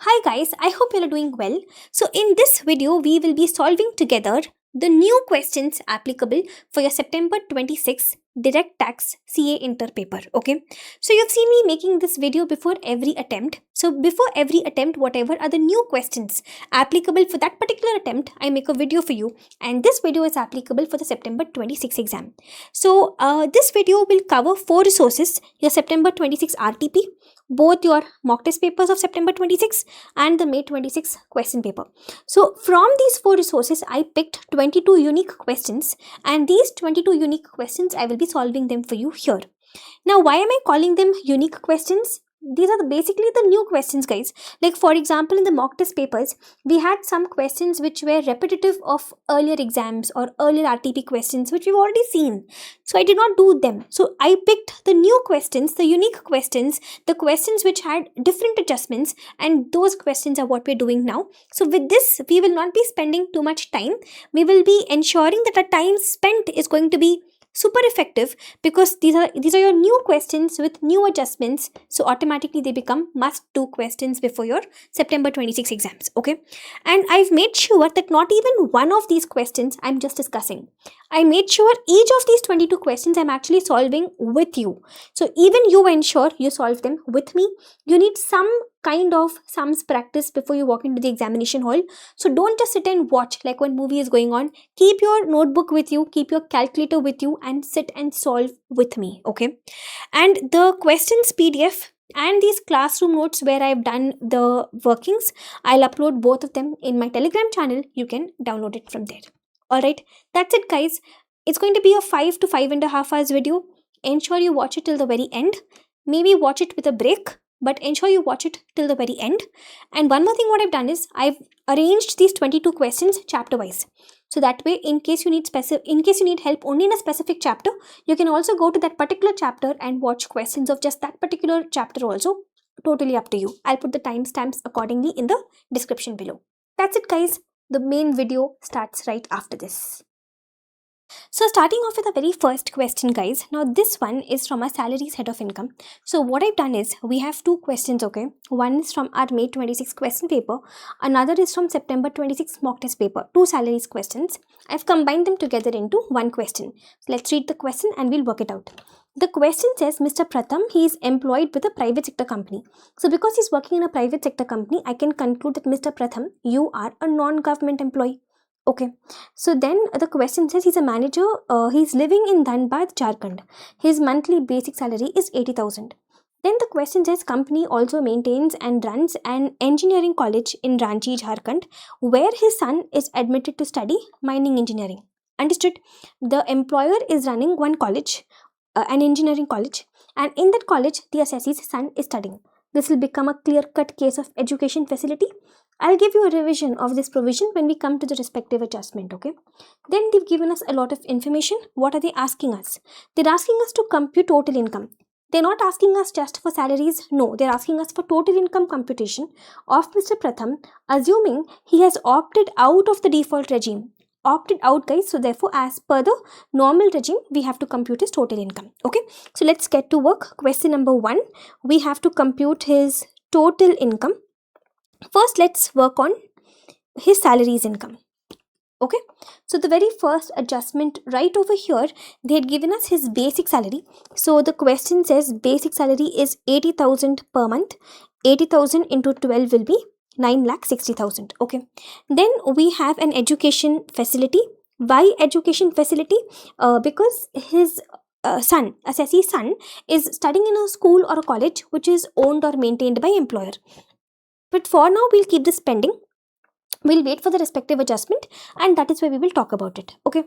Hi guys, I hope you are doing well. So in this video, we will be solving together the new questions applicable for your September 26 direct tax CA inter paper. Okay. So you've seen me making this video before every attempt. So before every attempt, whatever are the new questions applicable for that particular attempt, I make a video for you. And this video is applicable for the September 26 exam. So this video will cover 4 resources: your September 26 RTP, both your mock test papers of September 26 and the May 26 question paper. So from these 4 resources, I picked 22 unique questions, and these 22 unique questions, I will be solving them for you here. Now, why am I calling them unique questions? These are basically the new questions, guys. Like, for example, in the mock test papers, we had some questions which were repetitive of earlier exams or earlier RTP questions, which we've already seen. So I did not do them. So I picked the new questions, the unique questions, the questions which had different adjustments, and those questions are what we're doing now. So with this, we will not be spending too much time. We will be ensuring that the time spent is going to be super effective, because these are your new questions with new adjustments, so automatically they become must do questions before your September 26 exams. Okay, and I've made sure that not even one of these questions I'm just discussing. I made sure each of these 22 questions I'm actually solving with you. So even you ensure you solve them with me. You need some kind of sums practice before you walk into the examination hall. So don't just sit and watch like when movie is going on. Keep your notebook with you, keep your calculator with you, and sit and solve with me. Okay, and the questions PDF and these classroom notes where I've done the workings, I'll upload both of them in my Telegram channel. You can download it from there. Alright, that's it, guys. It's going to be a 5 to 5.5 hours video. Ensure you watch it till the very end. Maybe watch it with a break, but ensure you watch it till the very end. And one more thing, what I've done is I've arranged these 22 questions chapter wise. So that way, in case you need help only in a specific chapter, you can also go to that particular chapter and watch questions of just that particular chapter also. Totally up to you. I'll put the timestamps accordingly in the description below. That's it, guys. The main video starts right after this. So starting off with the very first question, guys. Now this one is from our salaries head of income. So what I've done is we have 2 questions, okay. One is from our May 26 question paper. Another is from September 26 mock test paper. 2 salaries questions. I've combined them together into one question. So let's read the question and we'll work it out. The question says, Mr. Pratham, he is employed with a private sector company. So because he's working in a private sector company, I can conclude that Mr. Pratham, you are a non-government employee. Okay, so then the question says he's a manager, he's living in Dhanbad, Jharkhand. His monthly basic salary is 80,000. Then the question says company also maintains and runs an engineering college in Ranchi, Jharkhand, where his son is admitted to study mining engineering. Understood? The employer is running one college, an engineering college, and in that college, the assessee's son is studying. This will become a clear-cut case of education facility. I'll give you a revision of this provision when we come to the respective adjustment, okay? Then they've given us a lot of information. What are they asking us? They're asking us to compute total income. They're not asking us just for salaries. No, they're asking us for total income computation of Mr. Pratham, assuming he has opted out of the default regime. Opted out, guys. So therefore, as per the normal regime, we have to compute his total income. Okay, so let's get to work. Question number 1, we have to compute his total income. First, let's work on his salaries income. Okay, so the very first adjustment right over here, they had given us his basic salary. So the question says basic salary is 80,000 per month. 80,000 into 12 will be 9,60,000. Okay, then we have an education facility. Why education facility? Because his son, assessee's son, is studying in a school or a college which is owned or maintained by employer. But for now, we'll keep this pending. We'll wait for the respective adjustment, and that is where we will talk about it. Okay.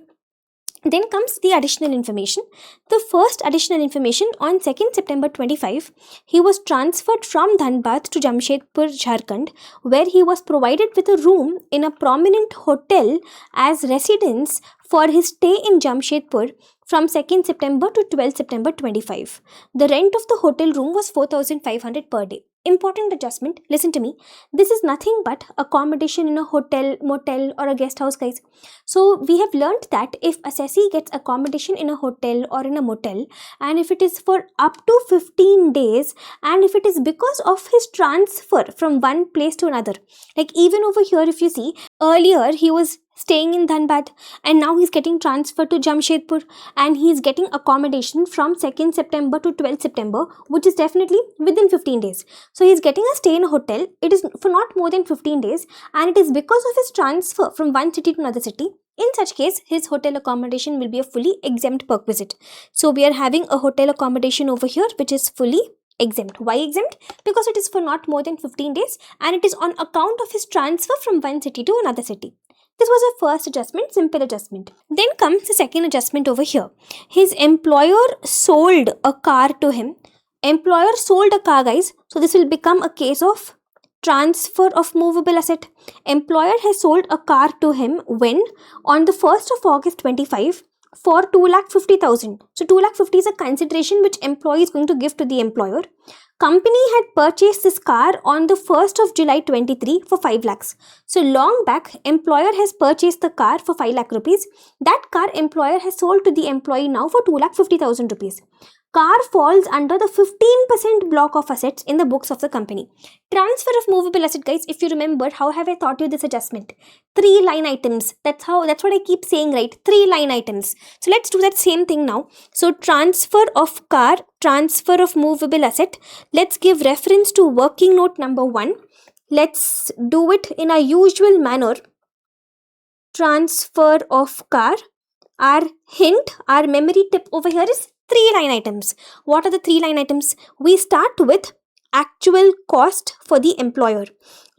Then comes the additional information. The first additional information, on 2nd September 25, he was transferred from Dhanbad to Jamshedpur, Jharkhand, where he was provided with a room in a prominent hotel as residence for his stay in Jamshedpur from 2nd September to 12th September 25. The rent of the hotel room was 4,500 per day. Important adjustment, listen to me. This is nothing but accommodation in a hotel, motel, or a guest house, guys. So we have learned that if assessee gets accommodation in a hotel or in a motel, and if it is for up to 15 days, and if it is because of his transfer from one place to another, like even over here, if you see, earlier he was staying in Dhanbad and now he's getting transferred to Jamshedpur, and he's getting accommodation from 2nd September to 12th September, which is definitely within 15 days. So he's getting a stay in a hotel. It is for not more than 15 days, and it is because of his transfer from one city to another city. In such case, his hotel accommodation will be a fully exempt perquisite. So we are having a hotel accommodation over here which is fully exempt. Why exempt? Because it is for not more than 15 days and it is on account of his transfer from one city to another city. This was a first adjustment, simple adjustment. Then comes the second adjustment over here. His employer sold a car to him. Employer sold a car, guys. So this will become a case of transfer of movable asset. Employer has sold a car to him when? On the 1st of August 25 for 2,50,000. So 2,50,000 is a consideration which employee is going to give to the employer. Company had purchased this car on the 1st of July 23 for 5 lakhs. So long back, employer has purchased the car for 5 lakh rupees. That car employer has sold to the employee now for 2,50,000 rupees. Car falls under the 15% block of assets in the books of the company. Transfer of movable asset, guys, if you remember, how have I taught you this adjustment? 3 line items. That's what I keep saying, right? 3 line items. So let's do that same thing now. So transfer of car, transfer of movable asset. Let's give reference to working note number 1. Let's do it in a usual manner. Transfer of car. Our hint, our memory tip over here is 3 line items. What are the 3 line items? We start with actual cost for the employer.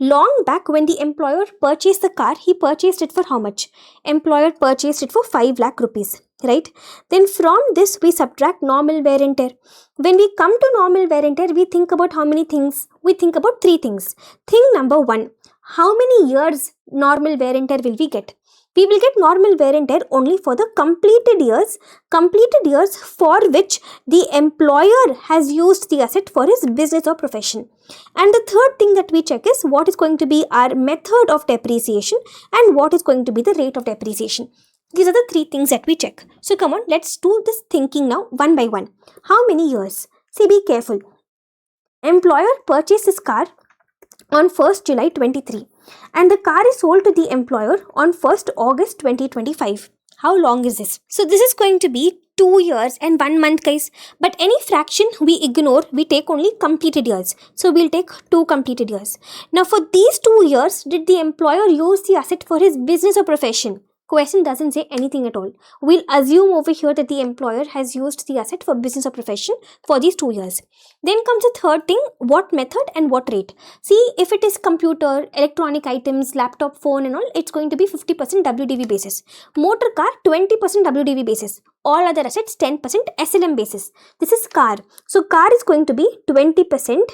Long back when the employer purchased the car, he purchased it for how much? Employer purchased it for 5 lakh rupees, right? Then from this we subtract normal wear and tear. When we come to normal wear and tear, we think about how many things? We think about 3 things. Thing number 1, how many years normal wear and tear will we get? We will get normal wear and tear only for the completed years for which the employer has used the asset for his business or profession. And the third thing that we check is what is going to be our method of depreciation and what is going to be the rate of depreciation. These are the 3 things that we check. So come on, let's do this thinking now one by one. How many years? See, be careful. Employer purchased this car on 1st July 23 and the car is sold to the employer on 1st August 2025. How long is this? So this is going to be 2 years and 1 month, guys. But any fraction we ignore, we take only completed years. So we'll take 2 completed years. Now for these 2 years, did the employer use the asset for his business or profession? Question doesn't say anything at all. We'll assume over here that the employer has used the asset for business or profession for these 2 years. Then comes the third thing, what method and what rate. See, if it is computer, electronic items, laptop, phone and all, it's going to be 50% WDV basis. Motor car, 20% WDV basis. All other assets, 10% SLM basis. This is car. So car is going to be 20%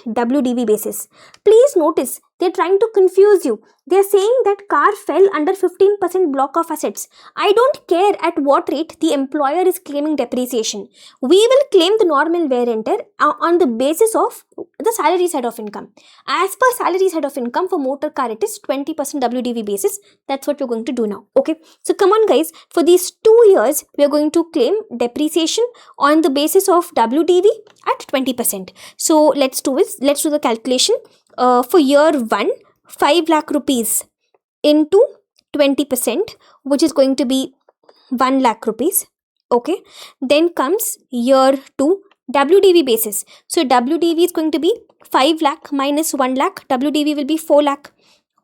WDV basis. Please notice, they're trying to confuse you. They're saying that car fell under 15% block of assets. I don't care at what rate the employer is claiming depreciation. We will claim the normal wear and tear on the basis of the salaries head of income. As per salaries head of income for motor car, it is 20% WDV basis. That's what we're going to do now. Okay. So come on, guys. For these 2 years, we are going to claim depreciation on the basis of WDV at 20%. So let's do the calculation. For year 1, 5 lakh rupees into 20%, which is going to be 1 lakh rupees. Okay. Then comes year 2, WDV basis. So WDV is going to be 5 lakh minus 1 lakh. WDV will be 4 lakh.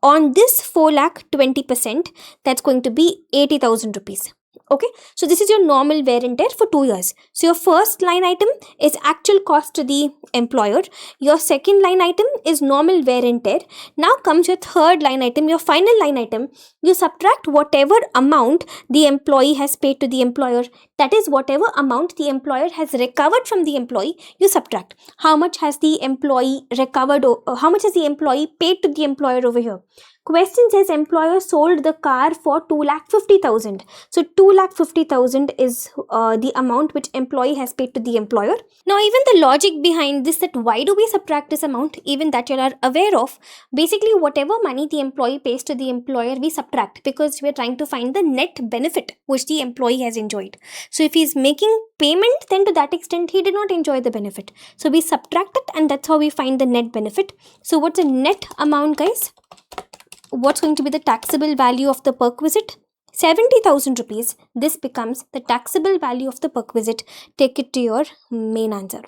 On this 4 lakh, 20%, that's going to be 80,000 rupees. Okay, so this is your normal wear and tear for 2 years. So your first line item is actual cost to the employer. Your second line item is normal wear and tear. Now comes your third line item, your final line item. You subtract whatever amount the employee has paid to the employer. That is whatever amount the employer has recovered from the employee, you subtract. How much has the employee recovered? How much has the employee paid to the employer over here? Question says employer sold the car for 2,50,000. So 2,50,000 is the amount which employee has paid to the employer. Now even the logic behind this, that why do we subtract this amount, even that you are aware of, basically whatever money the employee pays to the employer we subtract, because we are trying to find the net benefit which the employee has enjoyed. So if he is making payment, then to that extent he did not enjoy the benefit. So we subtract it, and that's how we find the net benefit. So what's the net amount, guys? What's going to be the taxable value of the perquisite? 70,000 rupees. This becomes the taxable value of the perquisite. Take it to your main answer.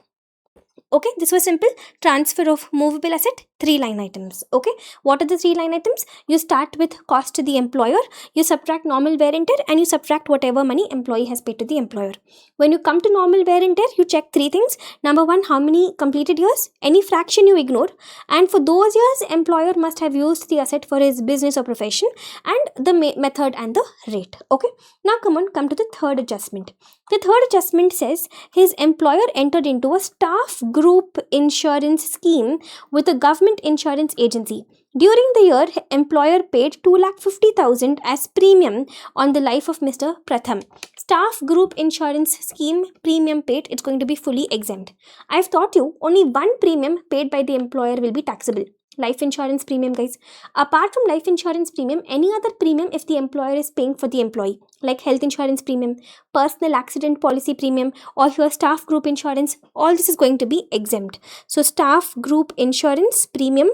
Okay, this was simple. Transfer of movable asset, 3 line items. Okay, what are the 3 line items? You start with cost to the employer, you subtract normal wear and tear, and you subtract whatever money employee has paid to the employer. When you come to normal wear and tear, you check 3 things. Number 1, how many completed years? Any fraction you ignore, and for those years, employer must have used the asset for his business or profession, and the method and the rate. Okay, now come to the third adjustment. The third adjustment says his employer entered into a staff group insurance scheme with a government insurance agency. During the year, employer paid 2,50,000 as premium on the life of Mr. Pratham. Staff group insurance scheme premium paid, it's going to be fully exempt. I've taught you only one premium paid by the employer will be taxable. Life insurance premium, guys. Apart from life insurance premium, any other premium if the employer is paying for the employee, like health insurance premium, personal accident policy premium, or your staff group insurance, all this is going to be exempt. So staff group insurance premium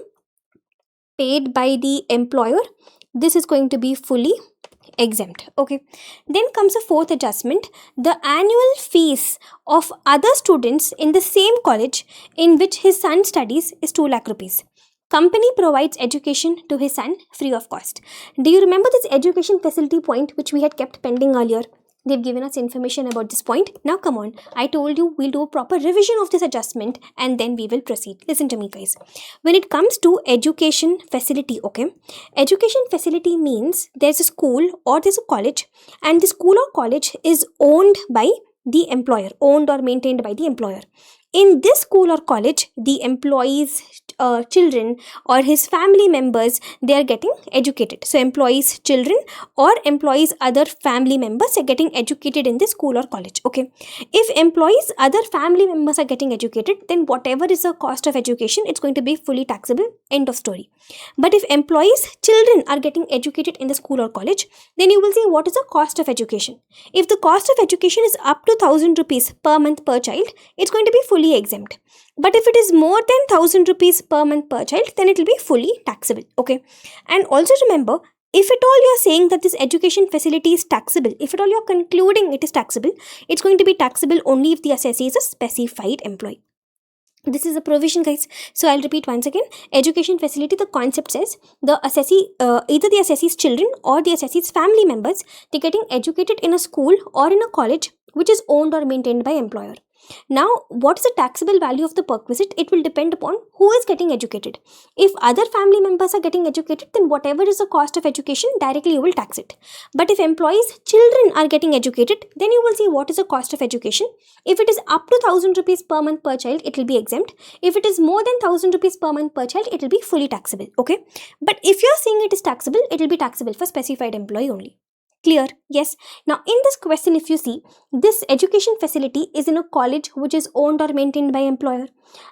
paid by the employer, this is going to be fully exempt. Okay, then comes a fourth adjustment. The annual fees of other students in the same college in which his son studies is 2 lakh rupees. Company provides education to his son free of cost. Do you remember this education facility point which we had kept pending earlier? They've given us information about this point. Now come on, I told you we'll do a proper revision of this adjustment and then we will proceed. Listen to me, guys. When it comes to education facility, okay, education facility means there's a school or there's a college, and the school or college is owned by the employer, owned or maintained by the employer. In this school or college, the employee's children or his family members, they are getting educated. So employees' children or employees' other family members are getting educated in this school or college. Okay, if employees' other family members are getting educated, then whatever is the cost of education, it's going to be fully taxable. End of story. But if employees' children are getting educated in the school or college, then you will see what is the cost of education. If the cost of education is up to 1,000 rupees per month per child, it's going to be fully exempt. But if it is more than 1,000 rupees per month per child, then it will be fully taxable. Okay, and also remember, if at all you are saying that this education facility is taxable, if at all you are concluding it is taxable, it's going to be taxable only if the assessee is a specified employee. This is a provision, guys. So I'll repeat once again. Education facility, the concept says the assessee, either the assessee's children or the assessee's family members, they're getting educated in a school or in a college which is owned or maintained by employer. Now, what is the taxable value of the perquisite? It will depend upon who is getting educated. If other family members are getting educated, then whatever is the cost of education, directly you will tax it. But if employees' children are getting educated, then you will see what is the cost of education. If it is up to 1,000 rupees per month per child, it will be exempt. If it is more than 1,000 rupees per month per child, it will be fully taxable. Okay. But if you are saying it is taxable, it will be taxable for specified employee only. Clear? Yes. Now in this question, if you see, this education facility is in a college which is owned or maintained by employer,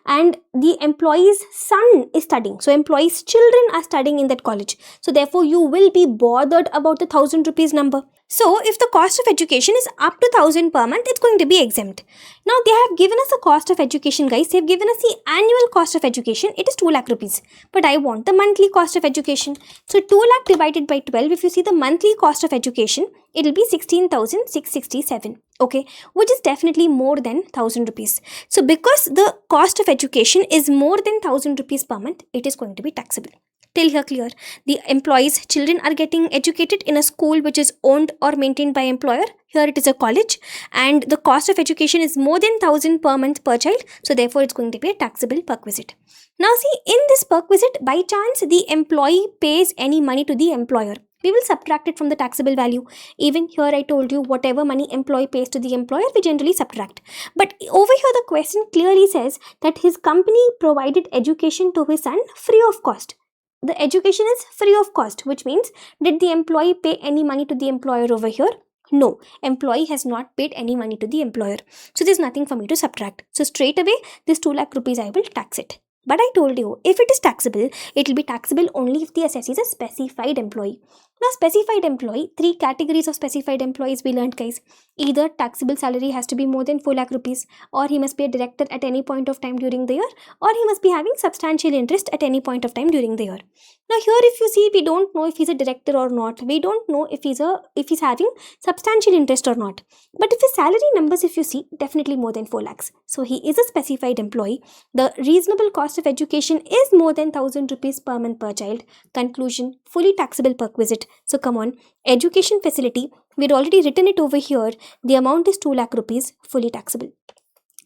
and the employee's son is studying. So employee's children are studying in that college. So therefore you will be bothered about the 1,000 rupees number. So if the cost of education is up to 1,000 per month, it's going to be exempt. Now they have given us a cost of education, guys. They have given us the annual cost of education. It is 2 lakh rupees. But I want the monthly cost of education. So 2 lakh divided by 12, if you see the monthly cost of education, it will be 16,667. Okay, which is definitely more than 1,000 rupees. So because the cost of education is more than 1,000 rupees per month, it is going to be taxable. Till here clear? The employees' children are getting educated in a school which is owned or maintained by employer. Here it is a college, and the cost of education is more than 1,000 per month per child. So therefore it's going to be a taxable perquisite. Now see, in this perquisite, by chance the employee pays any money to the employer, we will subtract it from the taxable value. Even here I told you, whatever money employee pays to the employer, we generally subtract. But over here the question clearly says that his company provided education to his son free of cost. the education is free of cost, which means did the employee pay any money to the employer over here? No, employee has not paid any money to the employer. So there's nothing for me to subtract. So straight away, this 2 lakh rupees I will tax it. But I told you, if it is taxable, it will be taxable only if the assessee is a specified employee. Now, specified employee, 3 categories of specified employees we learned, guys. Either taxable salary has to be more than 4 lakh rupees, or he must be a director at any point of time during the year, or he must be having substantial interest at any point of time during the year. Now here, if you see, we don't know if he's a director or not. We don't know if he's having substantial interest or not. But if his salary numbers, if you see, definitely more than 4 lakhs. So he is a specified employee. The reasonable cost of education is more than 1000 rupees per month per child. Conclusion, fully taxable perquisite. So come on, education facility, we'd already written it over here. The amount is 2 lakh rupees, fully taxable.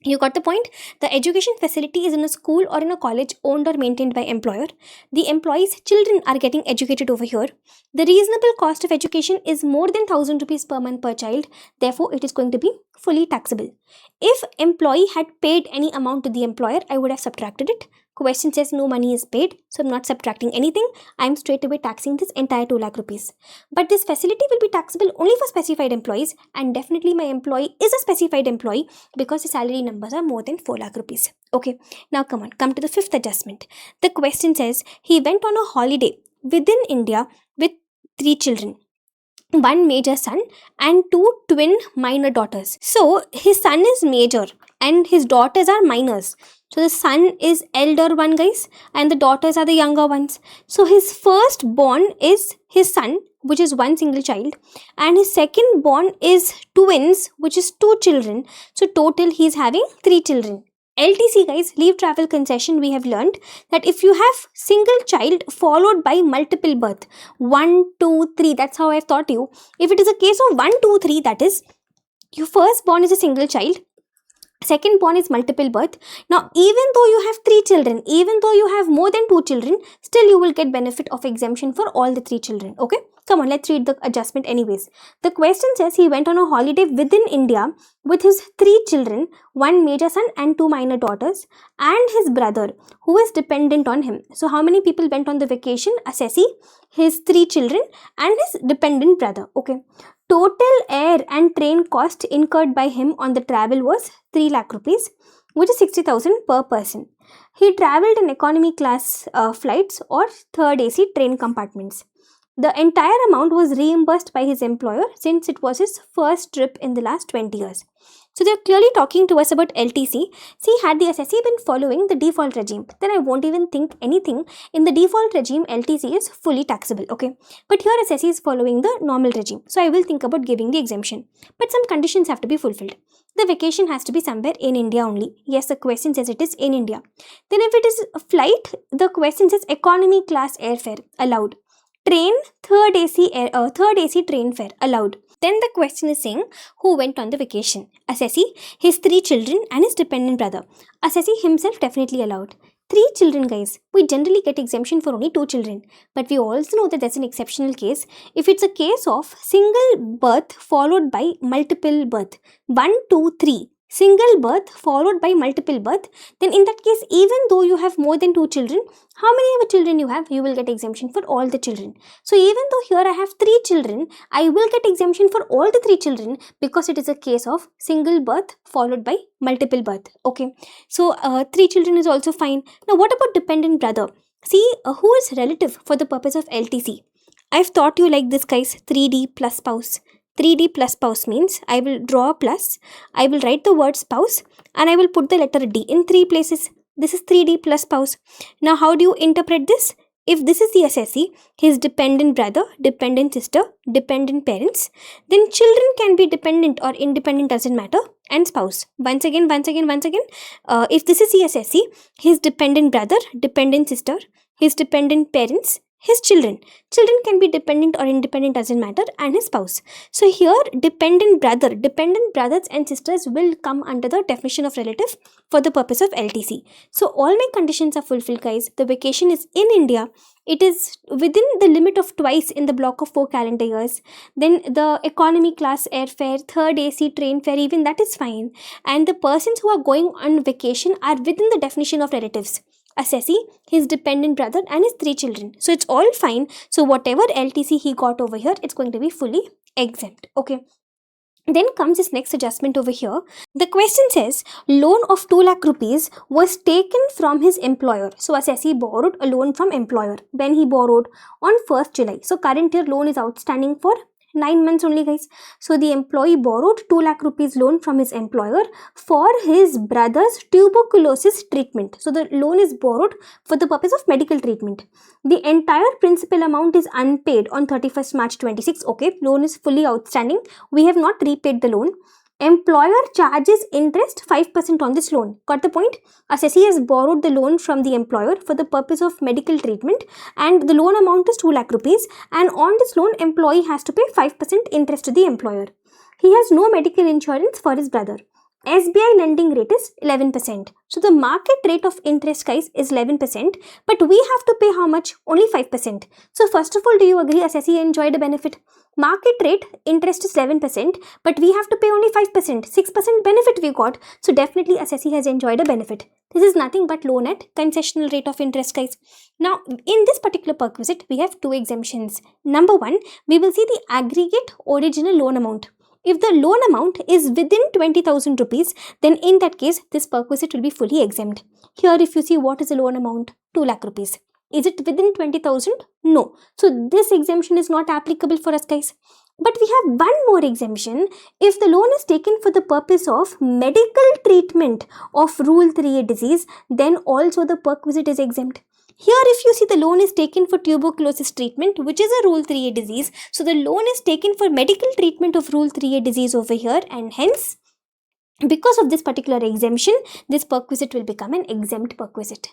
You got the point? The education facility is in a school or in a college owned or maintained by employer. The employee's children are getting educated over here. The reasonable cost of education is more than 1000 rupees per month per child. Therefore, it is going to be fully taxable. If employee had paid any amount to the employer, I would have subtracted it. Question says no money is paid, so I'm not subtracting anything. I'm straight away taxing this entire 2 lakh rupees. But this facility will be taxable only for specified employees, and definitely my employee is a specified employee because the salary numbers are more than 4 lakh rupees. Okay, now come to the 5th adjustment. The question says he went on a holiday within India with 3 children. 1 major son and 2 twin minor daughters. So his son is major and his daughters are minors. So the son is elder one, guys, and the daughters are the younger ones. So his first born is his son, which is 1 single child, and his second born is twins, which is 2 children. So total he is having 3 children. LTC, guys, leave travel concession, we have learned that if you have single child followed by multiple birth, 1, 2, 3, that's how I've taught you. If it is a case of 1, 2, 3, that is, your first born is a single child, second born is multiple birth. Now, even though you have 3 children, even though you have more than 2 children, still you will get benefit of exemption for all the 3 children. Okay, come on, let's read the adjustment anyways. The question says he went on a holiday within India with his 3 children, 1 major son and 2 minor daughters, and his brother who is dependent on him. So how many people went on the vacation? Assessee, his 3 children and his dependent brother. Okay, total air and train cost incurred by him on the travel was 3 lakh rupees, which is 60,000 per person. He travelled in economy class flights or third AC train compartments. The entire amount was reimbursed by his employer since it was his first trip in the last 20 years. So they're clearly talking to us about LTC. See, had the assessee been following the default regime, then I won't even think anything. In the default regime, LTC is fully taxable, okay? But here assessee is following the normal regime. So I will think about giving the exemption. But some conditions have to be fulfilled. The vacation has to be somewhere in India only. Yes, the question says it is in India. Then if it is a flight, the question says economy class airfare allowed. Train, third AC train fare allowed. Then the question is saying who went on the vacation. Assessee, his 3 children and his dependent brother. Assessee himself definitely allowed. 3 children, guys. We generally get exemption for only 2 children. But we also know that that's an exceptional case. If it's a case of single birth followed by multiple birth, 1, 2, 3. Single birth followed by multiple birth, then in that case, even though you have more than 2 children, how many ever children you have, you will get exemption for all the children. So even though here I have 3 children, I will get exemption for all the 3 children because it is a case of single birth followed by multiple birth. Okay, so 3 children is also fine. Now what about dependent brother? See, who is relative for the purpose of LTC? I've taught you like this, guys, 3D plus spouse. 3D plus spouse means I will draw a plus, I will write the word spouse, and I will put the letter D in 3 places. This is 3D plus spouse. Now how do you interpret this? If this is the assessee, his dependent brother, dependent sister, dependent parents, then children can be dependent or independent, doesn't matter, and spouse. Once again, if this is the assessee, his dependent brother, dependent sister, his dependent parents, his children can be dependent or independent, doesn't matter, and his spouse. So here dependent brothers and sisters will come under the definition of relative for the purpose of LTC. So all my conditions are fulfilled, guys. The vacation is in India. It is within the limit of twice in the block of 4 calendar years. Then the economy class airfare, third AC train fare, even that is fine. And the persons who are going on vacation are within the definition of relatives. assessee, his dependent brother, and his 3 children. So it's all fine. So whatever LTC he got over here, it's going to be fully exempt. Okay. Then comes this next adjustment over here. The question says loan of 2 lakh rupees was taken from his employer. So assessee borrowed a loan from employer when he borrowed on 1st July. So current year loan is outstanding for 9 months only, guys. So the employee borrowed 2 lakh rupees loan from his employer for his brother's tuberculosis treatment. So the loan is borrowed for the purpose of medical treatment. The entire principal amount is unpaid on 31st March 26. Okay, loan is fully outstanding. We have not repaid the loan. Employer charges interest 5% on this loan. Got the point? Assessee has borrowed the loan from the employer for the purpose of medical treatment, and the loan amount is 2 lakh rupees, and on this loan employee has to pay 5% interest to the employer. He has no medical insurance for his brother. SBI lending rate is 11%. So the market rate of interest, guys, is 11%, but we have to pay how much? Only 5%. So first of all, do you agree assessee enjoyed a benefit? Market rate interest is 11%, but we have to pay only 5%. 6% benefit we got. So definitely assessee has enjoyed a benefit. This is nothing but loan at concessional rate of interest, guys. Now, in this particular perquisite, we have 2 exemptions. Number 1, we will see the aggregate original loan amount. If the loan amount is within 20,000 rupees, then in that case, this perquisite will be fully exempt. Here, if you see what is the loan amount, 2 lakh rupees. Is it within 20,000? No. So this exemption is not applicable for us, guys. But we have one more exemption. If the loan is taken for the purpose of medical treatment of Rule 3A disease, then also the perquisite is exempt. Here, if you see, the loan is taken for tuberculosis treatment, which is a Rule 3A disease. So the loan is taken for medical treatment of Rule 3A disease over here, and hence, because of this particular exemption, this perquisite will become an exempt perquisite.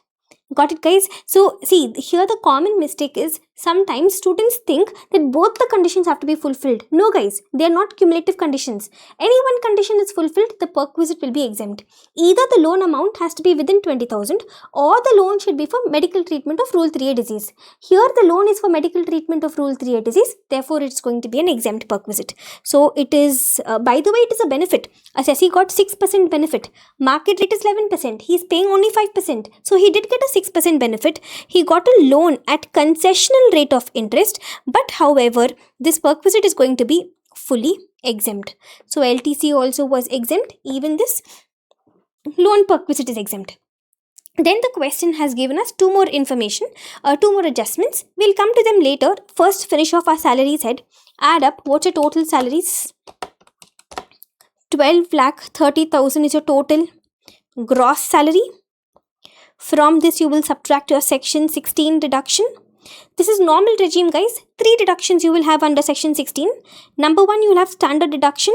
Got it, guys? So see, here the common mistake is sometimes students think that both the conditions have to be fulfilled. No, guys, they are not cumulative conditions. Any one condition is fulfilled, the perquisite will be exempt. Either the loan amount has to be within 20,000 or the loan should be for medical treatment of Rule 3A disease. Here the loan is for medical treatment of Rule 3A disease, therefore it's going to be an exempt perquisite. So it is, by the way, it is a benefit. Assessee got 6% benefit. Market rate is 11%. He is paying only 5%. So he did get a 6% benefit. He got a loan at concessional rate of interest, but however, this perquisite is going to be fully exempt. So LTC also was exempt. Even this loan perquisite is exempt. Then the question has given us 2 more information, 2 more adjustments. We'll come to them later. First, finish off our salaries head. Add up what's your total salaries. 12,30,000 is your total gross salary. From this, you will subtract your section 16 deduction. This is normal regime, guys. 3 deductions you will have under section 16. Number 1, you will have standard deduction,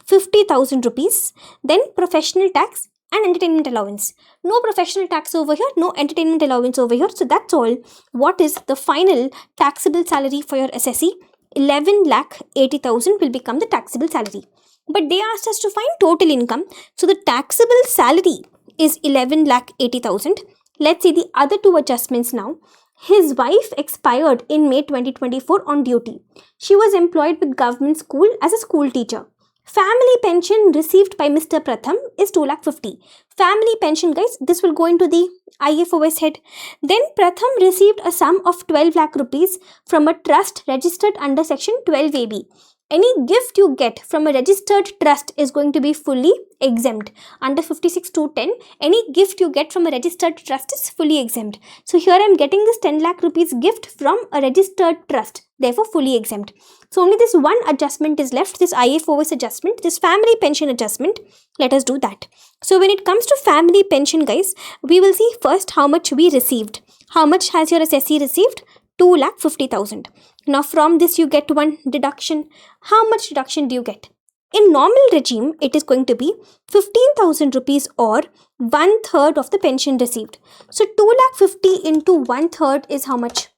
50,000 rupees. Then professional tax and entertainment allowance. No professional tax over here, no entertainment allowance over here. So that's all. What is the final taxable salary for your assessee? 11,80,000 will become the taxable salary. But they asked us to find total income. So the taxable salary is 11,80,000. Let's see the other 2 adjustments now. His wife expired in May 2024 on duty. She was employed with government school as a school teacher. Family pension received by Mr. Pratham is 2,50,000. Family pension, guys, this will go into the IFOS head. Then Pratham received a sum of 12 lakh rupees from a trust registered under section 12AB. Any gift you get from a registered trust is going to be fully exempt. Under 56(2)(10), any gift you get from a registered trust is fully exempt. So here I am getting this 10 lakh rupees gift from a registered trust, therefore fully exempt. So only this one adjustment is left, this IFOS adjustment, this family pension adjustment. Let us do that. So when it comes to family pension, guys, we will see first how much we received. How much has your assessee received? 2,50,000. Now from this you get one deduction. How much deduction do you get? In normal regime, it is going to be 15,000 rupees or 1/3 of the pension received. So 2,50,000 into 1/3 is how much?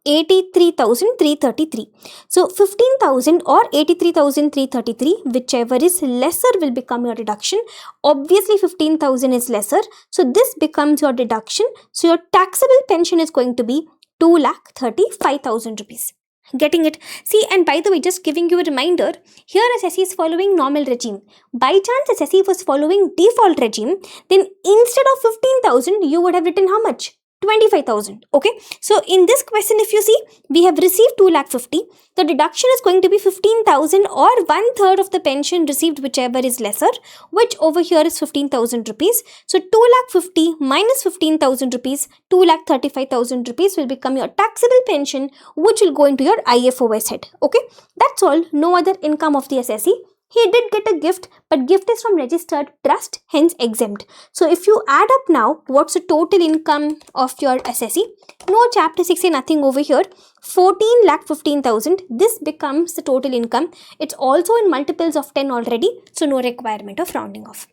83,333. So 15,000 or 83,333, whichever is lesser will become your deduction. Obviously 15,000 is lesser, so this becomes your deduction. So your taxable pension is going to be 2,35,000 rupees. Getting it? See, and by the way, just giving you a reminder, here assessee is following normal regime. By chance assessee was following default regime, then instead of 15,000, you would have written how much? 25,000. Okay. So in this question, if you see, we have received 2,50,000. The deduction is going to be 15,000 or 1/3 of the pension received, whichever is lesser, which over here is 15,000 rupees. So 2,50,000 minus 15,000 rupees, 2,35,000 rupees will become your taxable pension, which will go into your IFOS head. Okay. That's all. No other income of the assessee. He did get a gift, but gift is from registered trust, hence exempt. So if you add up now, what's the total income of your assessee? No chapter 6, nothing over here. 14,15,000. This becomes the total income. It's also in multiples of 10 already, so no requirement of rounding off.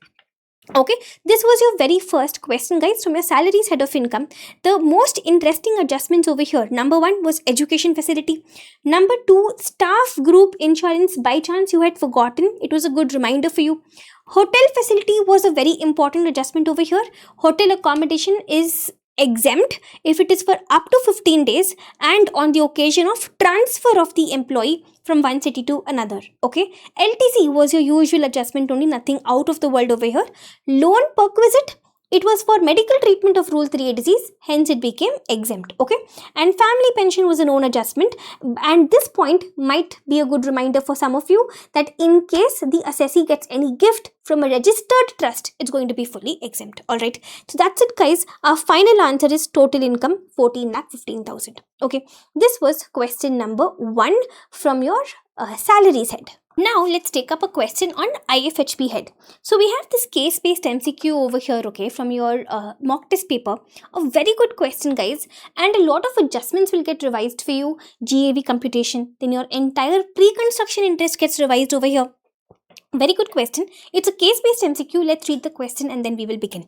Okay, this was your very first question, guys, from your salaries head of income. The most interesting adjustments over here, number 1 was education facility. Number 2, staff group insurance. By chance you had forgotten, it was a good reminder for you. Hotel facility was a very important adjustment over here. Hotel accommodation is exempt if it is for up to 15 days and on the occasion of transfer of the employee from one city to another. Okay, LTC was your usual adjustment only, nothing out of the world over here. Loan perquisite, it was for medical treatment of Rule 3A disease, hence it became exempt. Okay, and family pension was a known adjustment, and this point might be a good reminder for some of you that in case the assessee gets any gift from a registered trust, it's going to be fully exempt. Alright, so that's it, guys. Our final answer is total income 14,15,000. Okay, this was question number 1 from your salaries head. Now let's take up a question on IFHP head. So we have this case-based MCQ over here, okay, from your mock test paper. A very good question, guys, and a lot of adjustments will get revised for you. GAV computation, then your entire pre-construction interest gets revised over here. Very good question. It's a case-based MCQ. Let's read the question and then we will begin.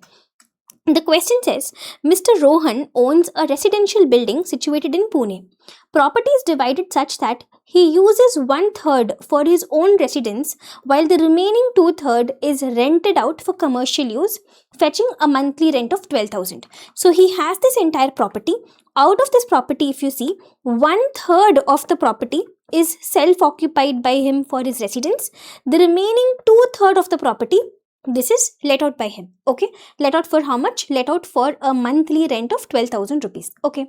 The question says, Mr. Rohan owns a residential building situated in Pune. Property is divided such that he uses 1/3 for his own residence while the remaining 2/3 is rented out for commercial use, fetching a monthly rent of 12,000. So he has this entire property. Out of this property, if you see, 1/3 of the property is self-occupied by him for his residence. The remaining 2/3 of the property, this is let out by him. Okay, let out for how much? Let out for a monthly rent of 12,000 rupees. Okay,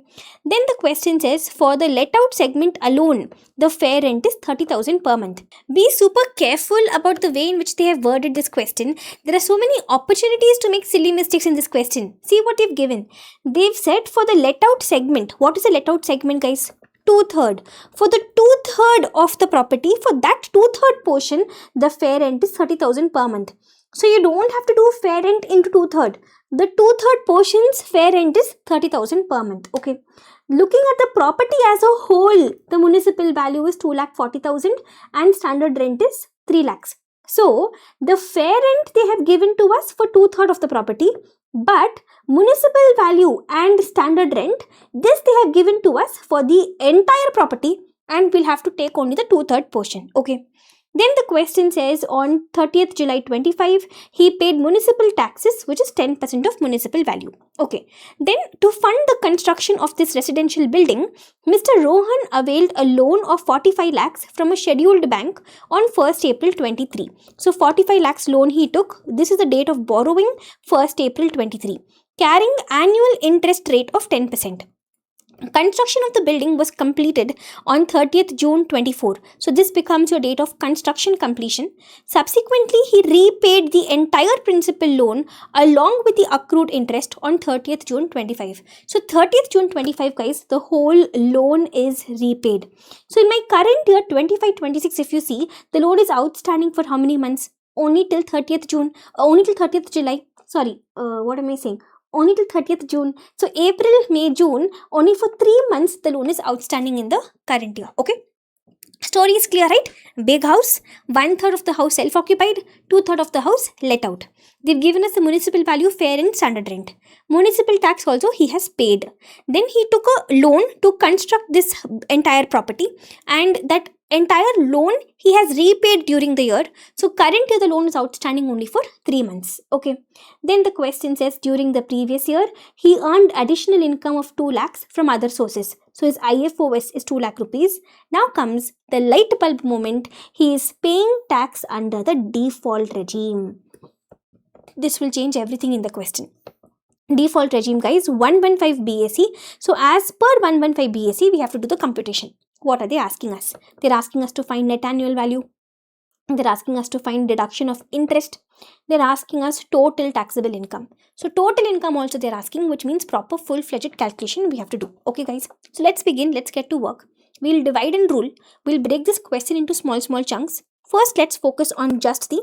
then the question says, for the let out segment alone, the fair rent is 30,000 per month. Be super careful about the way in which they have worded this question. There are so many opportunities to make silly mistakes in this question. See what they've given. They've said for the let out segment. What is a let out segment, guys? 2/3. For the 2/3 of the property, for that 2/3 portion, the fair rent is 30,000 per month. So you don't have to do fair rent into 2/3. The 2/3 portion's fair rent is 30,000 per month. Okay. Looking at the property as a whole, the municipal value is 2,40,000 and standard rent is 3 lakhs. So the fair rent they have given to us for 2/3 of the property, but municipal value and standard rent, this they have given to us for the entire property, and we'll have to take only the 2/3 portion. Okay. Then the question says on 30th July 25, he paid municipal taxes, which is 10% of municipal value. Okay. Then to fund the construction of this residential building, Mr. Rohan availed a loan of 45 lakhs from a scheduled bank on 1st April 23. So 45 lakhs loan he took. This is the date of borrowing, 1st April 23, carrying annual interest rate of 10%. Construction of the building was completed on 30th June 24. So this becomes your date of construction completion. Subsequently, he repaid the entire principal loan along with the accrued interest on 30th June 25. So 30th June 25, guys, the whole loan is repaid. So in my current year 25-26, if you see, the loan is outstanding for how many months? Only till 30th June, only till 30th July. Sorry, what am I saying? Only till 30th June. So April, May, June, only for 3 months the loan is outstanding in the current year. Okay. Story is clear, right? Big house, 1/3 of the house self-occupied, 2/3 of the house let out. They've given us the municipal value, fair and standard rent. Municipal tax also he has paid. Then he took a loan to construct this entire property, and that entire loan he has repaid during the year. So currently the loan is outstanding only for 3 months. Okay. Then the question says during the previous year, he earned additional income of 2 lakhs from other sources. So his IFOS is 2 lakh rupees. Now comes the light bulb moment. He is paying tax under the default regime. This will change everything in the question. Default regime, guys, 115 BAC. So as per 115 BAC, we have to do the computation. What are they asking us? They're asking us to find net annual value. They're asking us to find deduction of interest. They're asking us total taxable income. So total income also they're asking, which means proper full-fledged calculation we have to do. Okay, guys. So let's begin. Let's get to work. We'll divide and rule. We'll break this question into small chunks. First, let's focus on just the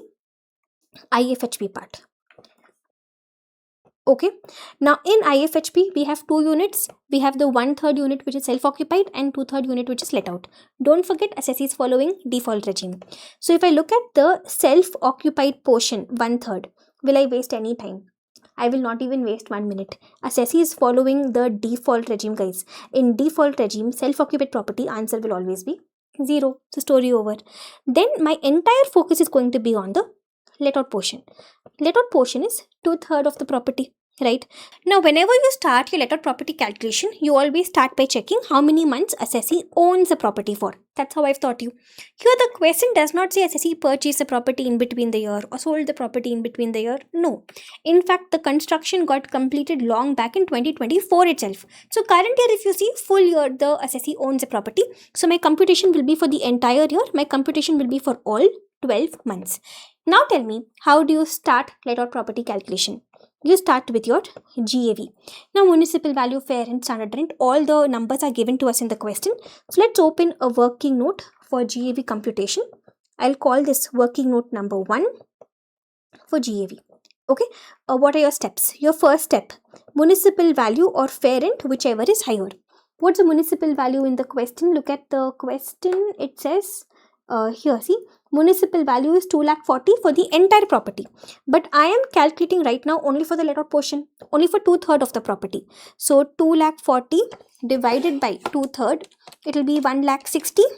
IFHP part. Okay, now in IFHP we have 2 units. We have the 1/3 unit which is self-occupied and 2/3 unit which is let out. Don't forget assessee is following default regime. So if I look at the self-occupied portion 1/3, will I waste any time? I will not even waste 1 minute. Assessee is following the default regime, guys. In default regime, self-occupied property answer will always be 0. So story over. Then my entire focus is going to be on the let out portion. Let out portion is 2/3 of the property, right? Now, whenever you start your let out property calculation, you always start by checking how many months assessee owns the property for. That's how I've taught you. Here, the question does not say assessee purchased the property in between the year or sold the property in between the year. No. In fact, the construction got completed long back in 2024 itself. So, current year, if you see full year, the assessee owns the property. So, my computation will be for the entire year. My computation will be for all 12 months. Now tell me, how do you start let out property calculation? You start with your GAV. Now municipal value, fair and standard rent, all the numbers are given to us in the question. So let's open a working note for GAV computation. I'll call this working note number 1 for GAV. Okay, what are your steps? Your first step, municipal value or fair rent, whichever is higher. What's the municipal value in the question? Look at the question. It says here, see, municipal value is 2,40,000 for the entire property. But I am calculating right now only for the let out portion, only for 2/3 of the property. So 2,40,000 divided by 2/3, it will be 1,60,000.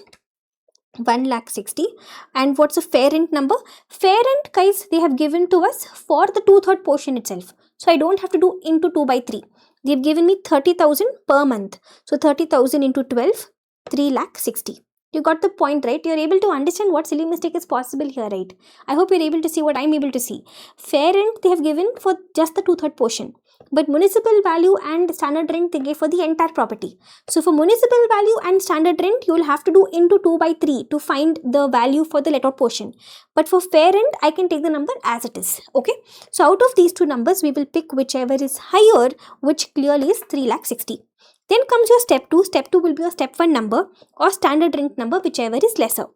1,60,000. And what's the fair rent number? Fair rent, guys, they have given to us for the 2/3 portion itself. So I don't have to do into 2/3. They've given me 30,000 per month. So 30,000 into 12, 3,60,000. You got the point, right? You're able to understand what silly mistake is possible here, right? I hope you're able to see what I'm able to see. Fair rent they have given for just the 2/3 portion. But municipal value and standard rent they gave for the entire property. So for municipal value and standard rent, you will have to do into 2/3 to find the value for the let out portion. But for fair rent, I can take the number as it is. Okay. So out of these two numbers, we will pick whichever is higher, which clearly is 3,60,000. Then comes your step 2. Step 2 will be your step 1 number or standard rent number, whichever is lesser.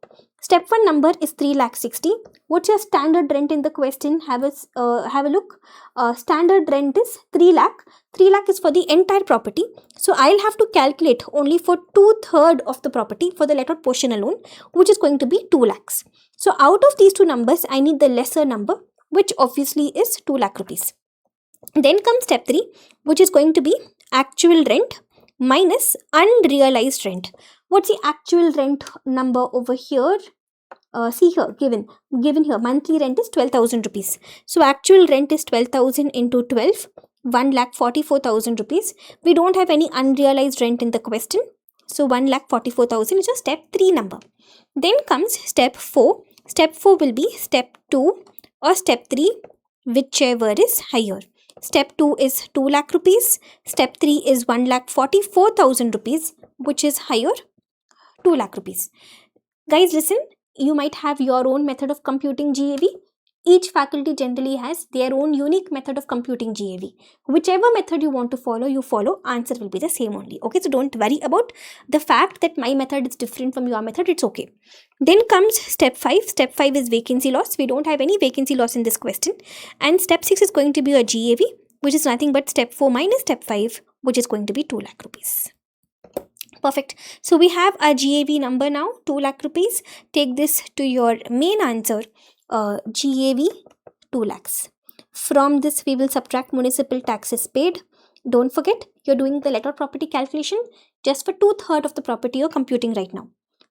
Step 1 number is 3,60,000. What's your standard rent in the question? Have a look. Standard rent is 3 lakh. 3 lakh is for the entire property. So I'll have to calculate only for 2/3 of the property for the let out portion alone, which is going to be 2 lakhs. So out of these two numbers, I need the lesser number, which obviously is 2 lakh rupees. Then comes step 3, which is going to be actual rent minus unrealized rent. What's the actual rent number over here? See here, given here, monthly rent is 12,000 rupees. So actual rent is 12,000 into 12, 1,44,000 rupees. We don't have any unrealized rent in the question. So 1,44,000 is a step 3 number. Then comes step 4. Step 4 will be step 2 or step 3, whichever is higher. Step 2 is 2 lakh rupees. Step 3 is 1,44,000 rupees, which is higher, 2 lakh rupees. Guys, listen, you might have your own method of computing GAV. Each faculty generally has their own unique method of computing GAV. Whichever method you want to follow, you follow. Answer will be the same only. Okay, so don't worry about the fact that my method is different from your method. It's okay. Then comes step 5. Step 5 is vacancy loss. We don't have any vacancy loss in this question. And step 6 is going to be a GAV, which is nothing but step 4 minus step 5, which is going to be 2 lakh rupees. Perfect. So we have a GAV number now, 2 lakh rupees. Take this to your main answer, GAV 2 lakhs. From this, we will subtract municipal taxes paid. Don't forget, you're doing the let out property calculation just for 2/3 of the property you're computing right now.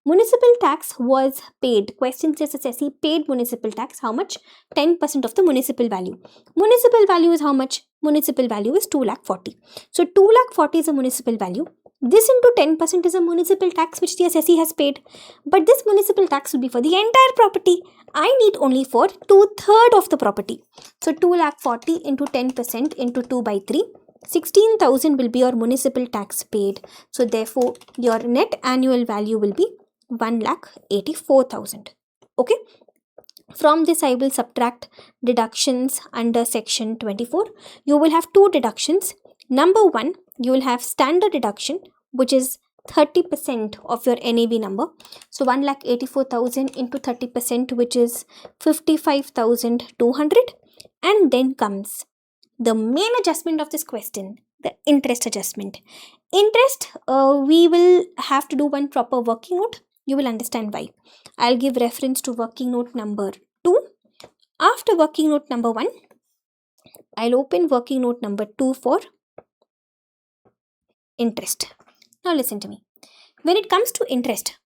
Municipal tax was paid. Question says assessee paid municipal tax. How much? 10% of the municipal value. Municipal value is how much? Municipal value is 2,40,000. So 2,40,000 is a municipal value. This into 10% is a municipal tax which the assessee has paid. But this municipal tax will be for the entire property. I need only for 2/3 of the property. So 2,40,000 into 10% into 2 by 3. 16,000 will be your municipal tax paid. So therefore your net annual value will be 1,84,000. Okay. From this I will subtract deductions under section 24. You will have two deductions. Number one, you will have standard deduction, which is 30% of your NAV number. So 1,84,000 into 30%, which is 55,200. And then comes the main adjustment of this question, the interest adjustment. Interest, we will have to do one proper working note. You will understand why. I'll give reference to working note number 2. After working note number 1, I'll open working note number 2 for interest. Now listen to me. When it comes to interest,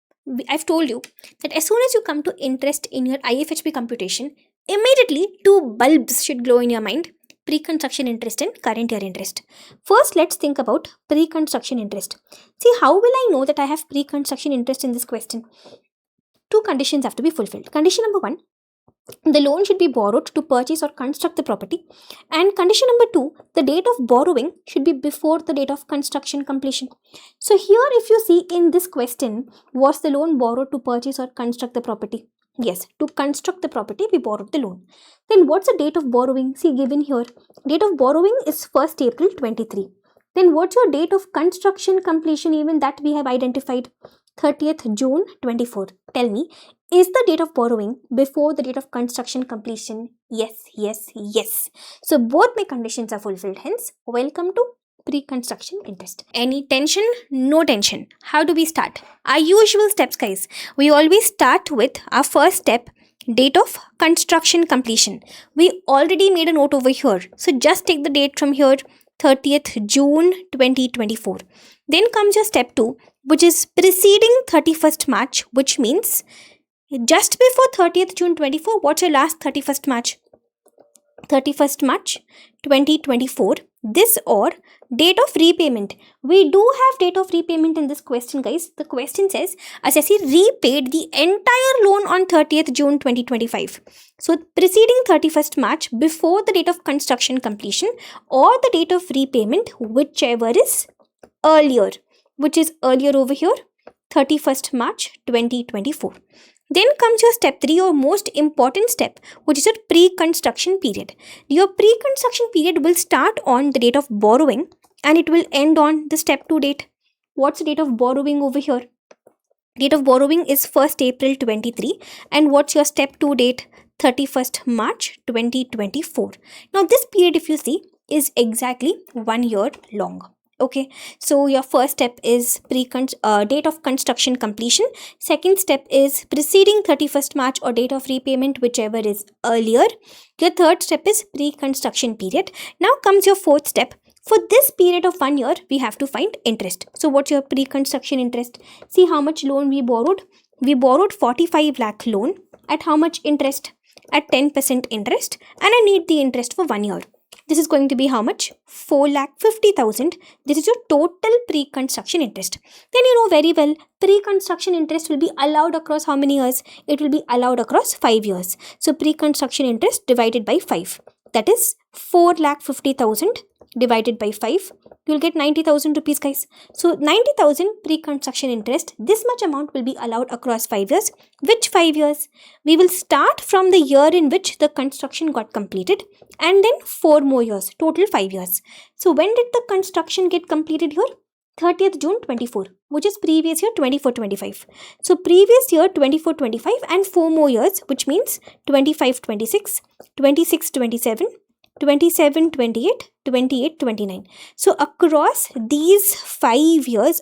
I've told you that as soon as you come to interest in your IFHP computation, immediately two bulbs should glow in your mind: pre-construction interest and current year interest. First, let's think about pre-construction interest. See, how will I know that I have pre-construction interest in this question? Two conditions have to be fulfilled. Condition number 1, the loan should be borrowed to purchase or construct the property. And condition number 2, the date of borrowing should be before the date of construction completion. So here, if you see in this question, was the loan borrowed to purchase or construct the property? Yes, to construct the property, we borrowed the loan. Then what's the date of borrowing? See, given here, date of borrowing is 1st April 23. Then what's your date of construction completion? Even that we have identified, 30th June 24. Tell me, is the date of borrowing before the date of construction completion? Yes, yes, yes. So both my conditions are fulfilled. Hence, welcome to pre-construction interest. Any tension? No tension. How do we start? Our usual steps, guys. We always start with our first step, date of construction completion. We already made a note over here. So just take the date from here, 30th June 2024. Then comes your step 2, which is preceding 31st March, which means just before 30th June 24, what's your last 31st March? 31st March 2024. This or date of repayment. We do have date of repayment in this question, guys. The question says assessee repaid the entire loan on 30th June 2025. So preceding 31st March, before the date of construction completion, or the date of repayment, whichever is earlier, which is earlier over here, 31st March 2024. Then comes your step 3, your most important step, which is your pre-construction period. Your pre-construction period will start on the date of borrowing and it will end on the step 2 date. What's the date of borrowing over here? Date of borrowing is 1st April 23. And what's your step 2 date? 31st March 2024. Now this period, if you see, is exactly 1 year long. Okay, so your first step is date of construction completion. Second step is preceding 31st March or date of repayment, whichever is earlier. Your third step is pre-construction period. Now comes your fourth step. For this period of 1 year, we have to find interest. So what's your pre-construction interest? See how much loan we borrowed. We borrowed 45 lakh loan at how much interest? At 10% interest, and I need the interest for 1 year. This is going to be how much? 4,50,000. This is your total pre-construction interest. Then you know very well, pre-construction interest will be allowed across how many years? It will be allowed across 5 years. So pre-construction interest divided by 5. That is 4,50,000 divided by 5. You will get 90,000 rupees, guys. So 90,000 pre-construction interest. This much amount will be allowed across 5 years. Which 5 years? We will start from the year in which the construction got completed and then 4 more years, total 5 years. So when did the construction get completed here? 30th June 24, which is previous year 24-25. So previous year 24-25 and 4 more years, which means 25-26, 26-27, 27-28, 28-29. So across these 5 years,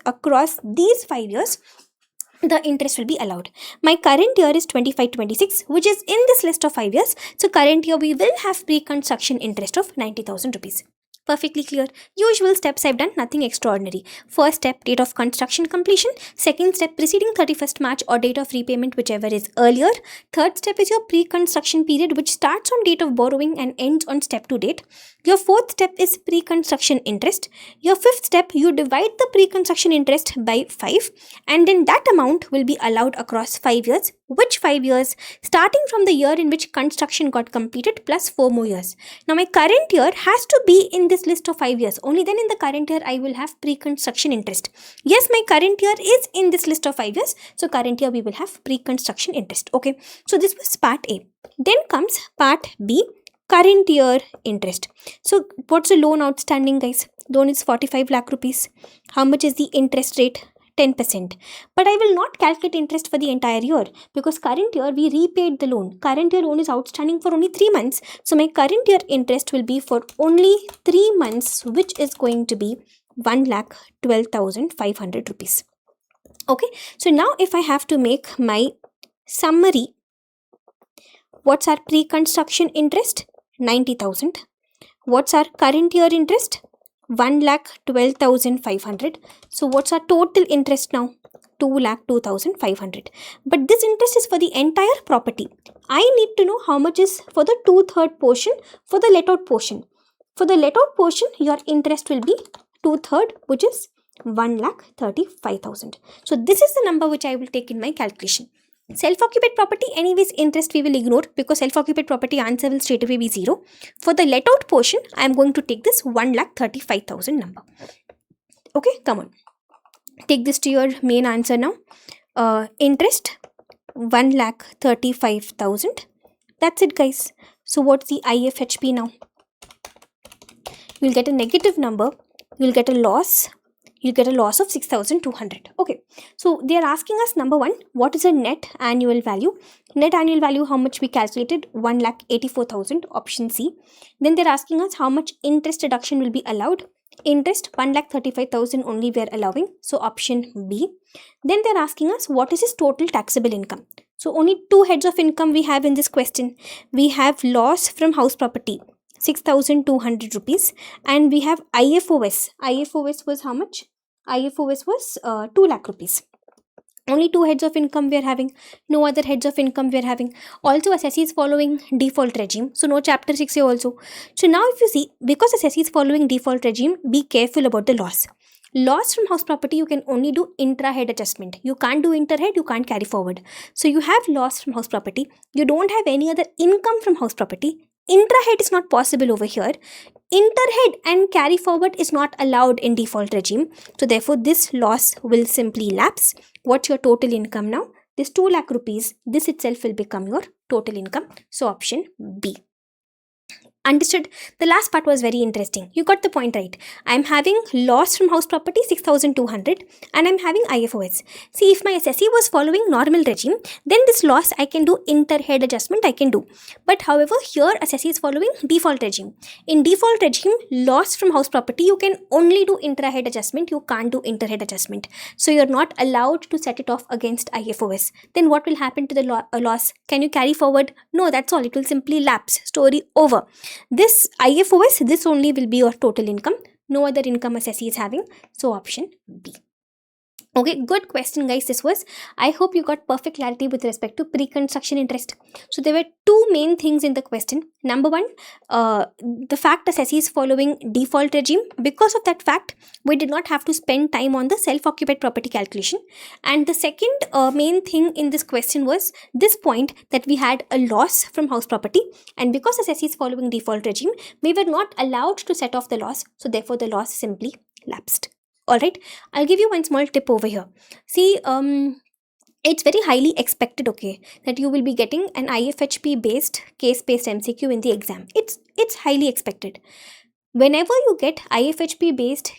the interest will be allowed. My current year is 25-26, which is in this list of 5 years. So current year we will have pre-construction interest of 90,000 rupees. Perfectly clear. Usual steps I've done, nothing extraordinary. First step, date of construction completion. Second step, preceding 31st March or date of repayment, whichever is earlier. Third step is your pre-construction period, which starts on date of borrowing and ends on step to date. Your fourth step is pre-construction interest. Your fifth step, you divide the pre-construction interest by 5, and then that amount will be allowed across 5 years. Which 5 years? Starting from the year in which construction got completed plus 4 more years. Now my current year has to be in this list of 5 years. Only then in the current year I will have pre-construction interest. Yes, my current year is in this list of 5 years. So current year we will have pre-construction interest. Okay. So this was part A. Then comes part B, current year interest. So what's the loan outstanding, guys? Loan is 45 lakh rupees. How much is the interest rate? 10%. But I will not calculate interest for the entire year because current year we repaid the loan. Current year loan is outstanding for only 3 months. So my current year interest will be for only 3 months, which is going to be 1,12,500 rupees. Okay. So now if I have to make my summary, what's our pre-construction interest? 90,000. What's our current year interest? 1,12,500. So what's our total interest now? 2,02,500. But this interest is for the entire property. I need to know how much is for the 2/3 portion for the let out portion. For the let out portion, your interest will be 2/3, which is 1,35,000. So this is the number which I will take in my calculation. Self-occupied property, anyways, interest we will ignore because self-occupied property answer will straight away be 0. For the let out portion, I am going to take this 1,35,000 number. Okay, come on. Take this to your main answer now. Interest 1,35,000. That's it, guys. So what's the IFHP now? You'll get a negative number. You'll get a loss. You get a loss of 6,200. Okay, so they are asking us, number one, what is a net annual value? Net annual value, how much we calculated? 1,84,000, option C. Then they're asking us how much interest deduction will be allowed. Interest 1,35,000 only we are allowing, so option B. Then they're asking us what is his total taxable income. So only 2 heads of income we have in this question. We have loss from house property, 6,200 rupees, and we have IFOS. IFOS was how much? IFOS was 2 lakh rupees. Only 2 heads of income we are having. No other heads of income we are having. Also, assessee is following default regime. So, no chapter 6 here also. So, now if you see, because assessee is following default regime, be careful about the loss. Loss from house property, you can only do intra-head adjustment. You can't do inter-head, you can't carry forward. So, you have loss from house property. You don't have any other income from house property. Intra-head is not possible over here. Inter-head and carry forward is not allowed in default regime. So therefore, this loss will simply lapse. What's your total income now? This 2 lakh rupees, this itself will become your total income. So option B. Understood? The last part was very interesting. You got the point right. I'm having loss from house property 6,200 and I'm having IFOS. See, if my assessee was following normal regime, then this loss I can do inter-head adjustment I can do. But however, here assessee is following default regime. In default regime, loss from house property, you can only do intra-head adjustment. You can't do inter-head adjustment. So you're not allowed to set it off against IFOS. Then what will happen to the loss? Can you carry forward? No, that's all. It will simply lapse. Story over. This IFOS, this only will be your total income. No other income assessee is having. So option B. Okay, good question, guys. This was. I hope you got perfect clarity with respect to pre-construction interest. So there were 2 main things in the question. Number one, the fact assessee is following default regime. Because of that fact, we did not have to spend time on the self-occupied property calculation. And the second main thing in this question was this point that we had a loss from house property. And because assessee is following default regime, we were not allowed to set off the loss. So therefore, the loss simply lapsed. Alright, I'll give you one small tip over here. See, it's very highly expected, okay, that you will be getting an IFHP based case-based MCQ in the exam. It's highly expected. Whenever you get IFHP based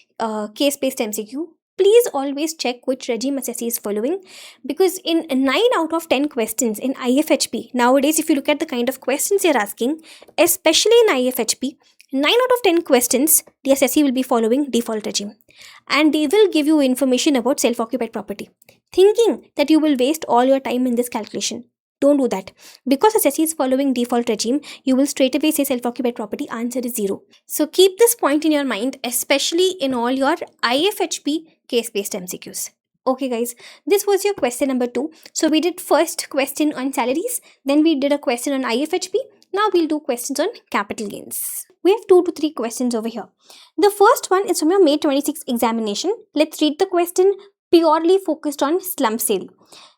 case-based MCQ, please always check which regime assessee is following, because in 9 out of 10 questions in IFHP, nowadays if you look at the kind of questions you're asking, especially in IFHP, 9 out of 10 questions, the assessee will be following default regime. And they will give you information about self-occupied property, thinking that you will waste all your time in this calculation. Don't do that. Because assessee is following default regime, you will straight away say self-occupied property. Answer is 0. So keep this point in your mind, especially in all your IFHP case-based MCQs. Okay guys, this was your question number 2. So we did first question on salaries, then we did a question on IFHP. Now we'll do questions on capital gains. We have 2 to 3 questions over here. The first one is from your May 26 examination. Let's read the question, purely focused on slump sale.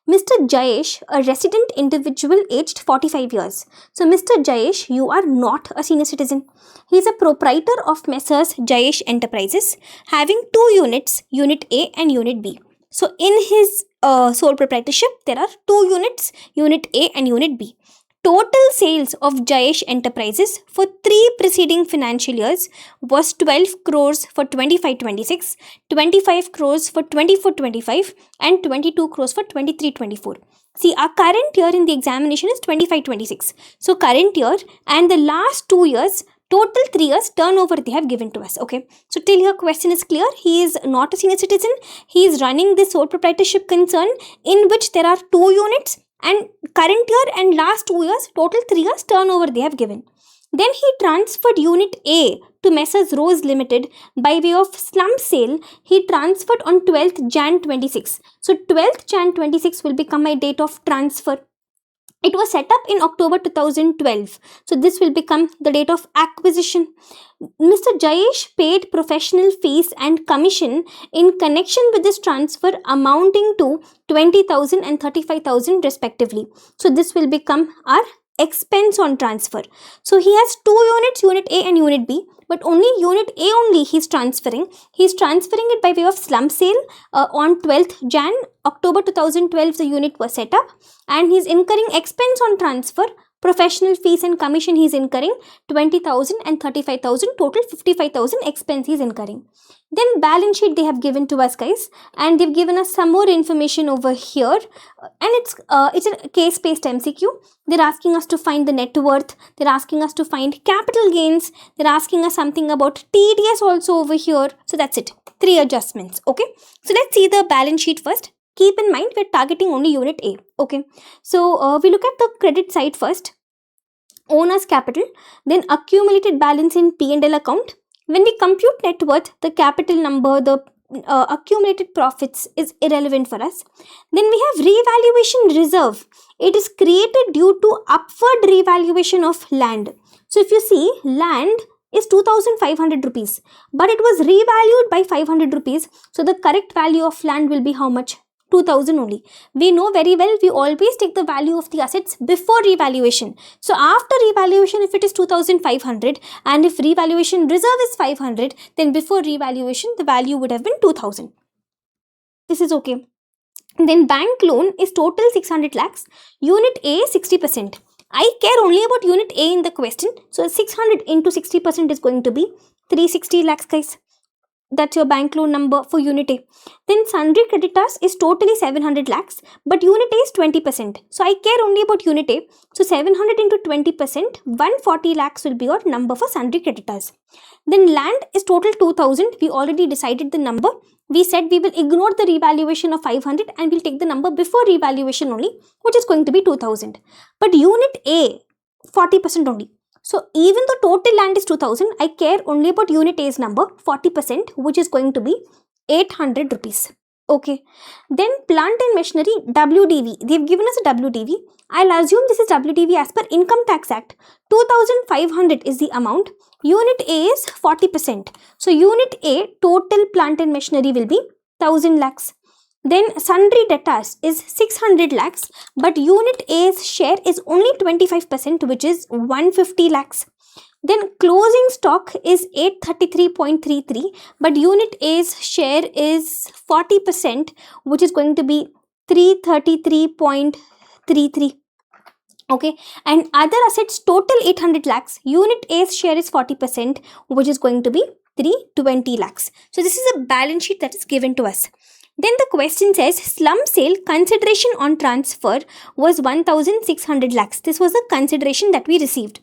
Mr. Jayesh, a resident individual aged 45 years. So Mr. Jayesh, you are not a senior citizen. He is a proprietor of Messrs. Jayesh Enterprises, having 2 units, Unit A and Unit B. So in his sole proprietorship, there are 2 units, Unit A and Unit B. Total sales of Jayesh Enterprises for 3 preceding financial years was 12 crores for 25-26, 25 crores for 24-25 and 22 crores for 23-24. See, our current year in the examination is 25-26. So current year and the last 2 years, total 3 years turnover they have given to us. Okay, so till your question is clear, he is not a senior citizen. He is running this sole proprietorship concern in which there are 2 units and current year and last 2 years, total 3 years turnover they have given. Then he transferred Unit A to Messrs. Rose Limited by way of slump sale. He transferred on 12th Jan 26. So 12th Jan 26 will become my date of transfer. It was set up in October 2012. So this will become the date of acquisition. Mr. Jayesh paid professional fees and commission in connection with this transfer amounting to 20,000 and 35,000 respectively. So this will become our expense on transfer. So he has 2 units, Unit A and Unit B, but only Unit A only he is transferring. He is transferring it by way of slump sale on 12th Jan. October 2012 the unit was set up, and he is incurring expense on transfer. Professional fees and commission he is incurring 20,000 and 35,000, total 55,000 expense he is incurring. Then balance sheet they have given to us guys, and they've given us some more information over here, and it's a case-based MCQ. They're asking us to find the net worth, they're asking us to find capital gains, they're asking us something about TDS also over here. So that's it, 3 adjustments. Okay, so let's see the balance sheet first. Keep in mind we're targeting only Unit A. Okay, so we look at the credit side first. Owner's capital, then accumulated balance in P&L account. When we compute net worth, the capital number, the accumulated profits is irrelevant for us. Then we have revaluation reserve. It is created due to upward revaluation of land. So if you see, land is 2,500 rupees, but it was revalued by 500 rupees. So the correct value of land will be how much? 2,000 only. We know very well, we always take the value of the assets before revaluation. So after revaluation, if it is 2,500 and if revaluation reserve is 500, then before revaluation, the value would have been 2,000. This is okay. Then bank loan is total 600 lakhs. Unit A 60%. I care only about Unit A in the question. So 600 into 60% is going to be 360 lakhs guys. That's your bank loan number for Unit A. Then sundry creditors is totally 700 lakhs, but Unit A is 20%. So I care only about Unit A. So 700 into 20%, 140 lakhs will be your number for sundry creditors. Then land is total 2,000. We already decided the number. We said we will ignore the revaluation of 500 and we'll take the number before revaluation only, which is going to be 2,000. But Unit A, 40% only. So even though total land is 2,000, I care only about Unit A's number, 40%, which is going to be 800 rupees. Okay. Then plant and machinery, WDV. They've given us a WDV. I'll assume this is WDV as per Income Tax Act. 2,500 is the amount. Unit A is 40%. So Unit A, total plant and machinery will be 1,000 lakhs. Then sundry debtors is 600 lakhs, but Unit A's share is only 25%, which is 150 lakhs. Then closing stock is 833.33, but Unit A's share is 40%, which is going to be 333.33. Okay, and other assets total 800 lakhs. Unit A's share is 40%, which is going to be 320 lakhs. So this is a balance sheet that is given to us. Then the question says slump sale consideration on transfer was 1,600 lakhs. This was the consideration that we received.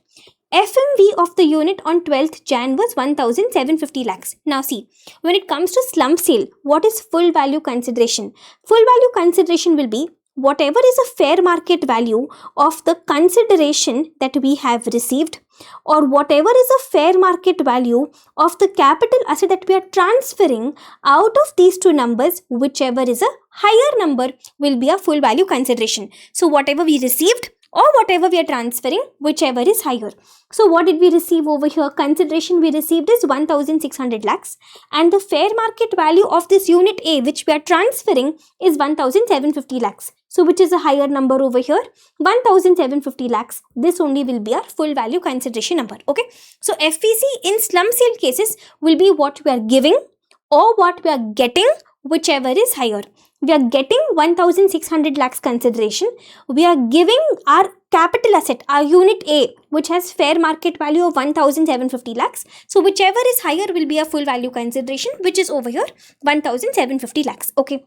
FMV of the unit on 12th Jan was 1,750 lakhs. Now see, when it comes to slump sale, what is full value consideration? Full value consideration will be whatever is a fair market value of the consideration that we have received, or whatever is a fair market value of the capital asset that we are transferring out of these two numbers, whichever is a higher number will be a full value consideration. So whatever we received or whatever we are transferring, whichever is higher. So what did we receive over here? Consideration we received is 1600 lakhs, and the fair market value of this unit A which we are transferring is 1750 lakhs. So which is a higher number over here? 1750 lakhs. This only will be our full value consideration number. Okay. So FVC in slum sale cases will be what we are giving or what we are getting, whichever is higher. We are getting 1600 lakhs consideration. We are giving our capital asset, our unit A, which has fair market value of 1750 lakhs. So whichever is higher will be a full value consideration, which is over here 1750 lakhs. Okay.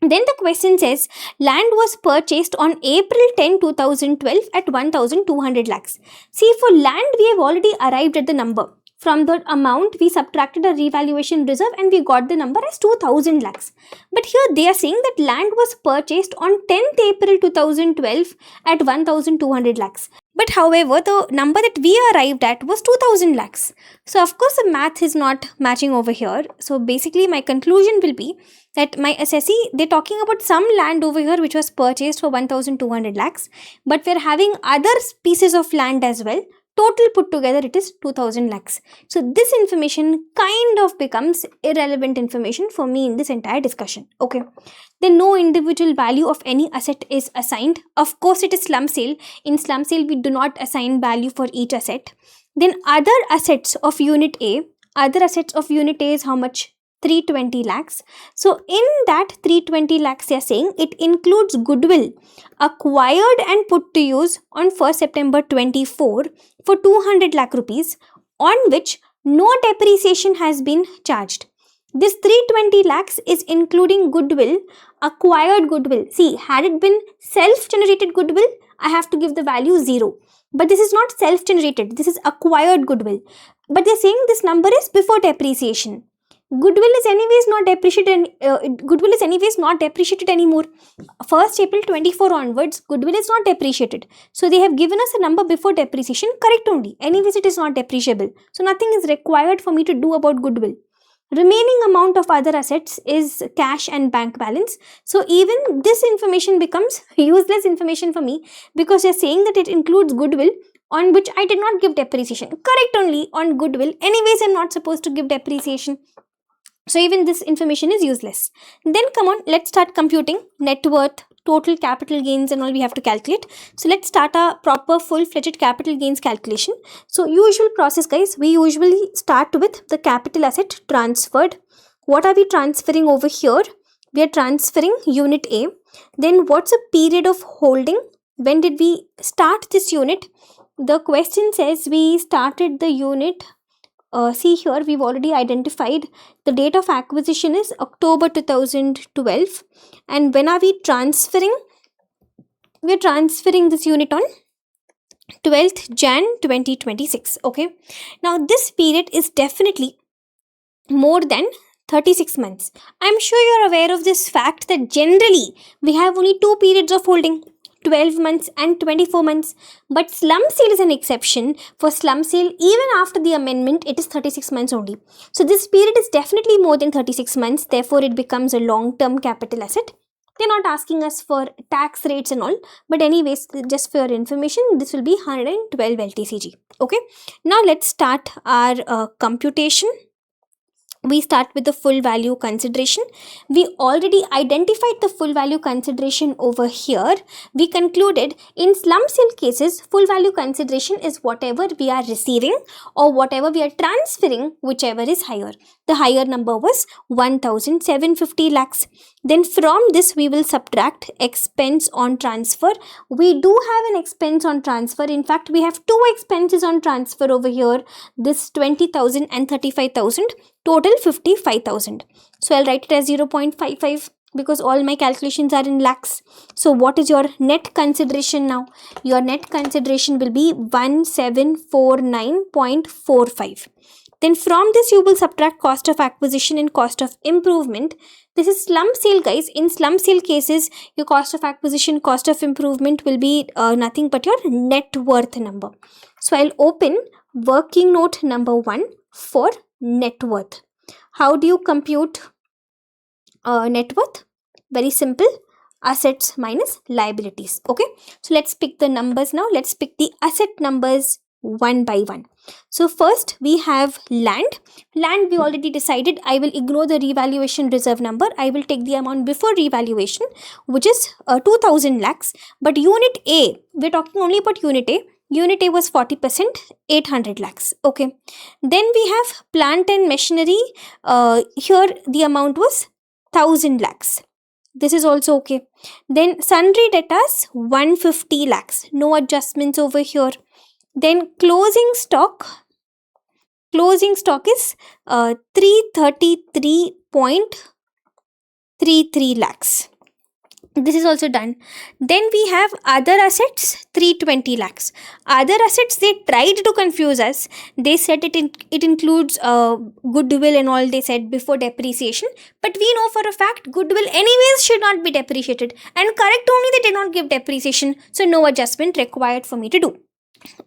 Then the question says, land was purchased on April 10, 2012 at 1200 lakhs. See, for land, we have already arrived at the number. From the amount, we subtracted a revaluation reserve and we got the number as 2000 lakhs. But here they are saying that land was purchased on 10th April 2012 at 1200 lakhs. But however, the number that we arrived at was 2000 lakhs. So of course, the math is not matching over here. So basically, my conclusion will be that my assessee, they're talking about some land over here which was purchased for 1200 lakhs. But we're having other pieces of land as well. Total put together, it is 2000 lakhs. So this information kind of becomes irrelevant information for me in this entire discussion. Okay. Then no individual value of any asset is assigned. Of course, it is slum sale. In slum sale, we do not assign value for each asset. Then other assets of unit A. Other assets of unit A is how much? 320 lakhs. So in that 320 lakhs, they are saying it includes goodwill acquired and put to use on 1st September 24 for 200 lakh rupees, on which no depreciation has been charged. This 320 lakhs is including goodwill, acquired goodwill. See, had it been self-generated goodwill, I have to give the value 0. But this is not self-generated. This is acquired goodwill. But they're saying this number is before depreciation. Goodwill is anyways not depreciated anymore. 1st April 24 onwards, goodwill is not depreciated. So they have given us a number before depreciation, correct only. Anyways, it is not depreciable. So nothing is required for me to do about goodwill. Remaining amount of other assets is cash and bank balance. So even this information becomes useless information for me, because they are saying that it includes goodwill on which I did not give depreciation. Correct only, on goodwill. Anyways, I am not supposed to give depreciation. So even this information is useless. Then come on, let's start computing net worth, total capital gains and all we have to calculate. So let's start a proper full-fledged capital gains calculation. So usual process, guys, we usually start with the capital asset transferred. What are we transferring over here? We are transferring unit A. Then what's a period of holding? When did we start this unit? The question says we started the unit. See here, we've already identified the date of acquisition is October 2012. And when are we transferring? We're transferring this unit on 12th Jan 2026. Okay. Now, this period is definitely more than 36 months. I'm sure you're aware of this fact that generally we have only 2 periods of holding. 12 months and 24 months. But slum sale is an exception. For slum sale, even after the amendment, it is 36 months only. So this period is definitely more than 36 months. Therefore, it becomes a long-term capital asset. They're not asking us for tax rates and all. But anyways, just for your information, this will be 112 LTCG. Okay. Now, let's start our computation. We start with the full value consideration. We already identified the full value consideration over here. We concluded in slum sale cases, full value consideration is whatever we are receiving or whatever we are transferring, whichever is higher. The higher number was 1750 lakhs. Then from this, we will subtract expense on transfer. We do have an expense on transfer. In fact, we have 2 expenses on transfer over here. This 20,000 and 35,000. Total 55,000. So I'll write it as 0.55 because all my calculations are in lakhs. So what is your net consideration now? Your net consideration will be 1749.45. Then from this you will subtract cost of acquisition and cost of improvement. This is slump sale, guys. In slump sale cases, your cost of acquisition, cost of improvement will be nothing but your net worth number. So I'll open working note number 1 for net worth. How do you compute net worth? Very simple. Assets minus liabilities. Okay. So let's pick the numbers now. Let's pick the asset numbers one by one. So first we have land. Land we already decided. I will ignore the revaluation reserve number. I will take the amount before revaluation, which is 2000 lakhs. But unit A, we're talking only about unit A. Unit A was 40%, 800 lakhs. Okay. Then we have plant and machinery. Here the amount was 1000 lakhs. This is also okay. Then sundry debtors 150 lakhs. No adjustments over here. Then closing stock is 333.33 lakhs. This is also done. Then we have other assets 320 lakhs. Other assets, they tried to confuse us. They said it includes goodwill and all, they said before depreciation. But we know for a fact goodwill anyways should not be depreciated. And correct only, they did not give depreciation. So no adjustment required for me to do.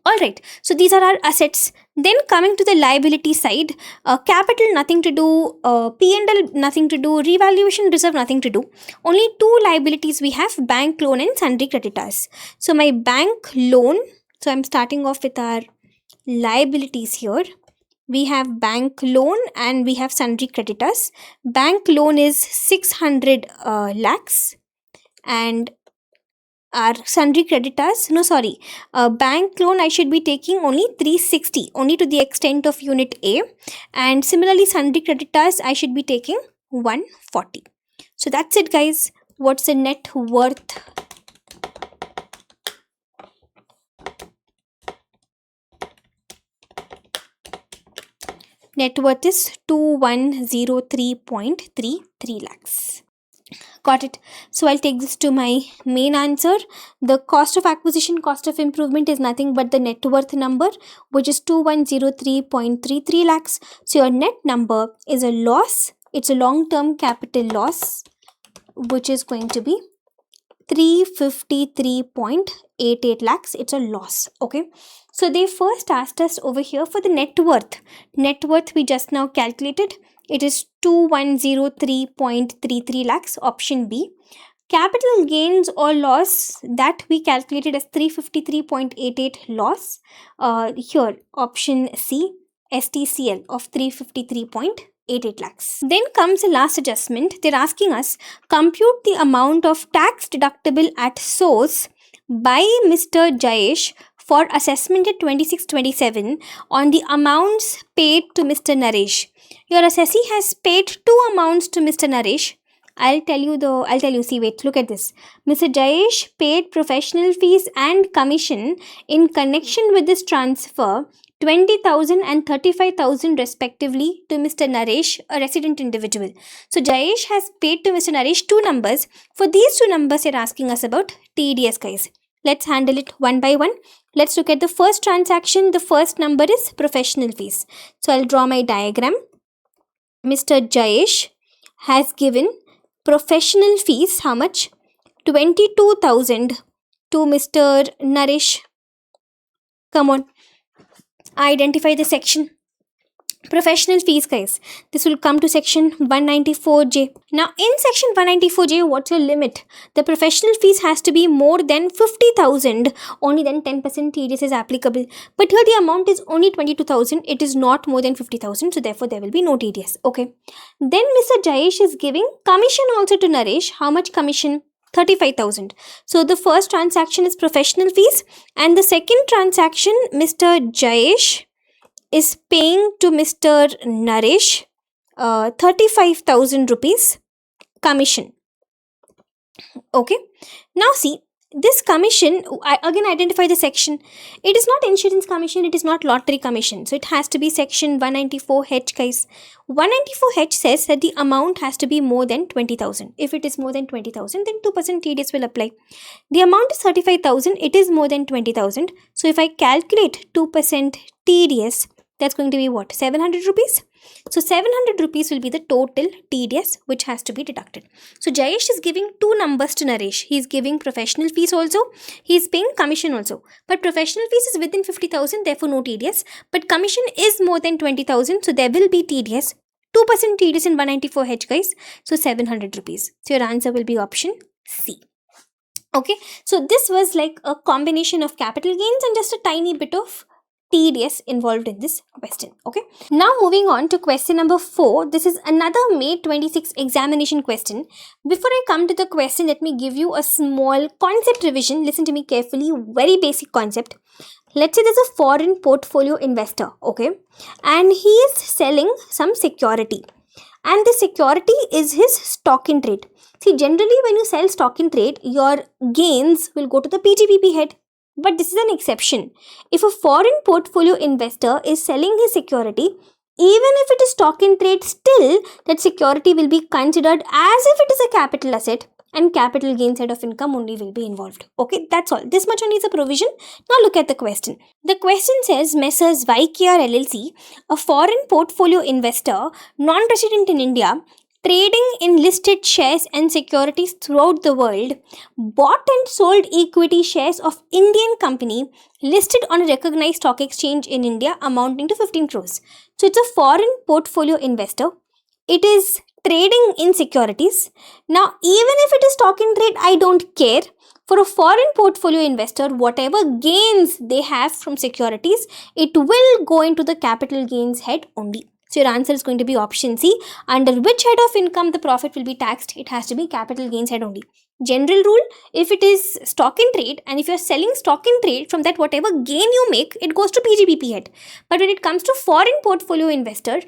Alright, so these are our assets. Then coming to the liability side, capital nothing to do, P&L nothing to do, revaluation reserve nothing to do. Only two liabilities we have, bank loan and sundry creditors. So my bank loan, so I'm starting off with our liabilities here. We have bank loan and we have sundry creditors. Bank loan is 600 lakhs and our sundry creditors, bank loan I should be taking only 360, only to the extent of unit A, and similarly sundry creditors I should be taking 140. So that's it, guys. What's the net worth? Net worth is 2103.33 lakhs. Got it. So I'll take this to my main answer. The cost of acquisition, cost of improvement is nothing but the net worth number, which is 2103.33 lakhs. So your net number is a loss. It's a long-term capital loss, which is going to be 353.88 lakhs. It's a loss. Okay. So they first asked us over here for the net worth. Net worth we just now calculated. It is 2103.33 lakhs, option B. Capital gains or loss, that we calculated as 353.88 loss. Here, option C, STCL of 353.88 lakhs. Then comes the last adjustment. They're asking us, compute the amount of tax deductible at source by Mr. Jayesh for assessment at 26-27 on the amounts paid to Mr. Naresh. Your assessee has paid two amounts to Mr. Naresh. Look at this. Mr. Jayesh paid professional fees and commission in connection with this transfer 20,000 and 35,000 respectively to Mr. Naresh, a resident individual. So Jayesh has paid to Mr. Naresh two numbers. For these two numbers, you're asking us about TDS, guys. Let's handle it one by one. Let's look at the first transaction. The first number is professional fees. So I'll draw my diagram. Mr. Jayesh has given professional fees, how much? 22,000 to Mr. Naresh. Come on. Identify the section. Professional fees, guys. This will come to section 194J. Now, in section 194J, what's your limit? The professional fees has to be more than 50,000. Only then 10% TDS is applicable. But here the amount is only 22,000. It is not more than 50,000. So, therefore, there will be no TDS. Okay. Then, Mr. Jayesh is giving commission also to Naresh. How much commission? 35,000. So, the first transaction is professional fees. And the second transaction, Mr. Jayesh is paying to Mr. Naresh 35,000 rupees commission. Okay. Now see, this commission, again identify the section. It is not insurance commission, it is not lottery commission. So it has to be section 194H, guys. 194H says that the amount has to be more than 20,000. If it is more than 20,000, then 2% TDS will apply. The amount is 35,000. It is more than 20,000. So if I calculate 2% TDS, that's going to be what? 700 rupees. So 700 rupees will be the total TDS which has to be deducted. So Jayesh is giving two numbers to Naresh. He is giving professional fees also. He is paying commission also. But professional fees is within 50,000, therefore no TDS. But commission is more than 20,000, so there will be TDS. 2% TDS in 194H, guys. So 700 rupees. So your answer will be option C. Okay, so this was like a combination of capital gains and just a tiny bit of TDS involved in this question. Okay, now moving on to question number 4. This is another May 26 examination question. Before I come to the question, let me give you a small concept revision. Listen to me carefully, very basic concept. Let's say there's a foreign portfolio investor, okay, and he is selling some security, and the security is his stock in trade. See, generally when you sell stock in trade, your gains will go to the PGPP head. But this is an exception. If a foreign portfolio investor is selling his security, even if it is stock in trade, still that security will be considered as if it is a capital asset, and capital gains head of income only will be involved. Okay, that's all. This much only is a provision. Now look at the question. The question says Messrs. YKR LLC, a foreign portfolio investor, non-resident in India, trading in listed shares and securities throughout the world, bought and sold equity shares of Indian company listed on a recognized stock exchange in India amounting to 15 crores. So it's a foreign portfolio investor. It is trading in securities. Now, even if it is stock in trade, I don't care. For a foreign portfolio investor, whatever gains they have from securities, it will go into the capital gains head only. So your answer is going to be option C. Under which head of income the profit will be taxed? It has to be capital gains head only. General rule, if it is stock in trade and if you're selling stock in trade, from that whatever gain you make, it goes to PGPP head. But when it comes to foreign portfolio investor,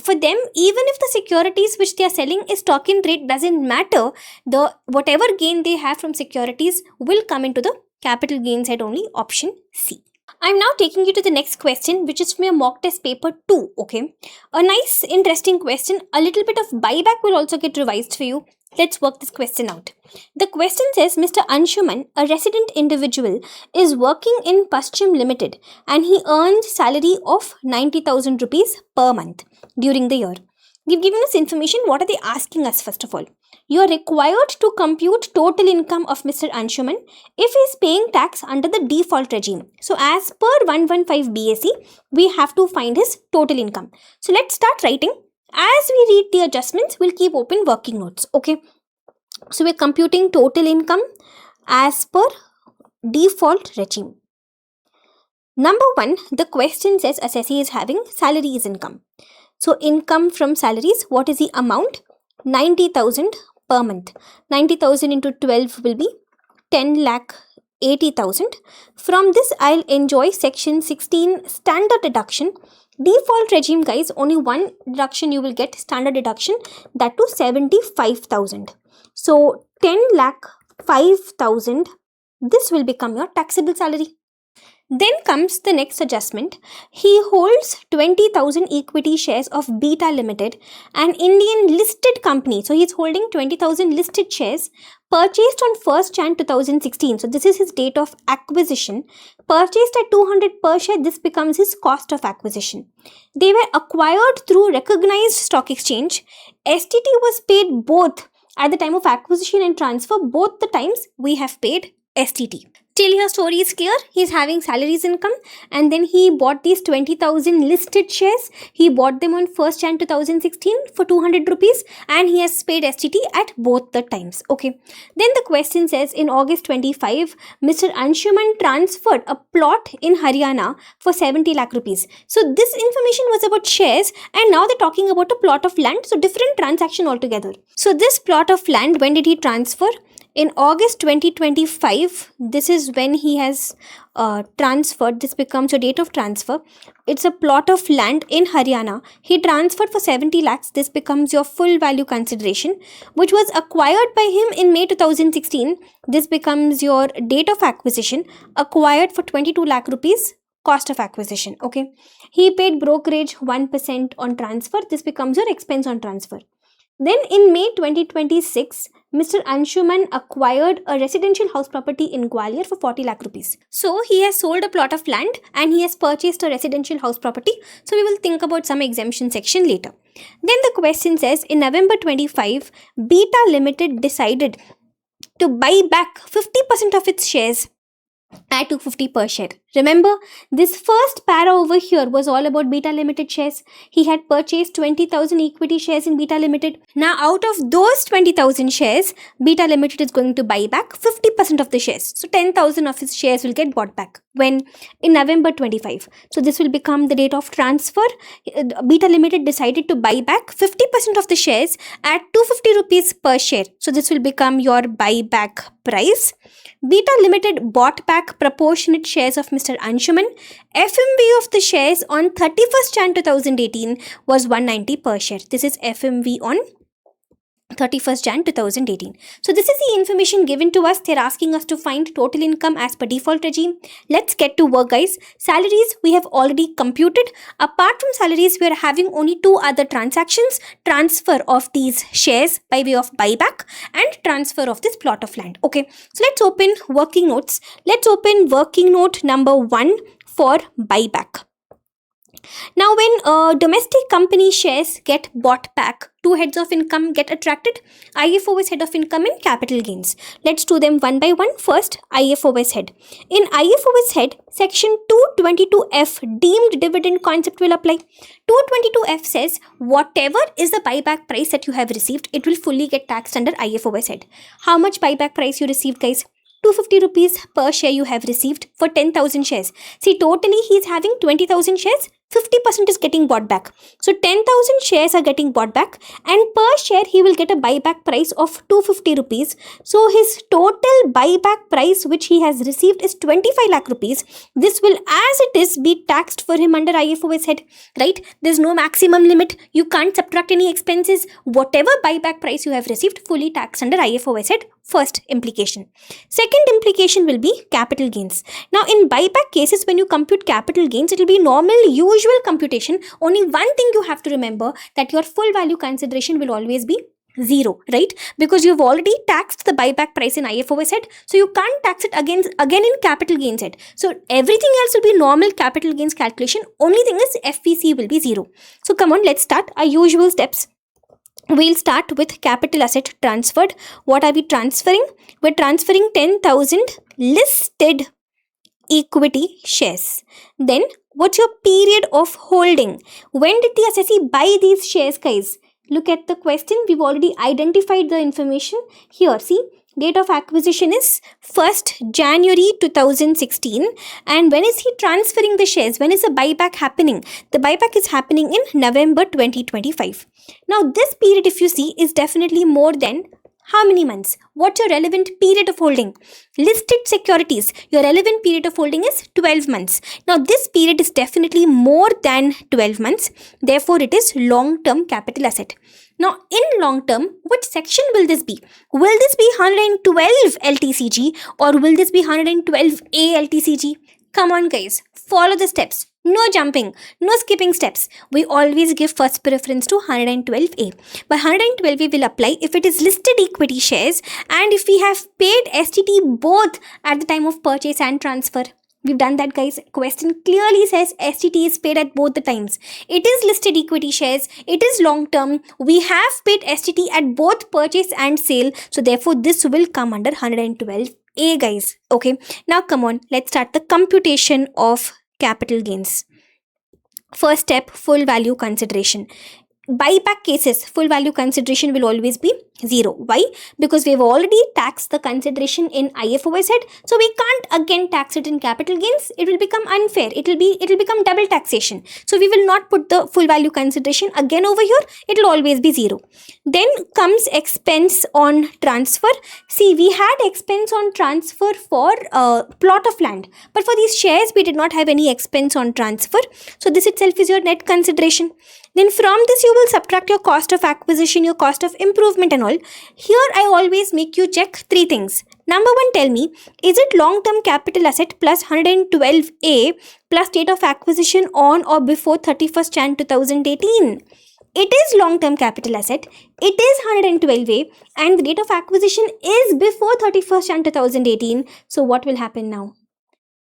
for them, even if the securities which they are selling is stock in trade, doesn't matter. The whatever gain they have from securities will come into the capital gains head only, option C. I'm now taking you to the next question, which is from your mock test paper 2. Okay, a nice interesting question. A little bit of buyback will also get revised for you. Let's work this question out. The question says Mr. Anshuman, a resident individual, is working in Paschim Limited and he earns salary of 90,000 rupees per month during the year. We've given us information. What are they asking us first of all? You are required to compute total income of Mr. Anshuman if he is paying tax under the default regime. So as per 115 BAC, we have to find his total income. So let's start writing. As we read the adjustments, we'll keep open working notes. Okay. So we're computing total income as per default regime. Number 1, the question says assessee is having salaries income. So income from salaries, what is the amount? 90,000 per month. 90,000 into 12 will be 10,80,000. From this, I'll enjoy section 16 standard deduction. Default regime, guys, only one deduction you will get, standard deduction, that to 75,000. So 10,05,000, this will become your taxable salary. Then comes the next adjustment. He holds 20,000 equity shares of Beta Limited, an Indian listed company. So he's holding 20,000 listed shares purchased on 1st Jan 2016. So this is his date of acquisition. Purchased at 200 per share, this becomes his cost of acquisition. They were acquired through recognized stock exchange. STT was paid both at the time of acquisition and transfer. Both the times we have paid STT. Till your story is clear, he is having salaries income and then he bought these 20,000 listed shares. He bought them on 1st Jan 2016 for 200 rupees and he has paid STT at both the times. Okay. Then the question says in August 25, Mr. Anshuman transferred a plot in Haryana for 70 lakh rupees. So this information was about shares and now they're talking about a plot of land. So different transaction altogether. So this plot of land, when did he transfer? In August 2025, this is when he has transferred. This becomes your date of transfer. It's a plot of land in Haryana. He transferred for 70 lakhs. This becomes your full value consideration, which was acquired by him in May 2016. This becomes your date of acquisition, acquired for 22 lakh rupees. Cost of acquisition. Okay. He paid brokerage 1% on transfer. This becomes your expense on transfer. Then in May 2026, Mr. Anshuman acquired a residential house property in Gwalior for 40 lakh rupees. So he has sold a plot of land and he has purchased a residential house property. So we will think about some exemption section later. Then the question says, in November 25, Beta Limited decided to buy back 50% of its shares at 250 per share. Remember, this first para over here was all about Beta Limited shares. He had purchased 20,000 equity shares in Beta Limited. Now, out of those 20,000 shares, Beta Limited is going to buy back 50% of the shares. So, 10,000 of his shares will get bought back. When? In November 25. So, this will become the date of transfer. Beta Limited decided to buy back 50% of the shares at 250 rupees per share. So, this will become your buyback price. Beta Limited bought back proportionate shares of Mr. Anshuman. FMV of the shares on 31st Jan 2018 was 190 per share. This is FMV on 31st Jan 2018. So this is the information given to us. They're asking us to find total income as per default regime. Let's get to work, guys. Salaries we have already computed. Apart from salaries, we are having only two other transactions: transfer of these shares by way of buyback and transfer of this plot of land. Okay, so let's open working notes. Let's open working note number 1 for buyback. Now, when domestic company shares get bought back, two heads of income get attracted. IFOS head of income and capital gains. Let's do them one by one. First, IFOS head. In IFOS head, section 222F deemed dividend concept will apply. 222F says whatever is the buyback price that you have received, it will fully get taxed under IFOS head. How much buyback price you received, guys? 250 rupees per share you have received for 10,000 shares. See, totally he is having 20,000 shares. 50% is getting bought back. So 10,000 shares are getting bought back, and per share he will get a buyback price of 250 rupees. So his total buyback price which he has received is 25 lakh rupees. This will as it is be taxed for him under IFOS head, right? There's no maximum limit. You can't subtract any expenses. Whatever buyback price you have received, fully taxed under IFOS head. First implication. Second implication will be capital gains. Now in buyback cases, when you compute capital gains, it will be normal usual computation. Only one thing you have to remember, that your full value consideration will always be 0, right? Because you've already taxed the buyback price in IFOS head, so you can't tax it again in capital gains head. So everything else will be normal capital gains calculation. Only thing is FVC will be 0. So come on, let's start our usual steps. We'll start with capital asset transferred. What are we transferring? We're transferring 10,000 listed equity shares. Then what's your period of holding? When did the assessee buy these shares, guys? Look at the question. We've already identified the information here. See, date of acquisition is 1st January 2016. And when is he transferring the shares? When is the buyback happening? The buyback is happening in November 2025. Now, this period, if you see, is definitely more than how many months? What's your relevant period of holding? Listed securities, your relevant period of holding is 12 months. Now, this period is definitely more than 12 months. Therefore, it is long-term capital asset. Now, in long-term, which section will this be? Will this be 112 LTCG or will this be 112A LTCG? Come on, guys. Follow the steps. No jumping, no skipping steps. We always give first preference to 112A. By 112A will apply if it is listed equity shares and if we have paid STT both at the time of purchase and transfer. We've done that, guys. Question clearly says STT is paid at both the times. It is listed equity shares. It is long term. We have paid STT at both purchase and sale. So therefore, this will come under 112A, guys. Okay. Now come on. Let's start the computation of capital gains. First step, full value consideration. Buyback cases, full value consideration will always be 0. Why? Because we've already taxed the consideration in IFOS head, so we can't again tax it in capital gains. It will become unfair. It will become double taxation. So we will not put the full value consideration again over here. It will always be 0. Then comes expense on transfer. See, we had expense on transfer for plot of land, but for these shares we did not have any expense on transfer. So this itself is your net consideration. Then from this you will subtract your cost of acquisition, your cost of improvement and all. Here I always make you check 3 things. Number 1, tell me, is it long-term capital asset plus 112A plus date of acquisition on or before 31st Jan 2018? it is long-term capital asset, it is 112A, and the date of acquisition is before 31st Jan 2018. So what will happen now?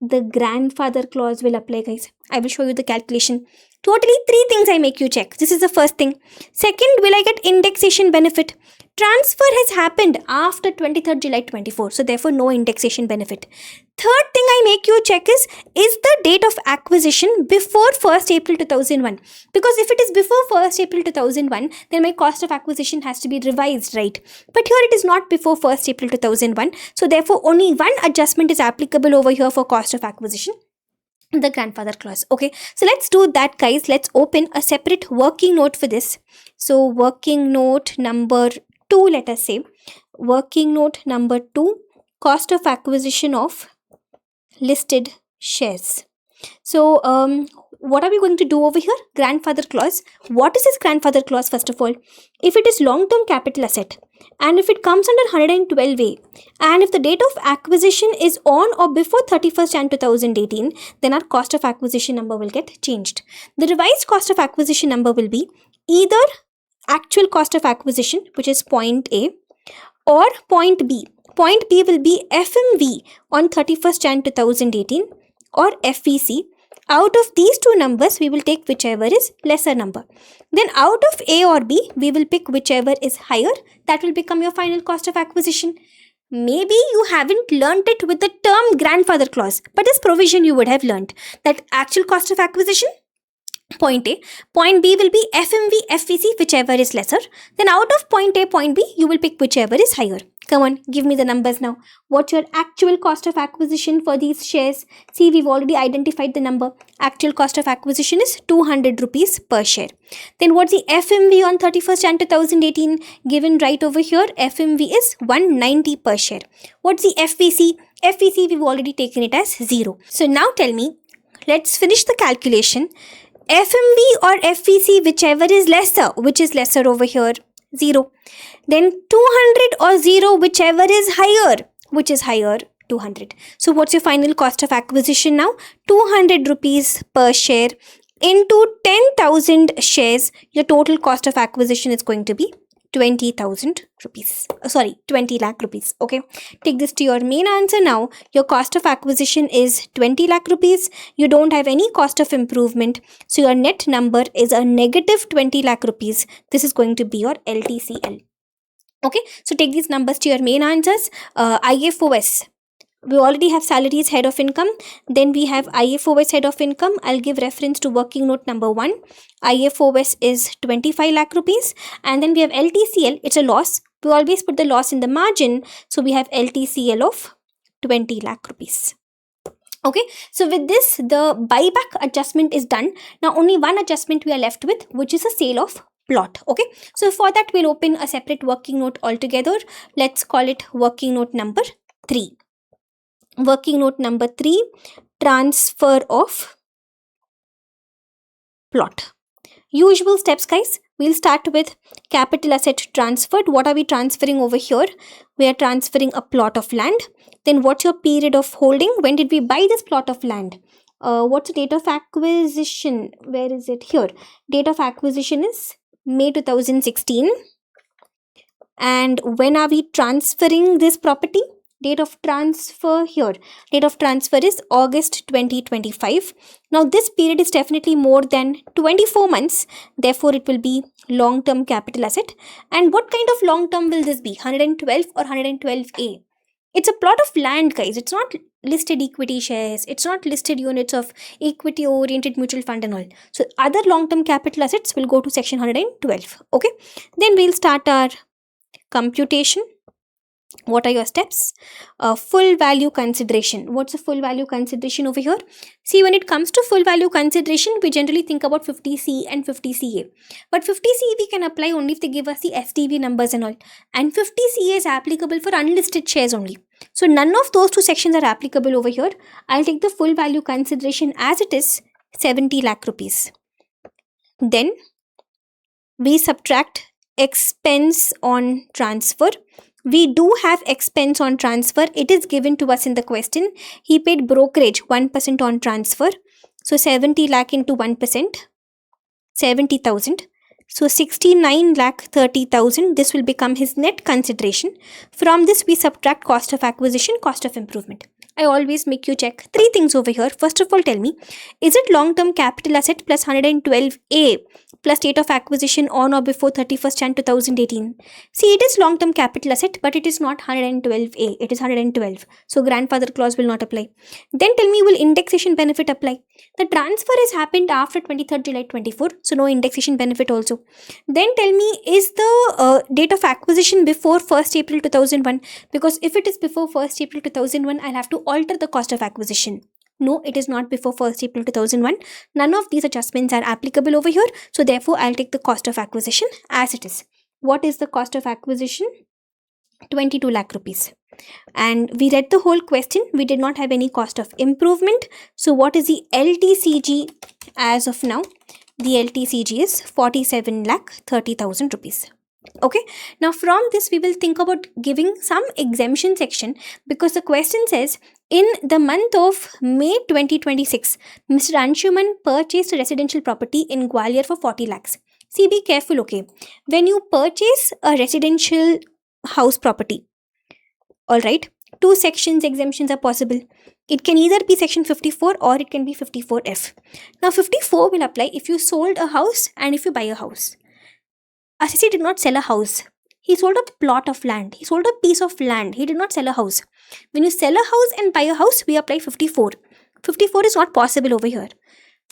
The grandfather clause will apply, guys. I will show you the calculation. Totally 3 things I make you check. This is the first thing. Second, will I get indexation benefit? Transfer has happened after 23rd July 24, so therefore no indexation benefit. Third thing I make you check is the date of acquisition before 1st April 2001? Because if it is before 1st April 2001, then my cost of acquisition has to be revised, right? But here it is not before 1st April 2001, so therefore only one adjustment is applicable over here for cost of acquisition, the grandfather clause. Okay, so let's do that, guys. Let's open a separate working note for this. So working note number 2, let us say working note number 2, cost of acquisition of listed shares. So what are we going to do over here? Grandfather clause. What is this grandfather clause? First of all, if it is long-term capital asset and if it comes under 112A and if the date of acquisition is on or before 31st Jan 2018, then our cost of acquisition number will get changed. The revised cost of acquisition number will be either actual cost of acquisition, which is point A, or point B. Point B will be FMV on 31st Jan 2018 or FVC. Out of these two numbers, we will take whichever is lesser number. Then out of A or B, we will pick whichever is higher. That will become your final cost of acquisition. Maybe you haven't learned it with the term grandfather clause, but this provision you would have learned that actual cost of acquisition, point A, point B will be FMV, FVC, whichever is lesser. Then out of point A, point B, you will pick whichever is higher. Come on, give me the numbers now. What's your actual cost of acquisition for these shares? See, we've already identified the number. Actual cost of acquisition is 200 rupees per share. Then what's the FMV on 31st Jan 2018? Given right over here, FMV is 190 per share. What's the FVC? FVC, we've already taken it as 0. So now tell me, let's finish the calculation. FMV or FVC, whichever is lesser. Which is lesser over here? 0. Then 200 or 0, whichever is higher. Which is higher? 200. So what's your final cost of acquisition now? 200 rupees per share into 10,000 shares. Your total cost of acquisition is going to be 20,000 rupees. 20 lakh rupees. Okay. Take this to your main answer now. Your cost of acquisition is 20 lakh rupees. You don't have any cost of improvement. So your net number is a negative 20 lakh rupees. This is going to be your LTCL. Okay. So take these numbers to your main answers. IFOS. We already have salaries head of income. Then we have IFOS head of income. I'll give reference to working note number 1. IFOS is 25 lakh rupees. And then we have LTCL. It's a loss. We always put the loss in the margin. So we have LTCL of 20 lakh rupees. Okay. So with this, the buyback adjustment is done. Now only one adjustment we are left with, which is a sale of plot. Okay. So for that, we'll open a separate working note altogether. Let's call it working note number 3. Working note number 3, transfer of plot. Usual steps, guys. We'll start with capital asset transferred. What are we transferring over here? We are transferring a plot of land. Then what's your period of holding? When did we buy this plot of land? What's the date of acquisition? Where is it? Here. Date of acquisition is May 2016. And when are we transferring this property? Date of transfer here. Date of transfer is August 2025. Now this period is definitely more than 24 months. Therefore, it will be long-term capital asset. And what kind of long-term will this be? 112 or 112A? It's a plot of land, guys. It's not listed equity shares. It's not listed units of equity-oriented mutual fund and all. So other long-term capital assets will go to section 112. Okay. Then we'll start our computation. What are your steps? Full value consideration. What's a full value consideration over here? See, when it comes to full value consideration, we generally think about 50C and 50CA. But 50C we can apply only if they give us the STV numbers and all. And 50CA is applicable for unlisted shares only. So none of those two sections are applicable over here. I'll take the full value consideration as it is, 70 lakh rupees. Then we subtract expense on transfer. We do have expense on transfer. It is given to us in the question. He paid brokerage 1% on transfer. So 70 lakh into 1%, 70,000. So 69,30,000, this will become his net consideration. From this, we subtract cost of acquisition, cost of improvement. I always make you check three things over here. First of all, tell me, is it long-term capital asset plus 112A plus date of acquisition on or before 31st Jan 2018? See, it is long-term capital asset, but it is not 112A. It is 112. So grandfather clause will not apply. Then tell me, will indexation benefit apply? The transfer has happened after 23rd July 24, so no indexation benefit also. Then tell me, is the date of acquisition before 1st April 2001? Because if it is before 1st April 2001, I'll have to alter the cost of acquisition. No, it is not before 1st April 2001. None of these adjustments are applicable over here. So therefore, I'll take the cost of acquisition as it is. What is the cost of acquisition? 22 lakh rupees. And we read the whole question. We did not have any cost of improvement. So what is the LTCG as of now? The LTCG is 47,30,000 rupees. Okay. Now from this, we will think about giving some exemption section, because the question says, in the month of May 2026, Mr. Anshuman purchased a residential property in Gwalior for 40 lakhs. See, be careful, okay. When you purchase a residential house property, alright, two sections exemptions are possible. It can either be section 54 or it can be 54F. Now 54 will apply if you sold a house and if you buy a house. Assessee did not sell a house. He sold a plot of land. He sold a piece of land. He did not sell a house. When you sell a house and buy a house, we apply 54. 54 is not possible over here.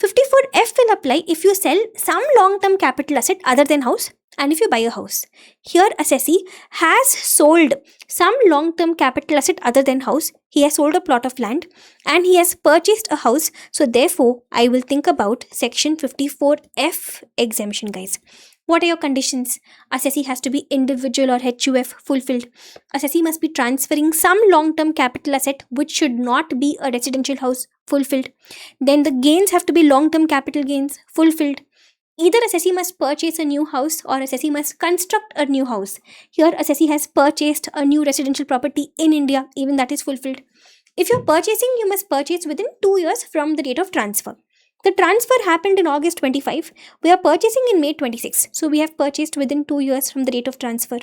54F will apply if you sell some long-term capital asset other than house and if you buy a house. Here, assessee has sold some long-term capital asset other than house. He has sold a plot of land and he has purchased a house. So therefore, I will think about section 54F exemption, guys. What are your conditions? Assessee has to be individual or HUF fulfilled. Assessee must be transferring some long-term capital asset which should not be a residential house fulfilled. Then the gains have to be long-term capital gains fulfilled. Either assessee must purchase a new house or assessee must construct a new house. Here assessee has purchased a new residential property in India, even that is fulfilled. If you're purchasing, you must purchase within 2 years from the date of transfer. The transfer happened in August 25. We are purchasing in May 26. So we have purchased within 2 years from the date of transfer.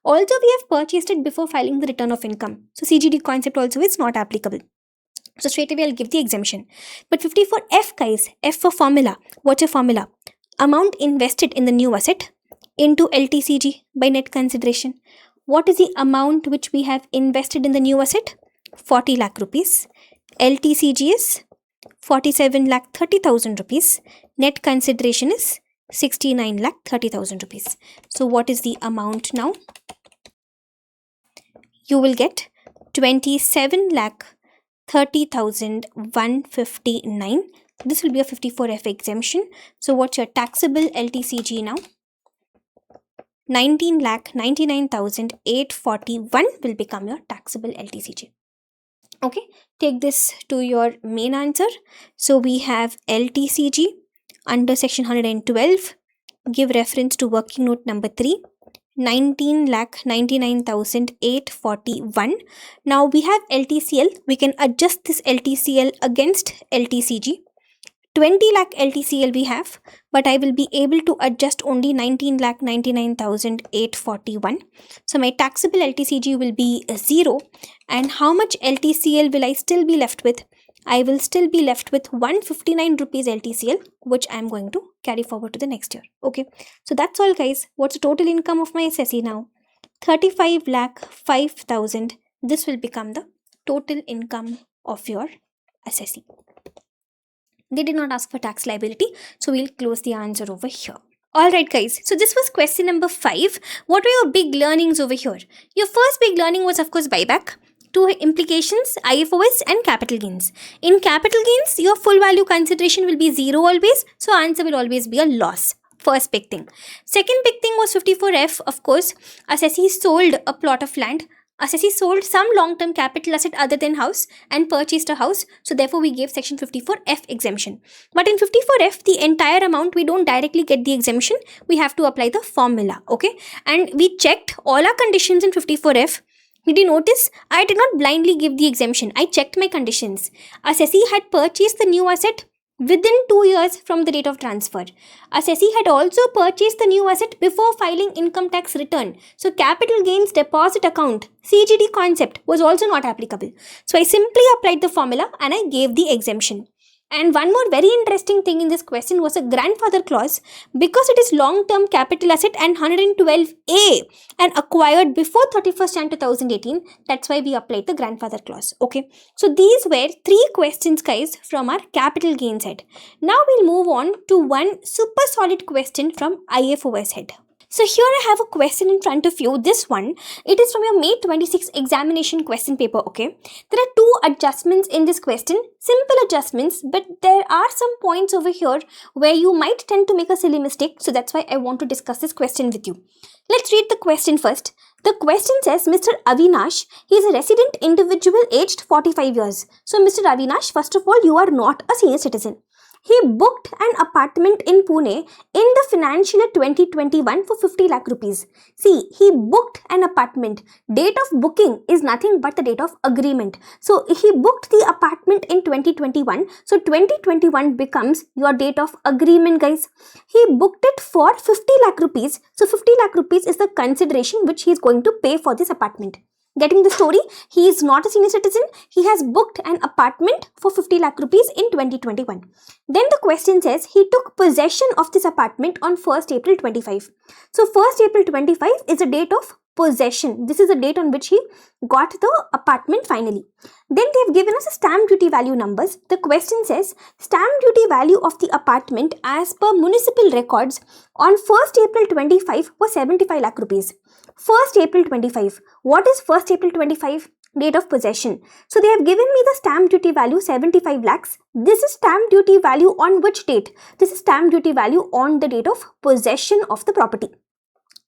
Also, we have purchased it before filing the return of income. So CGD concept also is not applicable. So straight away I'll give the exemption. But 54F, guys, F for formula. What's your formula? Amount invested in the new asset into LTCG by net consideration. What is the amount which we have invested in the new asset? 40 lakh rupees. LTCG is 47,30,000 rupees. Net consideration is 69,30,000 rupees. So what is the amount now? You will get 27,30,159. This will be a 54F exemption. So what's your taxable LTCG now? 19,99,841 will become your taxable LTCG. Okay, take this to your main answer. So we have LTCG under section 112. Give reference to working note number 3. 19,99,841. Now we have LTCL. We can adjust this LTCL against LTCG. 20 lakh LTCL we have, but I will be able to adjust only 19,99,841. So my taxable LTCG will be 0. And how much LTCL will I still be left with? I will still be left with 159 rupees LTCL, which I am going to carry forward to the next year. Okay, so that's all, guys. What's the total income of my assessee now? 35,05,000. This will become the total income of your assessee. They did not ask for tax liability, so we'll close the answer over here. Alright, guys, so this was question number 5. What were your big learnings over here? Your first big learning was, of course, buyback. 2 implications, IFOS and capital gains. In capital gains, your full value consideration will be 0 always, so answer will always be a loss. First big thing. Second big thing was 54F, of course. Assessee sold a plot of land. Assessee sold some long-term capital asset other than house and purchased a house. So therefore, we gave section 54F exemption. But in 54F, the entire amount, we don't directly get the exemption. We have to apply the formula, okay? And we checked all our conditions in 54F. Did you notice? I did not blindly give the exemption. I checked my conditions. Assessee had purchased the new asset within 2 years from the date of transfer. Assessee had also purchased the new asset before filing income tax return. So capital gains deposit account, CGD concept, was also not applicable. So I simply applied the formula and I gave the exemption. And one more very interesting thing in this question was a grandfather clause, because it is long-term capital asset and 112A and acquired before 31st Jan 2018. That's why we applied the grandfather clause. Okay. So these were 3 questions, guys, from our capital gains head. Now we'll move on to one super solid question from IFOS head. So here I have a question in front of you. This one, it is from your May 26 examination question paper, okay? There are 2 adjustments in this question, simple adjustments, but there are some points over here where you might tend to make a silly mistake. So that's why I want to discuss this question with you. Let's read the question first. The question says, Mr. Avinash, he is a resident individual aged 45 years. So Mr. Avinash, first of all, you are not a senior citizen. He booked an apartment in Pune in the financial year 2021 for 50 lakh rupees. See, he booked an apartment. Date of booking is nothing but the date of agreement. So he booked the apartment in 2021. So 2021 becomes your date of agreement, guys. He booked it for 50 lakh rupees. So 50 lakh rupees is the consideration which he is going to pay for this apartment. Getting the story? He is not a senior citizen. He has booked an apartment for 50 lakh rupees in 2021. Then the question says he took possession of this apartment on 1st April 25. So 1st April 25 is the date of possession. This is the date on which he got the apartment finally. Then they have given us a stamp duty value numbers. The question says stamp duty value of the apartment as per municipal records on 1st April 25 was 75 lakh rupees. 1st April 25. What is 1st April 25? Date of possession. So they have given me the stamp duty value 75 lakhs. This is stamp duty value on which date? This is stamp duty value on the date of possession of the property.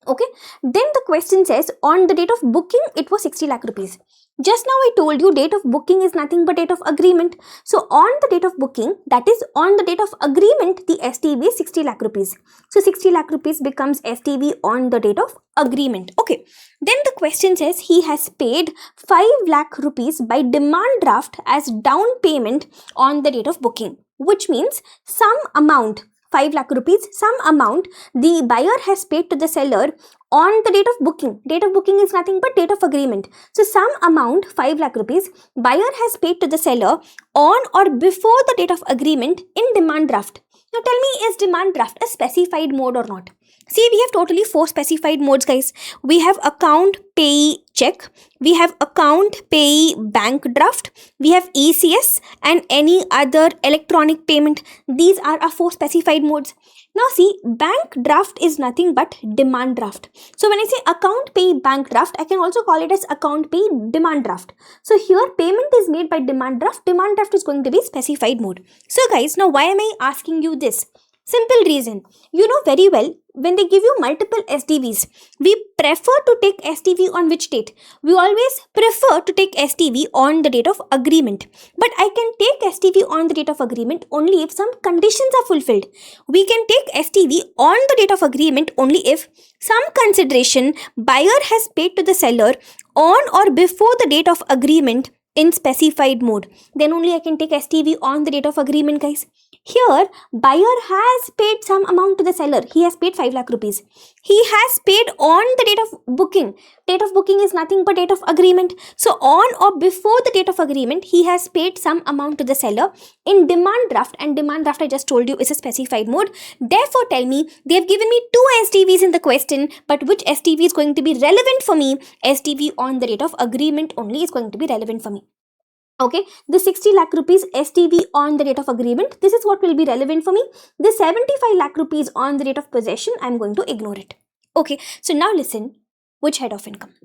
Okay. Then the question says on the date of booking it was 60 lakh rupees. Just now I told you date of booking is nothing but date of agreement. So on the date of booking, that is on the date of agreement, the STV is 60 lakh rupees. So 60 lakh rupees becomes STV on the date of agreement. Okay. Then the question says he has paid 5 lakh rupees by demand draft as down payment on the date of booking, which means some amount, 5 lakh rupees, some amount the buyer has paid to the seller on the date of booking. Date of booking is nothing but date of agreement. So some amount, 5 lakh rupees, buyer has paid to the seller on or before the date of agreement in demand draft. Now tell me, is demand draft a specified mode or not? See, we have totally 4 specified modes, guys. We have account payee check, we have account payee bank draft, we have ECS and any other electronic payment. These are our 4 specified modes. Now see, bank draft is nothing but demand draft. So when I say account payee bank draft, I can also call it as account payee demand draft. So here payment is made by demand draft. Demand draft is going to be specified mode. So guys, now why am I asking you this? Simple reason. You know very well, when they give you multiple STVs, we prefer to take STV on which date? We always prefer to take STV on the date of agreement. But I can take STV on the date of agreement only if some conditions are fulfilled. We can take STV on the date of agreement only if some consideration buyer has paid to the seller on or before the date of agreement in specified mode. Then only I can take STV on the date of agreement, guys. Here, buyer has paid some amount to the seller. He has paid 5 lakh rupees. He has paid on the date of booking. Date of booking is nothing but date of agreement. So, on or before the date of agreement, he has paid some amount to the seller in demand draft. And demand draft, I just told you, is a specified mode. Therefore, tell me, they have given me 2 STVs in the question, but which STV is going to be relevant for me? STV on the date of agreement only is going to be relevant for me. Okay, the 60 lakh rupees STV on the date of agreement, this is what will be relevant for me. The 75 lakh rupees on the date of possession, I am going to ignore it. Okay, so now listen, which head of income?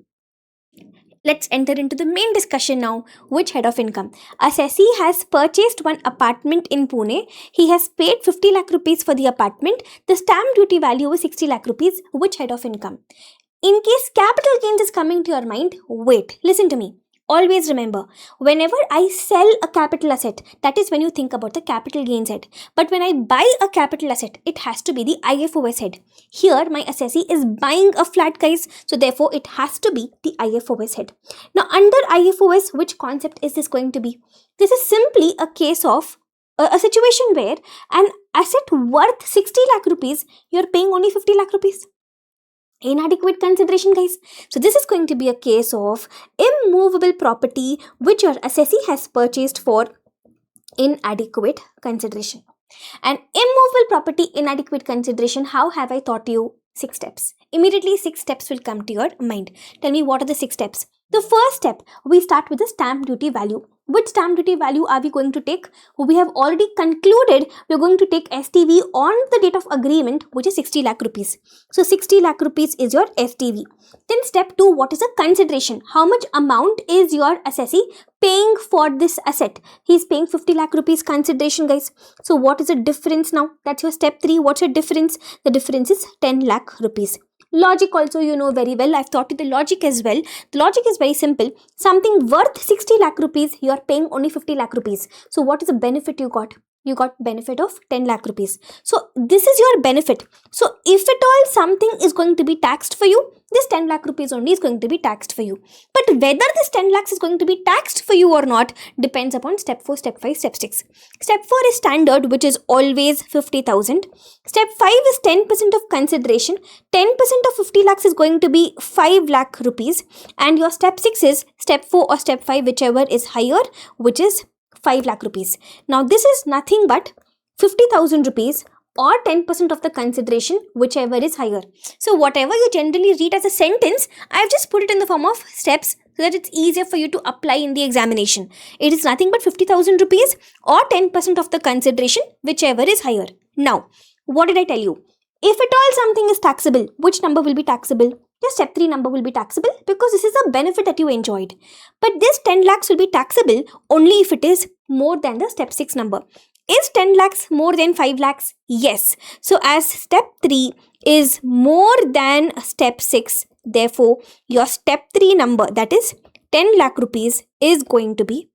Let's enter into the main discussion now. Which head of income? Assessee has purchased one apartment in Pune. He has paid 50 lakh rupees for the apartment. The stamp duty value is 60 lakh rupees. Which head of income? In case capital gains is coming to your mind, wait, listen to me. Always remember, whenever I sell a capital asset, that is when you think about the capital gains head. But when I buy a capital asset, it has to be the IFOS head. Here, my assessee is buying a flat, guys. So therefore, it has to be the IFOS head. Now, under IFOS, which concept is this going to be? This is simply a case of a situation where an asset worth 60 lakh rupees, you're paying only 50 lakh rupees. Inadequate consideration, guys. So this is going to be a case of immovable property which your assessee has purchased for inadequate consideration. And immovable property inadequate consideration, how have I taught you? 6 steps. Immediately 6 steps will come to your mind. Tell me, what are the 6 steps? The first step, we start with the stamp duty value. Which stamp duty value are we going to take? We have already concluded we're going to take STV on the date of agreement, which is 60 lakh rupees. So 60 lakh rupees is your STV. Then step 2, what is the consideration? How much amount is your assessee paying for this asset? He's paying 50 lakh rupees consideration, guys. So what is the difference now? That's your step 3. What's your difference? The difference is 10 lakh rupees. Logic also you know very well. I've taught you the logic as well. The logic is very simple. Something worth 60 lakh rupees, you are paying only 50 lakh rupees. So what is the benefit you got? You got benefit of 10 lakh rupees. So this is your benefit. So if at all something is going to be taxed for you, this 10 lakh rupees only is going to be taxed for you. But whether this 10 lakhs is going to be taxed for you or not depends upon step 4, step 5, step 6. Step 4 is standard, which is always 50,000. Step 5 is 10% of consideration. 10% of 50 lakhs is going to be 5 lakh rupees. And your step 6 is step 4 or step 5, whichever is higher, which is 5 lakh rupees. Now this is nothing but 50,000 rupees or 10% of the consideration, whichever is higher. So whatever you generally read as a sentence, I've just put it in the form of steps so that it's easier for you to apply in the examination. It is nothing but 50,000 rupees or 10% of the consideration, whichever is higher. Now, what did I tell you? If at all something is taxable, which number will be taxable? Your step 3 number will be taxable because this is a benefit that you enjoyed. But this 10 lakhs will be taxable only if it is more than the step 6 number. Is 10 lakhs more than 5 lakhs? Yes. So as step 3 is more than step 6, therefore your step 3 number, that is 10 lakh rupees, is going to be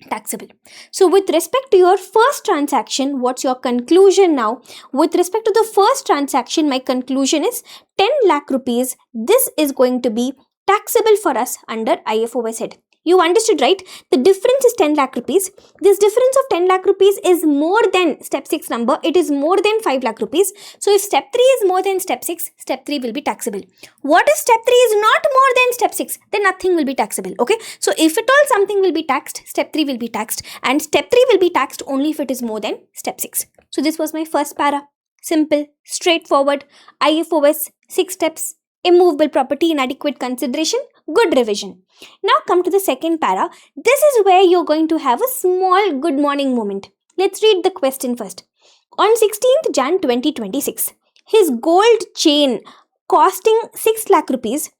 taxable. So with respect to your first transaction, what's your conclusion now? With respect to the first transaction, my conclusion is 10 lakh rupees. This is going to be taxable for us under IFOS head. You understood, right? The difference is 10 lakh rupees. This difference of 10 lakh rupees is more than step 6 number. It is more than 5 lakh rupees. So if step 3 is more than step 6, step 3 will be taxable. What if step 3 is not more than step 6? Then nothing will be taxable. Okay. So if at all something will be taxed, step 3 will be taxed. And step 3 will be taxed only if it is more than step 6. So this was my first para. Simple, straightforward, IFOS, 6 steps, immovable property, inadequate consideration, good revision. Now come to the second para. This is where you're going to have a small good morning moment. Let's read the question first. On 16th Jan 2026, his gold chain costing 6 lakh rupees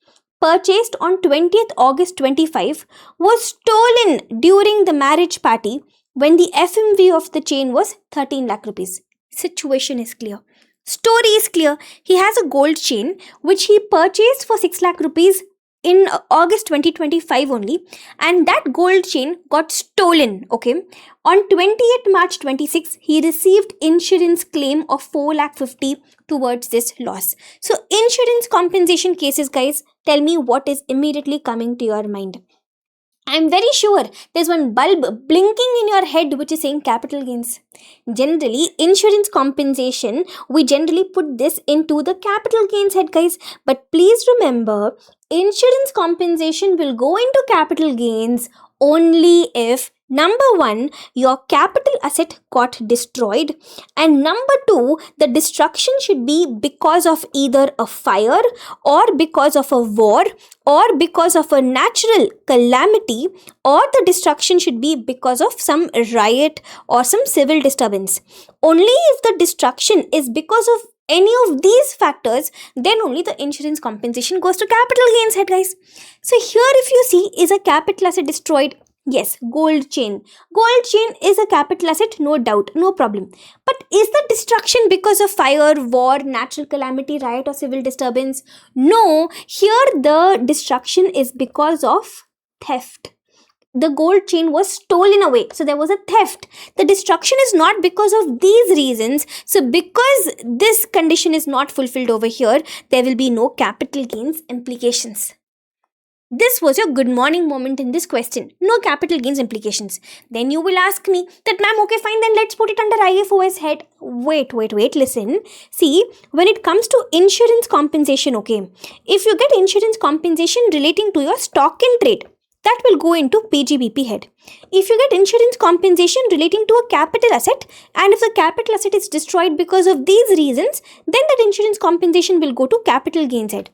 purchased on 20th August 25 was stolen during the marriage party when the FMV of the chain was 13 lakh rupees. Situation is clear. Story is clear. He has a gold chain which he purchased for 6 lakh rupees in August 2025 only, and that gold chain got stolen. Okay, on 28th March 26 he received insurance claim of 4 lakh 50 towards this loss. So insurance compensation cases, guys, tell me what is immediately coming to your mind. I'm very sure there's one bulb blinking in your head which is saying capital gains. Generally, insurance compensation, we generally put this into the capital gains head, guys. But please remember, insurance compensation will go into capital gains only if number 1, your capital asset got destroyed, and number 2, the destruction should be because of either a fire or because of a war or because of a natural calamity, or the destruction should be because of some riot or some civil disturbance. Only if the destruction is because of any of these factors, then only the insurance compensation goes to capital gains head, guys. So here if you see, is a capital asset destroyed? Yes, gold chain. Gold chain is a capital asset, no doubt, no problem. But is the destruction because of fire, war, natural calamity, riot or civil disturbance? No, here the destruction is because of theft. The gold chain was stolen away. So there was a theft. The destruction is not because of these reasons. So because this condition is not fulfilled over here, there will be no capital gains implications. This was your good morning moment in this question. No capital gains implications. Then you will ask me that, ma'am, okay, fine, then let's put it under IFOS head. Wait, listen. See, when it comes to insurance compensation, okay, if you get insurance compensation relating to your stock in trade, that will go into PGBP head. If you get insurance compensation relating to a capital asset, and if the capital asset is destroyed because of these reasons, then that insurance compensation will go to capital gains head.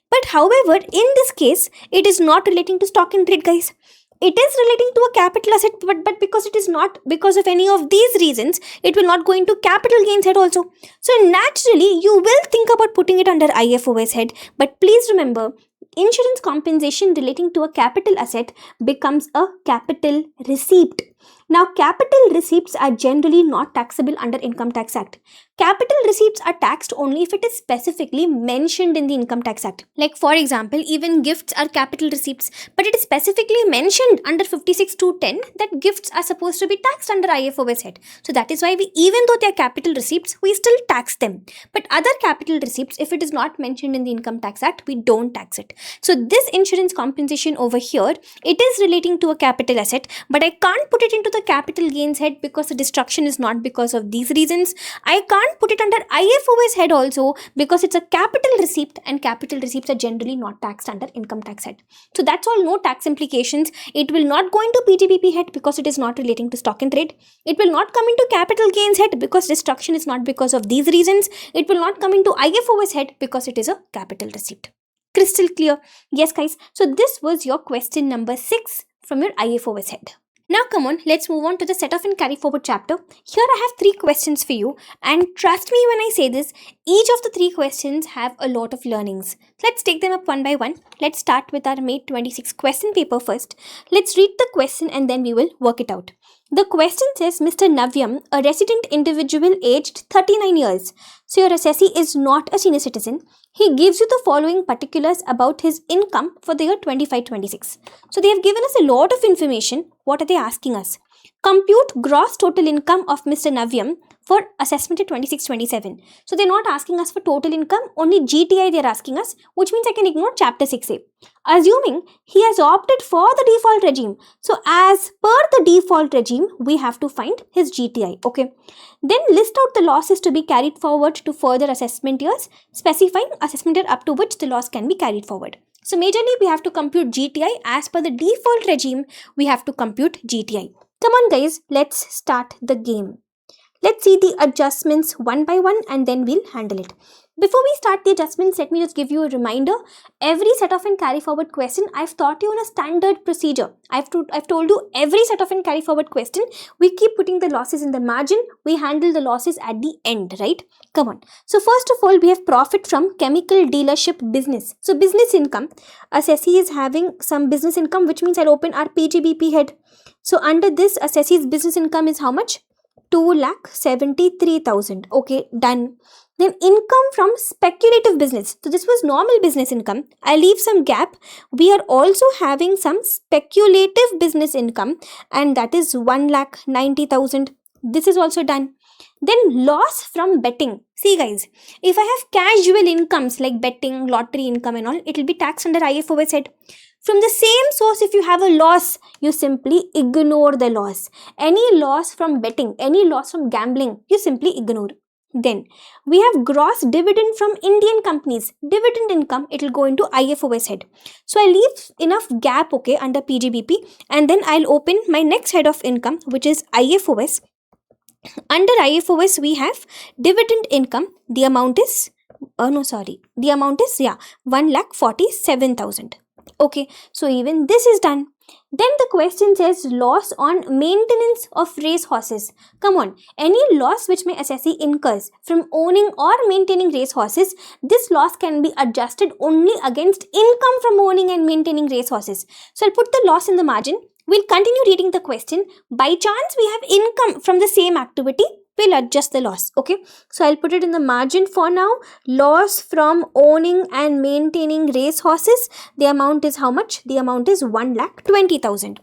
But however, in this case, it is not relating to stock in trade, guys. It is relating to a capital asset, but because it is not because of any of these reasons, it will not go into capital gains head also. So naturally, you will think about putting it under IFOS head. But please remember, insurance compensation relating to a capital asset becomes a capital receipt. Now, capital receipts are generally not taxable under Income Tax Act. Capital receipts are taxed only if it is specifically mentioned in the Income Tax Act. Like for example, even gifts are capital receipts, but it is specifically mentioned under 56(2)(10) that gifts are supposed to be taxed under IFOS head. So that is why even though they are capital receipts, we still tax them. But other capital receipts, if it is not mentioned in the Income Tax Act, we don't tax it. So this insurance compensation over here, it is relating to a capital asset, but I can't put it into the capital gains head because the destruction is not because of these reasons. I can't put it under IFOS head also because it's a capital receipt, and capital receipts are generally not taxed under Income Tax head. So that's all, no tax implications. It will not go into PGBP head because it is not relating to stock and trade. It will not come into capital gains head because destruction is not because of these reasons. It will not come into IFOS head because it is a capital receipt. Crystal clear? Yes, guys. So this was your question number 6 from your IFOS head. Now come on, let's move on to the set off and carry forward chapter. Here I have 3 questions for you, and trust me when I say this, each of the 3 questions have a lot of learnings. Let's take them up one by one. Let's start with our M26 question paper first. Let's read the question and then we will work it out. The question says, Mr. Navyam, a resident individual aged 39 years. So your assessee is not a senior citizen. He gives you the following particulars about his income for the year 25-26. So they have given us a lot of information. What are they asking us? Compute gross total income of Mr. Navyam for assessment at 26-27. So they're not asking us for total income, only GTI they're asking us, which means I can ignore chapter 6A. Assuming he has opted for the default regime. So as per the default regime, we have to find his GTI. Okay. Then list out the losses to be carried forward to further assessment years, specifying assessment year up to which the loss can be carried forward. So majorly we have to compute GTI. As per the default regime, we have to compute GTI. Come on guys, let's start the game. Let's see the adjustments one by one and then we'll handle it. Before we start the adjustments, let me just give you a reminder. Every set off and carry forward question, I've taught you on a standard procedure. I've told you every set off and carry forward question, we keep putting the losses in the margin. We handle the losses at the end, right? Come on. So first of all, we have profit from chemical dealership business. So business income. Assessee is having some business income, which means I'll open our PGBP head. So under this, assessee's business income is how much? 2,73,000. Okay, done. Then income from speculative business. So this was normal business income. I leave some gap. We are also having some speculative business income, and that is 1,90,000. This is also done. Then loss from betting. See guys, if I have casual incomes like betting, lottery income and all, it will be taxed under IFOS head. From the same source, if you have a loss, you simply ignore the loss. Any loss from betting, any loss from gambling, you simply ignore. Then we have gross dividend from Indian companies. Dividend income, it will go into IFOS head. So I leave enough gap, okay, under PGBP, and then I'll open my next head of income, which is IFOS. Under IFOS, we have dividend income. The amount is, the amount is 1,47,000. Okay, so even this is done. Then the question says loss on maintenance of race horses. Come on, any loss which my assessee incurs from owning or maintaining race horses, this loss can be adjusted only against income from owning and maintaining race horses. So I'll put the loss in the margin. We'll continue reading the question. By chance we have income from the same activity, we'll adjust the loss. Okay, so I'll put it in the margin for now. Loss from owning and maintaining race horses. The amount is how much? The amount is 1,20,000.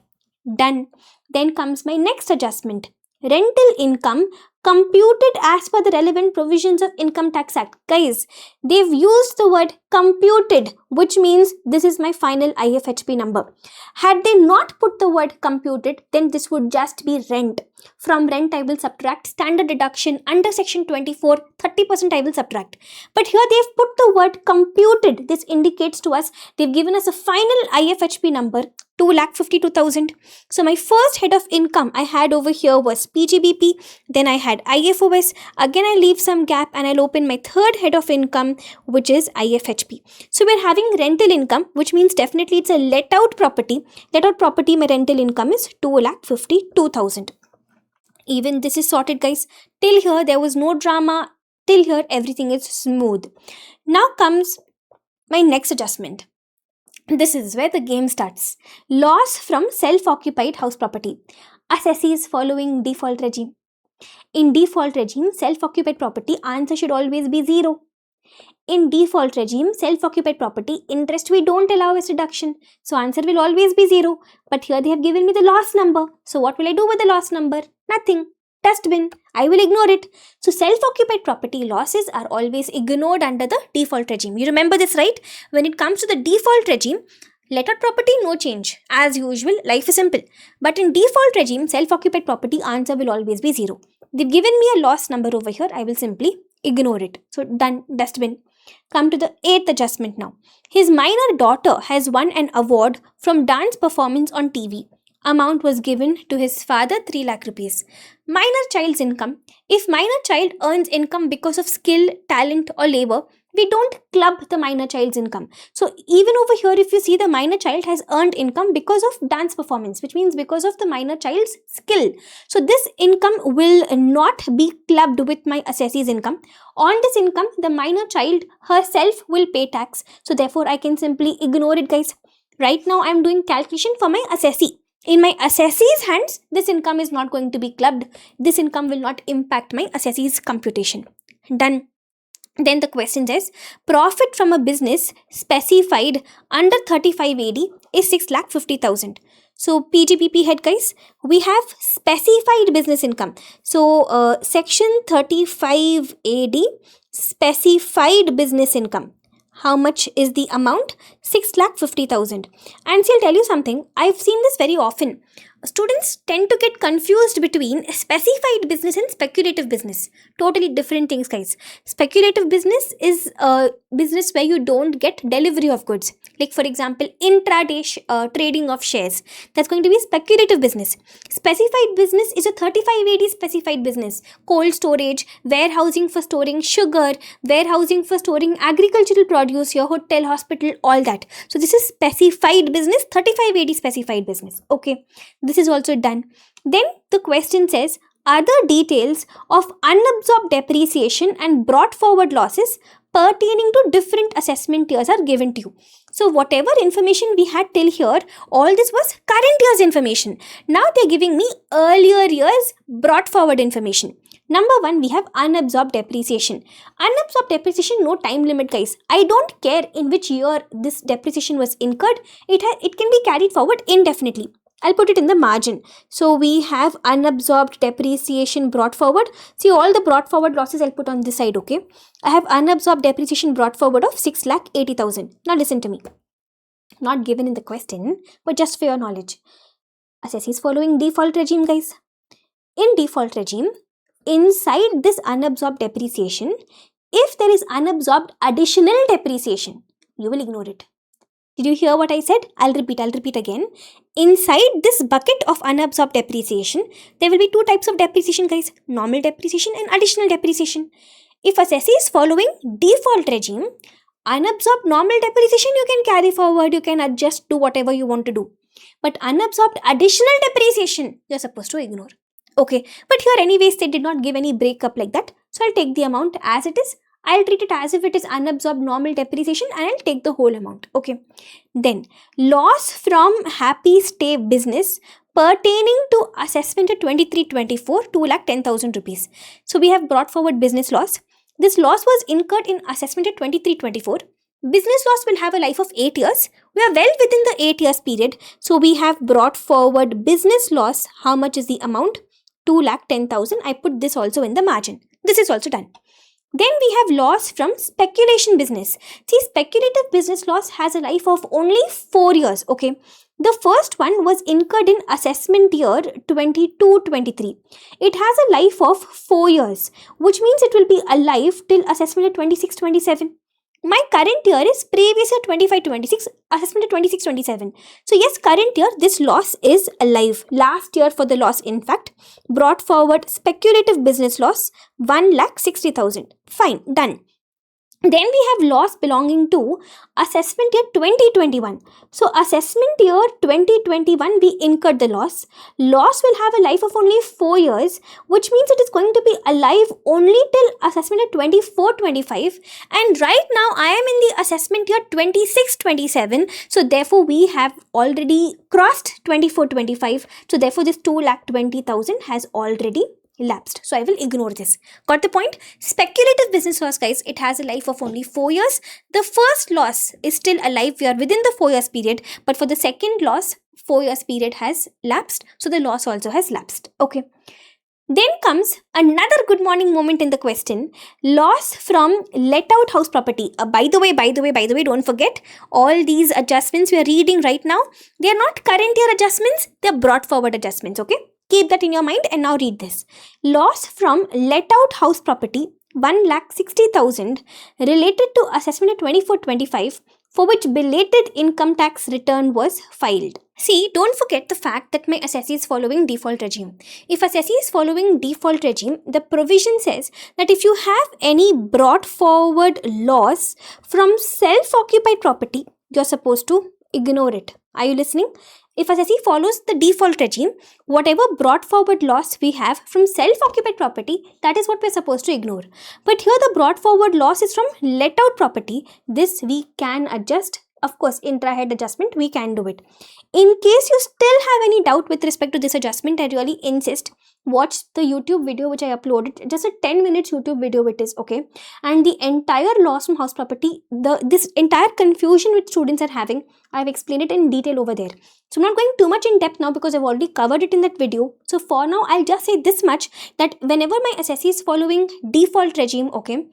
Done. Then comes my next adjustment. rental income computed as per the relevant provisions of Income Tax Act. Guys, they've used the word computed, which means this is my final IFHP number. Had they not put the word computed, then this would just be rent. From rent, I will subtract standard deduction under section 24, 30% I will subtract. But here they've put the word computed. This indicates to us they've given us a final IFHP number, 2,52,000. So my first head of income I had over here was PGBP, then I had IFOS, again I leave some gap and I'll open my third head of income, which is IFHP. So we're having rental income, which means definitely it's a let out property. Let out property, my rental income is 2,52,000. Even this is sorted, guys. Till here there was no drama. Till here everything is smooth. Now comes my next adjustment. This is where the game starts. Loss from self-occupied house property. Assessees following default regime. In default regime, self-occupied property answer should always be 0. In default regime, self-occupied property interest we don't allow as deduction. So answer will always be 0. But here they have given me the loss number. So what will I do with the loss number? Nothing. Dustbin. I will ignore it. So self-occupied property losses are always ignored under the default regime. You remember this, right? When it comes to the default regime, let out property, no change. As usual, life is simple. But in default regime, self-occupied property answer will always be 0. They've given me a loss number over here. I will simply ignore it. So done, dustbin. Come to the 8th adjustment now. His minor daughter has won an award from dance performance on TV. Amount was given to his father, 3 lakh rupees. Minor child's income. If minor child earns income because of skill, talent or labor, we don't club the minor child's income. So even over here, if you see, the minor child has earned income because of dance performance, which means because of the minor child's skill. So this income will not be clubbed with my assessee's income. On this income, the minor child herself will pay tax. So therefore, I can simply ignore it, guys. Right now, I am doing calculation for my assessee. In my assessee's hands, this income is not going to be clubbed. This income will not impact my assessee's computation. Done. Then the question says, profit from a business specified under 35 AD is 6,50,000. So PGBP head, guys, we have specified business income. So section 35 AD, specified business income. How much is the amount? 6,50,000. And see, I'll tell you something. I've seen this very often. Students tend to get confused between specified business and speculative business. Totally different things, guys. Speculative business is a business where you don't get delivery of goods. Like for example, intraday trading of shares. That's going to be speculative business. Specified business is a 35 AD specified business. Cold storage, warehousing for storing sugar, warehousing for storing agricultural produce, your hotel, hospital, all that. So this is specified business, 35 AD specified business. Okay. This is also done. Then the question says, other details of unabsorbed depreciation and brought forward losses pertaining to different assessment years are given to you. So whatever information we had till here, all this was current year's information. Now they're giving me earlier years brought forward information. Number 1, we have unabsorbed depreciation. Unabsorbed depreciation, no time limit, guys. I don't care in which year this depreciation was incurred. It can be carried forward indefinitely. I'll put it in the margin. So we have unabsorbed depreciation brought forward. See, all the brought forward losses I'll put on this side, okay? I have unabsorbed depreciation brought forward of 6,80,000. Now listen to me. Not given in the question, but just for your knowledge. Assessee is following default regime, guys. In default regime, inside this unabsorbed depreciation, if there is unabsorbed additional depreciation, you will ignore it. Did you hear what I said? I'll repeat again. Inside this bucket of unabsorbed depreciation, there will be 2 types of depreciation, guys. Normal depreciation and additional depreciation. If assessee is following default regime, unabsorbed normal depreciation you can carry forward, you can adjust, do whatever you want to do. But unabsorbed additional depreciation, you're supposed to ignore. Okay, but here anyways they did not give any breakup like that. So I'll take the amount as it is. I'll treat it as if it is unabsorbed normal depreciation and I'll take the whole amount. Okay. Then, loss from happy stay business pertaining to assessment at 23-24, 2,10,000 rupees. So we have brought forward business loss. This loss was incurred in assessment at 23-24. Business loss will have a life of 8 years. We are well within the 8 years period. So we have brought forward business loss. How much is the amount? 2,10,000. I put this also in the margin. This is also done. Then we have loss from speculation business. See, speculative business loss has a life of only 4 years, okay? The first one was incurred in assessment year 22-23. It has a life of 4 years, which means it will be alive till assessment year 26-27. My current year is previous year 25-26, assessment year 26-27. So yes, current year, this loss is alive. Last year for the loss, in fact, brought forward speculative business loss 1,60,000. Fine, done. Then we have loss belonging to assessment year 2021. So assessment year 2021, we incurred the loss. Loss will have a life of only 4 years, which means it is going to be alive only till assessment year 24-25. And right now I am in the assessment year 26-27. So therefore we have already crossed 24-25. So therefore this 2,20,000 has already elapsed. So I will ignore this. Got the point? Speculative business loss, guys, it has a life of only 4 years. The first loss is still alive. We are within the 4 years period. But for the second loss, 4 years period has lapsed. So the loss also has lapsed. Okay. Then comes another good morning moment in the question. Loss from let out house property. By the way, don't forget all these adjustments we are reading right now. They are not current year adjustments. They are brought forward adjustments. Okay. Keep that in your mind and now read this. Loss from let out house property 1,60,000 related to assessment 24-25 for which belated income tax return was filed. See, don't forget the fact that my assessee is following default regime. If assessee is following default regime, the provision says that if you have any brought forward loss from self-occupied property, you're supposed to ignore it. Are you listening? If assessee follows the default regime, whatever brought forward loss we have from self-occupied property, that is what we're supposed to ignore. But here the brought forward loss is from let out property. This we can adjust. Of course, intra-head adjustment, we can do it. In case you still have any doubt with respect to this adjustment, I really insist, watch the YouTube video which I uploaded. Just a 10 minutes YouTube video it is, okay? And the entire loss from house property, this entire confusion which students are having, I've explained it in detail over there. So I'm not going too much in depth now because I've already covered it in that video. So for now, I'll just say this much, that whenever my assessee is following default regime, okay,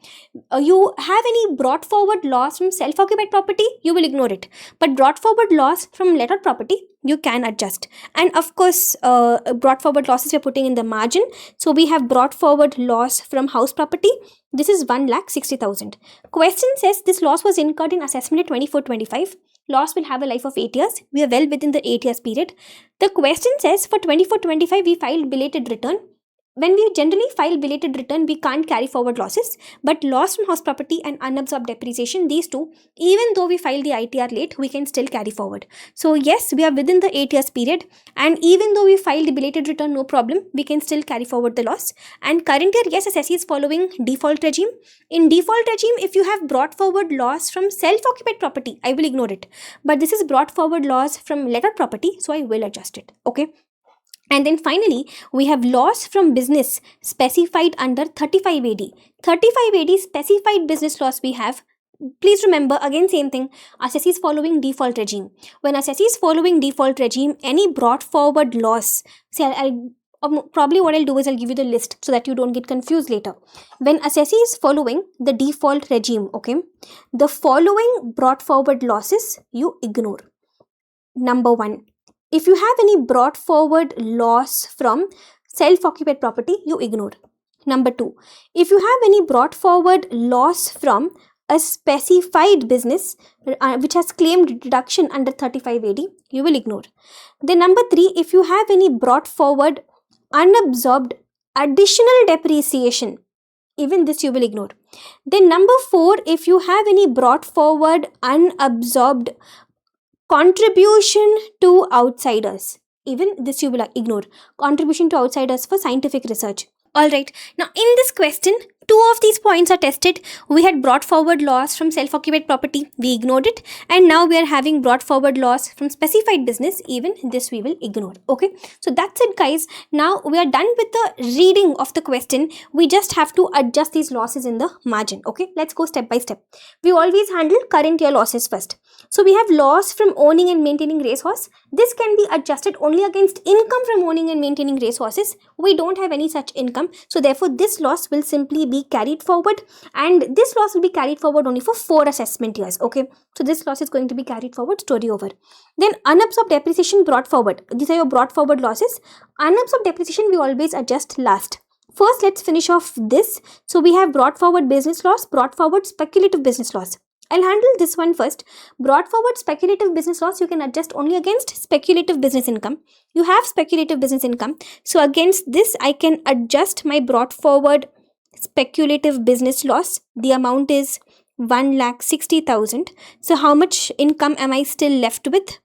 you have any brought forward loss from self-occupied property, you will ignore it. But brought forward loss from let out property, you can adjust. And of course, brought forward losses we're putting in the margin. So we have brought forward loss from house property. This is 1,60,000. Question says this loss was incurred in assessment 24-25. Loss will have a life of 8 years. We are well within the 8 years period. The question says for 24-25 we filed belated return. When we generally file belated return, we can't carry forward losses, but loss from house property and unabsorbed depreciation, these two, even though we file the ITR late, we can still carry forward. So yes, we are within the 8 years period, and even though we file the belated return, no problem, we can still carry forward the loss. And current year, yes, assessee is following default regime. In default regime, if you have brought forward loss from self-occupied property, I will ignore it. But this is brought forward loss from let out property, so I will adjust it. Okay. And then finally, we have loss from business specified under 35 AD. 35 AD specified business loss we have. Please remember, again same thing, assessee is following default regime. When assessee is following default regime, any brought forward loss, see, probably what I'll do is I'll give you the list so that you don't get confused later. When assessee is following the default regime, okay, the following brought forward losses you ignore. Number 1. If you have any brought forward loss from self-occupied property, you ignore. Number 2, if you have any brought forward loss from a specified business which has claimed deduction under 35 AD, you will ignore. Then number 3, if you have any brought forward unabsorbed additional depreciation, even this you will ignore. Then number 4, if you have any brought forward unabsorbed contribution to outsiders, even this you will ignore. Contribution to outsiders for scientific research. Alright, now in this question, two of these points are tested. We had brought forward loss from self-occupied property, we ignored it, and now we are having brought forward loss from specified business, even this we will ignore. Okay, so that's it guys. Now we are done with the reading of the question. We just have to adjust these losses in the margin. Okay, let's go step by step. We always handle current year losses first. So we have loss from owning and maintaining racehorse. This can be adjusted only against income from owning and maintaining racehorses. We don't have any such income, so therefore this loss will simply be carried forward, and this loss will be carried forward only for 4 assessment years. Okay, so this loss is going to be carried forward, story over. Then unabsorbed depreciation brought forward. These are your brought forward losses. Unabsorbed depreciation we always adjust last. First, let's finish off this. So we have brought forward business loss, brought forward speculative business loss. I'll handle this one first. Brought forward speculative business loss, you can adjust only against speculative business income. You have speculative business income. So against this, I can adjust my brought forward speculative business loss. The amount is 1,60,000. So how much income am I still left with?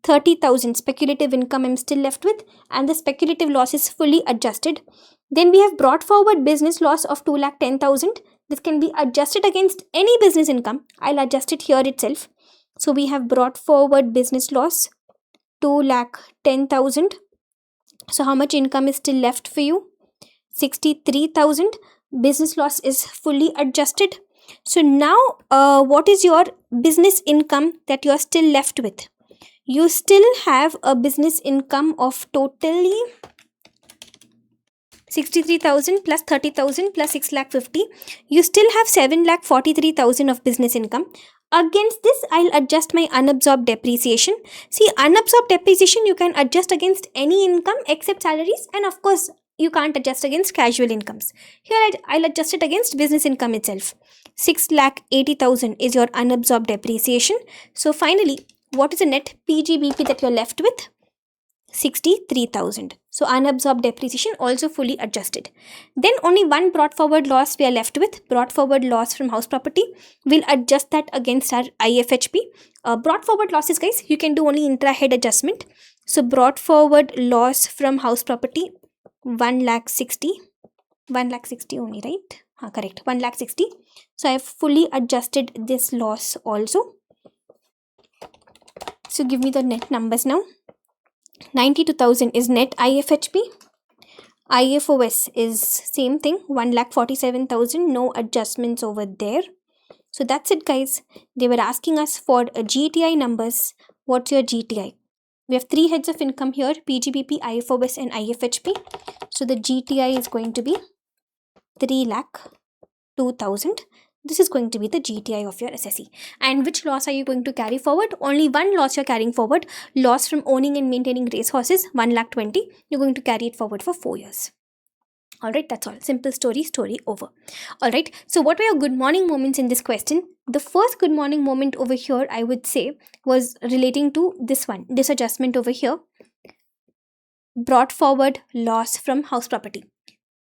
30,000 speculative income I'm still left with, and the speculative loss is fully adjusted. Then we have brought forward business loss of 2,10,000. This can be adjusted against any business income. I'll adjust it here itself. So we have brought forward business loss 2,10,000. So how much income is still left for you? 63,000. Business loss is fully adjusted. So now what is your business income that you are still left with? You still have a business income of totally 63,000 plus 30,000 plus 6,50,000. You still have 7,43,000 of business income. Against this, I'll adjust my unabsorbed depreciation. See, unabsorbed depreciation you can adjust against any income except salaries, and of course, you can't adjust against casual incomes. Here, I'll adjust it against business income itself. 6,80,000 is your unabsorbed depreciation. So finally, what is the net PGBP that you're left with? 63,000. So unabsorbed depreciation also fully adjusted. Then only one brought forward loss we are left with, brought forward loss from house property. We'll adjust that against our IFHP. Brought forward losses guys, you can do only intra-head adjustment. So brought forward loss from house property 1,60,000 only, right? Correct, 1,60,000. So I have fully adjusted this loss also. So give me the net numbers now. 92,000 is net IFHP. IFOS is same thing, 1,47,000, no adjustments over there. So that's it guys. They were asking us for GTI numbers. What's your GTI? We have 3 heads of income here, PGBP, IFOS and IFHP. So the GTI is going to be 3,02,000. This is going to be the GTI of your SSE. And which loss are you going to carry forward? Only one loss you're carrying forward. Loss from owning and maintaining racehorses, 1,20,000. You're going to carry it forward for 4 years. Alright, that's all. Simple story over. Alright, so what were your good morning moments in this question? The first good morning moment over here, I would say, was relating to this one. This adjustment over here. Brought forward loss from house property.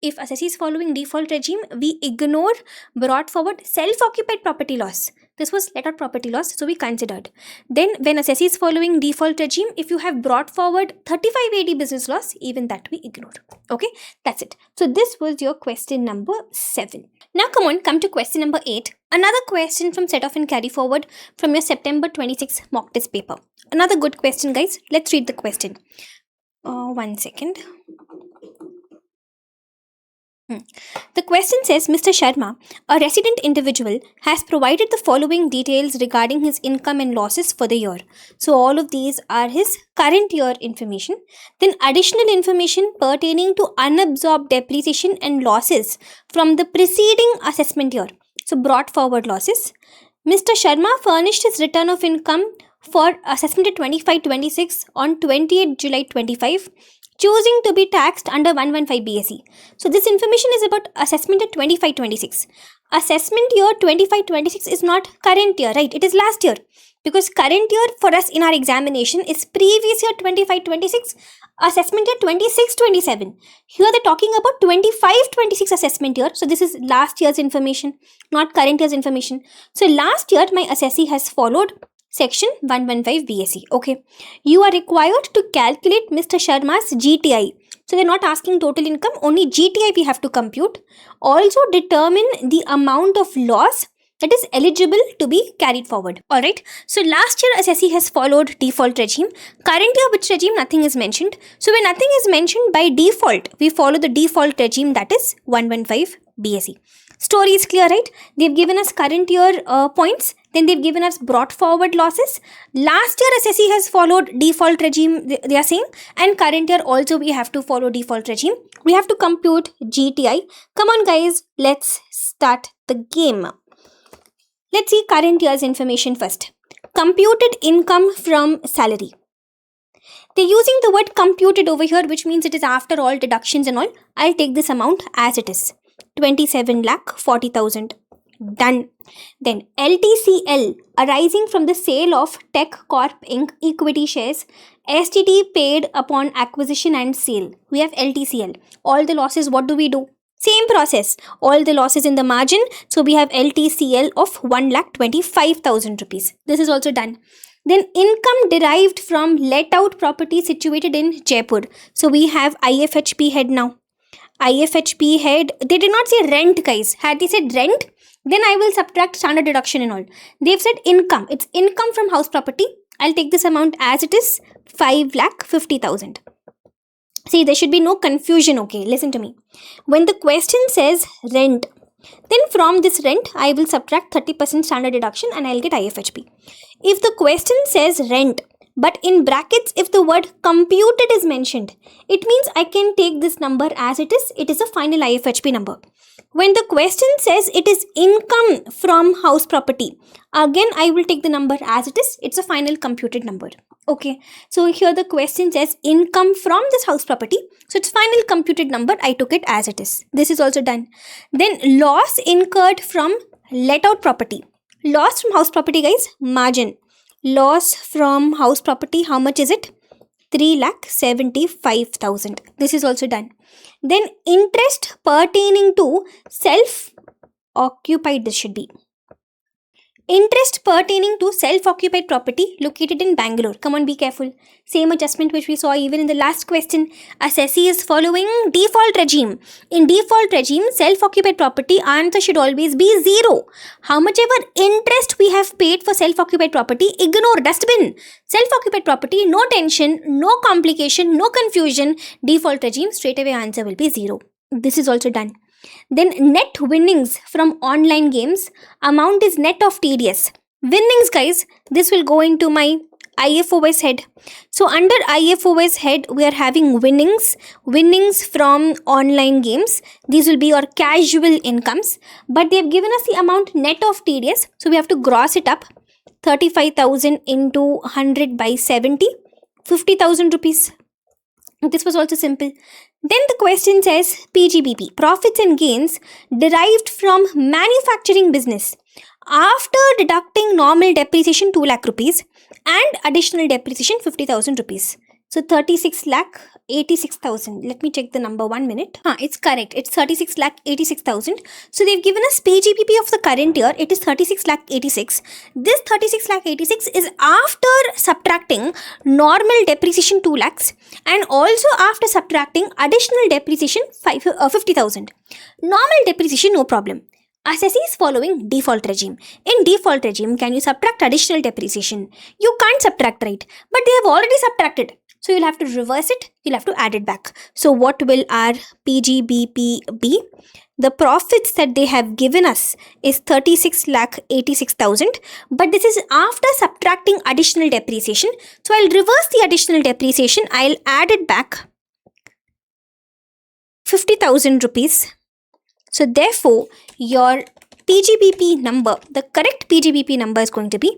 If assessee is following default regime, we ignore brought forward self-occupied property loss. This was let out property loss, so we considered. Then when assessee is following default regime, if you have brought forward 35 AD business loss, even that we ignore. Okay, that's it. So this was your question number 7. Now come to question number 8. Another question from set off and carry forward from your September 26 mock test paper. Another good question guys. Let's read the question. One second. The question says, Mr. Sharma, a resident individual, has provided the following details regarding his income and losses for the year. So all of these are his current year information. Then additional information pertaining to unabsorbed depreciation and losses from the preceding assessment year. So brought forward losses. Mr. Sharma furnished his return of income for assessment at 25-26 on 28 July 25. Choosing to be taxed under 115 BSE. So this information is about assessment at 25-26. Assessment year 25-26 is not current year, right? It is last year. Because current year for us in our examination is previous year 25-26, assessment year 26-27. Here they're talking about 25-26 assessment year. So this is last year's information, not current year's information. So last year my assessee has followed Section 115 BSE. Okay. You are required to calculate Mr. Sharma's GTI. So they're not asking total income, only GTI we have to compute. Also determine the amount of loss that is eligible to be carried forward. Alright, so last year assessee has followed default regime. Current year which regime? Nothing is mentioned. So when nothing is mentioned, by default we follow the default regime, that is 115 BSE. Story is clear, right? They've given us current year points, then they've given us brought forward losses. Last year assessee has followed default regime, they are saying, and current year also we have to follow default regime. We have to compute GTI. Come on guys, let's start the game. Let's see current year's information first. Computed income from salary. They're using the word computed over here, which means it is after all deductions and all. I'll take this amount as it is. 27,40,000. Done. Then LTCL arising from the sale of Tech Corp Inc. equity shares. STT paid upon acquisition and sale. We have LTCL. All the losses, what do? Same process. All the losses in the margin. So we have LTCL of 1,25,000 rupees. This is also done. Then income derived from let out property situated in Jaipur. So we have IFHP head now. IFHP head, they did not say rent guys. Had they said rent, then I will subtract standard deduction and all. They've said income. It's income from house property. I'll take this amount as it is, 5,50,000. See, there should be no confusion, okay? Listen to me. When the question says rent, then from this rent, I will subtract 30% standard deduction and I'll get IFHP. If the question says rent, but in brackets, if the word computed is mentioned, it means I can take this number as it is a final IFHP number. When the question says it is income from house property, again I will take the number as it is, it's a final computed number. Okay, so here the question says income from this house property, so it's final computed number, I took it as it is. This is also done. Then loss incurred from let out property. Loss from house property guys, margin. Loss from house property, how much is it? 3,75,000. This is also done. Then interest pertaining to self-occupied, this should be. Interest pertaining to self-occupied property located in Bangalore. Come on, be careful. Same adjustment which we saw even in the last question. Assessee is following default regime. In default regime, self-occupied property answer should always be 0. How much ever interest we have paid for self-occupied property, ignore, dustbin. Self-occupied property, no tension, no complication, no confusion. Default regime, straight away answer will be 0. This is also done. Then net winnings from online games, amount is net of TDS. Winnings guys, this will go into my IFOS head. So under IFOS head, we are having winnings from online games. These will be your casual incomes, but they have given us the amount net of TDS. So we have to gross it up. 35,000 into 100 by 70, 50,000 rupees. This was also simple. Then the question says PGBP, profits and gains derived from manufacturing business after deducting normal depreciation 2 lakh rupees and additional depreciation 50,000 rupees. So 36 lakh 86,000. Let me check the number 1 minute. It's correct. It's 36 lakh 86,000. So they've given us PGBP of the current year. It is 36 lakh 86. This 36 lakh 86 is after subtracting normal depreciation 2 lakhs and also after subtracting additional depreciation 50,000. Normal depreciation, no problem. Assessee is following default regime. In default regime, can you subtract additional depreciation? You can't subtract, right? But they have already subtracted. So you'll have to reverse it. You'll have to add it back. So what will our PGBP be? The profits that they have given us is 36 lakh 86,000. But this is after subtracting additional depreciation. So I'll reverse the additional depreciation. I'll add it back. 50,000 rupees. So therefore, your PGBP number, the correct PGBP number is going to be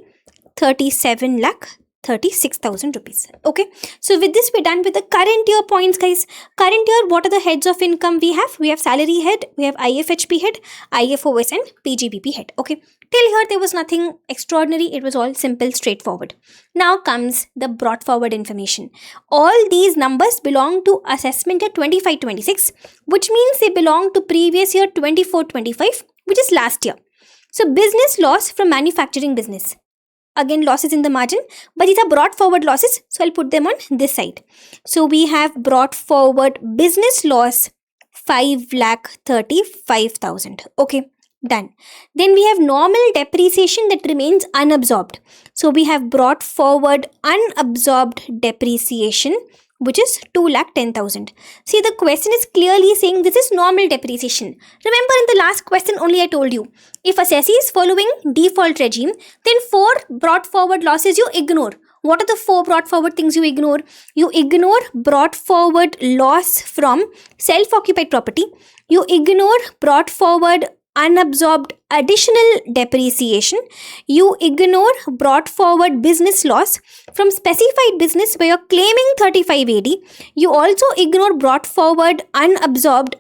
37 lakh 36,000 rupees. Okay. So with this, we're done with the current year points, guys. Current year, what are the heads of income we have? We have salary head, we have IFHP head, IFOS and PGBP head. Okay. Till here, there was nothing extraordinary. It was all simple, straightforward. Now comes the brought forward information. All these numbers belong to assessment year 25-26, which means they belong to previous year 24-25, which is last year. So business loss from manufacturing business. again losses in the margin, but these are brought forward losses, so I'll put them on this side. So we have brought forward business loss 5,35,000. Okay, done. Then we have normal depreciation that remains unabsorbed. So we have brought forward unabsorbed depreciation, which is 2,10,000. See, the question is clearly saying this is normal depreciation. Remember, in the last question only I told you, if assessee is following default regime, then 4 brought forward losses you ignore. What are the 4 brought forward things you ignore? You ignore brought forward loss from self-occupied property. You ignore brought forward unabsorbed additional depreciation. You ignore brought forward business loss from specified business where you're claiming 35 AD. You also ignore brought forward unabsorbed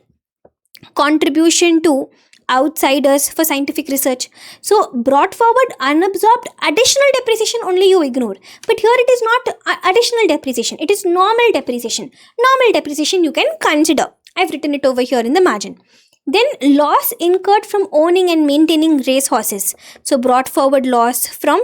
contribution to outsiders for scientific research. So brought forward unabsorbed additional depreciation only you ignore. But here it is not additional depreciation, it is normal depreciation. Normal depreciation you can consider. I've written it over here in the margin. Then loss incurred from owning and maintaining race horses. So brought forward loss from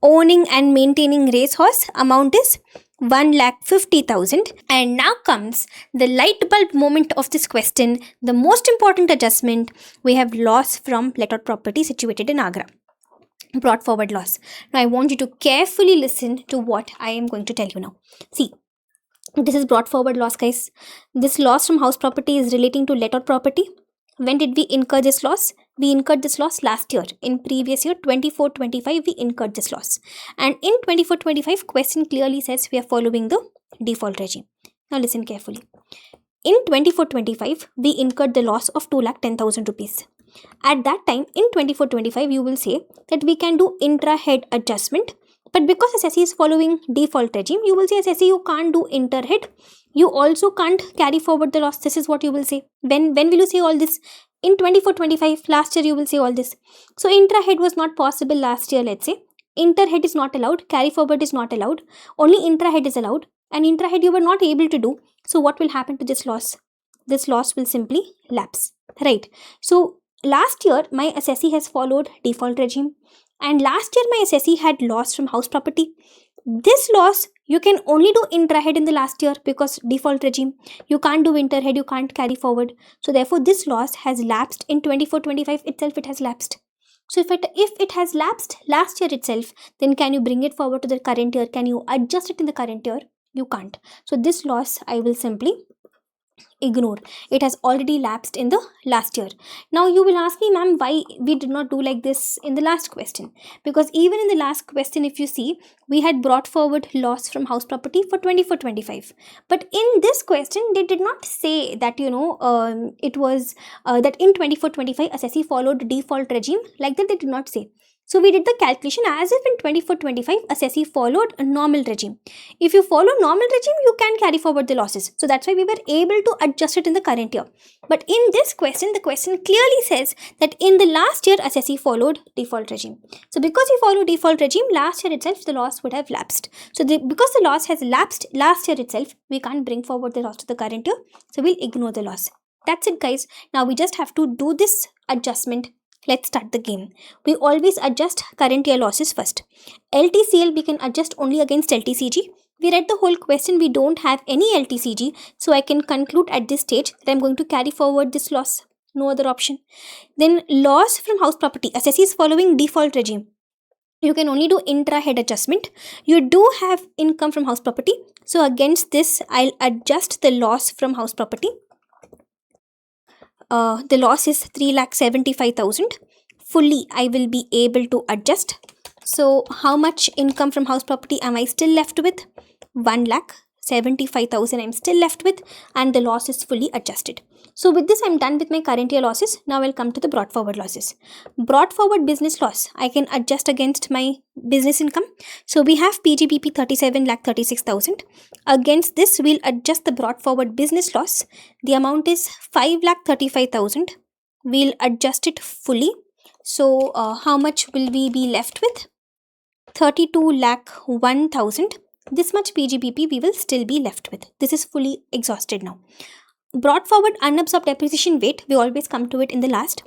owning and maintaining race horse amount is 1,50,000. And now comes the light bulb moment of this question, the most important adjustment. We have loss from let-out property situated in Agra. Brought forward loss. Now I want you to carefully listen to what I am going to tell you now. See, this is brought forward loss, guys. This loss from house property is relating to let-out property. When did we incur this loss? We incurred this loss last year. In previous year, 24-25, we incurred this loss. And in 24-25, question clearly says we are following the default regime. Now listen carefully. In 24-25, we incurred the loss of 2,10,000 rupees. At that time, in 24-25, you will say that we can do intra-head adjustment. But because assessee is following default regime, you will say assessee you can't do inter-head. You also can't carry forward the loss. This is what you will say. When will you say all this? In 24-25, last year you will say all this. So intra-head was not possible last year, let's say. Inter-head is not allowed. Carry forward is not allowed. Only intra-head is allowed. And intra-head you were not able to do. So what will happen to this loss? This loss will simply lapse. Right. So last year my assessee has followed default regime. And last year my assessee had loss from house property. This loss you can only do intra-head in the last year because default regime. You can't do inter-head, you can't carry forward. So therefore this loss has lapsed in 24-25 itself, it has lapsed. So if it has lapsed last year itself, then can you bring it forward to the current year? Can you adjust it in the current year? You can't. So this loss I will simply ignore. It has already lapsed in the last year. Now you will ask me, ma'am, why we did not do like this in the last question? Because even in the last question, if you see, we had brought forward loss from house property for 24-25. But in this question, they did not say that, it was that in 24-25 assessee followed default regime. Like that they did not say. So we did the calculation as if in 24-25 assessee followed a normal regime. If you follow normal regime, you can carry forward the losses. So that's why we were able to adjust it in the current year. But in this question, the question clearly says that in the last year assessee followed default regime. So because you follow default regime, last year itself the loss would have lapsed. So because the loss has lapsed last year itself, we can't bring forward the loss to the current year. So we'll ignore the loss. That's it, guys. Now we just have to do this adjustment. Let's start the game. We always adjust current year losses first. LTCL we can adjust only against LTCG. We read the whole question. We don't have any LTCG. So I can conclude at this stage that I'm going to carry forward this loss. No other option. Then loss from house property. Assessee is following default regime. You can only do intra-head adjustment. You do have income from house property. So against this, I'll adjust the loss from house property. The loss is 3,75,000. Fully, I will be able to adjust. So, how much income from house property am I still left with? 1,75,000 I'm still left with, and the loss is fully adjusted. So, with this, I'm done with my current year losses. Now, I'll come to the brought forward losses. Brought forward business loss, I can adjust against my business income. So, we have PGBP 37,36,000. Against this, we'll adjust the brought forward business loss. The amount is 5,35,000. We'll adjust it fully. So, how much will we be left with? 32,01,000. This much PGBP we will still be left with. This is fully exhausted now. brought forward unabsorbed depreciation weight, we always come to it in the last.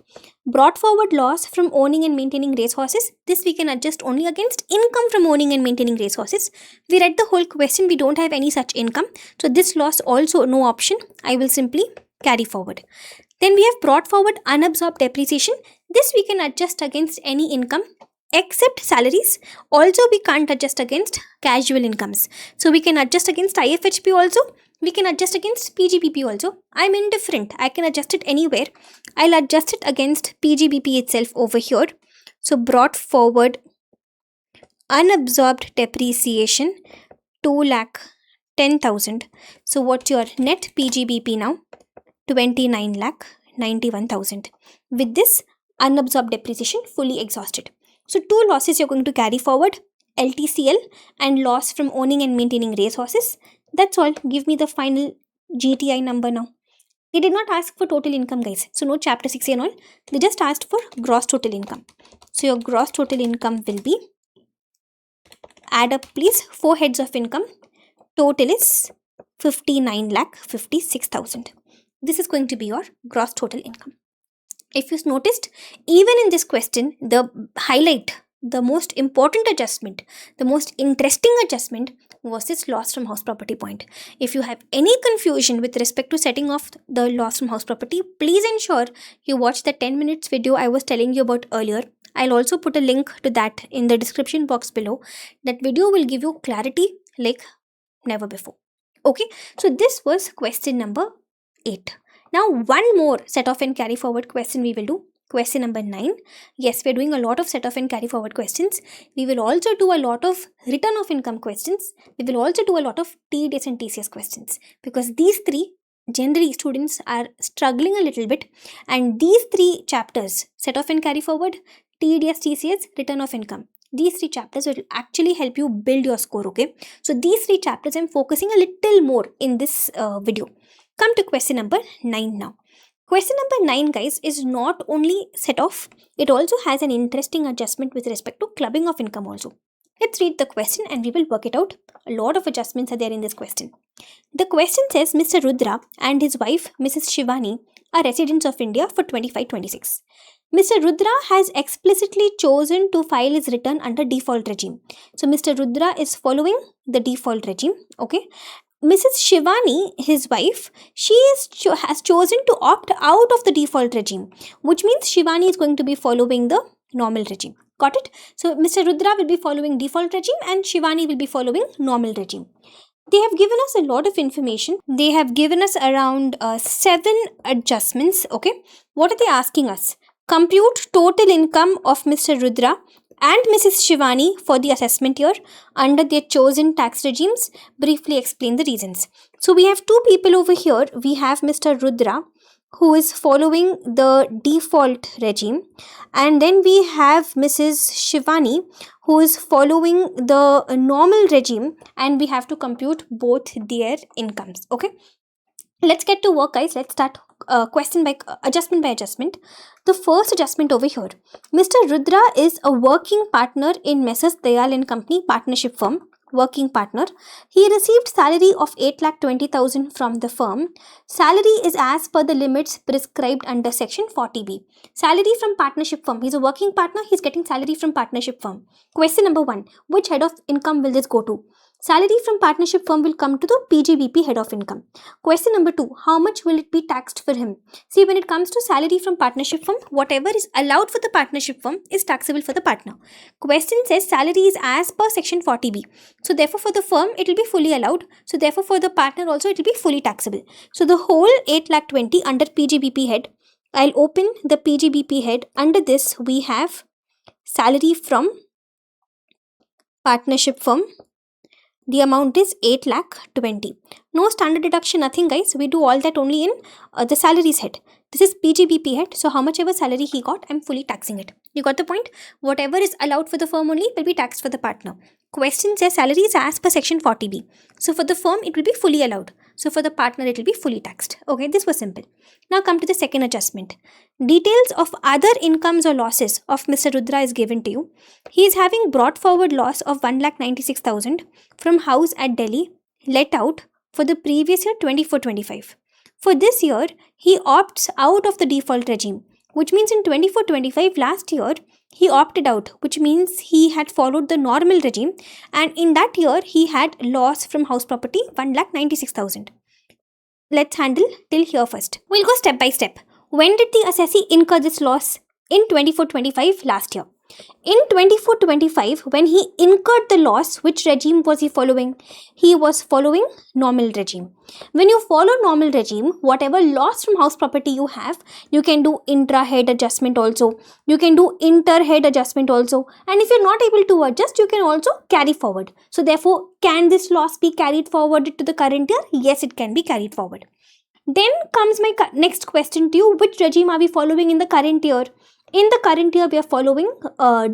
Brought forward loss from owning and maintaining racehorses, this we can adjust only against income from owning and maintaining racehorses. We read the whole question, we don't have any such income, so this loss also no option, I will simply carry forward. Then we have brought forward unabsorbed depreciation, this we can adjust against any income except salaries. Also we can't adjust against casual incomes, so we can adjust against IFHP also, we can adjust against PGBP also. I'm indifferent, I can adjust it anywhere. I'll adjust it against PGBP itself over here. So brought forward unabsorbed depreciation 2,10,000. So what's your net PGBP now? 29,91,000. With this unabsorbed depreciation fully exhausted. So two losses you're going to carry forward, LTCL and loss from owning and maintaining racehorses. That's all. Give me the final GTI number now. They did not ask for total income, guys. So no chapter 6 and all. They just asked for gross total income. So your gross total income will be, add up please, 4 heads of income. Total is 59,56,000. This is going to be your gross total income. If you noticed, even in this question, the highlight, the most important adjustment, the most interesting adjustment was this loss from house property point. If you have any confusion with respect to setting off the loss from house property, please ensure you watch the 10 minutes video I was telling you about earlier. I'll also put a link to that in the description box below. That video will give you clarity like never before. Okay, so this was question number 8. Now one more set off and carry forward question we will do. Question number 9. Yes, we are doing a lot of set off and carry forward questions. We will also do a lot of return of income questions. We will also do a lot of TDS and TCS questions, because these three generally students are struggling a little bit, and these 3 chapters, set off and carry forward, TDS, TCS, return of income, these 3 chapters will actually help you build your score. Okay, so these 3 chapters I'm focusing a little more in this video. Come to question number 9 now. Question number 9, guys, is not only set off, it also has an interesting adjustment with respect to clubbing of income also. Let's read the question and we will work it out. A lot of adjustments are there in this question. The question says Mr. Rudra and his wife Mrs. Shivani are residents of India for 25-26. Mr. Rudra has explicitly chosen to file his return under default regime. So Mr. Rudra is following the default regime. Okay. Mrs. Shivani, his wife, has chosen to opt out of the default regime, which means Shivani is going to be following the normal regime. Got it? So Mr. Rudra will be following default regime and Shivani will be following normal regime. They have given us a lot of information. They have given us around 7 adjustments. Okay. What are they asking us? Compute total income of Mr. Rudra and Mrs. Shivani for the assessment year under their chosen tax regimes. Briefly explain the reasons. So we have 2 people over here. We have Mr. Rudra, who is following the default regime, and then we have Mrs. Shivani, who is following the normal regime, and we have to compute both their incomes. Okay, let's get to work, guys. Let's start question by adjustment. The first adjustment over here, Mr. Rudra is a working partner in Messrs. Dayal and Company partnership firm. Working partner. He received salary of 8,20,000 from the firm. Salary is as per the limits prescribed under section 40B. Salary from partnership firm. He's a working partner. He's getting salary from partnership firm. Question number 1. Which head of income will this go to? Salary from partnership firm will come to the PGBP head of income. Question number 2. How much will it be taxed for him? See, when it comes to salary from partnership firm, whatever is allowed for the partnership firm is taxable for the partner. Question says salary is as per section 40B. So therefore for the firm it will be fully allowed. So therefore for the partner also it will be fully taxable. So the whole 8,20,000 under PGBP head. I'll open the PGBP head. Under this we have salary from partnership firm. The amount is 8,20,000. No standard deduction, nothing, guys. We do all that only in the salaries head. This is PGBP head. So how much ever salary he got, I'm fully taxing it. You got the point? Whatever is allowed for the firm only will be taxed for the partner. Question says salary is as per section 40B. So for the firm, it will be fully allowed. So for the partner, it will be fully taxed. Okay, this was simple. Now come to the second adjustment. Details of other incomes or losses of Mr. Rudra is given to you. He is having brought forward loss of 1,96,000 from house at Delhi let out for the previous year 24-25. For this year, he opts out of the default regime, which means in 24-25 last year, he opted out, which means he had followed the normal regime, and in that year, he had loss from house property 1,96,000. Let's handle till here first. We'll go step by step. When did the assessee incur this loss? In 24-25 last year. In 24-25, when he incurred the loss, which regime was he following? He was following normal regime. When you follow normal regime, whatever loss from house property you have, you can do intra-head adjustment also. You can do inter-head adjustment also. And if you're not able to adjust, you can also carry forward. So therefore, can this loss be carried forward to the current year? Yes, it can be carried forward. Then comes my next question to you. Which regime are we following in the current year? In the current year, we are following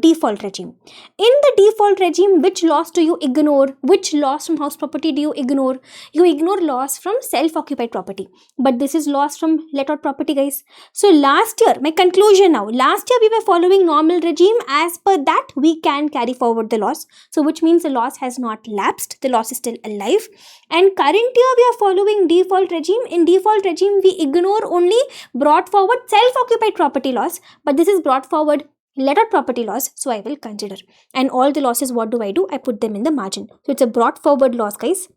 default regime. In the default regime, which loss do you ignore? Which loss from house property do you ignore? You ignore loss from self-occupied property. But this is loss from let-out property, guys. So last year, my conclusion now. Last year, we were following normal regime. As per that, we can carry forward the loss. So which means the loss has not lapsed. The loss is still alive. And current year, we are following default regime. In default regime, we ignore only brought forward self-occupied property loss. But this is brought forward let-out property loss, so I will consider. And all the losses, what do? I put them in the margin. So it's a brought forward loss, guys.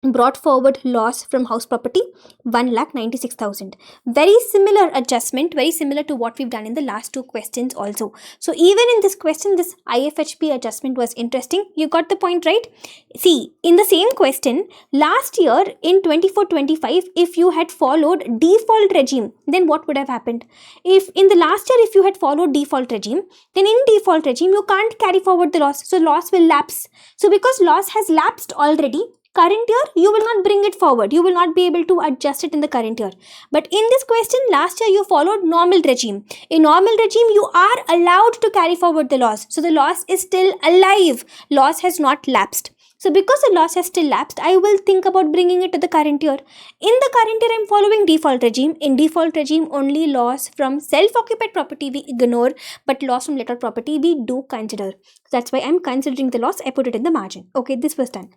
Brought forward loss from house property 1,96,000. Very similar adjustment, very similar to what we've done in the last two questions also. So even in this question, this IFHP adjustment was interesting. You got the point, right? See, in the same question, last year in 24-25, if you had followed default regime, then what would have happened? If in the last year, if you had followed default regime, then in default regime, you can't carry forward the loss. So loss will lapse. So because loss has lapsed already, current year, you will not bring it forward. You will not be able to adjust it in the current year. But in this question, last year you followed normal regime. In normal regime, you are allowed to carry forward the loss. So the loss is still alive. Loss has not lapsed. So because the loss has still lapsed, I will think about bringing it to the current year. In the current year, I am following default regime. In default regime, only loss from self-occupied property we ignore, but loss from let-out property we do consider. That's why I am considering the loss. I put it in the margin. Okay, this was done.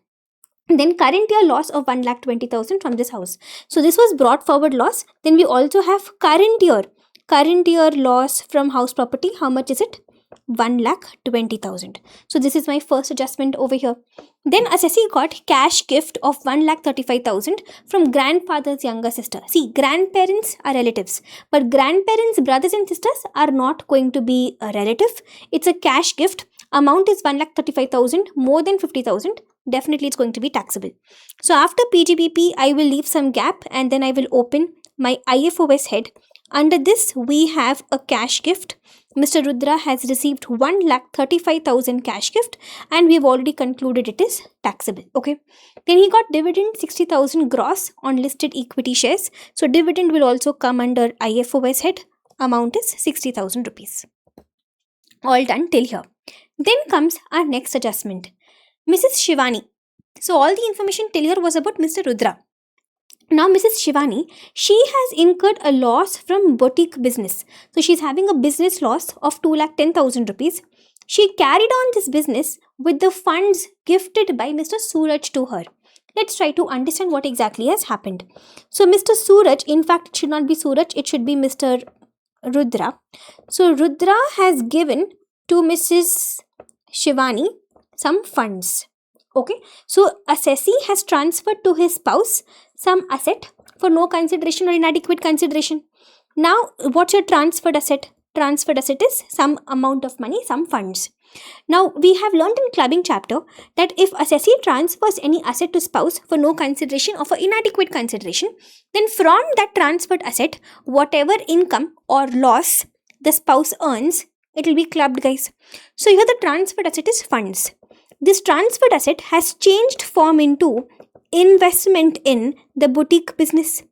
Then current year loss of 1,20,000 from this house. So this was brought forward loss. Then we also have current year loss from house property. How much is it? 1,20,000. So this is my first adjustment over here. Then assessee got cash gift of 1,35,000 from grandfather's younger sister. See, grandparents are relatives, but grandparents, brothers and sisters are not going to be a relative. It's a cash gift. Amount is 1,35,000, more than 50,000. Definitely it's going to be taxable. So after PGBP, I will leave some gap and then I will open my IFOS head. Under this, we have a cash gift. Mr. Rudra has received 1,35,000 cash gift and we have already concluded it is taxable. Okay. Then he got dividend 60,000 gross on listed equity shares. So dividend will also come under IFOS head. Amount is 60,000 rupees. All done till here. Then comes our next adjustment. Mrs. Shivani. So all the information till here was about Mr. Rudra. Now Mrs. Shivani, she has incurred a loss from boutique business. So she's having a business loss of 2,10,000 rupees. She carried on this business with the funds gifted by Mr. Suraj to her. Let's try to understand what exactly has happened. So Mr. Suraj, in fact it should not be Suraj, it should be Mr. Rudra. So Rudra has given to Mrs. Shivani some funds. Okay, so assessee has transferred to his spouse some asset for no consideration or inadequate consideration. Now, what's your transferred asset? Transferred asset is some amount of money, some funds. Now, we have learned in clubbing chapter that if assessee transfers any asset to spouse for no consideration or for inadequate consideration, then from that transferred asset, whatever income or loss the spouse earns, it will be clubbed, guys. So here the transferred asset is funds. This transferred asset has changed form into investment in the boutique business.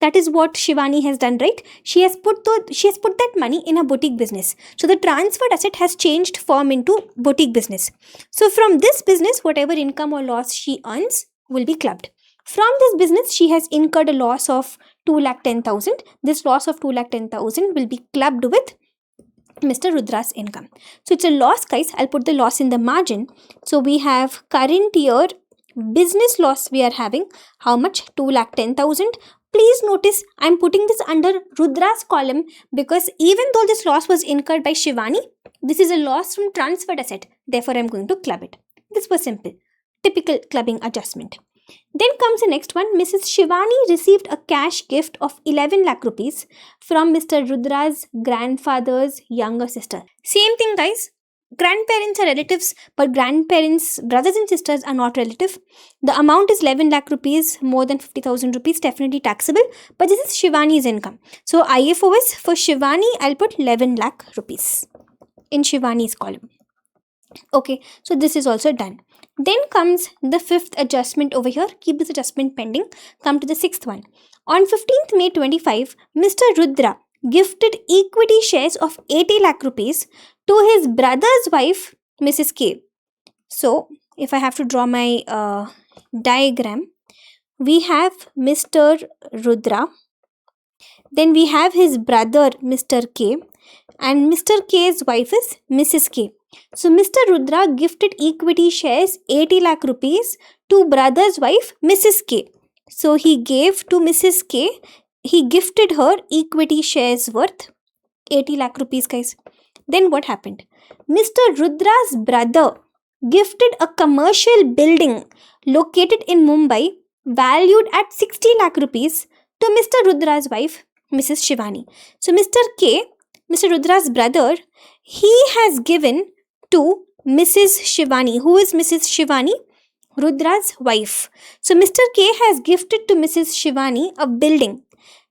That is what Shivani has done, right? She has put that money in a boutique business. So the transferred asset has changed form into boutique business. So from this business, whatever income or loss she earns will be clubbed. From this business, she has incurred a loss of 2,10,000. This loss of 2,10,000 will be clubbed with Mr. Rudra's income. So it's a loss, guys. I'll put the loss in the margin. So we have current year business loss we are having. How much? 2,10,000 Please notice I'm putting this under Rudra's column because even though this loss was incurred by Shivani, this is a loss from transferred asset. Therefore, I'm going to club it. This was simple. Typical clubbing adjustment. Then comes the next one. Mrs. Shivani received a cash gift of 11 lakh rupees from Mr. Rudra's grandfather's younger sister. Same thing, guys. Grandparents are relatives, but grandparents, brothers and sisters are not relative. The amount is 11 lakh rupees, more than 50,000 rupees, definitely taxable. But this is Shivani's income. So IFOS for Shivani, I'll put 11 lakh rupees in Shivani's column. Okay, so this is also done. Then comes the fifth adjustment over here. Keep this adjustment pending. Come to the sixth one. On 15th May 25, Mr. Rudra gifted equity shares of 80 lakh rupees to his brother's wife, Mrs. K. So, if I have to draw my diagram, we have Mr. Rudra, then we have his brother, Mr. K, and Mr. K's wife is Mrs. K. So, Mr. Rudra gifted equity shares 80 lakh rupees to brother's wife, Mrs. K. So, he gave to Mrs. K, he gifted her equity shares worth 80 lakh rupees, guys. Then what happened? Mr. Rudra's brother gifted a commercial building located in Mumbai valued at 60 lakh rupees to Mr. Rudra's wife, Mrs. Shivani. So, Mr. K, Mr. Rudra's brother, he has given to Mrs. Shivani. Who is Mrs. Shivani? Rudra's wife. So, Mr. K has gifted to Mrs. Shivani a building.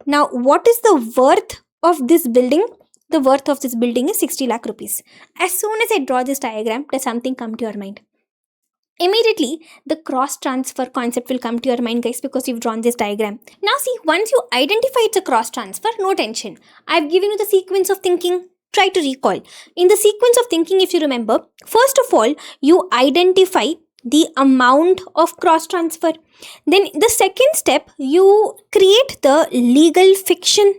Now, what is the worth of this building? The worth of this building is 60 lakh rupees. As soon as I draw this diagram, does something come to your mind? Immediately, the cross transfer concept will come to your mind, guys, because you've drawn this diagram. Now see, once you identify it's a cross transfer, no tension. I've given you the sequence of thinking. Try to recall. In the sequence of thinking, if you remember, first of all, you identify the amount of cross transfer. Then the second step, you create the legal fiction.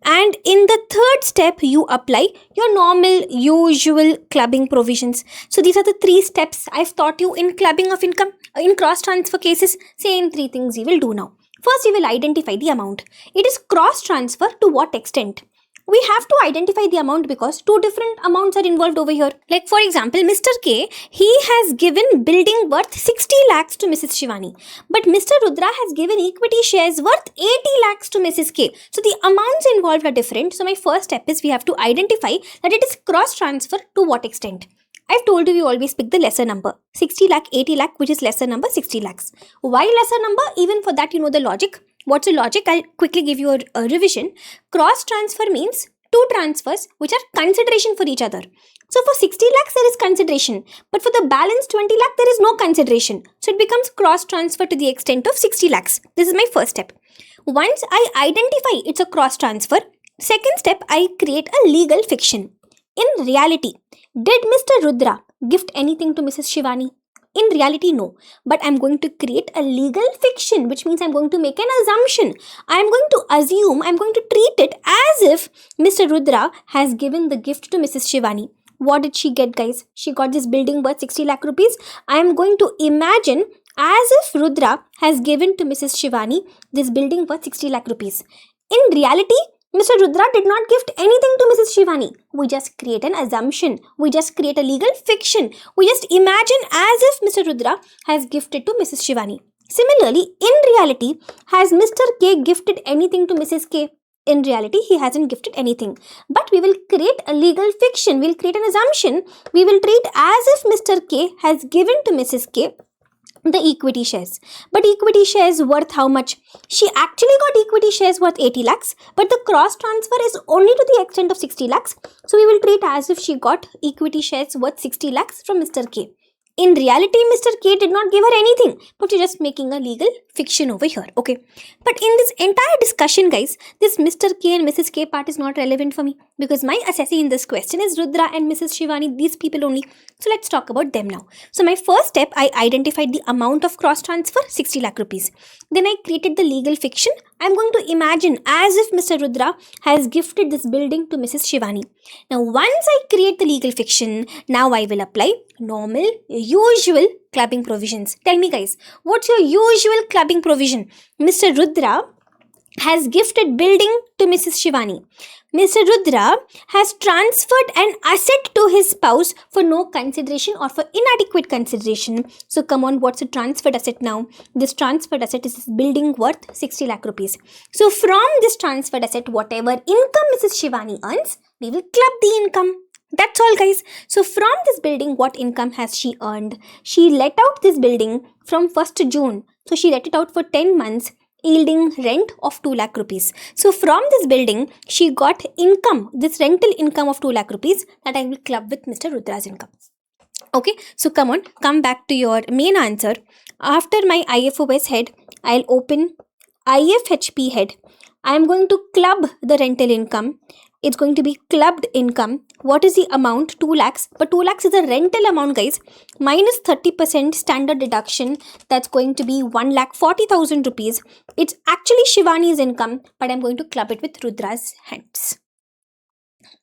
And in the third step, you apply your normal, usual clubbing provisions. So these are the three steps I've taught you in clubbing of income. In cross transfer cases, same three things you will do now. First, you will identify the amount. It is cross transfer to what extent? We have to identify the amount because two different amounts are involved over here. Like for example, Mr. K, he has given building worth 60 lakhs to Mrs. Shivani. But Mr. Rudra has given equity shares worth 80 lakhs to Mrs. K. So the amounts involved are different. So my first step is we have to identify that it is cross transfer to what extent. I've told you always pick the lesser number. 60 lakh, 80 lakh, which is lesser number, 60 lakhs. Why lesser number? Even for that you know the logic. What's the logic? I'll quickly give you a revision. Cross transfer means two transfers which are consideration for each other. So for 60 lakhs there is consideration, but for the balance 20 lakh there is no consideration. So it becomes cross transfer to the extent of 60 lakhs. This is my first step. Once I identify it's a cross transfer, second step I create a legal fiction. In reality, did Mr. Rudra gift anything to Mrs. Shivani? In reality, no. But I'm going to create a legal fiction, which means I'm going to make an assumption. I'm going to assume, I'm going to treat it as if Mr. Rudra has given the gift to Mrs. Shivani. What did she get, guys? She got this building worth 60 lakh rupees. I am going to imagine as if Rudra has given to Mrs. Shivani this building worth 60 lakh rupees. In reality, Mr. Rudra did not gift anything to Mrs. Shivani. We just create an assumption. We just create a legal fiction. We just imagine as if Mr. Rudra has gifted to Mrs. Shivani. Similarly, in reality, has Mr. K gifted anything to Mrs. K? In reality, he hasn't gifted anything. But we will create a legal fiction. We will create an assumption. We will treat as if Mr. K has given to Mrs. K the equity shares. But equity shares worth how much? She actually got equity shares worth 80 lakhs, but the cross transfer is only to the extent of 60 lakhs. So we will treat as if she got equity shares worth 60 lakhs from Mr. K. In reality, Mr. K did not give her anything, but you're just making a legal fiction over here, okay? But in this entire discussion, guys, this Mr. K and Mrs. K part is not relevant for me because my assessee in this question is Rudra and Mrs. Shivani, these people only. So let's talk about them now. So my first step, I identified the amount of cross transfer, 60 lakh rupees. Then I created the legal fiction. I'm going to imagine as if Mr. Rudra has gifted this building to Mrs. Shivani. Now, once I create the legal fiction, now I will apply normal, usual clubbing provisions. Tell me, guys, what's your usual clubbing provision? Mr. Rudra has gifted building to Mrs. Shivani. Mr. Rudra has transferred an asset to his spouse for no consideration or for inadequate consideration. So come on, what's a transferred asset now? This transferred asset is this building worth 60 lakh rupees. So from this transferred asset, whatever income Mrs. Shivani earns, we will club the income. That's all, guys. So from this building, what income has she earned? She let out this building from 1st June. So she let it out for 10 months, yielding rent of 2 lakh rupees. So from this building, she got income, this rental income of 2 lakh rupees that I will club with Mr. Rudra's income. Okay, so come on, come back to your main answer. After my IFOS head, I'll open IFHP head. I am going to club the rental income. It's going to be clubbed income. What is the amount? 2 lakhs. But 2 lakhs is a rental amount, guys. Minus 30% standard deduction. That's going to be 1,40,000 rupees. It's actually Shivani's income, but I'm going to club it with Rudra's hands.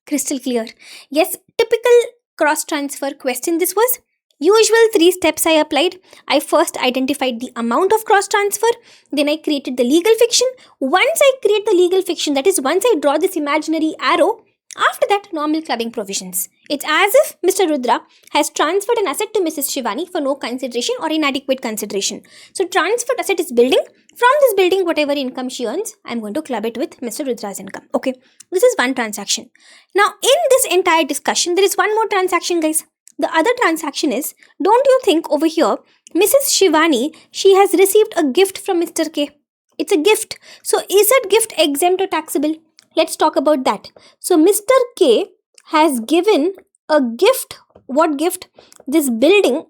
Crystal clear. Yes, typical cross transfer question this was. Usual 3 steps I applied. I first identified the amount of cross transfer. Then I created the legal fiction. Once I create the legal fiction, that is once I draw this imaginary arrow, after that normal clubbing provisions. It's as if Mr. Rudra has transferred an asset to Mrs. Shivani for no consideration or inadequate consideration. So transferred asset is building. From this building, whatever income she earns, I'm going to club it with Mr. Rudra's income. Okay, this is one transaction. Now in this entire discussion, there is one more transaction, guys. The other transaction is, don't you think over here, Mrs. Shivani, she has received a gift from Mr. K. It's a gift. So is that gift exempt or taxable? Let's talk about that. So Mr. K has given a gift. What gift? This building,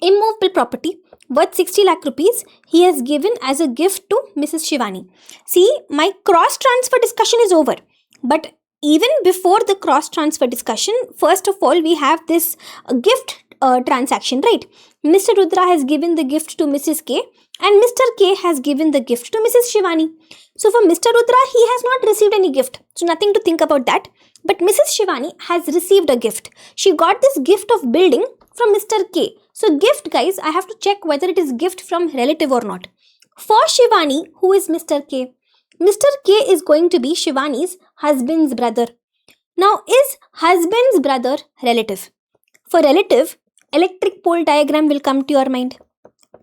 immovable property worth 60 lakh rupees, he has given as a gift to Mrs. Shivani. See, my cross transfer discussion is over. But even before the cross transfer discussion, first of all, we have this gift transaction, right? Mr. Rudra has given the gift to Mrs. K and Mr. K has given the gift to Mrs. Shivani. So for Mr. Rudra, he has not received any gift. So nothing to think about that. But Mrs. Shivani has received a gift. She got this gift of building from Mr. K. So gift, guys, I have to check whether it is gift from relative or not. For Shivani, who is Mr. K? Mr. K is going to be Shivani's husband's brother. Now, is husband's brother relative? For relative, electric pole diagram will come to your mind.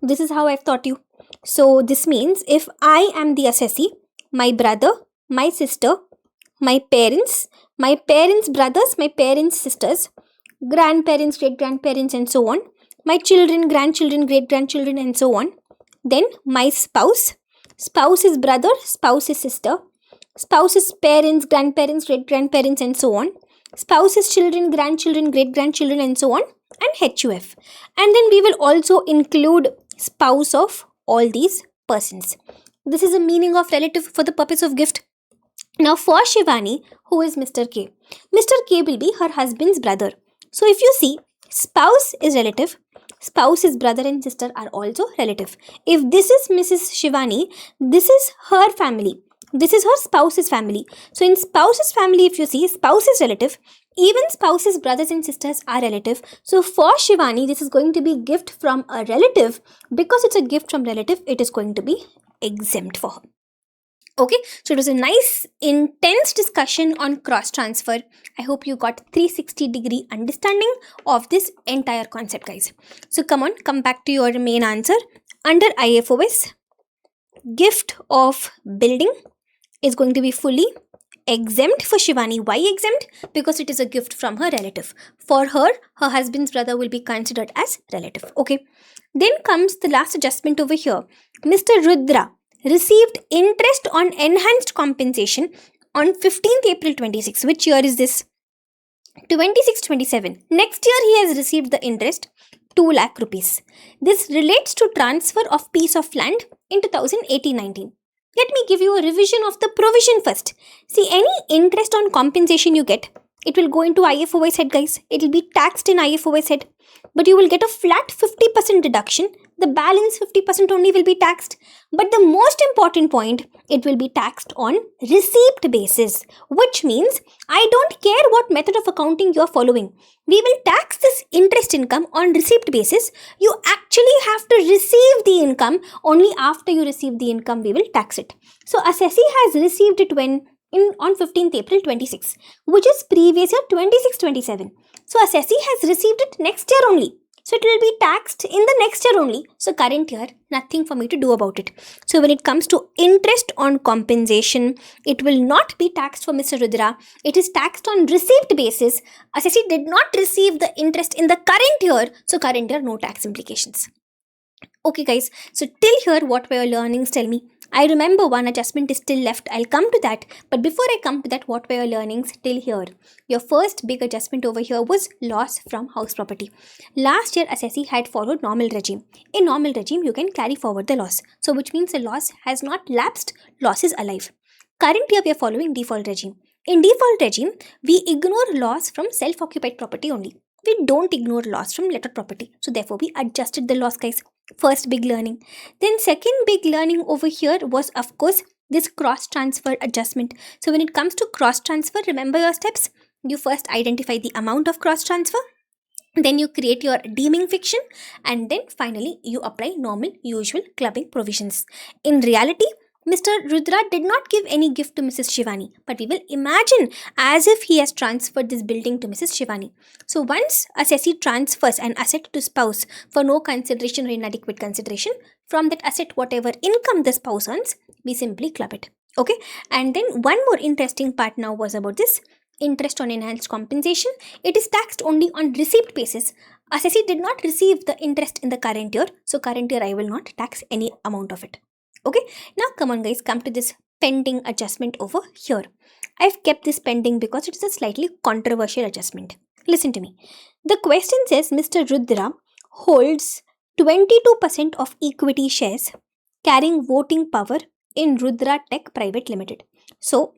This is how I've taught you. So, this means if I am the assessee, my brother, my sister, my parents brothers, my parents' sisters, grandparents, great-grandparents and so on, my children, grandchildren, great-grandchildren and so on, then my spouse, spouse's brother, spouse's sister, spouse's parents, grandparents, great-grandparents and so on, spouse's children, grandchildren, great-grandchildren and so on, and HUF. And then we will also include spouse of all these persons. This is the meaning of relative for the purpose of gift. Now for Shivani, who is Mr. K? Mr. K will be her husband's brother. So if you see, spouse is relative, spouse's brother and sister are also relative. If this is Mrs. Shivani, this is her family. This is her spouse's family. So in spouse's family, if you see, spouse is relative. Even spouse's brothers and sisters are relative. So for Shivani, this is going to be gift from a relative. Because it's a gift from relative, it is going to be exempt for her. Okay, so it was a nice, intense discussion on cross transfer. I hope you got 360-degree understanding of this entire concept, guys. So come on, come back to your main answer. Under IFOS, gift of building is going to be fully exempt for Shivani. Why exempt? Because it is a gift from her relative. For her, her husband's brother will be considered as relative. Okay. Then comes the last adjustment over here. Mr. Rudra received interest on enhanced compensation on 15th April 26. Which year is this? 26-27. Next year he has received the interest 2 lakh rupees. This relates to transfer of piece of land in 2018-19. Let me give you a revision of the provision first. See, any interest on compensation you get, It will go into IFOS head, guys. It will be taxed in IFOS head. But you will get a flat 50% deduction. The balance 50% only will be taxed. But the most important point, it will be taxed on receipt basis, which means I don't care what method of accounting you are following. We will tax this interest income on receipt basis. You actually have to receive the income. Only after you receive the income, we will tax it. So assessee has received it when on 15th April 26, which is previous year 26-27. So assessee has received it next year only. So it will be taxed in the next year only. So current year, nothing for me to do about it. So when it comes to interest on compensation, it will not be taxed for Mr. Rudra. It is taxed on receipt basis. Assessee did not receive the interest in the current year. So current year, no tax implications. Okay guys, so till here what were your learnings? Tell me. I remember one adjustment is still left. I'll come to that. But before I come to that, what were your learnings till here? Your first big adjustment over here was loss from house property. Last year, assessee had followed normal regime. In normal regime, you can carry forward the loss. So which means the loss has not lapsed, loss is alive. Current year, we are following default regime. In default regime, we ignore loss from self-occupied property only. We don't ignore loss from lettered property. So therefore, we adjusted the loss, guys. First big learning. Then second big learning over here was, of course, this cross transfer adjustment. So when it comes to cross transfer, remember your steps. You first identify the amount of cross transfer. Then you create your deeming fiction. And then finally, you apply normal, usual clubbing provisions. In reality, Mr. Rudra did not give any gift to Mrs. Shivani, but we will imagine as if he has transferred this building to Mrs. Shivani. So once assessee transfers an asset to spouse for no consideration or inadequate consideration, from that asset whatever income the spouse earns, we simply club it. Okay, and then one more interesting part now was about this interest on enhanced compensation. It is taxed only on receipt basis. Assessee did not receive the interest in the current year, so current year I will not tax any amount of it. Okay, now come on guys, come to this pending adjustment over here. I've kept this pending because it is a slightly controversial adjustment. Listen to me. The question says Mr. Rudra holds 22% of equity shares carrying voting power in Rudra Tech Private Limited. So,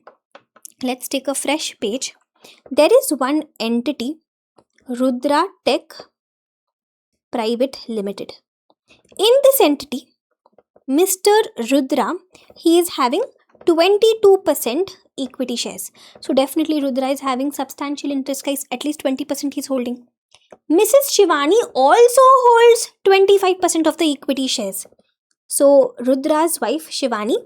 let's take a fresh page. There is one entity, Rudra Tech Private Limited. In this entity, Mr. Rudra, he is having 22% equity shares. So definitely Rudra is having substantial interest, guys. At least 20% he's holding. Mrs. Shivani also holds 25% of the equity shares. So Rudra's wife Shivani,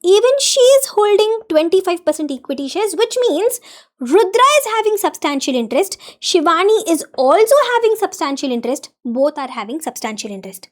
even she is holding 25% equity shares, which means Rudra is having substantial interest. Shivani is also having substantial interest. Both are having substantial interest.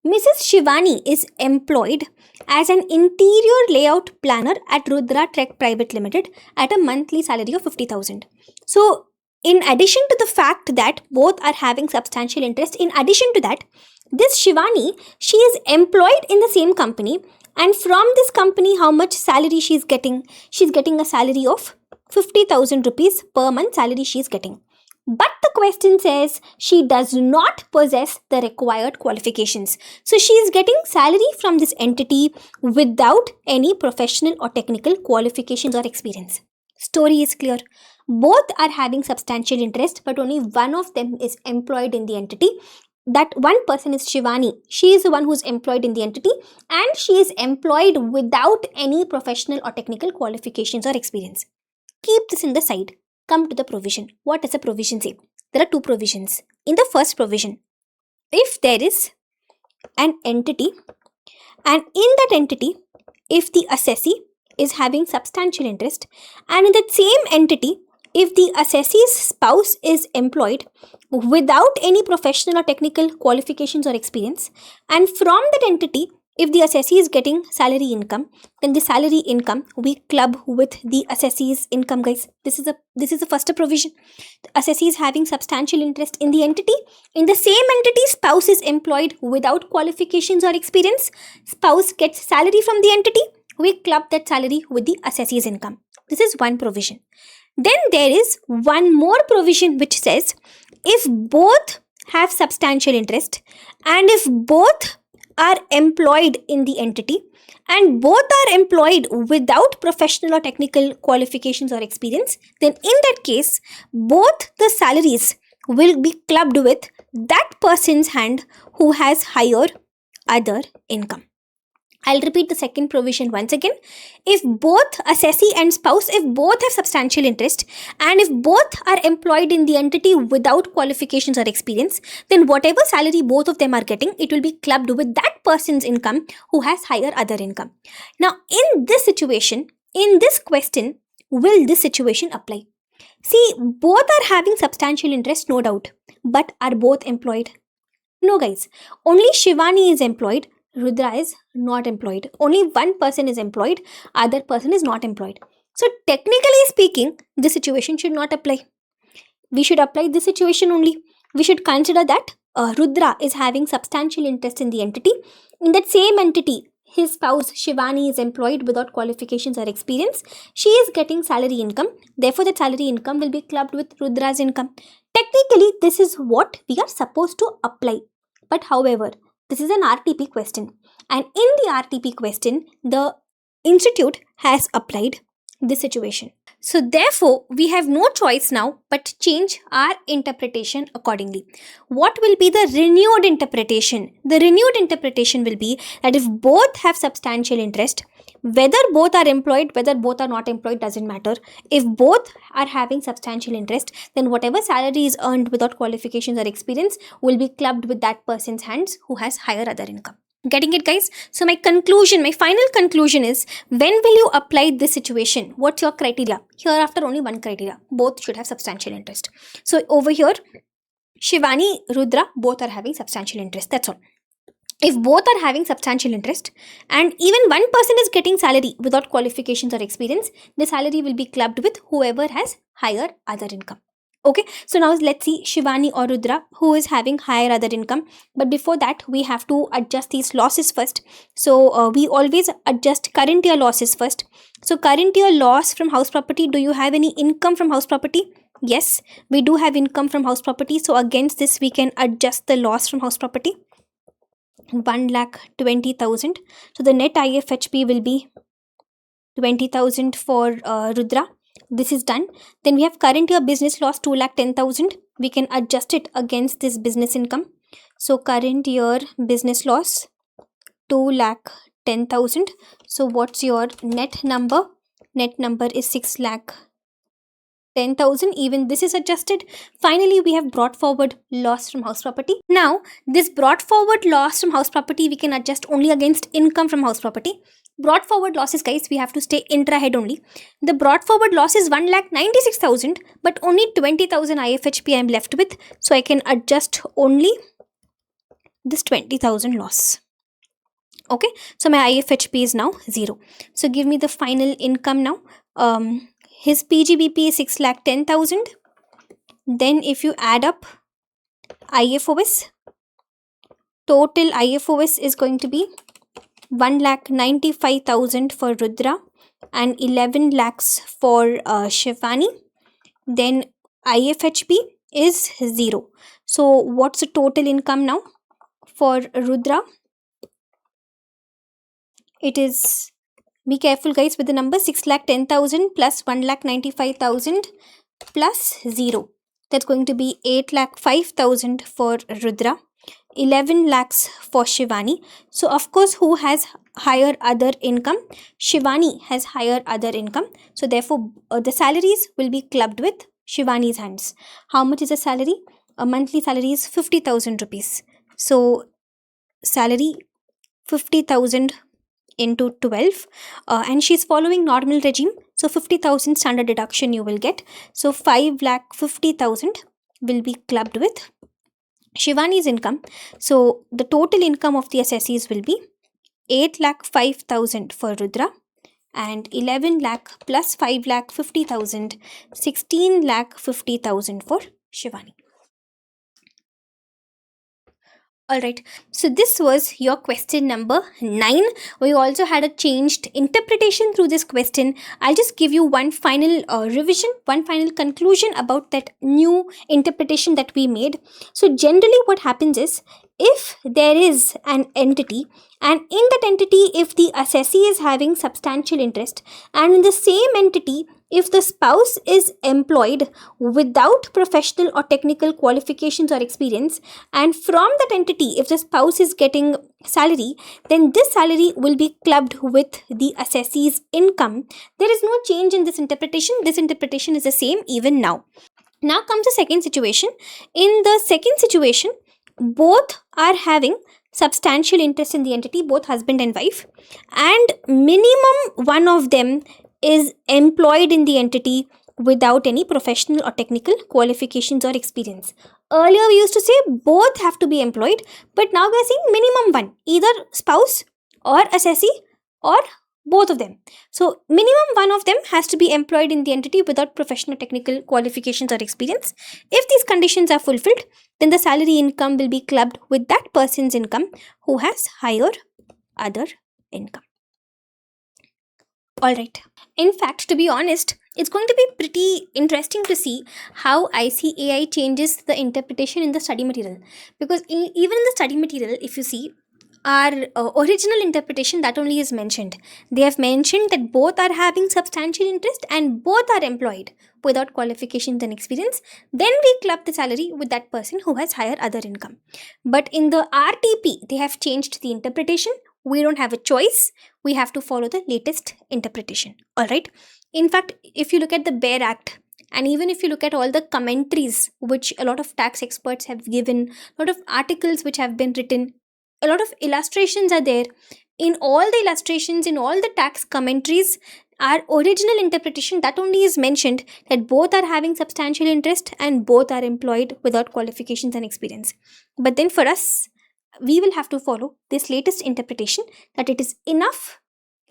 Mrs. Shivani is employed as an interior layout planner at Rudra Tech Private Limited at a monthly salary of 50,000. So, in addition to the fact that both are having substantial interest, in addition to that, this Shivani, she is employed in the same company, and from this company, how much salary she is getting? She is getting a salary of 50,000 rupees per month salary she is getting. But the question says she does not possess the required qualifications. So she is getting salary from this entity without any professional or technical qualifications or experience. Story is clear. Both are having substantial interest, but only one of them is employed in the entity. That one person is Shivani. She is the one who is employed in the entity, and she is employed without any professional or technical qualifications or experience. Keep this in the side. Come to the provision. What does the provision say? There are two provisions. In the first provision, if there is an entity, and in that entity, if the assessee is having substantial interest, and in that same entity, if the assessee's spouse is employed without any professional or technical qualifications or experience, and from that entity, if the assessee is getting salary income, then the salary income we club with the assessee's income, guys. This is the first provision. The assessee is having substantial interest in the entity. In the same entity, spouse is employed without qualifications or experience. Spouse gets salary from the entity. We club that salary with the assessee's income. This is one provision. Then there is one more provision which says if both have substantial interest and if both are employed in the entity and both are employed without professional or technical qualifications or experience, then in that case, both the salaries will be clubbed with that person's hand who has higher other income. I'll repeat the second provision once again. If both assessee and spouse, if both have substantial interest, and if both are employed in the entity without qualifications or experience, then whatever salary both of them are getting, it will be clubbed with that person's income who has higher other income. Now, in this situation, in this question, will this situation apply? See, both are having substantial interest, no doubt, but are both employed? No, guys. Only Shivani is employed. Rudra is not employed. Only one person is employed, other person is not employed. So technically speaking, this situation should not apply. We should apply this situation only. We should consider that Rudra is having substantial interest in the entity. In that same entity, his spouse Shivani is employed without qualifications or experience. She is getting salary income. Therefore, that salary income will be clubbed with Rudra's income. Technically, this is what we are supposed to apply. But however, this is an RTP question, and in the RTP question, the institute has applied this situation. So therefore, we have no choice now but change our interpretation accordingly. What will be the renewed interpretation? The renewed interpretation will be that if both have substantial interest, whether both are employed, whether both are not employed, doesn't matter. If both are having substantial interest, then whatever salary is earned without qualifications or experience will be clubbed with that person's hands who has higher other income. Getting it, guys? So my final conclusion is, when will you apply this situation? What's your criteria? Hereafter, only one criteria. Both should have substantial interest. So over here, Shivani, Rudra, both are having substantial interest. That's all. If both are having substantial interest and even one person is getting salary without qualifications or experience, the salary will be clubbed with whoever has higher other income. Okay, so now let's see Shivani or Rudra who is having higher other income. But before that, we have to adjust these losses first. So we always adjust current year losses first. So current year loss from house property, do you have any income from house property? Yes, we do have income from house property. So against this, we can adjust the loss from house property. 1,20,000. So the net IFHP will be 20,000 for Rudra. This is done. Then we have current year business loss 2,10,000. We can adjust it against this business income. So current year business loss 2,10,000. So what's your net number? Net number is 6,10,000. Even this is adjusted. Finally, we have brought forward loss from house property. Now, this brought forward loss from house property, we can adjust only against income from house property. Brought forward losses, guys, we have to stay intra-head only. The brought forward loss is 1,96,000, but only 20,000 IFHP I am left with. So I can adjust only this 20,000 loss. Okay, so my IFHP is now 0. So give me the final income now. His PGBP is 6,10,000. Then if you add up IFOS, total IFOS is going to be 1,95,000 for Rudra and 11 lakhs for Shivani. Then IFHP is 0. So what's the total income now for Rudra? It is, be careful guys with the number, 6,10,000 plus 1,95,000 plus 0. That's going to be 8,05,000 for Rudra, 11 lakhs for Shivani. So of course, who has higher other income? Shivani has higher other income. So therefore, the salaries will be clubbed with Shivani's hands. How much is the salary? A monthly salary is 50,000 rupees. So salary 50,000 into 12, and she's following normal regime. So 50,000 standard deduction you will get. So 5,50,000 will be clubbed with Shivani's income. So the total income of the assessees will be 8,05,000 for Rudra and 11 lakh plus 5,50,000, 16,50,000 for Shivani. Alright, so this was your question number 9. We also had a changed interpretation through this question. I'll just give you one final revision, one final conclusion about that new interpretation that we made. So generally what happens is, if there is an entity, and in that entity, if the assessee is having substantial interest, and in the same entity, if the spouse is employed without professional or technical qualifications or experience, and from that entity, if the spouse is getting salary, then this salary will be clubbed with the assessee's income. There is no change in this interpretation. This interpretation is the same even now. Now comes the second situation. In the second situation, both are having substantial interest in the entity, both husband and wife, and minimum one of them is employed in the entity without any professional or technical qualifications or experience. Earlier we used to say both have to be employed, but now we are saying minimum one, either spouse or assessee or both of them. So minimum one of them has to be employed in the entity without professional technical qualifications or experience. If these conditions are fulfilled, then the salary income will be clubbed with that person's income who has higher other income. Alright. In fact, to be honest, it's going to be pretty interesting to see how ICAI changes the interpretation in the study material. Because even in the study material, if you see, our original interpretation, that only is mentioned. They have mentioned that both are having substantial interest and both are employed without qualifications and experience. Then we club the salary with that person who has higher other income. But in the RTP, they have changed the interpretation. We don't have a choice. We have to follow the latest interpretation. Alright. In fact, if you look at the BEAR Act, and even if you look at all the commentaries which a lot of tax experts have given, a lot of articles which have been written, a lot of illustrations are there. In all the illustrations, in all the tax commentaries, our original interpretation, that only is mentioned, that both are having substantial interest and both are employed without qualifications and experience. But then for us, we will have to follow this latest interpretation, that it is enough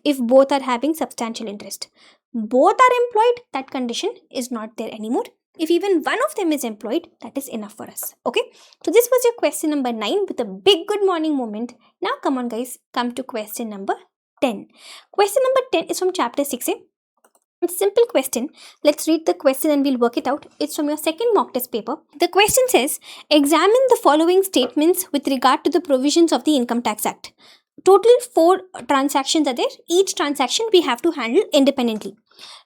if both are having substantial interest. Both are employed, that condition is not there anymore. If even one of them is employed, that is enough for us. Okay. So this was your question number 9 with a big good morning moment. Now come on guys, come to question number 10. Question number 10 is from chapter 6A. It's a simple question. Let's read the question and we'll work it out. It's from your second mock test paper. The question says, examine the following statements with regard to the provisions of the Income Tax Act. Total 4 transactions are there. Each transaction we have to handle independently.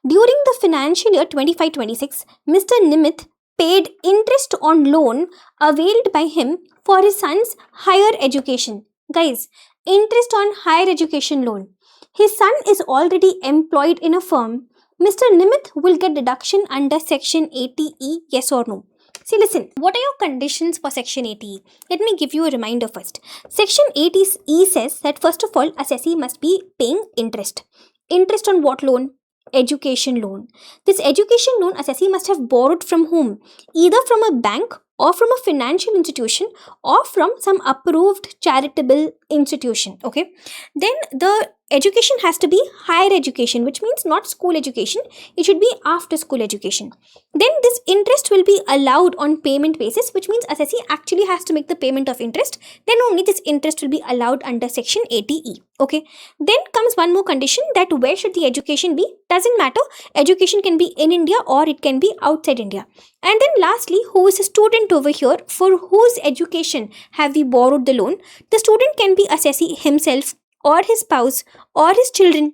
During the financial year 25-26, Mr. Nimith paid interest on loan availed by him for his son's higher education. Guys, interest on higher education loan. His son is already employed in a firm. Mr. Nimith will get deduction under section 80E, yes or no? See, listen, what are your conditions for section 80E? Let me give you a reminder first. Section 80E says that first of all, assessee must be paying interest. Interest on what loan? Education loan. This education loan assessee must have borrowed from whom? Either from a bank or from a financial institution or from some approved charitable institution. Okay. Then the education has to be higher education, which means not school education. It should be after school education. Then this interest will be allowed on payment basis, which means assessee actually has to make the payment of interest. Then only this interest will be allowed under section 80E. Okay. Then comes one more condition, that where should the education be? Doesn't matter. Education can be in India or it can be outside India. And then lastly, who is a student over here, for whose education have we borrowed the loan? The student can be assessee himself or his spouse or his children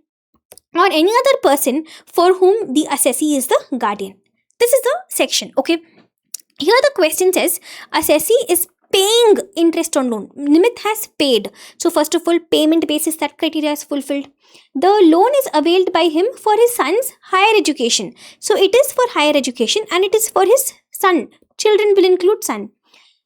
or any other person for whom the assessee is the guardian. This is the section. Okay. Here the question says assessee is paying interest on loan. Nimith has paid. So first of all, payment basis, that criteria is fulfilled. The loan is availed by him for his son's higher education. So it is for higher education and it is for his son. Children will include son.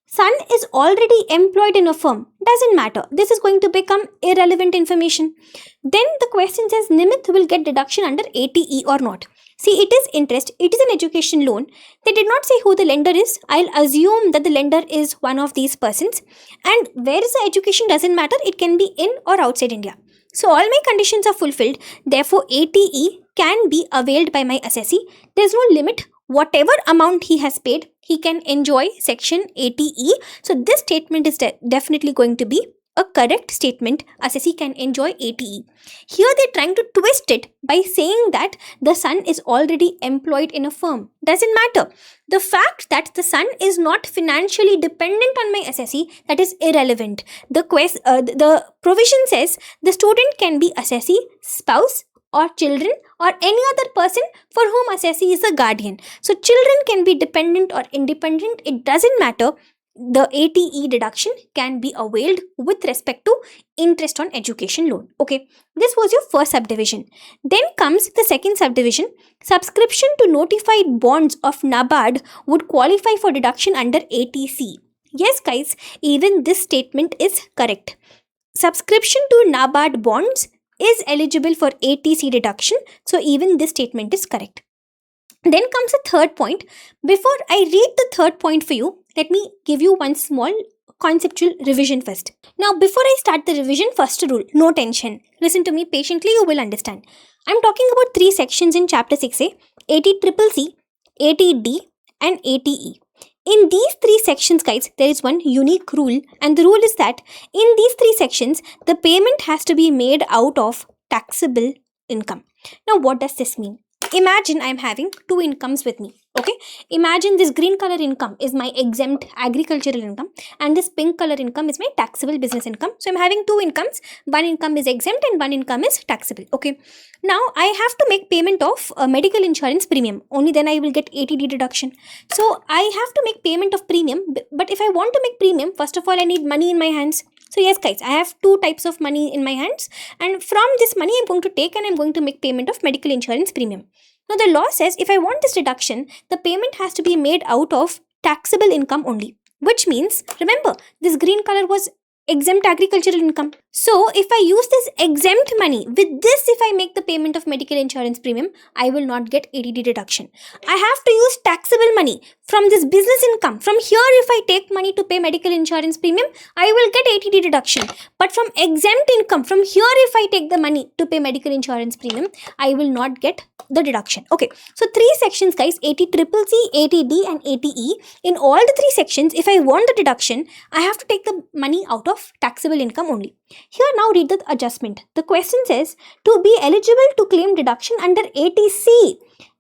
Son is already employed in a firm. Doesn't matter. This is going to become irrelevant information. Then the question says Nimith will get deduction under 80E or not. See, it is interest. It is an education loan. They did not say who the lender is. I'll assume that the lender is one of these persons. And where is the education doesn't matter. It can be in or outside India. So all my conditions are fulfilled. Therefore, 80E can be availed by my assessee. There's no limit. Whatever amount he has paid, he can enjoy section 80E. So this statement is definitely going to be a correct statement, assessee can enjoy ATE. Here they're trying to twist it by saying that the son is already employed in a firm. Doesn't matter. The fact that the son is not financially dependent on my assessee, that is irrelevant. The provision says the student can be assessee, spouse, or children, or any other person for whom assessee is a guardian. So children can be dependent or independent, it doesn't matter. The ATE deduction can be availed with respect to interest on education loan. Okay, this was your first subdivision. Then comes the second subdivision. Subscription to notified bonds of NABARD would qualify for deduction under ATC. Yes guys, even this statement is correct. Subscription to NABARD bonds is eligible for ATC deduction. So even this statement is correct. Then comes the third point. Before I read the third point for you, let me give you one small conceptual revision first. Now, before I start the revision, first rule, no tension. Listen to me patiently, you will understand. I'm talking about 3 sections in chapter 6A, ATCCC, ATD and ATE. In these 3 sections, guys, there is one unique rule, and the rule is that in these 3 sections, the payment has to be made out of taxable income. Now, what does this mean? Imagine I'm having 2 incomes with me. Okay, imagine this green color income is my exempt agricultural income and this pink color income is my taxable business income. So I'm having 2 incomes. One income is exempt and one income is taxable. Okay, now I have to make payment of a medical insurance premium. Only then I will get ATD deduction. So I have to make payment of premium, but if I want to make premium, first of all I need money in my hands. So yes guys, I have 2 types of money in my hands, and from this money I'm going to take and I'm going to make payment of medical insurance premium. Now the law says if I want this deduction, the payment has to be made out of taxable income only. Which means, remember, this green color was exempt agricultural income. So if I use this exempt money, with this if I make the payment of medical insurance premium, I will not get ATD deduction. I have to use taxable money from this business income. From here if I take money to pay medical insurance premium, I will get ATD deduction. But from exempt income, from here if I take the money to pay medical insurance premium, I will not get the deduction. Okay, so 3 sections guys, ATCCC, ATD and ATE. In all the 3 sections, if I want the deduction, I have to take the money out of taxable income only. Here now read the adjustment. The question says, to be eligible to claim deduction under ATC,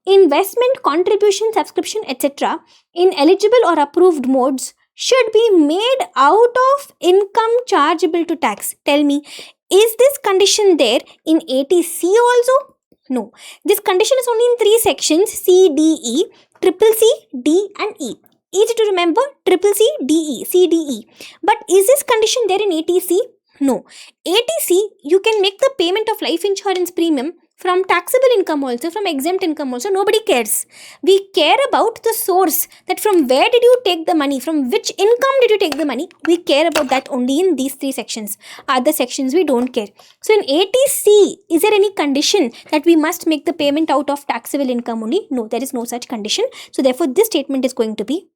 investment, contribution, subscription, etc. in eligible or approved modes should be made out of income chargeable to tax. Tell me, is this condition there in ATC also? No. This condition is only in 3 sections, C, D, E, triple C, D and E. Easy to remember, triple C, D, E, C, D, E. But is this condition there in ATC? No. ATC, you can make the payment of life insurance premium from taxable income also, from exempt income also. Nobody cares. We care about the source, that from where did you take the money, from which income did you take the money. We care about that only in these 3 sections. Other sections we don't care. So in ATC, is there any condition that we must make the payment out of taxable income only? No, there is no such condition. So therefore this statement is going to be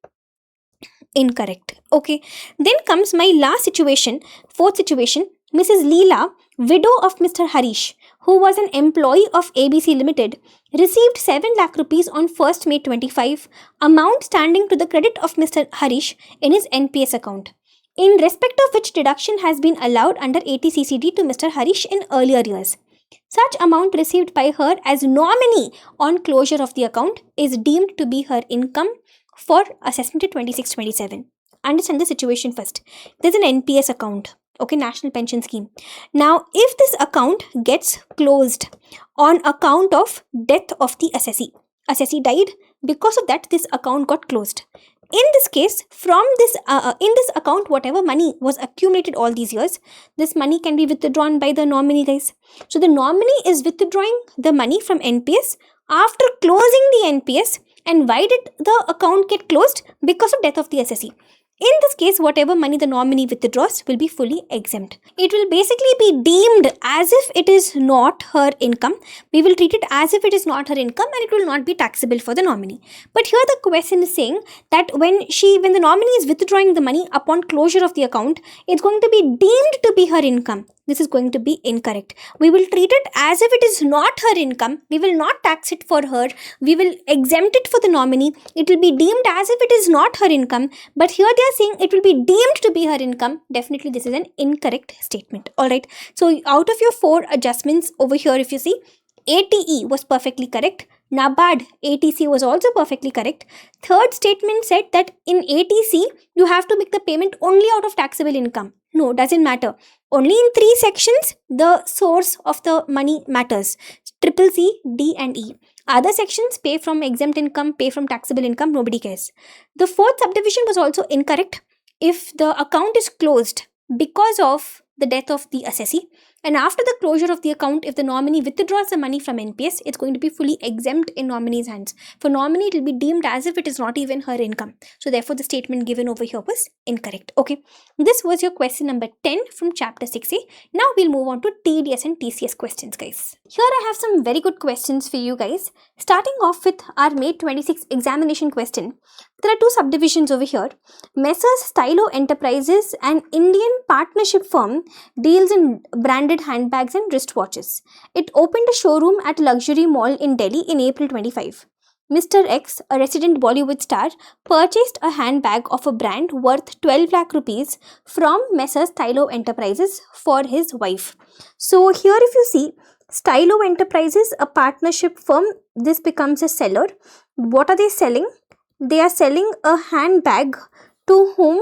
incorrect. Okay, then comes my last situation, 4th situation. Mrs. Leela, widow of Mr. Harish, who was an employee of ABC Limited, received 7 lakh rupees on 1st May 25, amount standing to the credit of Mr. Harish in his NPS account, in respect of which deduction has been allowed under ATCCD to Mr. Harish in earlier years. Such amount received by her as nominee on closure of the account is deemed to be her income for assessment at 26-27. Understand the situation first. There's an NPS account. Okay, National Pension Scheme. Now, if this account gets closed on account of death of the assessee died, because of that, this account got closed. In this case, from this in this account, whatever money was accumulated all these years, this money can be withdrawn by the nominee, guys. So the nominee is withdrawing the money from NPS after closing the NPS. And why did the account get closed? Because of death of the assessee. In this case, whatever money the nominee withdraws will be fully exempt. It will basically be deemed as if it is not her income. We will treat it as if it is not her income and it will not be taxable for the nominee. But here the question is saying that when the nominee is withdrawing the money upon closure of the account, it's going to be deemed to be her income. This is going to be incorrect. We will treat it as if it is not her income. We will not tax it for her. We will exempt it for the nominee. It will be deemed as if it is not her income. But here they are saying it will be deemed to be her income, definitely this is an incorrect statement. Alright, so out of your 4 adjustments over here, if you see, ATE was perfectly correct. NABARD ATC was also perfectly correct. Third statement said that in ATC, you have to make the payment only out of taxable income. No, doesn't matter. Only in 3 sections, the source of the money matters. Triple C, D and E. Other sections, pay from exempt income, pay from taxable income, nobody cares. The 4th subdivision was also incorrect. If the account is closed because of the death of the assessee, and after the closure of the account, if the nominee withdraws the money from NPS, it's going to be fully exempt in nominee's hands. For nominee, it will be deemed as if it is not even her income. So therefore, the statement given over here was incorrect. Okay, this was your question number 10 from chapter 6A. Now we'll move on to TDS and TCS questions, guys. Here I have some very good questions for you guys. Starting off with our May 26 examination question. There are 2 subdivisions over here. Messrs. Stylo Enterprises, an Indian partnership firm, deals in branded handbags and wristwatches. It opened a showroom at Luxury Mall in Delhi in April 25. Mr. X, a resident Bollywood star, purchased a handbag of a brand worth 12 lakh rupees from Messrs. Stylo Enterprises for his wife. So here if you see, Stylo Enterprises, a partnership firm, this becomes a seller. What are they selling? They are selling a handbag to whom?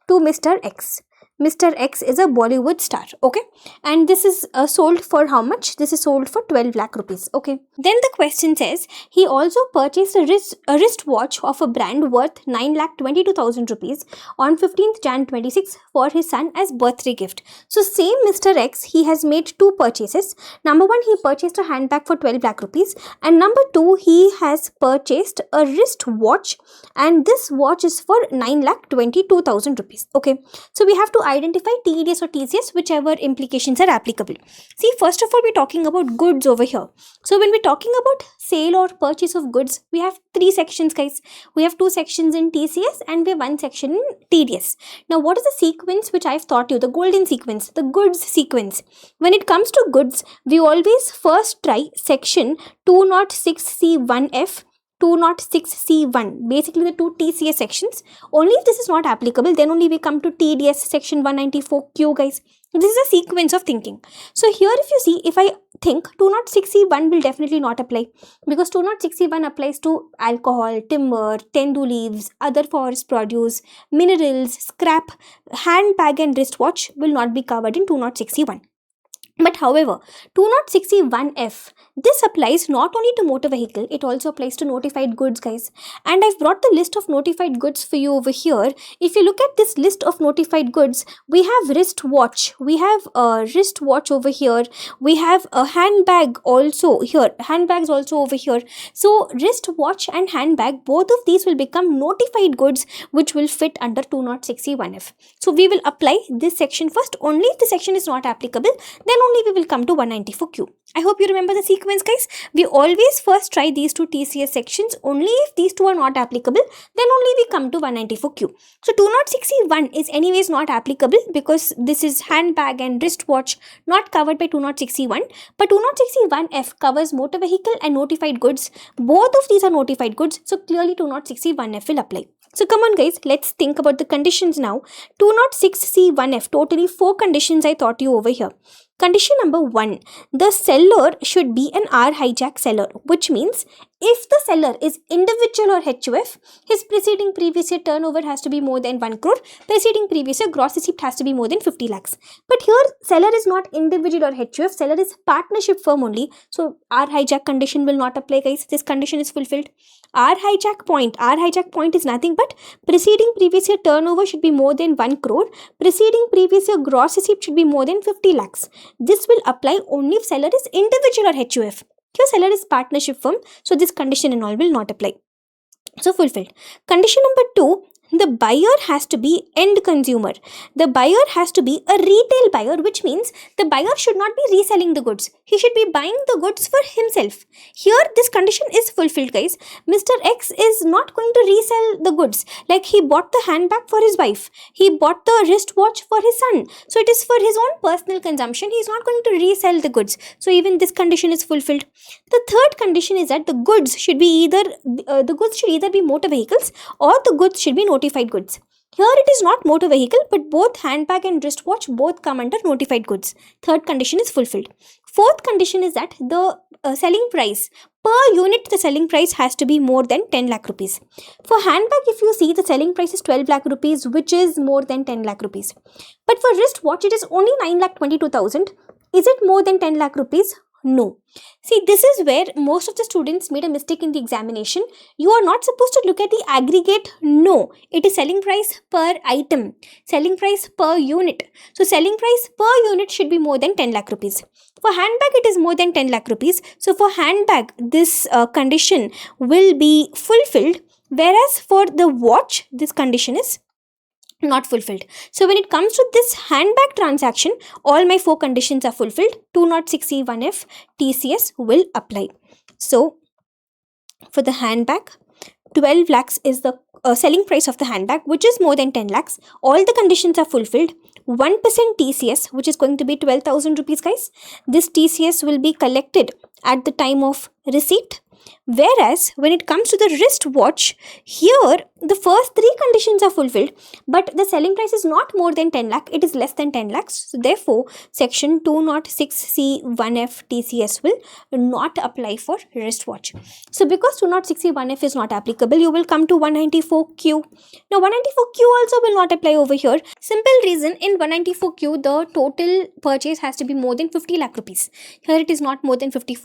To Mr. X. Mr. X is a Bollywood star, okay? And this is sold for how much? This is sold for 12 lakh rupees, okay? Then the question says, he also purchased a wristwatch of a brand worth 9,22,000 rupees on 15th Jan 26 for his son as birthday gift. So same Mr. X, he has made 2 purchases. Number 1, he purchased a handbag for 12 lakh rupees. And number 2, he has purchased a wristwatch, and this watch is for 9,22,000 rupees, okay? So we have to identify TDS or TCS, whichever implications are applicable. See, first of all, we're talking about goods over here. So when we're talking about sale or purchase of goods, we have 3 sections, guys. We have 2 sections in TCS and we have 1 section in TDS. Now, what is the sequence which I've taught you? The golden sequence, the goods sequence. When it comes to goods, we always first try section 206C1F, 206C1, basically the 2 TCS sections. Only if this is not applicable, then only we come to TDS section 194Q, guys. This is a sequence of thinking. So here if you see, if I think 206C1 will definitely not apply, because 206C1 applies to alcohol, timber, tendu leaves, other forest produce, minerals, scrap. Handbag and wristwatch will not be covered in 206C1. But however, 206C1F, this applies not only to motor vehicle, it also applies to notified goods, guys. And I've brought the list of notified goods for you over here. If you look at this list of notified goods, we have wristwatch, we have a wristwatch over here, we have a handbag also here, handbags also over here. So wristwatch and handbag, both of these will become notified goods which will fit under 206C1F. So we will apply this section first. Only if the section is not applicable, then only we will come to 194Q. I hope you remember the sequence, guys. We always first try these 2 TCS sections. Only if these 2 are not applicable, then only we come to 194Q. So 206C1 is anyways not applicable because this is handbag and wristwatch not covered by 206C1. But 206C1F covers motor vehicle and notified goods. Both of these are notified goods. So clearly 206C1F will apply. So come on, guys, let's think about the conditions now. 206C1F, totally 4 conditions I taught you over here. Condition number 1, the seller should be an R hijack seller, which means if the seller is individual or HUF, his preceding previous year turnover has to be more than 1 crore, preceding previous year gross receipt has to be more than 50 lakhs. But here, seller is not individual or HUF, seller is partnership firm only. So, R hijack condition will not apply, guys. This condition is fulfilled. R hijack point is nothing but preceding previous year turnover should be more than 1 crore, preceding previous year gross receipt should be more than 50 lakhs. This will apply only if seller is individual or HUF. Here seller is partnership firm, so this condition and all will not apply. So fulfilled. Condition number 2, the buyer has to be end consumer. The buyer has to be a retail buyer, which means the buyer should not be reselling the goods. He should be buying the goods for himself. Here, this condition is fulfilled, guys. Mr. X is not going to resell the goods. Like he bought the handbag for his wife. He bought the wristwatch for his son. So it is for his own personal consumption. He is not going to resell the goods. So even this condition is fulfilled. The third condition is that the goods should be either be motor vehicles or the goods should be notified goods. Here it is not motor vehicle, but both handbag and wristwatch both come under notified goods. Third condition is fulfilled. Fourth condition is that the selling price per unit, the selling price has to be more than 10 lakh rupees. For handbag, if you see, the selling price is 12 lakh rupees, which is more than 10 lakh rupees. But for wristwatch, it is only 9 lakh 22,000. Is it more than 10 lakh rupees? No. See, this is where most of the students made a mistake in the examination. You are not supposed to look at the aggregate. No, it is selling price per item, selling price per unit. So selling price per unit should be more than 10 lakh rupees. For handbag, it is more than 10 lakh rupees. So for handbag, this condition will be fulfilled. Whereas for the watch, this condition is not fulfilled. So when it comes to this handbag transaction, all my 4 conditions are fulfilled. 206C1F TCS will apply. So for the handbag, 12 lakhs is the selling price of the handbag, which is more than 10 lakhs. All the conditions are fulfilled. 1% TCS, which is going to be 12,000 rupees, guys. This TCS will be collected at the time of receipt. Whereas when it comes to the wristwatch, here the first 3 conditions are fulfilled, but the selling price is not more than 10 lakh, it is less than 10 lakhs. So therefore, section 206C1F TCS will not apply for wristwatch. So because 206C1F is not applicable, you will come to 194Q. Now 194Q also will not apply over here. Simple reason, in 194Q, the total purchase has to be more than 50 lakh rupees. Here it is not more than 50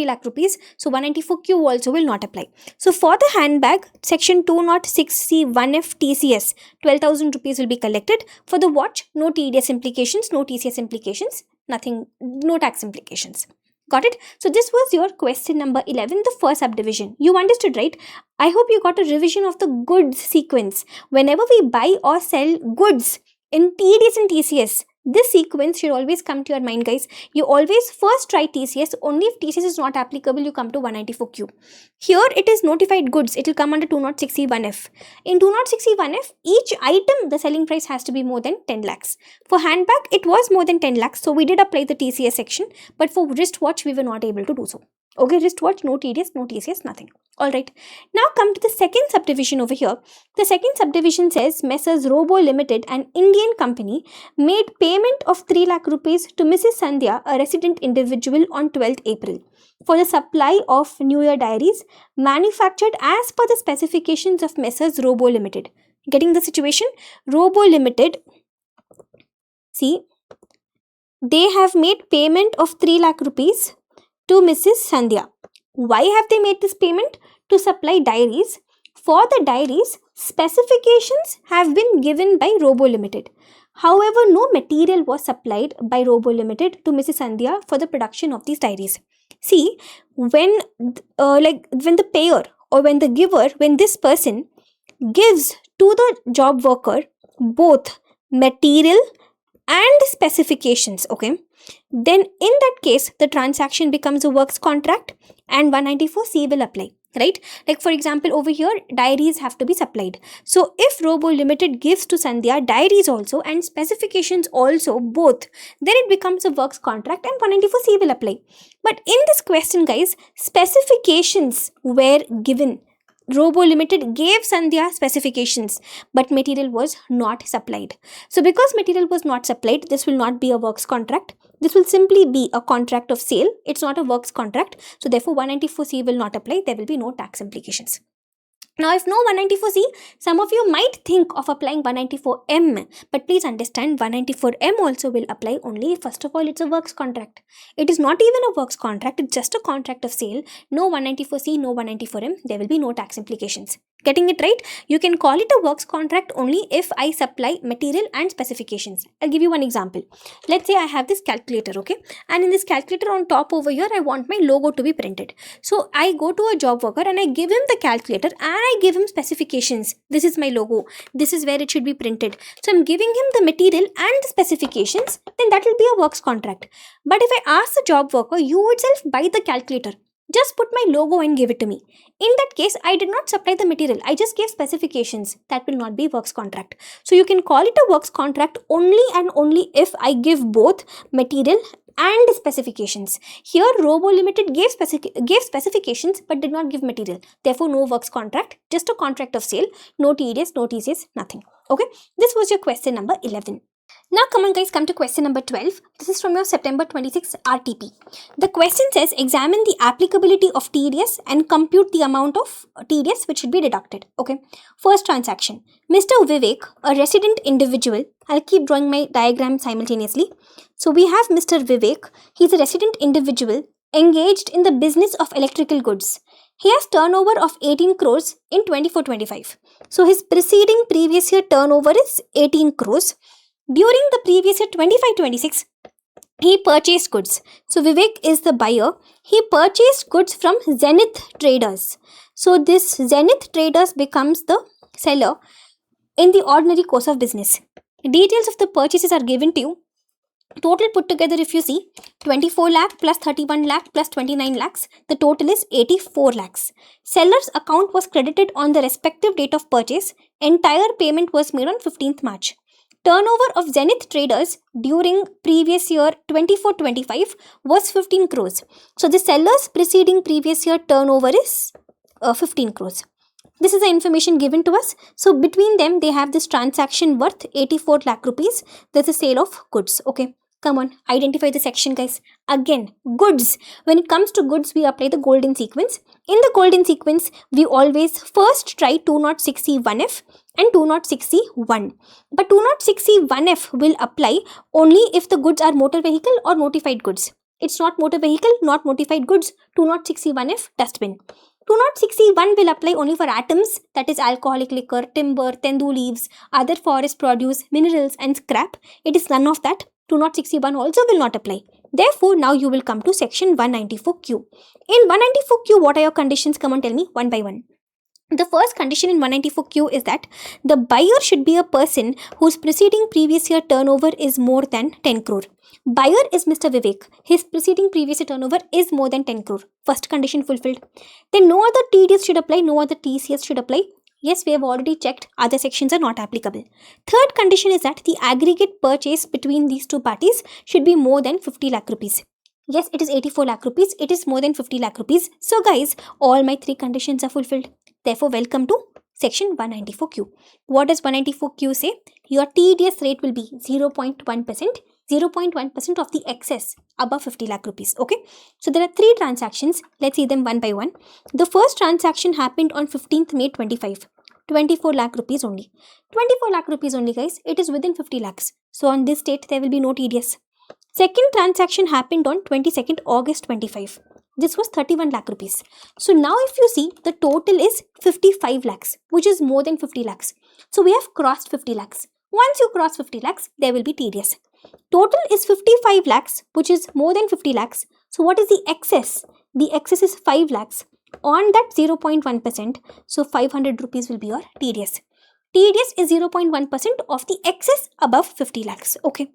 lakh rupees. So 194Q also will not apply. So for the handbag, section 206C1F TCS, 12,000 rupees will be collected. For the watch, no TDS implications, no TCS implications, nothing, no tax implications. Got it? So this was your question number 11, the first subdivision. You understood, right? I hope you got a revision of the goods sequence. Whenever we buy or sell goods in TDS and TCS, this sequence should always come to your mind, guys. You always first try TCS. Only if TCS is not applicable, you come to 194Q. Here it is notified goods. It will come under 206C1F. In 206C1F, each item, the selling price has to be more than 10 lakhs. For handbag, it was more than 10 lakhs. So we did apply the TCS section. But for wristwatch, we were not able to do so. Okay, wristwatch, no TDS, no TCS, nothing. Alright. Now come to the second subdivision over here. The second subdivision says Messrs. Robo Limited, an Indian company, made payment of 3 lakh rupees to Mrs. Sandhya, a resident individual, on 12th April for the supply of New Year diaries manufactured as per the specifications of Messrs. Robo Limited. Getting the situation? Robo Limited, see, they have made payment of 3 lakh rupees to Mrs. Sandhya. Why have they made this payment? To supply diaries. For the diaries, specifications have been given by Robo Limited. However, no material was supplied by Robo Limited to Mrs. Sandhya for the production of these diaries. See, when the payer or when the giver, when this person gives to the job worker both material and specifications, okay, then in that case, the transaction becomes a works contract and 194C will apply, right? Like for example, over here, diaries have to be supplied. So if Robo Limited gives to Sandhya diaries also and specifications also, both, then it becomes a works contract and 194C will apply. But in this question, guys, specifications were given. Robo Limited gave Sandhya specifications, but material was not supplied. So because material was not supplied, this will not be a works contract. This will simply be a contract of sale. It's not a works contract. So therefore 194C will not apply. There will be no tax implications. Now, if no 194C, some of you might think of applying 194M, but please understand 194M also will apply only if first of all it's a works contract. It is not even a works contract, it's just a contract of sale. No 194C, no 194M, there will be no tax implications. Getting it right? You can call it a works contract only if I supply material and specifications. I'll give you one example. Let's say I have this calculator, okay? And in this calculator on top over here, I want my logo to be printed. So I go to a job worker and I give him the calculator and I give him specifications. This is my logo. This is where it should be printed. So I'm giving him the material and the specifications. Then that will be a works contract. But if I ask the job worker, you itself buy the calculator. Just put my logo and give it to me. In that case, I did not supply the material. I just gave specifications. That will not be works contract. So you can call it a works contract only and only if I give both material and specifications. Here, Robo Limited gave specifications but did not give material. Therefore, no works contract, just a contract of sale, no TDS, no TCS, nothing. Okay, this was your question number 11. Now come on guys, come to question number 12. This is from your September 26 RTP. The question says, examine the applicability of TDS and compute the amount of TDS which should be deducted. Okay. First transaction. Mr. Vivek, a resident individual. I'll keep drawing my diagram simultaneously. So we have Mr. Vivek. He's a resident individual engaged in the business of electrical goods. He has turnover of 18 crores in 24-25. So his preceding previous year turnover is 18 crores. During the previous year 25-26, he purchased goods. So Vivek is the buyer. He purchased goods from Zenith Traders. So this Zenith Traders becomes the seller in the ordinary course of business. Details of the purchases are given to you. Total put together, if you see, 24 lakh plus 31 lakh plus 29 lakhs, the total is 84 lakhs. Seller's account was credited on the respective date of purchase. Entire payment was made on 15th March. Turnover of Zenith Traders during previous year 24-25 was 15 crores. So the seller's preceding previous year turnover is 15 crores. This is the information given to us. So between them, they have this transaction worth 84 lakh rupees. There's a sale of goods. Okay. Come on, identify the section, guys. Again, goods. When it comes to goods, we apply the golden sequence. In the golden sequence, we always first try 206C1F and 206C1. But 206C1F will apply only if the goods are motor vehicle or notified goods. It's not motor vehicle, not notified goods. 206C1F, dustbin. 206C1 will apply only for atoms, that is alcoholic liquor, timber, tendu leaves, other forest produce, minerals and scrap. It is none of that. 206C1 also will not apply. Therefore, now you will come to section 194Q. In 194Q, what are your conditions? Come on, tell me one by one. The first condition in 194Q is that the buyer should be a person whose preceding previous year turnover is more than 10 crore. Buyer is Mr. Vivek. His preceding previous year turnover is more than 10 crore. First condition fulfilled. Then no other TDS should apply, no other TCS should apply. Yes, we have already checked, other sections are not applicable. Third condition is that the aggregate purchase between these two parties should be more than 50 lakh rupees. Yes, it is 84 lakh rupees. It is more than 50 lakh rupees. So guys, all my three conditions are fulfilled. Therefore, welcome to section 194Q. What does 194Q say? Your TDS rate will be 0.1%. 0.1% of the excess above 50 lakh rupees. Okay. So there are three transactions. Let's see them one by one. The first transaction happened on 15th May 25. 24 lakh rupees only. 24 lakh rupees only, guys. It is within 50 lakhs. So on this date, there will be no TDS. Second transaction happened on 22nd August 25. This was 31 lakh rupees. So now if you see, the total is 55 lakhs, which is more than 50 lakhs. So we have crossed 50 lakhs. Once you cross 50 lakhs, there will be TDS. Total is 55 lakhs, which is more than 50 lakhs. So what is the excess? The excess is 5 lakhs. On that 0.1%, so 500 rupees will be your TDS. TDS is 0.1% of the excess above 50 lakhs. Okay.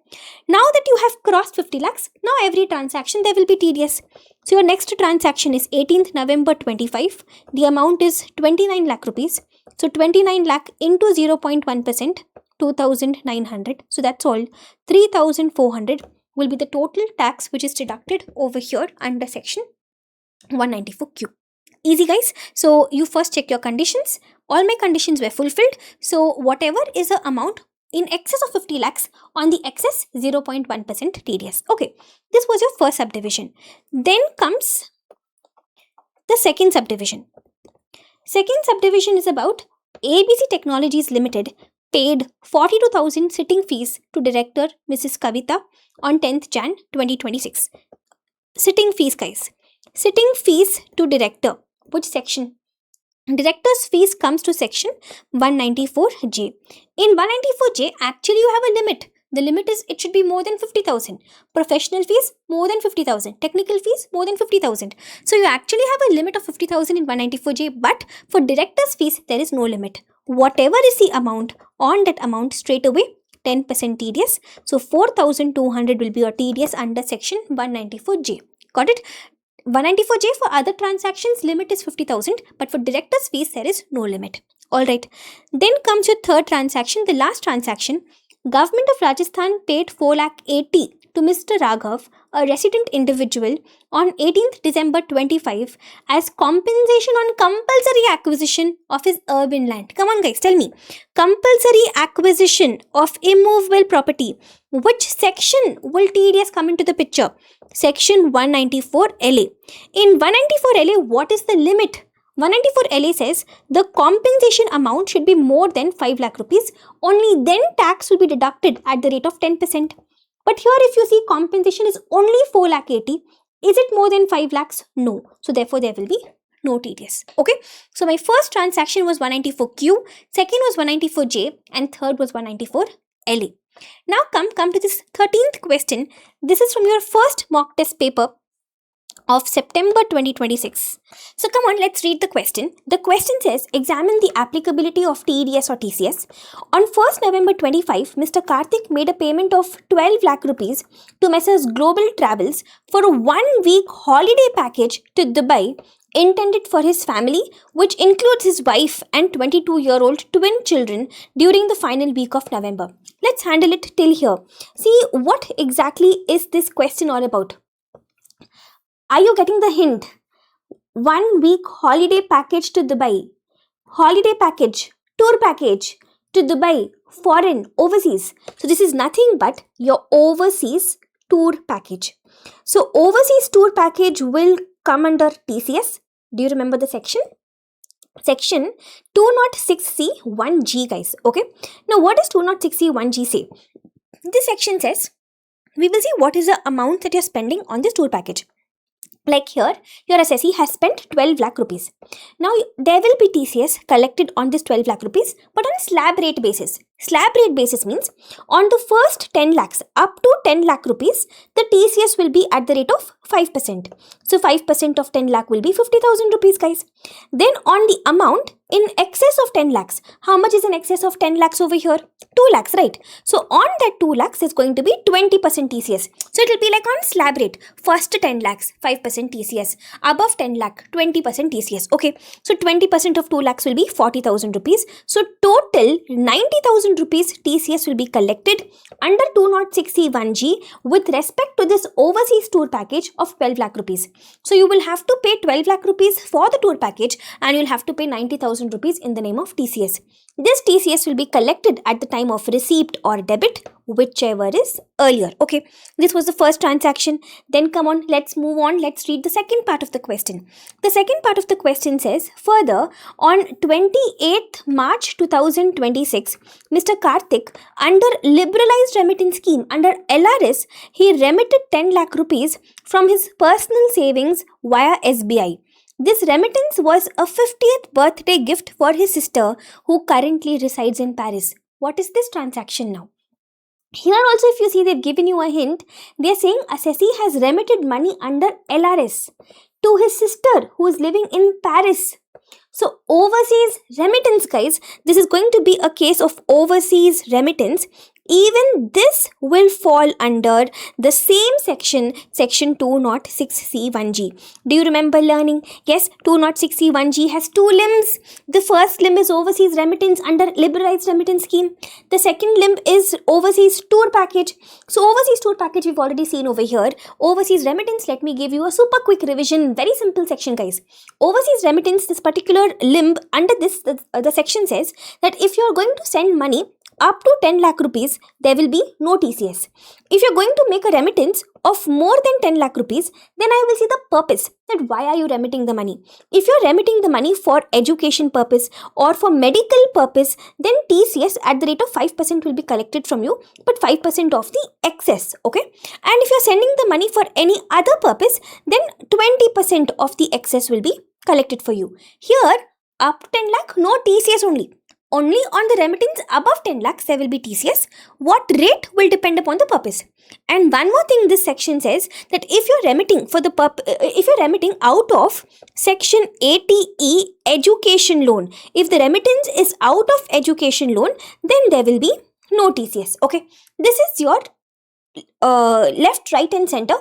Now that you have crossed 50 lakhs, now every transaction there will be TDS. So your next transaction is 18th November 25. The amount is 29 lakh rupees. So 29 lakh into 0.1%, 2,900. So that's all. 3,400 will be the total tax which is deducted over here under section 194Q. Easy, guys. So you first check your conditions. All my conditions were fulfilled. So whatever is the amount in excess of 50 lakhs, on the excess 0.1% TDS. Okay, this was your first subdivision. Then comes the second subdivision. Second subdivision is about ABC Technologies Limited paid 42,000 sitting fees to director Mrs. Kavita on 10th Jan 2026. Sitting fees, guys. Sitting fees to director. Which section? Director's fees comes to section 194J. In 194J, actually you have a limit. The limit is it should be more than 50,000. Professional fees more than 50,000. Technical fees more than 50,000. So you actually have a limit of 50,000 in 194J, but for director's fees there is no limit. Whatever is the amount, on that amount straight away 10% TDS. So 4,200 will be your TDS under section 194J. Got it? 194J for other transactions limit is 50,000, but for director's fees there is no limit. Alright. Then comes your third transaction, the last transaction. Government of Rajasthan paid 4,80,000 to Mr. Raghav, a resident individual on 18th December 25 as compensation on compulsory acquisition of his urban land? Come on guys, tell me. Compulsory acquisition of immovable property. Which section will TDS come into the picture? Section 194 LA. In 194 LA, what is the limit? 194 LA says the compensation amount should be more than 5 lakh rupees. Only then tax will be deducted at the rate of 10%. But here if you see compensation is only 4 lakh 80, is it more than 5 lakhs? No. So therefore there will be no TDS. Okay. So my first transaction was 194Q, second was 194J, and third was 194 LA. Now come to this 13th question. This is from your first mock test paper of September 2026. So come on, let's read the question. The question says, examine the applicability of TDS or TCS. On 1st November 25, Mr. Karthik made a payment of 12 lakh rupees to Messrs. Global Travels for a 1-week holiday package to Dubai intended for his family, which includes his wife and 22-year-old twin children during the final week of November. Let's handle it till here. See, what exactly is this question all about? Are you getting the hint? 1 week holiday package to Dubai. Holiday package, tour package to Dubai, foreign, overseas. So this is nothing but your overseas tour package. So overseas tour package will come under TCS. Do you remember the section? Section 206C 1G, guys. Okay. Now what does 206C 1G say? This section says, we will see what is the amount that you're spending on this tour package. Like here, your assessee has spent 12 lakh rupees. Now, there will be TCS collected on this 12 lakh rupees, but on a slab rate basis. Slab rate basis means on the first 10 lakhs up to 10 lakh rupees, the TCS will be at the rate of 5%. So, 5% of 10 lakh will be 50,000 rupees, guys. Then on the amount in excess of 10 lakhs, how much is in excess of 10 lakhs over here? 2 lakhs, right? So, on that 2 lakhs is going to be 20% TCS. So, it will be like on slab rate. First 10 lakhs, 5% TCS. Above 10 lakh, 20% TCS. Okay. So, 20% of 2 lakhs will be 40,000 rupees. So, total 90,000 rupees TCS will be collected under 206C1G with respect to this overseas tour package of 12 lakh rupees. So, you will have to pay 12 lakh rupees for the tour package and you'll have to pay 90,000 rupees in the name of TCS. This TCS will be collected at the time of receipt or debit, whichever is earlier. Okay, this was the first transaction. Then come on, let's move on. Let's read the second part of the question. The second part of the question says, further, on 28th March 2026, Mr. Karthik, under liberalized remittance scheme, under LRS, he remitted 10 lakh rupees from his personal savings via SBI. This remittance was a 50th birthday gift for his sister who currently resides in Paris. What is this transaction now? Here also, if you see, they've given you a hint. They're saying assessee has remitted money under LRS to his sister who is living in Paris. So, overseas remittance, guys, this is going to be a case of overseas remittance. Even this will fall under the same section, section 206C1G. Do you remember learning? Yes, 206C1G has two limbs. The first limb is overseas remittance under liberalized remittance scheme. The second limb is overseas tour package. So, overseas tour package we've already seen over here. Overseas remittance, let me give you a super quick revision. Very simple section, guys. Overseas remittance, this particular limb under this, the section says that if you're going to send money up to 10 lakh rupees, there will be no TCS. If you're going to make a remittance of more than 10 lakh rupees, then I will see the purpose, that why are you remitting the money. If you're remitting the money for education purpose or for medical purpose, then TCS at the rate of 5% will be collected from you, but 5% of the excess, okay? And if you're sending the money for any other purpose, then 20% of the excess will be collected for you. Here, up to 10 lakh, no TCS only. Only on the remittance above 10 lakhs, there will be TCS. What rate will depend upon the purpose. And one more thing this section says, that if you're remitting for the if you're remitting out of section 80E education loan, if the remittance is out of education loan, then there will be no TCS. Okay, this is your left, right and center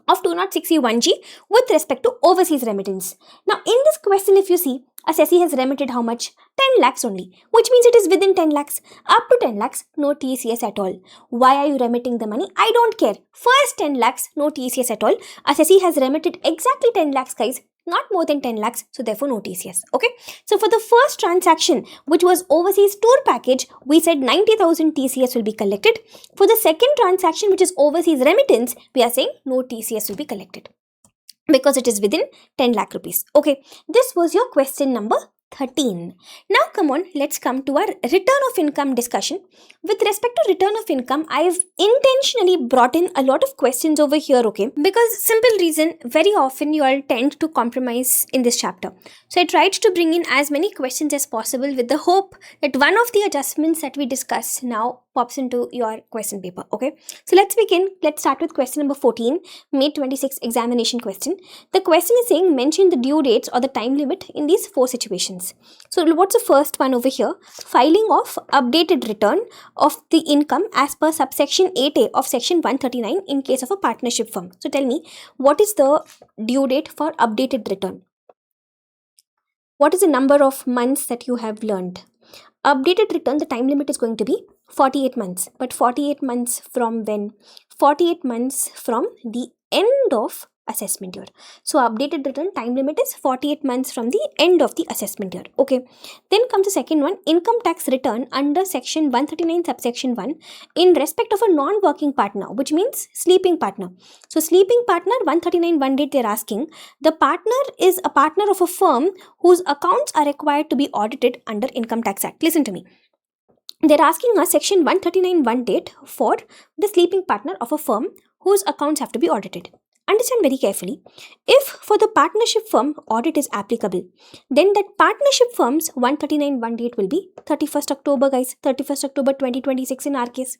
of 206C1G with respect to overseas remittance. Now, in this question, if you see, assessee has remitted how much? 10 lakhs only, which means it is within 10 lakhs. Up to 10 lakhs, no TCS at all. Why are you remitting the money? I don't care. First 10 lakhs, no TCS at all. Assessee has remitted exactly 10 lakhs, guys. Not more than 10 lakhs, so therefore no TCS. Okay. So for the first transaction, which was overseas tour package, we said 90,000 TCS will be collected. For the second transaction, which is overseas remittance, we are saying no TCS will be collected because it is within 10 lakh rupees. Okay, this was your question number 13. Now come on, let's come to our return of income discussion. With respect to return of income, I've intentionally brought in a lot of questions over here, okay? Because simple reason, very often you all tend to compromise in this chapter. So I tried to bring in as many questions as possible with the hope that one of the adjustments that we discuss now pops into your question paper, okay? So let's begin. Let's start with question number 14, May 26 examination question. The question is saying mention the due dates or the time limit in these 4 situations. So what's the first one over here? Filing of updated return of the income as per subsection 8A of section 139 in case of a partnership firm. So tell me, what is the due date for updated return? What is the number of months that you have learned? Updated return, the time limit is going to be 48 months. But 48 months from when? 48 months from the end of assessment year. So updated return time limit is 48 months from the end of the assessment year. Okay. Then comes the second one, income tax return under section 139 subsection 1 in respect of a non-working partner, which means sleeping partner. So sleeping partner 139 1 date they're asking, the partner is a partner of a firm whose accounts are required to be audited under Income Tax Act. Listen to me. They're asking us section 139 1 date for the sleeping partner of a firm whose accounts have to be audited. Understand very carefully. If for the partnership firm audit is applicable, then that partnership firm's 139 1 date will be 31st October, guys. 31st October 2026 in our case.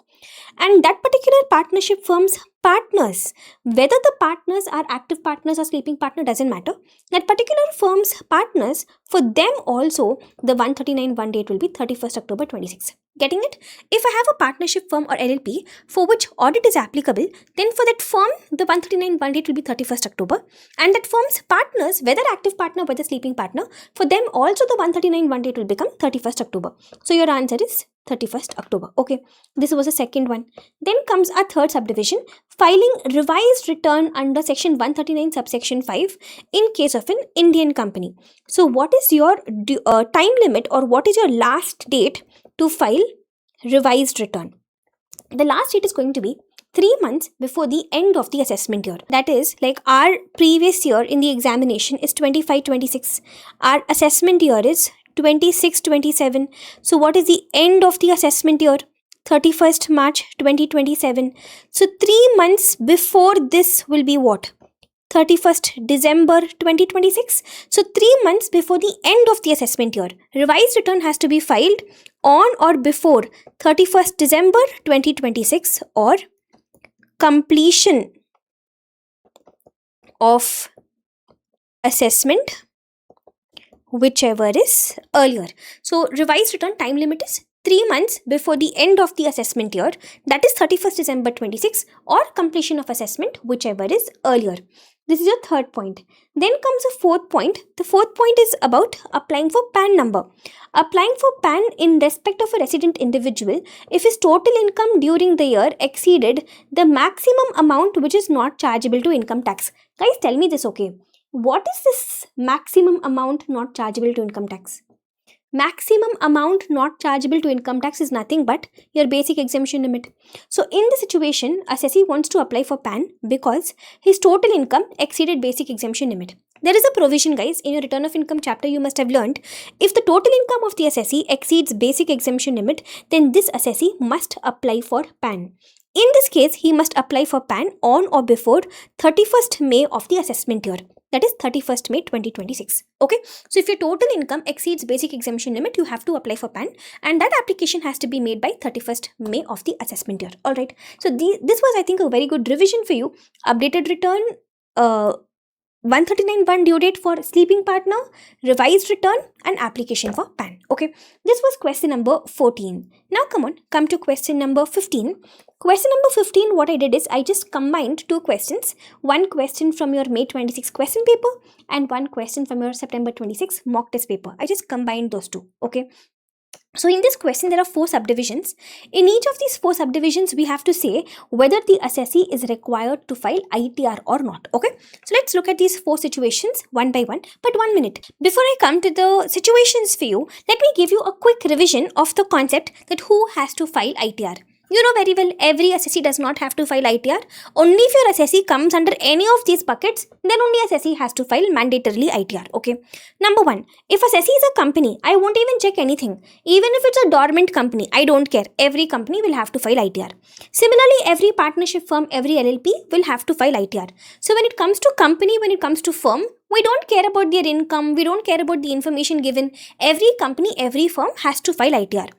And that particular partnership firm's partners, whether the partners are active partners or sleeping partner doesn't matter. That particular firm's partners, for them also, the 139 1 date will be 31st October 26. Getting it? If I have a partnership firm or LLP for which audit is applicable, then for that firm, the 139 1 date will be 31st October. And that firm's partners, whether active partner, whether sleeping partner, for them also the 139 1 date will become 31st October. So your answer is 31st October. Okay, this was the second one. Then comes our third subdivision, filing revised return under section 139 subsection 5 in case of an Indian company. So what is your time limit, or what is your last date to file revised return? The last date is going to be 3 months before the end of the assessment year. That is, like our previous year in the examination is 25-26. Our assessment year is 26-27. So what is the end of the assessment year? 31st March 2027. So 3 months before this will be what? 31st December 2026. So 3 months before the end of the assessment year, revised return has to be filed on or before 31st December 2026 or completion of assessment, whichever is earlier. So revised return time limit is 3 months before the end of the assessment year, that is 31st December 26, or completion of assessment, whichever is earlier. This is your third point. Then comes a fourth point. The fourth point is about applying for PAN number. Applying for PAN in respect of a resident individual if his total income during the year exceeded the maximum amount which is not chargeable to income tax. Guys, tell me this, okay? What is this maximum amount not chargeable to income tax? Maximum amount not chargeable to income tax is nothing but your basic exemption limit. So in this situation, assessee wants to apply for PAN because his total income exceeded basic exemption limit. There is a provision, guys, in your return of income chapter you must have learned. If the total income of the assessee exceeds basic exemption limit, then this assessee must apply for PAN. In this case, he must apply for PAN on or before 31st May of the assessment year. That is 31st May 2026. Okay. So if your total income exceeds basic exemption limit, you have to apply for PAN, and that application has to be made by 31st May of the assessment year. Alright. So this was, I think, a very good revision for you. Updated return, 139 1 due date for sleeping partner, revised return, and application for PAN. Okay, this was question number 14. Now come to question number 15. Question number 15, what I did is I just combined two questions. One question from your May 26 question paper and one question from your September 26 mock test paper. I just combined those two. Okay. So in this question, there are 4 subdivisions. In each of these 4 subdivisions, we have to say whether the assessee is required to file ITR or not. Okay. So let's look at these 4 situations one by one. But 1 minute. Before I come to the situations for you, let me give you a quick revision of the concept that who has to file ITR. You know very well, every assessee does not have to file ITR. Only if your assessee comes under any of these buckets, then only assessee has to file mandatorily ITR. Okay. Number 1, if assessee is a company, I won't even check anything. Even if it's a dormant company, I don't care. Every company will have to file ITR. Similarly, every partnership firm, every LLP will have to file ITR. So when it comes to company, when it comes to firm, we don't care about their income. We don't care about the information given. Every company, every firm has to file ITR.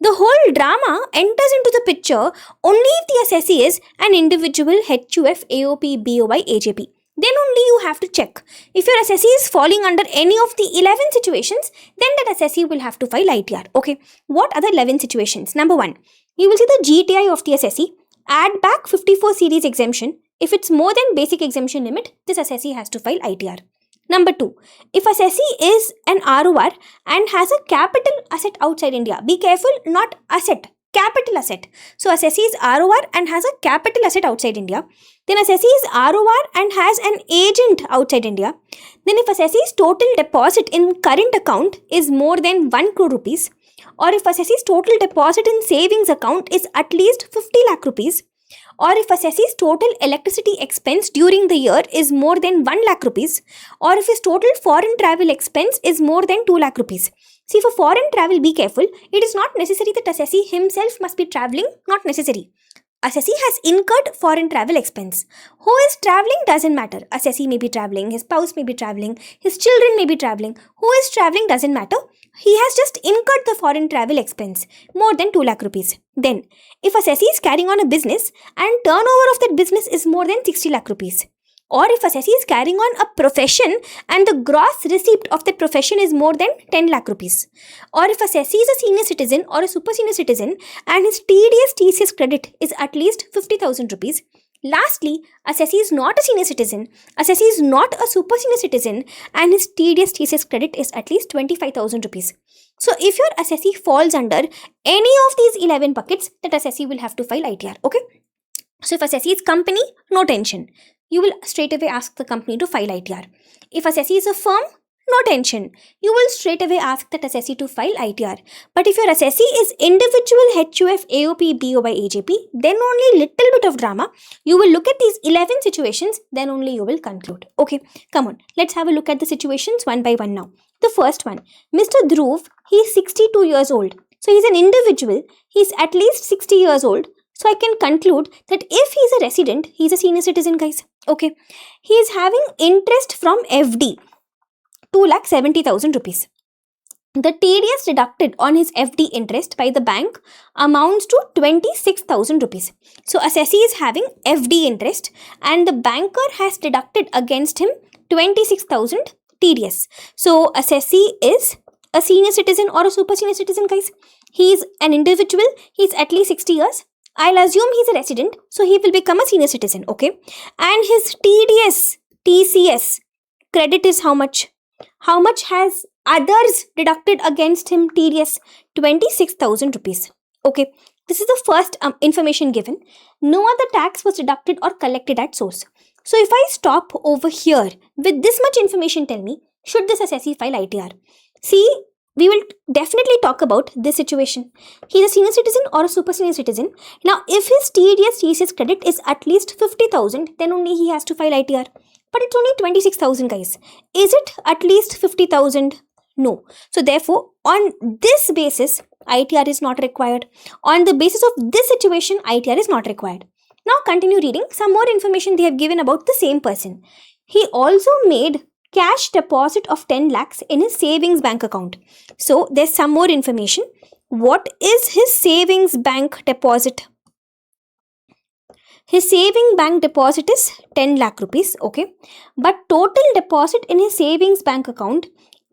The whole drama enters into the picture only if the assessee is an individual HUF, AOP, BOY, AJP. Then only you have to check. If your assessee is falling under any of the 11 situations, then that assessee will have to file ITR. Okay. What are the 11 situations? Number 1, you will see the GTI of the assessee. Add back 54 series exemption. If it's more than basic exemption limit, this assessee has to file ITR. Number 2, if assessee is an ROR and has a capital asset outside India, be careful, not asset, capital asset. So assessee is ROR and has a capital asset outside India. Then assessee is ROR and has an agent outside India. Then if assessee's total deposit in current account is more than 1 crore rupees, or if assessee's total deposit in savings account is at least 50 lakh rupees, or if assessee's total electricity expense during the year is more than 1 lakh rupees, or if his total foreign travel expense is more than 2 lakh rupees. See, for foreign travel, be careful. It is not necessary that assessee himself must be traveling. Not necessary. Assessee has incurred foreign travel expense. Who is traveling doesn't matter. Assessee may be traveling, his spouse may be traveling, his children may be traveling. Who is traveling doesn't matter. He has just incurred the foreign travel expense, more than 2 lakh rupees. Then, if assessee is carrying on a business and turnover of that business is more than 60 lakh rupees, or if assessee is carrying on a profession and the gross receipt of that profession is more than 10 lakh rupees, or if assessee is a senior citizen or a super senior citizen and his TDS TCS credit is at least 50,000 rupees. Lastly, assessee is not a senior citizen, assessee is not a super senior citizen, and his TDS TCS credit is at least 25,000 rupees. So if your assessee falls under any of these 11 buckets, that assessee will have to file ITR. Okay. So if assessee is company, no tension. You will straight away ask the company to file ITR. If assessee is a firm, no tension. You will straight away ask that assessee to file ITR. But if your assessee is individual HUF, AOP, BOY, AJP, then only little bit of drama. You will look at these 11 situations, then only you will conclude. Okay, come on. Let's have a look at the situations one by one now. The first one, Mr. Dhruv, he is 62 years old. So he is an individual. He is at least 60 years old. So I can conclude that if he is a resident, he is a senior citizen, guys. Okay. He is having interest from FD. 2,70,000 rupees. The TDS deducted on his FD interest by the bank amounts to 26,000 rupees. So assessee is having FD interest and the banker has deducted against him 26,000 TDS. So assessee is a senior citizen or a super senior citizen, guys. He is an individual. He is at least 60 years. I'll assume he's a resident, so he will become a senior citizen, okay? And his TDS, TCS credit is how much? How much has others deducted against him TDS? 26,000 rupees. Okay, this is the first information given. No other tax was deducted or collected at source. So if I stop over here with this much information, tell me, should this assessee file ITR? See, we will definitely talk about this situation. He is a senior citizen or a super senior citizen. Now, if his TDS TCS credit is at least 50,000, then only he has to file ITR. But it's only 26,000, guys. Is it at least 50,000? No. So therefore, on this basis, ITR is not required. On the basis of this situation, ITR is not required. Now continue reading. Some more information they have given about the same person. He also made cash deposit of 10 lakhs in his savings bank account. So there's some more information. What is his savings bank deposit? His saving bank deposit is 10 lakh rupees, okay? But total deposit in his savings bank account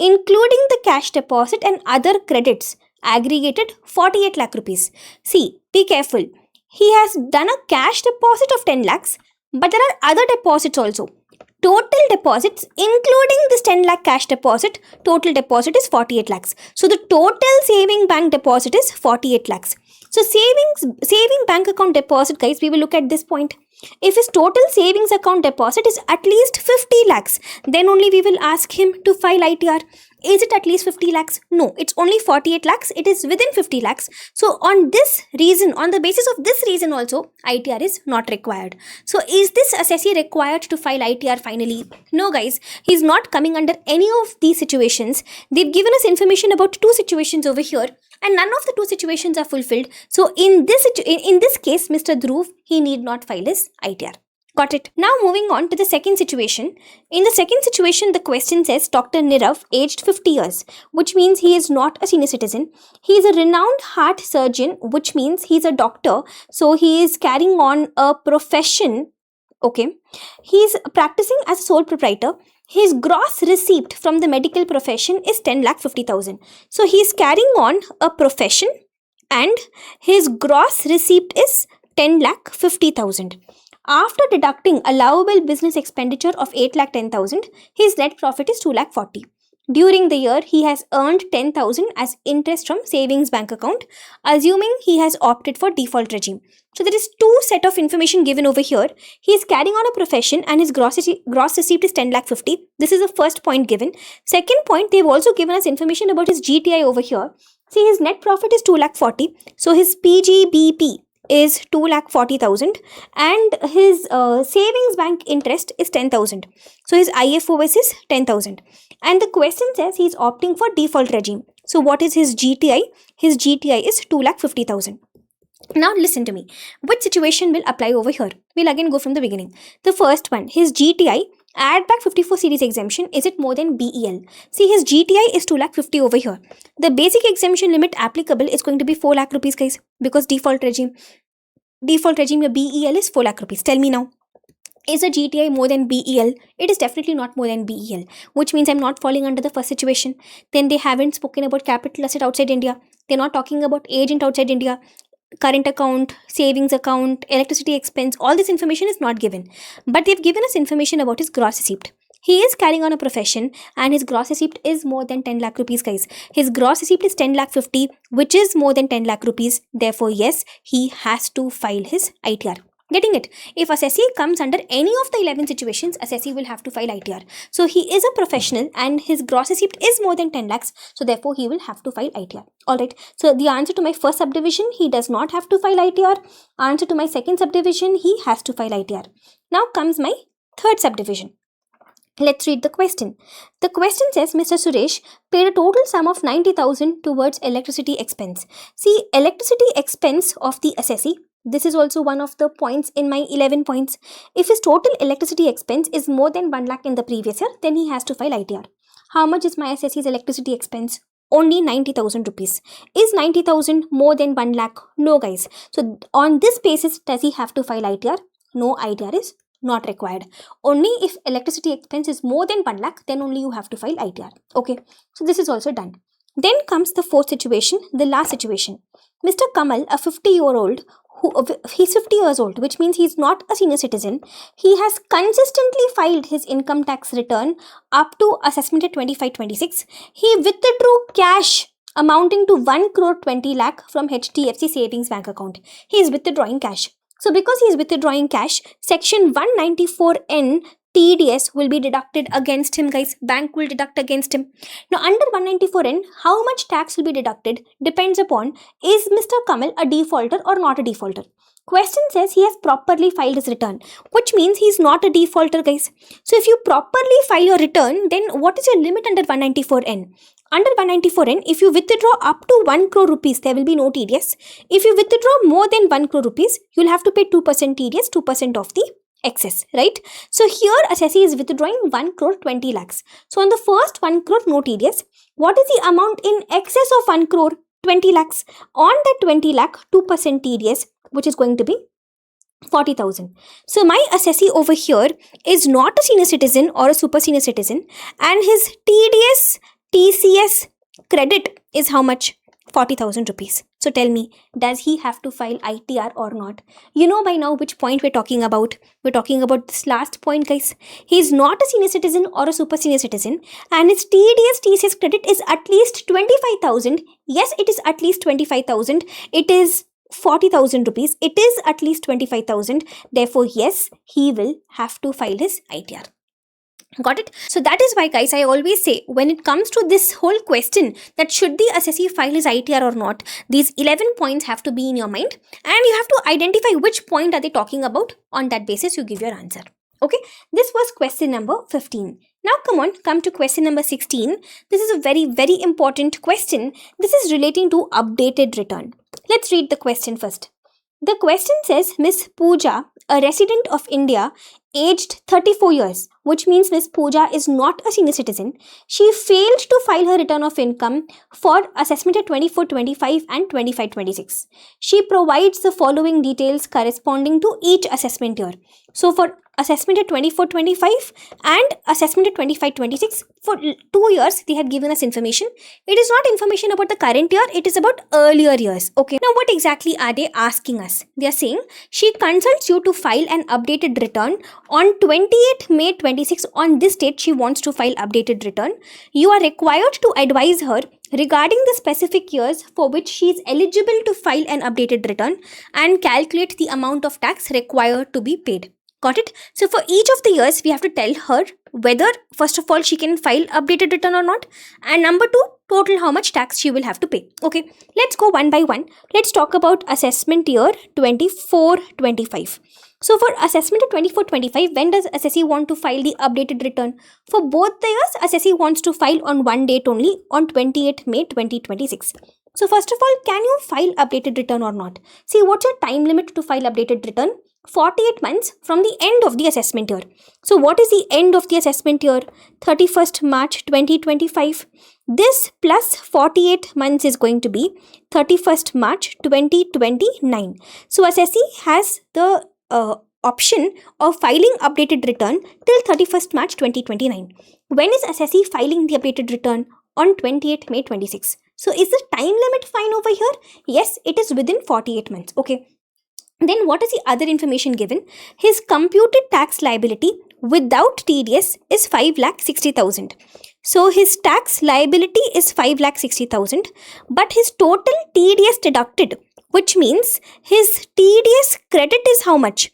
including the cash deposit and other credits, aggregated 48 lakh rupees. See, be careful. He has done a cash deposit of 10 lakhs, but there are other deposits also. Total deposits, including this 10 lakh cash deposit, total deposit is 48 lakhs. So the total saving bank deposit is 48 lakhs. So saving bank account deposit, guys, we will look at this point. If his total savings account deposit is at least 50 lakhs, then only we will ask him to file ITR. Is it at least 50 lakhs? No, it's only 48 lakhs. It is within 50 lakhs. So on this reason, on the basis of this reason also, ITR is not required. So is this assessee required to file ITR finally? No, guys, he's not coming under any of these situations. They've given us information about two situations over here, and none of the two situations are fulfilled. So in this case, Mr. Dhruv, he need not file his ITR. Got it. Now moving on to the second situation. In the second situation, the question says Dr. Nirav, aged 50 years, which means he is not a senior citizen. He is a renowned heart surgeon, which means he is a doctor. So he is carrying on a profession. Okay. He is practicing as a sole proprietor. His gross receipt from the medical profession is 10,50,000. So he is carrying on a profession and his gross receipt is 10,50,000. After deducting allowable business expenditure of 8,10,000, his net profit is 2,40,000. During the year, he has earned 10,000 as interest from savings bank account, assuming he has opted for default regime. So there is two set of information given over here. He is carrying on a profession and his gross receipt is 10,50,000. This is the first point given. Second point, they have also given us information about his GTI over here. See, his net profit is 2,40,000. So his PGBP is 2,40,000 and his savings bank interest is 10,000. So his IFOS is 10,000. And the question says he is opting for default regime. So what is his GTI? His GTI is 2,50,000. Now listen to me. Which situation will apply over here? We'll again go from the beginning. The first one, his GTI, add back 54 series exemption, is it more than BEL? See, his GTI is 2,50,000 over here. The basic exemption limit applicable is going to be 4 lakh rupees, guys, because default regime, your BEL is 4 lakh rupees. Tell me now. Is the GTI more than BEL? It is definitely not more than BEL, which means I'm not falling under the first situation. Then they haven't spoken about capital asset outside India. They're not talking about agent outside India. Current account, savings account, electricity expense, all this information is not given. But they've given us information about his gross receipt. He is carrying on a profession and his gross receipt is more than 10 lakh rupees, guys. His gross receipt is 10,50,000, which is more than 10 lakh rupees. Therefore, yes, he has to file his ITR. Getting it? If assessee comes under any of the 11 situations, assessee will have to file ITR. So he is a professional and his gross receipt is more than 10 lakhs. So therefore, he will have to file ITR. Alright. So the answer to my first subdivision, he does not have to file ITR. Answer to my second subdivision, he has to file ITR. Now comes my third subdivision. Let's read the question. The question says Mr. Suresh paid a total sum of 90,000 towards electricity expense. See, electricity expense of the assessee. This is also one of the points in my 11 points. If his total electricity expense is more than 1 lakh in the previous year, then he has to file ITR. How much is my assessee's electricity expense? Only 90,000 rupees. Is 90,000 more than 1 lakh? No, guys. So on this basis, does he have to file ITR? No, ITR is not required. Only if electricity expense is more than 1 lakh, then only you have to file ITR. Okay. So this is also done. Then comes the fourth situation, the last situation. Mr. Kamal, a 50-year-old, he's 50 years old, which means he's not a senior citizen. He has consistently filed his income tax return up to assessment at 25-26. He withdrew cash amounting to 1 crore 20 lakh from HDFC savings bank account. He is withdrawing cash. So because he is withdrawing cash, section 194N TDS will be deducted against him, guys. Bank will deduct against him. Now, under 194N, how much tax will be deducted depends upon is Mr. Kamal a defaulter or not a defaulter. Question says he has properly filed his return, which means he is not a defaulter, guys. So, if you properly file your return, then what is your limit under 194N? Under 194N, if you withdraw up to 1 crore rupees, there will be no TDS. If you withdraw more than 1 crore rupees, you'll have to pay 2% TDS, 2% of the excess, right? So here assessee is withdrawing 1 crore 20 lakhs. So on the first 1 crore no TDS, what is the amount in excess of 1 crore 20 lakhs? On that 20 lakh, 2% TDS, which is going to be 40,000. So my assessee over here is not a senior citizen or a super senior citizen, and his TDS TCS credit is how much? 40,000 rupees. So tell me, does he have to file ITR or not? You know by now which point we're talking about. We're talking about this last point, guys. He is not a senior citizen or a super senior citizen, and his TCS credit is at least 25,000. Yes, it is at least 25,000. It is 40,000 rupees. It is at least 25,000. Therefore, yes, he will have to file his ITR. Got it? So that is why, guys, I always say when it comes to this whole question that should the assessee file his ITR or not, these 11 points have to be in your mind, and you have to identify which point are they talking about. On that basis, you give your answer. Okay, this was question number 15. Now come to question number 16. This is a very, very important question. This is relating to updated return. Let's read the question first. The question says, Miss Pooja, a resident of India, aged 34 years, which means Miss Pooja is not a senior citizen. She failed to file her return of income for assessment at 24-25 and 25-26. She provides the following details corresponding to each assessment year. So for assessment at 24-25 and assessment at 25-26, for 2 years they had given us information. It is not information about the current year, it is about earlier years. Okay, now what exactly are they asking us? They are saying she consults you to file an updated return on 28 May 26. On this date she wants to file updated return. You are required to advise her regarding the specific years for which she is eligible to file an updated return and calculate the amount of tax required to be paid. Got it? So for each of the years, we have to tell her whether, first of all, she can file updated return or not, and number 2, total how much tax she will have to pay. Okay, let's go one by one. Let's talk about assessment year 24-25. So for assessment of 24-25, when does assessee want to file the updated return? For both the years, assessee wants to file on one date only, on 28 May 2026. So first of all, can you file updated return or not? See, what's your time limit to file updated return? 48 months from the end of the assessment year. So what is the end of the assessment year? 31st March 2025. This plus 48 months is going to be 31st March 2029. So assessee has the option of filing updated return till 31st March 2029. When is assessee filing the updated return? On 28 May 26. So is the time limit fine over here? Yes, it is within 48 months. Okay. Then what is the other information given? His computed tax liability without TDS is 5,60,000. So his tax liability is 5,60,000, but his total TDS deducted, which means his TDS credit is how much?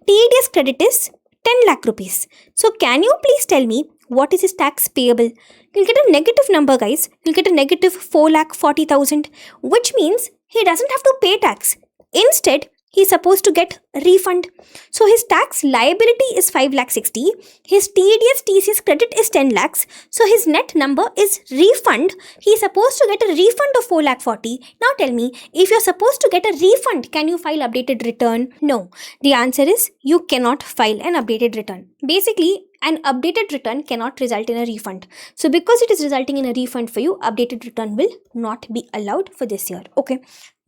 TDS credit is 10 lakh rupees. So can you please tell me what is his tax payable? You'll get a negative number, guys. You'll get a negative 4,40,000, which means he doesn't have to pay tax. Instead, he is supposed to get a refund. So his tax liability is 5,60,000. His TCS credit is 10 lakhs. So his net number is refund. He is supposed to get a refund of 4,40,000. Now tell me, if you are supposed to get a refund, can you file updated return? No. The answer is you cannot file an updated return. Basically, an updated return cannot result in a refund. So because it is resulting in a refund for you, updated return will not be allowed for this year. Okay.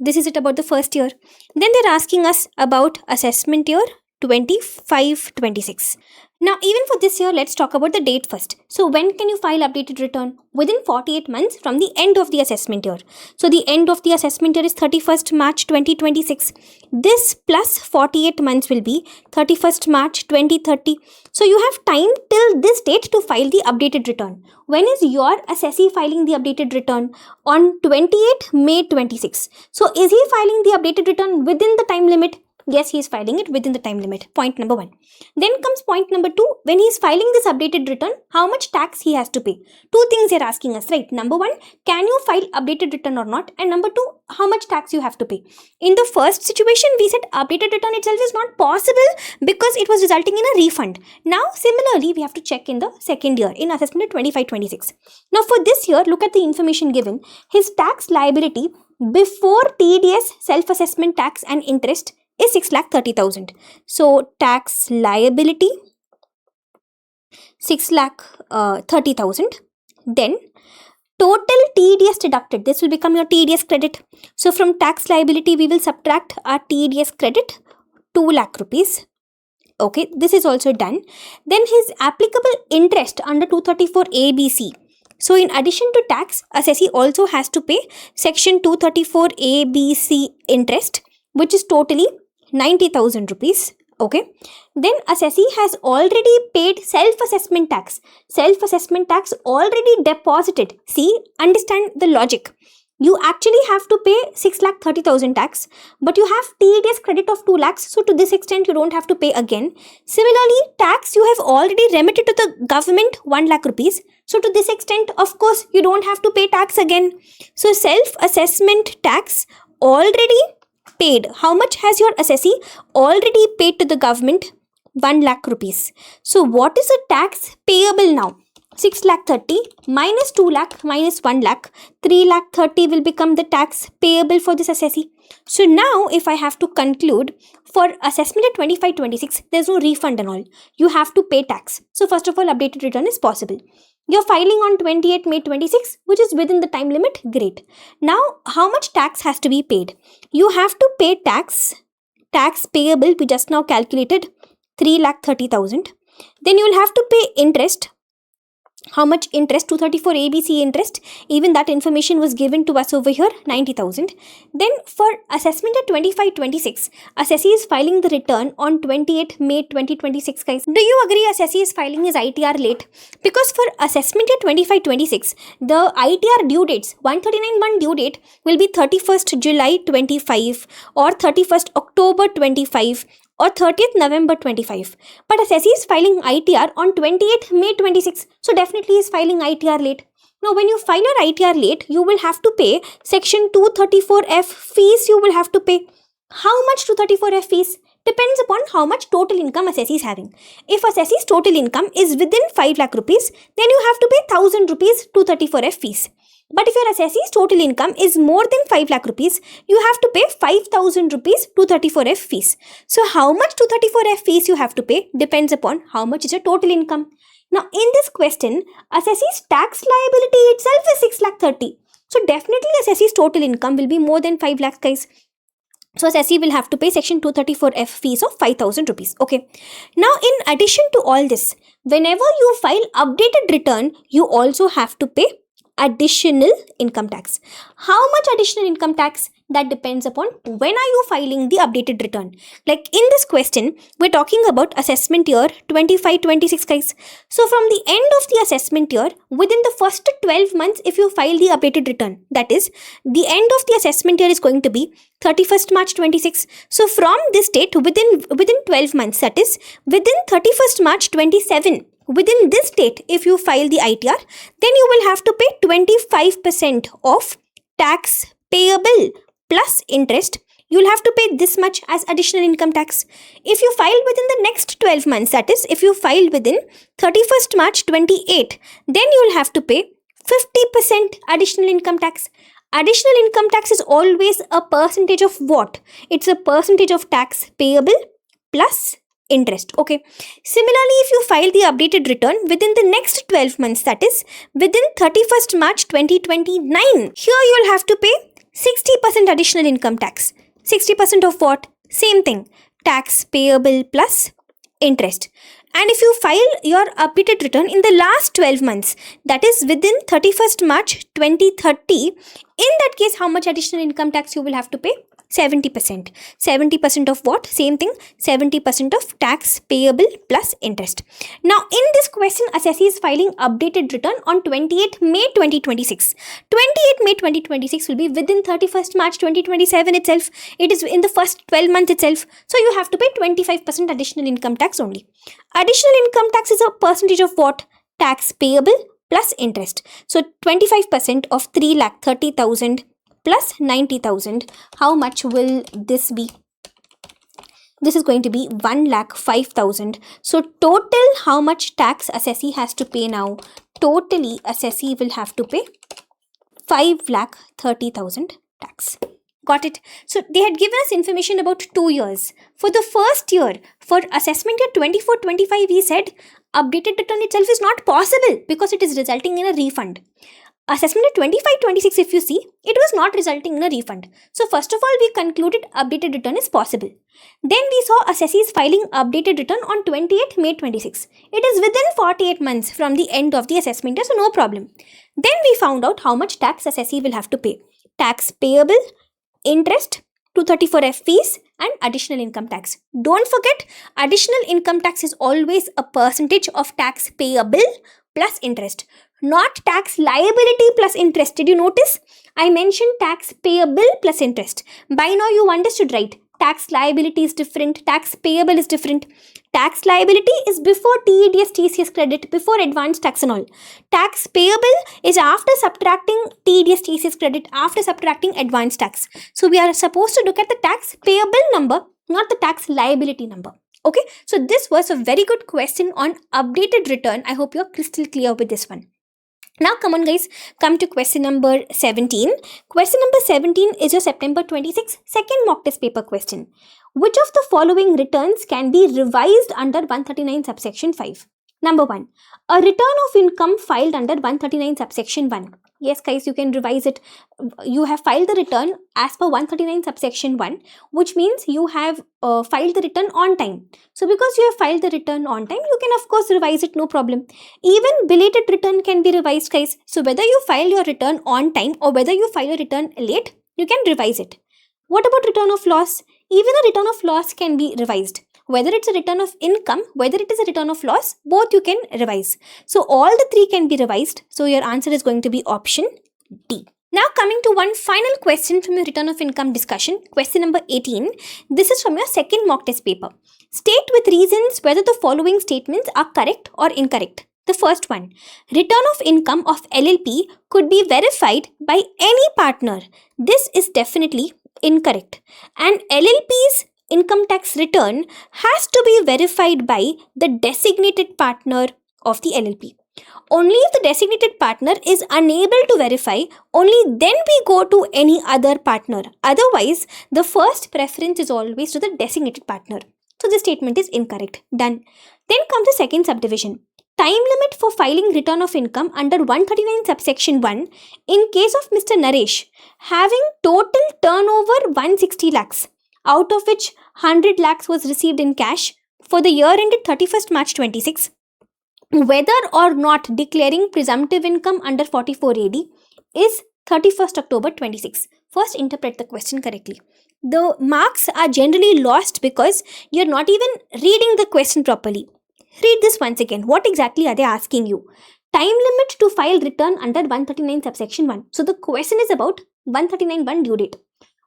This is it about the first year. Then they're asking us about assessment year 25-26. Now, even for this year, let's talk about the date first. So when can you file updated return? Within 48 months from the end of the assessment year. So the end of the assessment year is 31st March 2026. This plus 48 months will be 31st March 2030. So you have time till this date to file the updated return. When is your assessee filing the updated return? On 28 May 26. So is he filing the updated return within the time limit? Yes, he is filing it within the time limit. Point number 1. Then comes point number 2. When he is filing this updated return, how much tax he has to pay? 2 things they are asking us, right? Number 1, can you file updated return or not? And number 2, how much tax you have to pay? In the first situation, we said updated return itself is not possible because it was resulting in a refund. Now, similarly, we have to check in the second year in assessment 25-26. Now, for this year, look at the information given. His tax liability before TDS, self-assessment tax and interest is 6,30,000. So tax liability 6,30,000. Then total TDS deducted. This will become your TDS credit. So from tax liability, we will subtract our TDS credit 2 lakh rupees. Okay, this is also done. Then his applicable interest under 234 ABC. So in addition to tax, assessee also has to pay section 234 ABC interest, which is totally 90,000 rupees. Okay. Then assessee has already paid self-assessment tax. Self-assessment tax already deposited. See, understand the logic. You actually have to pay 6,30,000 tax, but you have TDS credit of 2 lakhs. So to this extent, you don't have to pay again. Similarly, tax you have already remitted to the government 1 lakh rupees. So to this extent, of course, you don't have to pay tax again. So self-assessment tax already paid. How much has your assessee already paid to the government? 1 lakh rupees. So what is the tax payable now? 6,30,000 minus 2 lakh minus 1 lakh, 3,30,000 will become the tax payable for this assessee. So now if I have to conclude, for assessment at 25-26, there's no refund and all. You have to pay tax. So first of all, updated return is possible. You're filing on 28 May 26, which is within the time limit. Great. Now, how much tax has to be paid? You have to pay tax payable, we just now calculated, 3,30,000. Then you will have to pay interest. How much interest? 234 ABC interest. Even that information was given to us over here, 90,000. Then for assessment at 25-26, assessee is filing the return on 28 May 2026, guys. Do you agree assessee is filing his ITR late? Because for assessment at 25-26, the ITR due dates, 139 due date will be 31st July 25 or 31st October 25 or 30th November 25. But assessee is filing ITR on 28th May 26. So definitely is filing ITR late. Now when you file your ITR late, you will have to pay section 234F fees you will have to pay. How much 234F fees? Depends upon how much total income assessee is having. If assessee's total income is within 5 lakh rupees, then you have to pay 1,000 rupees 234F fees. But if your assessee's total income is more than 5 lakh rupees, you have to pay 5,000 rupees 234F fees. So how much 234F fees you have to pay depends upon how much is your total income. Now in this question, assessee's tax liability itself is 6,30,000. So definitely assessee's total income will be more than 5 lakhs, guys. So assessee will have to pay section 234F fees of 5,000 rupees. Okay. Now in addition to all this, whenever you file updated return, you also have to pay additional income tax. How much additional income tax? That depends upon when are you filing the updated return. Like in this question, we're talking about assessment year 25-26, guys. So from the end of the assessment year, within the first 12 months, if you file the updated return, that is, the end of the assessment year is going to be 31st March 26. So from this date, within 12 months, that is, within 31st March 27, within this date, if you file the ITR, then you will have to pay 25% of tax payable plus interest. You'll have to pay this much as additional income tax. If you file within the next 12 months, that is, if you file within 31st March 28, then you'll have to pay 50% additional income tax. Additional income tax is always a percentage of what? It's a percentage of tax payable plus interest. Okay. Similarly, if you file the updated return within the next 12 months, that is, within 31st March 2029, here you'll have to pay 60% additional income tax. 60% of what? Same thing. Tax payable plus interest. And if you file your updated return in the last 12 months, that is within 31st March 2030, in that case, how much additional income tax you will have to pay? 70%. 70% of what? Same thing. 70% of tax payable plus interest. Now, in this question, assessee is filing updated return on 28th May 2026. 28th May 2026 will be within 31st March 2027 itself. It is in the first 12 months itself. So, you have to pay 25% additional income tax only. Additional income tax is a percentage of what? Tax payable plus interest. So, 25% of 3,30,000 plus 90,000. How much will this be? This is going to be 1,05,000. So total how much tax assessee has to pay now? Totally assessee will have to pay 5,30,000 tax. Got it? So they had given us information about 2 years. For the first year, for assessment year 24-25, we said updated return itself is not possible because it is resulting in a refund. Assessment at 25-26, if you see, it was not resulting in a refund. So first of all, we concluded updated return is possible. Then we saw assessees filing updated return on 28th May 26. It is within 48 months from the end of the assessment year, so no problem. Then we found out how much tax assessee will have to pay. Tax payable, interest, 234F fees, and additional income tax. Don't forget, additional income tax is always a percentage of tax payable plus interest, not tax liability plus interest. Did you notice? I mentioned tax payable plus interest. By now you understood, right? Tax liability is different, tax payable is different. Tax liability is before TEDS, TCS credit, before advanced tax and all. Tax payable is after subtracting TEDS, TCS credit, after subtracting advanced tax. So we are supposed to look at the tax payable number, not the tax liability number. Okay, so this was a very good question on updated return. I hope you're crystal clear with this one. Now come on guys, come to question number 17. Question number 17 is your September 26 second mock test paper question. Which of the following returns can be revised under 139 subsection 5? Number 1. A return of income filed under 139 subsection 1. Yes guys, you can revise it. You have filed the return as per 139 subsection 1, which means you have filed the return on time. So because you have filed the return on time, you can of course revise it, no problem. Even belated return can be revised guys. So whether you file your return on time or whether you file a return late, you can revise it. What about return of loss? Even a return of loss can be revised. Whether it's a return of income, whether it is a return of loss, both you can revise. So all the three can be revised. So your answer is going to be option D. Now coming to one final question from the return of income discussion, question number 18. This is from your second mock test paper. State with reasons whether the following statements are correct or incorrect. The first one, return of income of LLP could be verified by any partner. This is definitely incorrect. And LLP's income tax return has to be verified by the designated partner of the LLP. Only if the designated partner is unable to verify, only then we go to any other partner. Otherwise, the first preference is always to the designated partner. So this statement is incorrect. Done. Then comes the second subdivision. Time limit for filing return of income under 139 subsection 1 in case of Mr. Naresh having total turnover 160 lakhs, out of which 100 lakhs was received in cash for the year ended 31st March 26. Whether or not declaring presumptive income under 44 AD is 31st October 26. First, interpret the question correctly. The marks are generally lost because you're not even reading the question properly. Read this once again. What exactly are they asking you? Time limit to file return under 139 subsection 1. So the question is about 139(1) due date.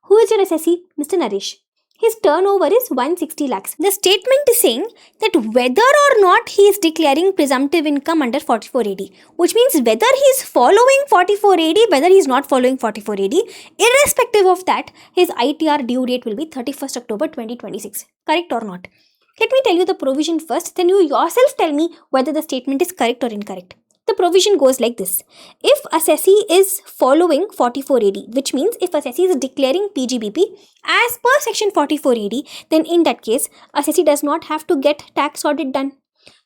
Who is your assessee? Mr. Naresh. His turnover is 160 lakhs. The statement is saying that whether or not he is declaring presumptive income under 44 AD, which means whether he is following 44 AD, whether he is not following 44 AD, irrespective of that, his ITR due date will be 31st October 2026. Correct or not? Let me tell you the provision first, then you yourself tell me whether the statement is correct or incorrect. The provision goes like this. If assessee is following 44 AD, which means if assessee is declaring PGBP as per section 44 AD, then in that case, assessee does not have to get tax audit done.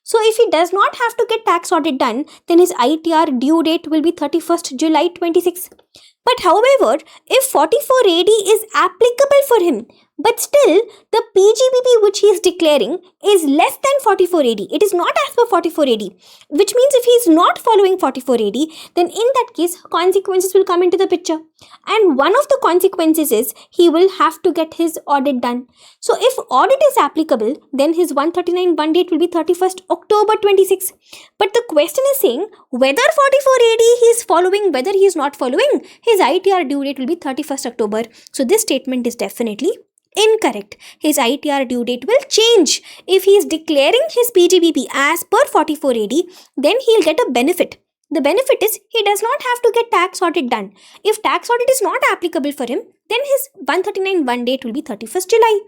So if he does not have to get tax audit done, then his ITR due date will be 31st July 26. But however, if 44 AD is applicable for him, but still the PGBP which he is declaring is less than 44 AD, it is not as per 44 AD, which means if he is not following 44 AD, then in that case consequences will come into the picture. And one of the consequences is he will have to get his audit done. So if audit is applicable, then his 139(1) date will be 31st October 26. But the question is saying whether 44 AD he is following, whether he is not following, his ITR due date will be 31st October. So this statement is definitely incorrect. His ITR due date will change. If he is declaring his PGBP as per 44 AD, then he'll get a benefit. The benefit is he does not have to get tax audit done. If tax audit is not applicable for him, then his 139(1) date will be 31st July.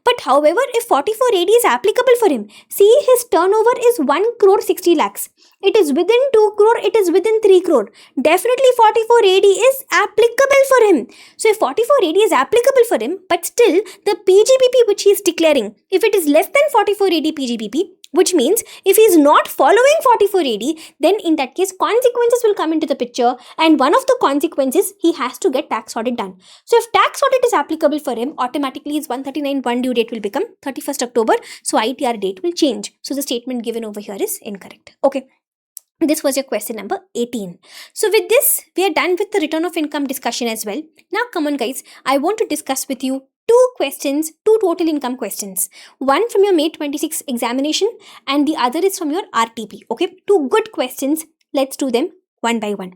But however, if 44 AD is applicable for him, see his turnover is 1 crore 60 lakhs. It is within 2 crore, it is within 3 crore. Definitely 44 AD is applicable for him. So if 44 AD is applicable for him, but still the PGBP which he is declaring, if it is less than 44 AD PGBP, which means if he is not following 44 AD, then in that case consequences will come into the picture, and one of the consequences, he has to get tax audit done. So if tax audit is applicable for him, automatically his 139(1) due date will become 31st October. So ITR date will change. So the statement given over here is incorrect. Okay. This was your question number 18. So with this, we are done with the return of income discussion as well. Now come on guys, I want to discuss with you two total income questions. One from your May 26 examination and the other is from your RTP. Okay, two good questions. Let's do them one by one.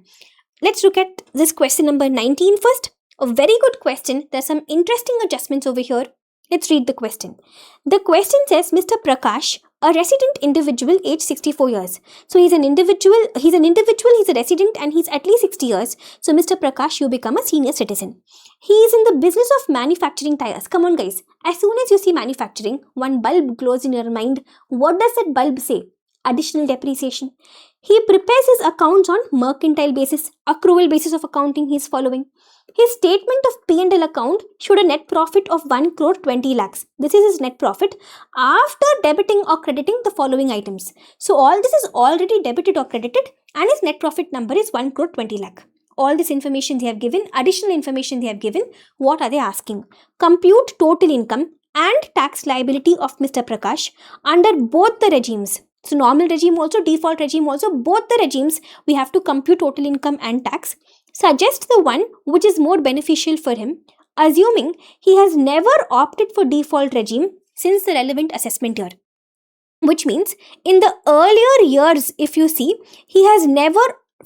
Let's look at this question number 19 first. A very good question. There's some interesting adjustments over here. Let's read the question. The question says Mr. Prakash, a resident individual age 64 years. So he's a resident and he's at least 60 years. So Mr. Prakash, you become a senior citizen. He is in the business of manufacturing tires. Come on guys, as soon as you see manufacturing, one bulb glows in your mind. What does that bulb say? Additional depreciation. He prepares his accounts on mercantile basis, accrual basis of accounting he is following. His statement of P&L account showed a net profit of 1 crore 20 lakhs. This is his net profit after debiting or crediting the following items. So all this is already debited or credited and his net profit number is 1 crore 20 lakh. All this information they have given, additional information they have given. What are they asking? Compute total income and tax liability of Mr. Prakash under both the regimes. So normal regime also, default regime also, both the regimes we have to compute total income and tax. Suggest the one which is more beneficial for him, assuming he has never opted for default regime since the relevant assessment year. Which means in the earlier years, if you see, he has never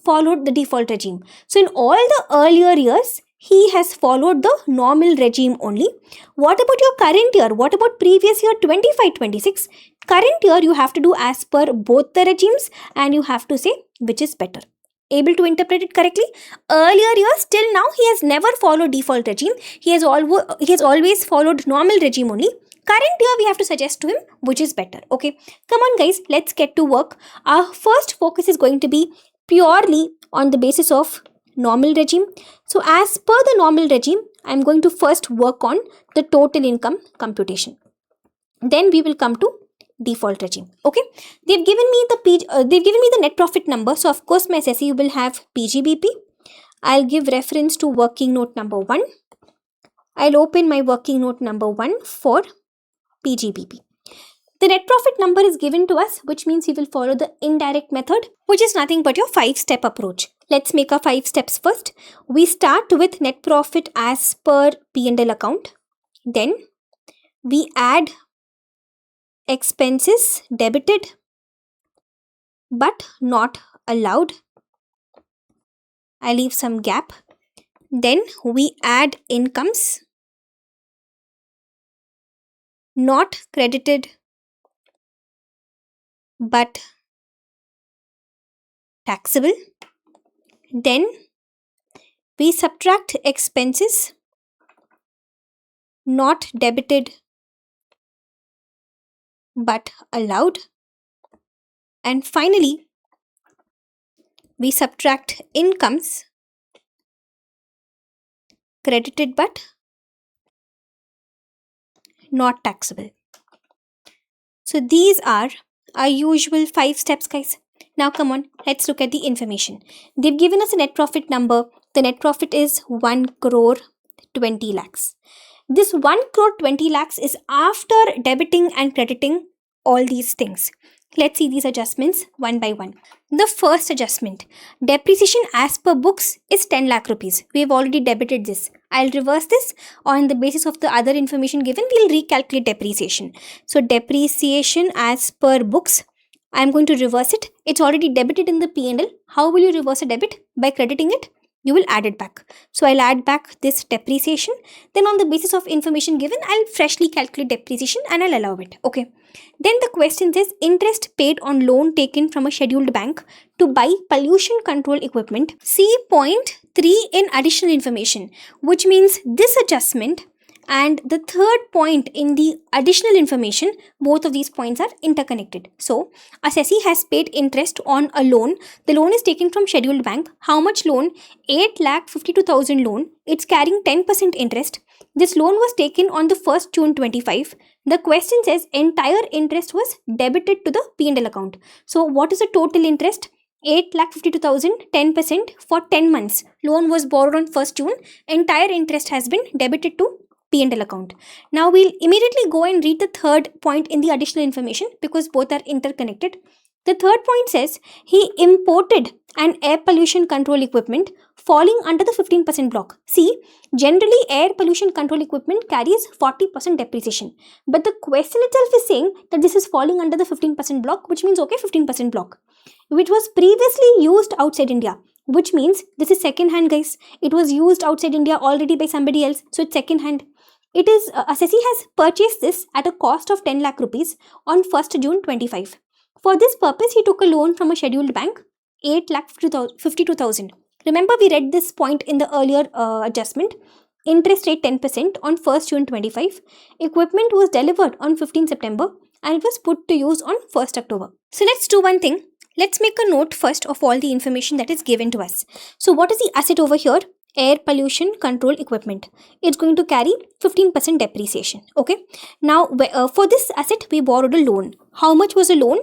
followed the default regime. So in all the earlier years, he has followed the normal regime only. What about your current year? What about previous year 25-26? Current year you have to do as per both the regimes and you have to say which is better. Able to interpret it correctly? Earlier years till now he has never followed default regime. He has always followed normal regime only. Current year we have to suggest to him which is better. Okay, come on guys, let's get to work. Our first focus is going to be purely on the basis of normal regime. So as per the normal regime, I am going to first work on the total income computation. Then we will come to default regime. Okay, they've given me the net profit number. So of course my SSE will have PGBP. I'll give reference to working note number 1. I'll open my working note number 1 for PGBP. The net profit number is given to us, which means we will follow the indirect method, which is nothing but your 5-step approach. Let's make our 5 steps first. We start with net profit as per P&L account. Then we add expenses debited but not allowed. I leave some gap. Then we add incomes not credited but taxable. Then we subtract expenses not debited but allowed. And finally, we subtract incomes credited but not taxable. So these are our usual 5 steps, guys. Now come on, let's look at the information. They've given us a net profit number. The net profit is 1 crore 20 lakhs. This 1 crore 20 lakhs is after debiting and crediting all these things. Let's see these adjustments one by one. The first adjustment, depreciation as per books is 10 lakh rupees. We have already debited this. I'll reverse this on the basis of the other information given. We'll recalculate depreciation. So depreciation as per books, I'm going to reverse it. It's already debited in the P&L. How will you reverse a debit? By crediting it. You will add it back. So I'll add back this depreciation. Then on the basis of information given, I'll freshly calculate depreciation and I'll allow it. Okay. Then the question says interest paid on loan taken from a scheduled bank to buy pollution control equipment. See point 3 in additional information, which means this adjustment and the third point in the additional information, both of these points are interconnected. So, assessee has paid interest on a loan. The loan is taken from scheduled bank. How much loan? 8,52,000 loan. It's carrying 10% interest. This loan was taken on the 1st June 25. The question says entire interest was debited to the P&L account. So, what is the total interest? 8,52,000, 10% for 10 months. Loan was borrowed on 1st June. Entire interest has been debited to P&L account. Now we'll immediately go and read the third point in the additional information because both are interconnected. The third point says he imported an air pollution control equipment falling under the 15% block. See, generally air pollution control equipment carries 40% depreciation. But the question itself is saying that this is falling under the 15% block, which means okay, 15% block, which was previously used outside India, which means this is second hand, guys. It was used outside India already by somebody else, so it's second hand. It is assessee has purchased this at a cost of 10 lakh rupees on 1st June 25. For this purpose, he took a loan from a scheduled bank, 8 lakh 52,000. Remember, we read this point in the earlier adjustment. Interest rate 10% on 1st June 25. Equipment was delivered on 15 September and it was put to use on 1st October. So let's do one thing. Let's make a note first of all the information that is given to us. So what is the asset over here? Air pollution control equipment. It's going to carry 15% depreciation. Okay. Now, for this asset, we borrowed a loan. How much was the loan?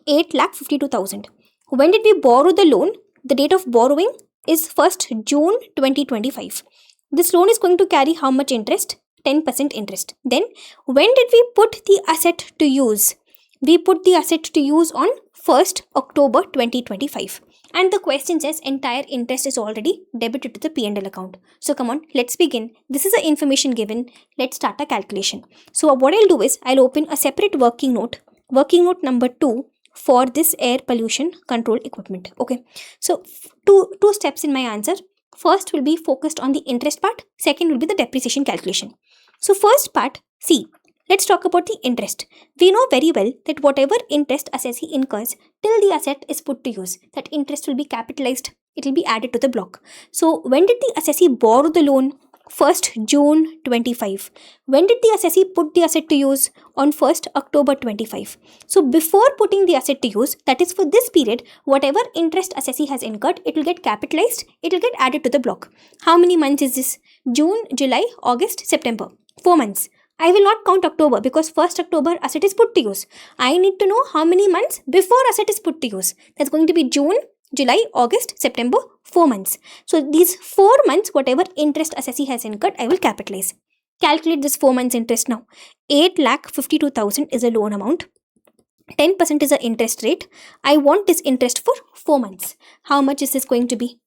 8 lakh 52,000. When did we borrow the loan? The date of borrowing is 1st June 2025. This loan is going to carry how much interest? 10% interest. Then, when did we put the asset to use? We put the asset to use on 1st October 2025. And the question says entire interest is already debited to the P&L account. So come on, let's begin. This is the information given. Let's start a calculation. So what I'll do is I'll open a separate working note number 2 for this air pollution control equipment. Okay. So two steps in my answer. First will be focused on the interest part. Second will be the depreciation calculation. So first part, see. Let's talk about the interest. We know very well that whatever interest assessee incurs till the asset is put to use, that interest will be capitalized. It will be added to the block. So when did the assessee borrow the loan? 1st June 25. When did the assessee put the asset to use? On 1st October 25. So before putting the asset to use, that is for this period, whatever interest assessee has incurred, it will get capitalized. It will get added to the block. How many months is this? June, July, August, September. 4 months. I will not count October because 1st October asset is put to use. I need to know how many months before asset is put to use. That's going to be June, July, August, September, 4 months. So these 4 months, whatever interest assessee has incurred, I will capitalize. Calculate this 4 months interest now. 8 lakh 52,000 is a loan amount. 10% is the interest rate. I want this interest for 4 months. How much is this going to be?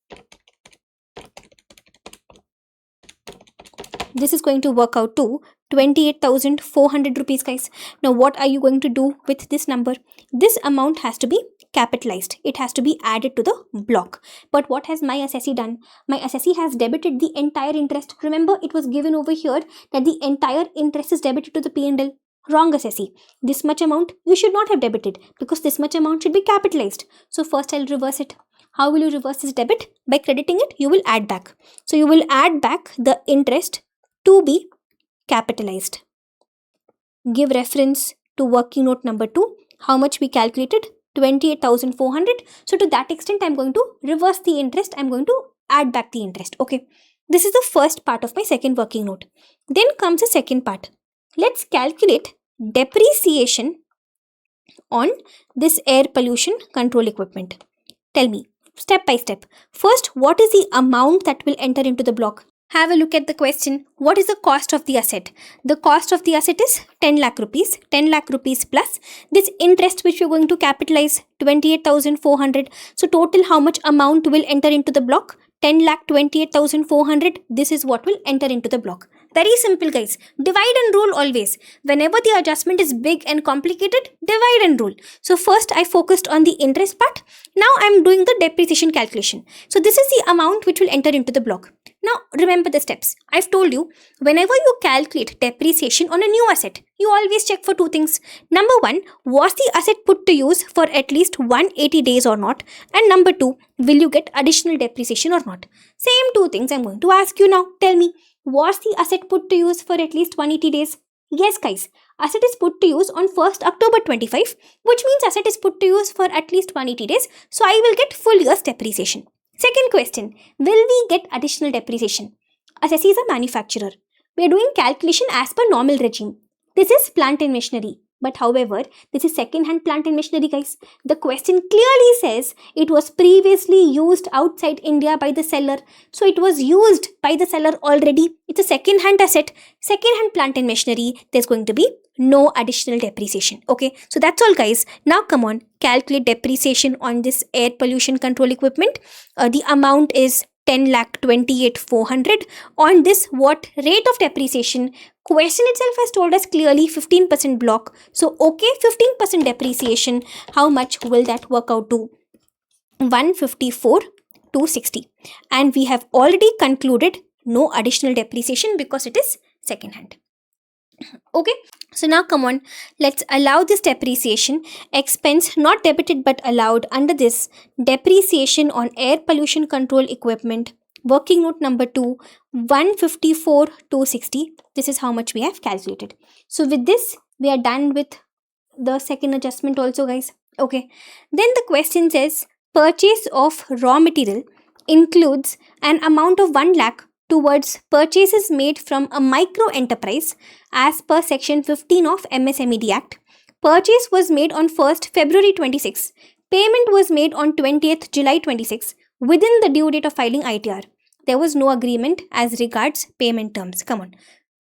This is going to work out to 28,400 rupees, guys. Now, what are you going to do with this number? This amount has to be capitalized. It has to be added to the block. But what has my assessee done? My assessee has debited the entire interest. Remember, it was given over here that the entire interest is debited to the P&L. Wrong, assessee. This much amount you should not have debited because this much amount should be capitalized. So first I'll reverse it. How will you reverse this debit? By crediting it, you will add back. So you will add back the interest to be capitalized. Give reference to working note number 2. How much we calculated? 28,400. So to that extent, I'm going to reverse the interest. I'm going to add back the interest. Okay. This is the first part of my second working note. Then comes the second part. Let's calculate depreciation on this air pollution control equipment. Tell me, step by step. First, what is the amount that will enter into the block? Have a look at the question. What is the cost of the asset? The cost of the asset is 10 lakh rupees. 10 lakh rupees plus this interest which we're going to capitalize, 28,400. So total how much amount will enter into the block? 10 lakh 28,400. This is what will enter into the block. Very simple, guys. Divide and rule always. Whenever the adjustment is big and complicated, divide and rule. So first I focused on the interest part. Now I'm doing the depreciation calculation. So this is the amount which will enter into the block. Now remember the steps. I've told you, whenever you calculate depreciation on a new asset, you always check for 2 things. Number 1, was the asset put to use for at least 180 days or not? And number 2, will you get additional depreciation or not? Same 2 things I'm going to ask you now. Tell me, was the asset put to use for at least 180 days? Yes, guys. Asset is put to use on 1st October 25, which means asset is put to use for at least 180 days. So I will get full year's depreciation. Second question, will we get additional depreciation? Assessee is a manufacturer. We are doing calculation as per normal regime. This is plant and machinery. But however, this is second-hand plant and machinery, guys. The question clearly says it was previously used outside India by the seller. So it was used by the seller already. It's a second-hand asset, second-hand plant and machinery. There's going to be no additional depreciation. Okay, so that's all, guys. Now come on, calculate depreciation on this air pollution control equipment. The amount is 10,28,400. On this, what rate of depreciation? Question itself has told us clearly 15% block. So okay, 15% depreciation. How much will that work out to? 154,260. And we have already concluded no additional depreciation because it is second hand. Okay, so now come on, let's allow this depreciation expense not debited but allowed under this depreciation on air pollution control equipment. Working note number 2, 154,260. This is how much we have calculated. So with this, we are done with the second adjustment also, guys. Okay, then the question says purchase of raw material includes an amount of 1 lakh towards purchases made from a micro enterprise as per section 15 of MSMED Act. Purchase was made on 1st February 26. Payment was made on 20th July 26 within the due date of filing ITR. There was no agreement as regards payment terms. Come on.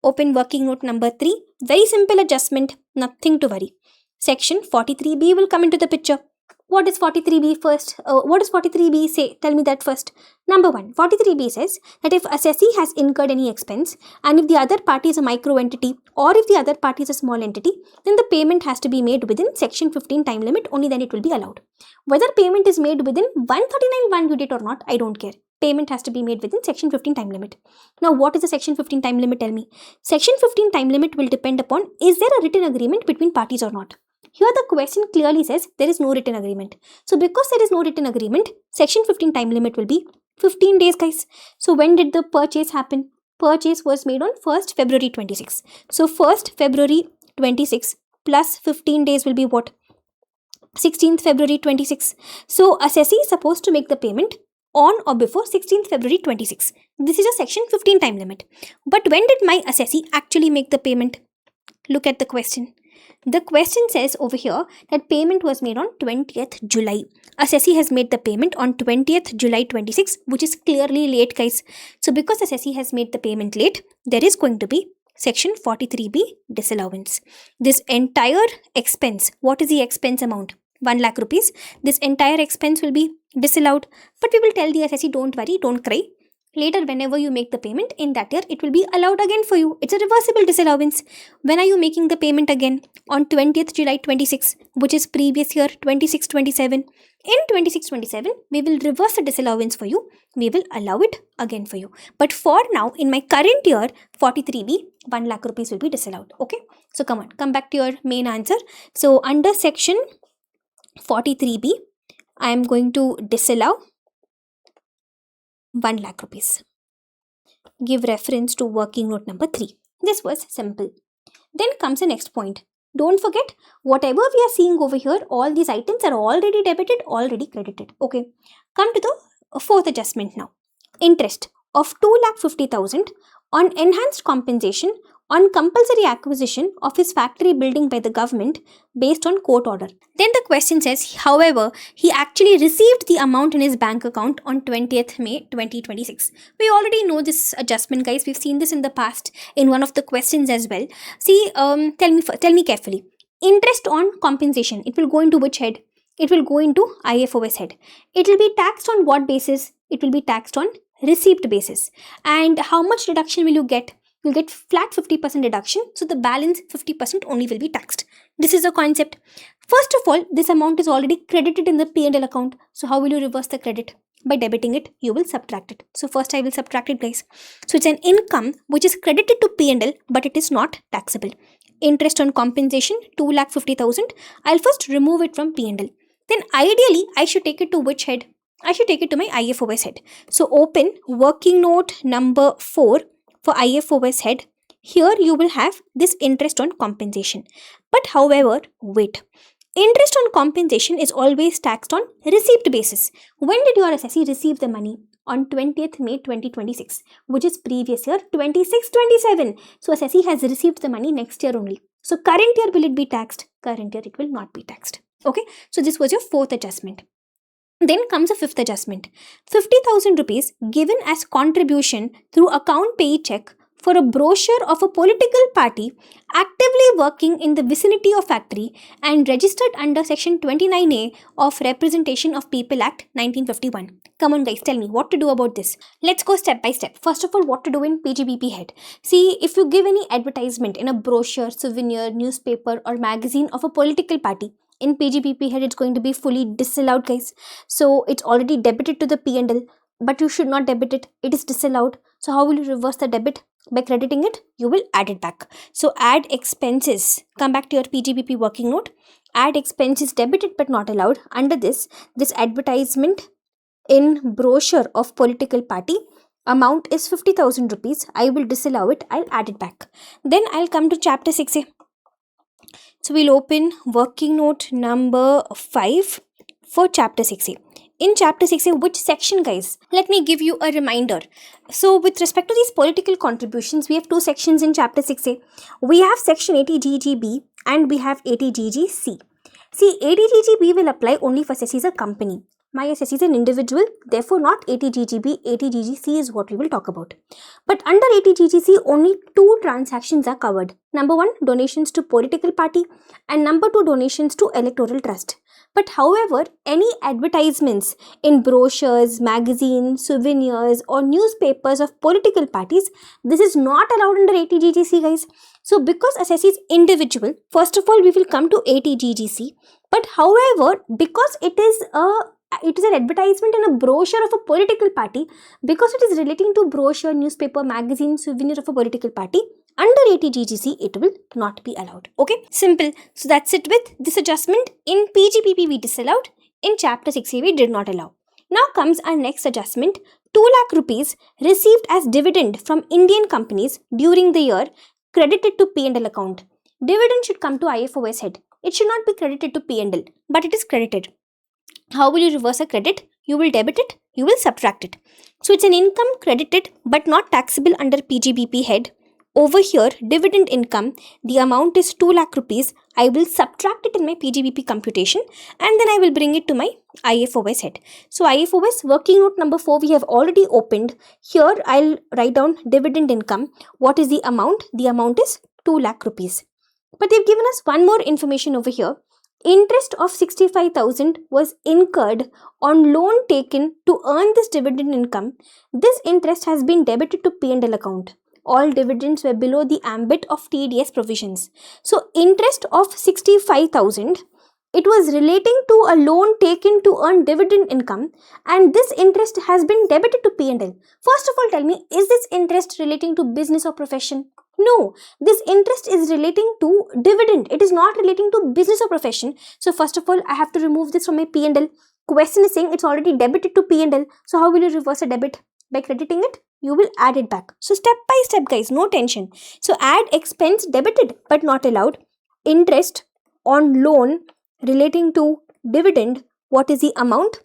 Open working note number 3. Very simple adjustment. Nothing to worry. Section 43B will come into the picture. What is 43B first? What does 43B say? Tell me that first. Number 1, 43B says that if assessee has incurred any expense and if the other party is a micro entity or if the other party is a small entity, then the payment has to be made within section 15 time limit, only then it will be allowed. Whether payment is made within 139 due date or not, I don't care. Payment has to be made within section 15 time limit. Now, what is the section 15 time limit? Tell me. Section 15 time limit will depend upon is there a written agreement between parties or not. Here the question clearly says there is no written agreement. So because there is no written agreement, section 15 time limit will be 15 days, guys. So when did the purchase happen? Purchase was made on 1st February 26. So 1st February 26 plus 15 days will be what? 16th February 26. So assessee is supposed to make the payment on or before 16th February 26. This is a section 15 time limit. But when did my assessee actually make the payment? Look at the question. The question says over here that payment was made on 20th July. Assessee has made the payment on 20th July 26, which is clearly late, guys. So because assessee has made the payment late, there is going to be section 43B disallowance. This entire expense, what is the expense amount? 1 lakh rupees. This entire expense will be disallowed. But we will tell the assessee, don't worry, don't cry. Later, whenever you make the payment in that year, it will be allowed again for you. It's a reversible disallowance. When are you making the payment again? On 20th July 26, which is previous year 26-27. In 26-27, we will reverse the disallowance for you. We will allow it again for you. But for now, in my current year, 43B, 1 lakh rupees will be disallowed. Okay. So come on, come back to your main answer. So under section 43B, I am going to disallow 1 lakh rupees. Give reference to working note number 3. This was simple. Then comes the next point. Don't forget, whatever we are seeing over here, all these items are already debited, already credited. Okay. Come to the fourth adjustment now. Interest of 2,50,000 on enhanced compensation on compulsory acquisition of his factory building by the government based on court order. Then the question says, however, he actually received the amount in his bank account on 20th May 2026. We already know this adjustment, guys. We've seen this in the past in one of the questions as well. See, tell me carefully. Interest on compensation, it will go into which head? It will go into IFOS head. It will be taxed on what basis? It will be taxed on receipt basis. And how much deduction will you get? You'll get flat 50% deduction. So the balance 50% only will be taxed. This is the concept. First of all, this amount is already credited in the P&L account. So how will you reverse the credit? By debiting it, you will subtract it. So first I will subtract it, guys. So it's an income which is credited to P&L, but it is not taxable. Interest on compensation, 2,50,000. I'll first remove it from P&L. Then ideally, I should take it to which head? I should take it to my IFOS head. So open working note number 4 for IFOS head. Here you will have this interest on compensation. But however, wait. Interest on compensation is always taxed on receipt basis. When did your assessee receive the money? On 20th May 2026, which is previous year 26-27. So assessee has received the money next year only. So current year, will it be taxed? Current year, it will not be taxed. Okay, so this was your fourth adjustment. Then comes a fifth adjustment. 50,000 rupees given as contribution through account pay check for a brochure of a political party actively working in the vicinity of factory and registered under section 29A of Representation of People Act 1951. Come on guys, tell me what to do about this. Let's go step by step. First of all, what to do in PGBP head. See, if you give any advertisement in a brochure, souvenir, newspaper or magazine of a political party, in PGBP head it's going to be fully disallowed, guys. So it's already debited to the P&L, but you should not debit it. It is disallowed. So how will you reverse the debit? By crediting it, you will add it back. So add expenses. Come back to your PGBP working note. Add expenses debited but not allowed. Under this advertisement in brochure of political party, amount is 50,000 rupees. I will disallow it. I'll add it back. Then I'll come to chapter 6A. So we'll open working note number 5 for chapter 6A. In chapter 6A, which section, guys? Let me give you a reminder. So with respect to these political contributions, we have two sections in chapter 6A. We have section 80GGB and we have 80GGC. See, 80GGB will apply only for assessee as a company. My assessee is an individual, therefore not 80GGB, 80GGC is what we will talk about. But under 80GGC, only two transactions are covered. Number one, donations to political party, and number two, donations to electoral trust. But however, any advertisements in brochures, magazines, souvenirs or newspapers of political parties, this is not allowed under 80GGC, guys. So because assessee is individual, first of all, we will come to 80GGC. But however, because it is an advertisement in a brochure of a political party, because it is relating to brochure, newspaper, magazine, souvenir of a political party, under 80GGC, it will not be allowed. Okay, simple. So that's it with this adjustment. In PGBP, we disallowed. In chapter 6A, we did not allow. Now comes our next adjustment. 2 lakh rupees received as dividend from Indian companies during the year credited to P&L account. Dividend should come to IFOS head. It should not be credited to P&L, but it is credited. How will you reverse a credit? You will debit it, you will subtract it. So it's an income credited but not taxable under PGBP head. Over here, dividend income, the amount is 2 lakh rupees. I will subtract it in my PGBP computation and then I will bring it to my IFOS head. So IFOS working note number 4 we have already opened. Here I'll write down dividend income. What is the amount? The amount is 2 lakh rupees. But they've given us one more information over here. Interest of 65,000 was incurred on loan taken to earn this dividend income. This interest has been debited to P&L account. All dividends were below the ambit of TDS provisions. So interest of 65,000, it was relating to a loan taken to earn dividend income and this interest has been debited to P&L. First of all, tell me, is this interest relating to business or profession? No, this interest is relating to dividend. It is not relating to business or profession. So first of all, I have to remove this from my P&L. Question is saying it's already debited to P&L. So how will you reverse a debit? By crediting it, you will add it back. So step by step, guys, no tension. So add expense debited but not allowed. Interest on loan relating to dividend. What is the amount?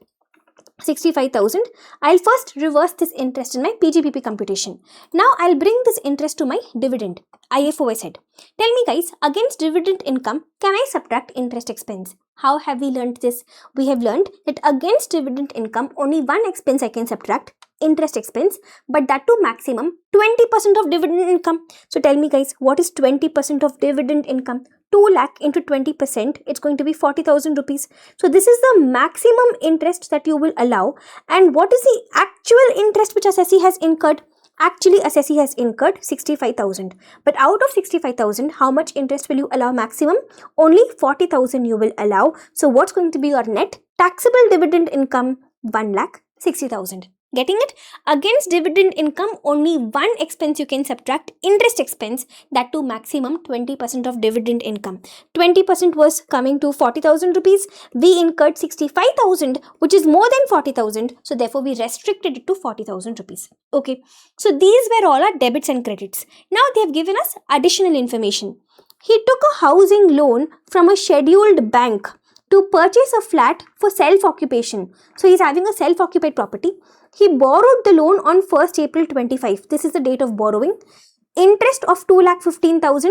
65,000. I'll first reverse this interest in my PGBP computation. Now I'll bring this interest to my dividend, IFOS head. Tell me guys, against dividend income, can I subtract interest expense? How have we learned this? We have learned that against dividend income, only one expense I can subtract, interest expense, but that to maximum 20% of dividend income. So tell me guys, what is 20% of dividend income? 2 lakh into 20%, it's going to be 40,000 rupees. So this is the maximum interest that you will allow. And what is the actual interest which assessee has incurred? Actually, assessee has incurred 65,000. But out of 65,000, how much interest will you allow maximum? Only 40,000 you will allow. So what's going to be your net? Taxable dividend income, 1,60,000. Getting it? Against dividend income, only one expense you can subtract, interest expense, that to maximum 20% of dividend income. 20% was coming to 40,000 rupees. We incurred 65,000, which is more than 40,000. So therefore, we restricted it to 40,000 rupees. Okay. So these were all our debits and credits. Now they have given us additional information. He took a housing loan from a scheduled bank to purchase a flat for self-occupation. So he's having a self-occupied property. He borrowed the loan on 1st April 25. This is the date of borrowing. Interest of 2,15,000.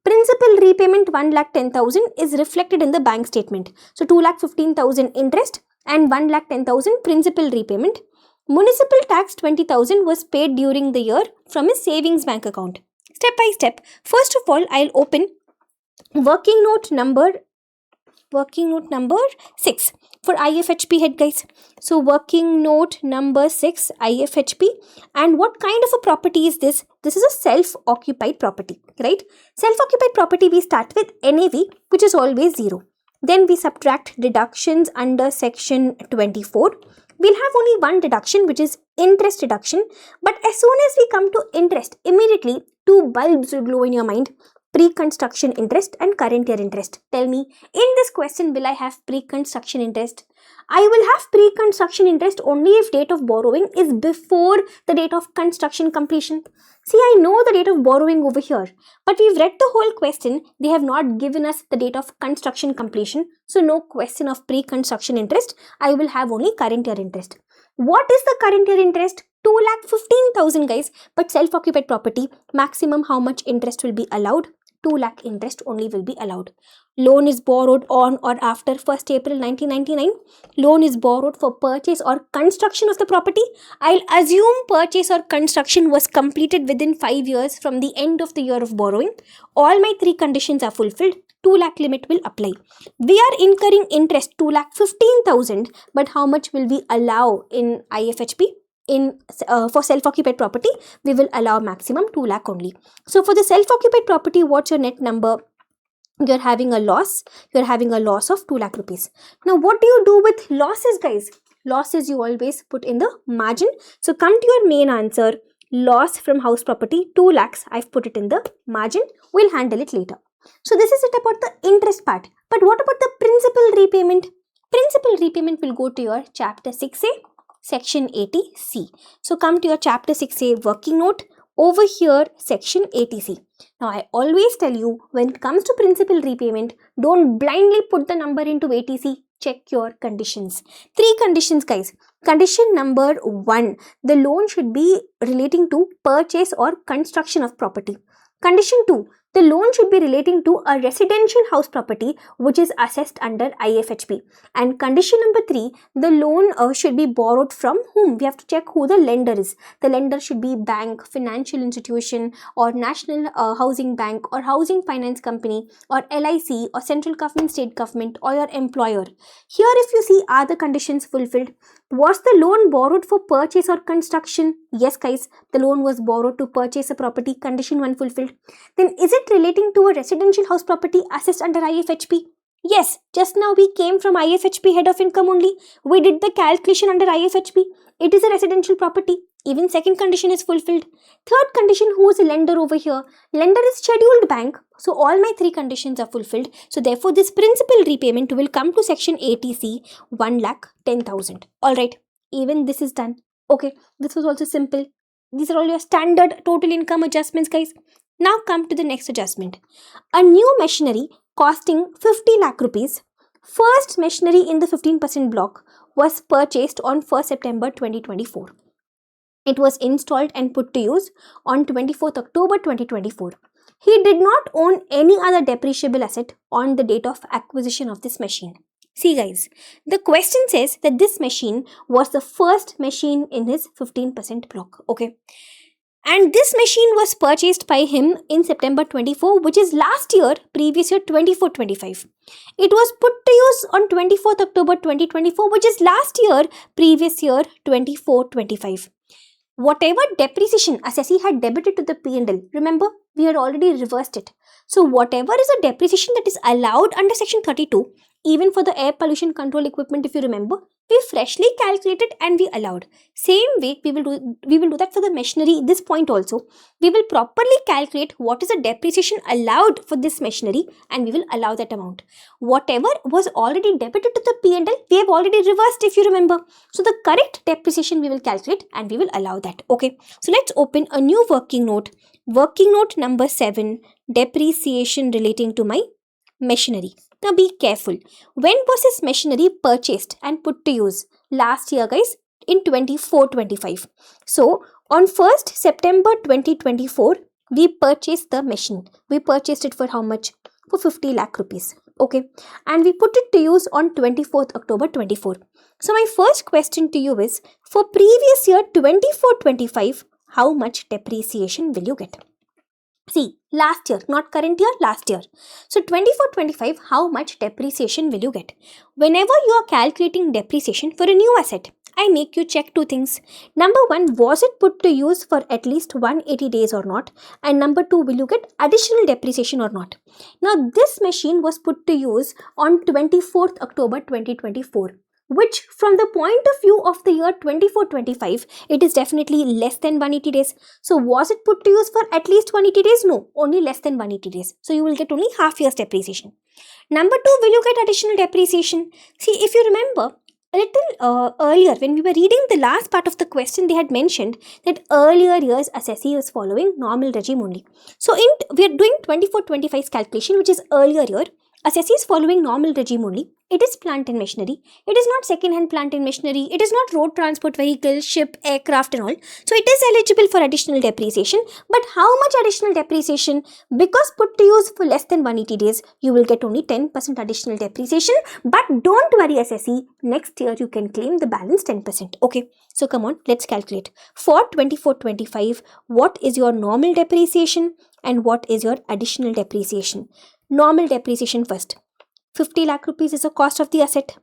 Principal repayment 1,10,000 is reflected in the bank statement. So 2,15,000 interest and 1,10,000 principal repayment. Municipal tax 20,000 was paid during the year from his savings bank account. Step by step. First of all, I'll open working note number 6 for IFHP head, guys. So working note number 6 IFHP. And what kind of a property is this? This is a self-occupied property, right? Self-occupied property, we start with NAV, which is always 0. Then we subtract deductions under section 24. We'll have only one deduction, which is interest deduction. But as soon as we come to interest, immediately 2 bulbs will glow in your mind. Pre-construction interest and current year interest. Tell me, in this question, will I have pre-construction interest? I will have pre-construction interest only if date of borrowing is before the date of construction completion. See, I know the date of borrowing over here, but we've read the whole question. They have not given us the date of construction completion. So no question of pre-construction interest. I will have only current year interest. What is the current year interest? 2,15,000, guys. But self-occupied property, maximum how much interest will be allowed? 2 lakh interest only will be allowed. Loan is borrowed on or after 1st April 1999. Loan is borrowed for purchase or construction of the property. I'll assume purchase or construction was completed within 5 years from the end of the year of borrowing. All my 3 conditions are fulfilled. 2 lakh limit will apply. We are incurring interest 2,15,000, but how much will we allow in IFHP? For self-occupied property, we will allow maximum 2 lakh only. So for the self-occupied property, what's your net number? You're having a loss. You're having a loss of 2 lakh rupees. Now, what do you do with losses, guys? Losses you always put in the margin. So come to your main answer. Loss from house property, 2 lakhs. I've put it in the margin. We'll handle it later. So this is it about the interest part. But what about the principal repayment? Principal repayment will go to your chapter 6A. Section 80C. So come to your chapter 6A working note. Over here, section 80C. Now, I always tell you, when it comes to principal repayment, don't blindly put the number into 80C. Check your conditions. 3 conditions, guys. Condition number 1, the loan should be relating to purchase or construction of property. Condition 2, the loan should be relating to a residential house property which is assessed under IFHP. And condition number 3, the loan should be borrowed from whom? We have to check who the lender is. The lender should be bank, financial institution, or national housing bank, or housing finance company, or LIC, or central government, state government, or your employer. Here, if you see, are the conditions fulfilled? Was the loan borrowed for purchase or construction? Yes, guys, the loan was borrowed to purchase a property. Condition 1 fulfilled. Then is it relating to a residential house property assessed under IFHP? Yes, just now we came from IFHP head of income only. We did the calculation under IFHP. It is a residential property. Even second condition is fulfilled. Third condition, who is a lender over here? Lender is scheduled bank. So all my 3 conditions are fulfilled. So therefore this principal repayment will come to section 80C, 1,10,000. Alright, even this is done. Okay, this was also simple. These are all your standard total income adjustments, guys. Now come to the next adjustment. A new machinery costing 50 lakh rupees. First machinery in the 15% block was purchased on 1st September 2024. It was installed and put to use on 24th October 2024. He did not own any other depreciable asset on the date of acquisition of this machine. See, guys, the question says that this machine was the first machine in his 15% block. Okay. And this machine was purchased by him in September 24, which is last year, previous year 24-25. It was put to use on 24th October 2024, which is last year, previous year 24-25. Whatever depreciation assessee had debited to the P&L, remember, we had already reversed it. So whatever is a depreciation that is allowed under section 32, even for the air pollution control equipment, if you remember, we freshly calculated and we allowed. Same way, we will do that for the machinery. This point also, we will properly calculate what is the depreciation allowed for this machinery and we will allow that amount. Whatever was already debited to the P&L, we have already reversed, if you remember. So the correct depreciation we will calculate and we will allow that. Okay. So let's open a new working note. Working note number 7, depreciation relating to my machinery. Now be careful. When was this machinery purchased and put to use? Last year, guys, in 24-25. So on 1st September 2024, we purchased the machine. We purchased it for how much? For 50 lakh rupees. Okay, and we put it to use on 24th October 24. So my first question to you is, for previous year 24-25, how much depreciation will you get? See, last year, not current year, last year. So 24-25, how much depreciation will you get? Whenever you are calculating depreciation for a new asset, I make you check two things. Number one, was it put to use for at least 180 days or not? And number two, will you get additional depreciation or not? Now, this machine was put to use on 24th October 2024. Which, from the point of view of the year 24-25, it is definitely less than 180 days. So, was it put to use for at least 180 days? No, only less than 180 days. So, you will get only half year's depreciation. Number two, will you get additional depreciation? See, if you remember, a little earlier, when we were reading the last part of the question, they had mentioned that earlier years assessee is following normal regime only. So, we are doing 24-25's calculation, which is earlier year. Assessee is following normal regime only. It is plant and machinery. It is not second-hand plant and machinery. It is not road transport vehicle, ship, aircraft and all. So it is eligible for additional depreciation. But how much additional depreciation? Because put to use for less than 180 days, you will get only 10% additional depreciation. But don't worry, assessee. Next year you can claim the balance 10%. Okay. So come on, let's calculate. For 24-25, what is your normal depreciation and what is your additional depreciation? Normal depreciation first. 50 lakh rupees is the cost of the asset.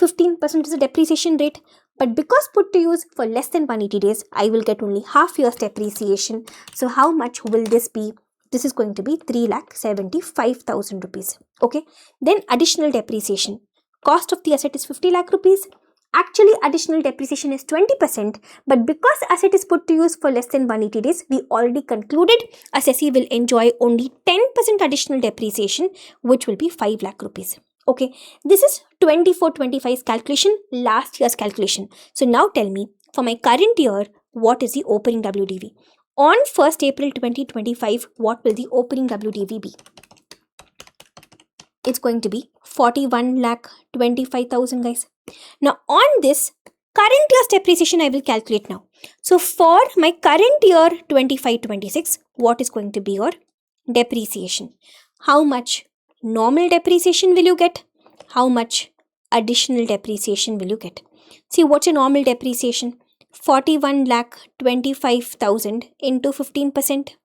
15% is the depreciation rate. But because put to use for less than 180 days, I will get only half year's depreciation. So how much will this be? This is going to be 3,75,000 rupees. Okay. Then additional depreciation. Cost of the asset is 50 lakh rupees. Actually, additional depreciation is 20%, but because asset is put to use for less than 180 days, we already concluded assessee will enjoy only 10% additional depreciation, which will be 5 lakh rupees. Okay, this is 24-25's calculation, last year's calculation. So now tell me, for my current year, what is the opening WDV? On 1st April 2025, what will the opening WDV be? It's going to be 41,25,000, guys. Now on this current year's depreciation, I will calculate now. So for my current year 25-26, what is going to be your depreciation? How much normal depreciation will you get? How much additional depreciation will you get? See, what's your normal depreciation? 41,25,000 into 15%.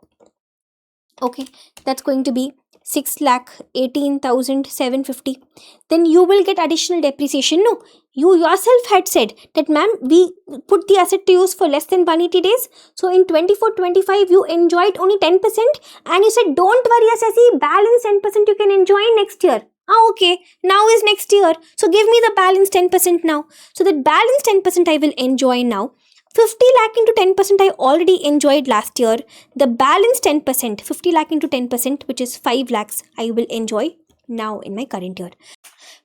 Okay, that's going to be 6,18,750. Then you will get additional depreciation. No, you yourself had said that, ma'am, we put the asset to use for less than 180 days. So in 24-25, you enjoyed only 10%. And you said, don't worry, assessee, balance 10% you can enjoy next year. Okay, now is next year. So give me the balance 10% now. So that balance 10% I will enjoy now. 50 lakh into 10% I already enjoyed last year. The balance 10%, 50 lakh into 10%, which is 5 lakhs, I will enjoy now in my current year.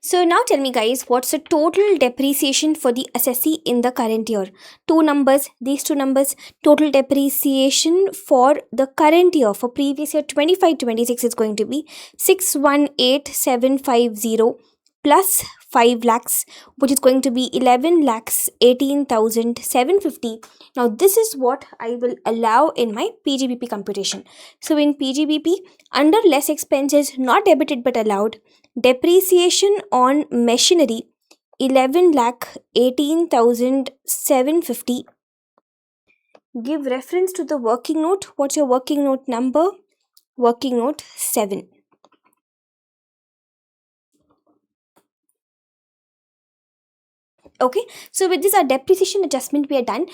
So now tell me, guys, what's the total depreciation for the assessee in the current year? Two numbers, these two numbers, total depreciation for the current year, for previous year 25-26 is going to be 618,750 plus 5 lakhs, which is going to be 11,18,750. Now this is what I will allow in my PGBP computation. So in PGBP, under less expenses not debited but allowed, depreciation on machinery 11,18,750. Give reference to the working note. What's your working note number? Working note 7. Okay, so with this, our depreciation adjustment we are done.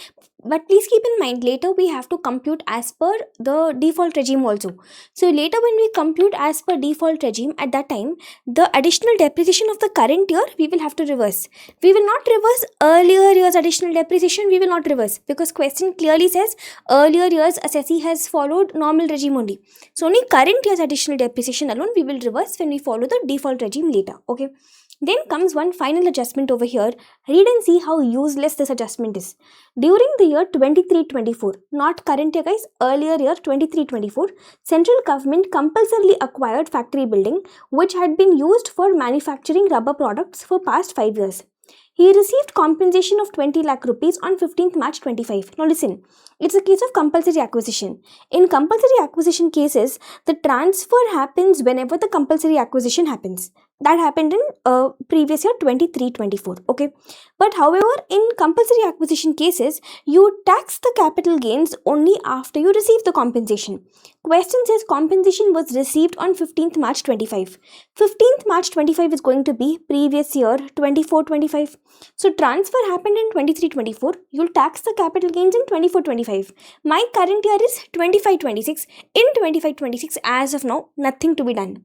But please keep in mind, later we have to compute as per the default regime also. So later when we compute as per default regime, at that time, the additional depreciation of the current year, we will have to reverse. We will not reverse earlier years additional depreciation, we will not reverse. Because question clearly says, earlier years assessee has followed normal regime only. So only current year's additional depreciation alone, we will reverse when we follow the default regime later. Okay. Then comes one final adjustment over here. Read and see how useless this adjustment is. During the year 23-24, not current year guys, earlier year 23-24, central government compulsorily acquired factory building which had been used for manufacturing rubber products for past 5 years. He received compensation of 20 lakh rupees on 15th March 25. Now listen, it's a case of compulsory acquisition. In compulsory acquisition cases, the transfer happens whenever the compulsory acquisition happens. That happened in previous year 23-24. Okay. But however, in compulsory acquisition cases, you tax the capital gains only after you receive the compensation. Question says compensation was received on 15th March 25. 15th March 25 is going to be previous year 24-25. So transfer happened in 23-24. You'll tax the capital gains in 24-25. My current year is 25-26. In 25-26, as of now, nothing to be done.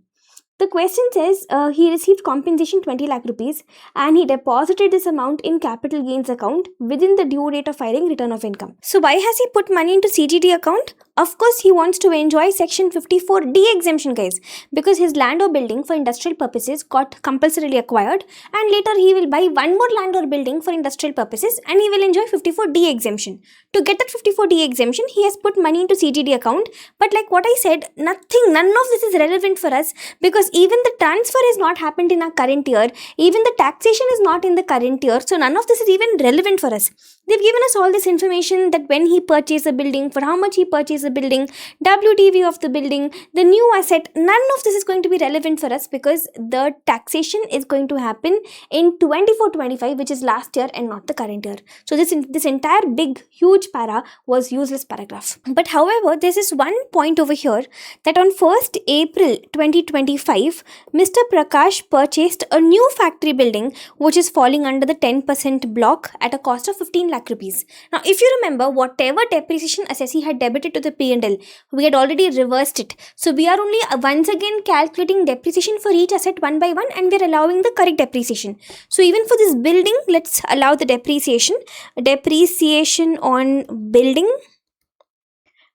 The question says he received compensation 20 lakh rupees and he deposited this amount in capital gains account within the due date of filing return of income. So why has he put money into CGD account? Of course, he wants to enjoy section 54D exemption, guys, because his land or building for industrial purposes got compulsorily acquired, and later he will buy one more land or building for industrial purposes and he will enjoy 54D exemption. To get that 54D exemption, he has put money into CGD account, but like what I said, none of this is relevant for us because even the transfer has not happened in our current year, even the taxation is not in the current year, so none of this is even relevant for us. They've given us all this information that when he purchased a building, for how much he purchased the building, WTV of the building, the new asset, none of this is going to be relevant for us because the taxation is going to happen in 24-25, which is last year and not the current year. So this entire big, huge para was useless paragraph. But however, there is one point over here that on 1st April 2025, Mr. Prakash purchased a new factory building which is falling under the 10% block at a cost of 15 lakh rupees. Now, if you remember, whatever depreciation assessee had debited to the P&L, we had already reversed it. So we are only once again calculating depreciation for each asset one by one and we are allowing the correct depreciation. So even for this building, let's allow the depreciation. Depreciation on building.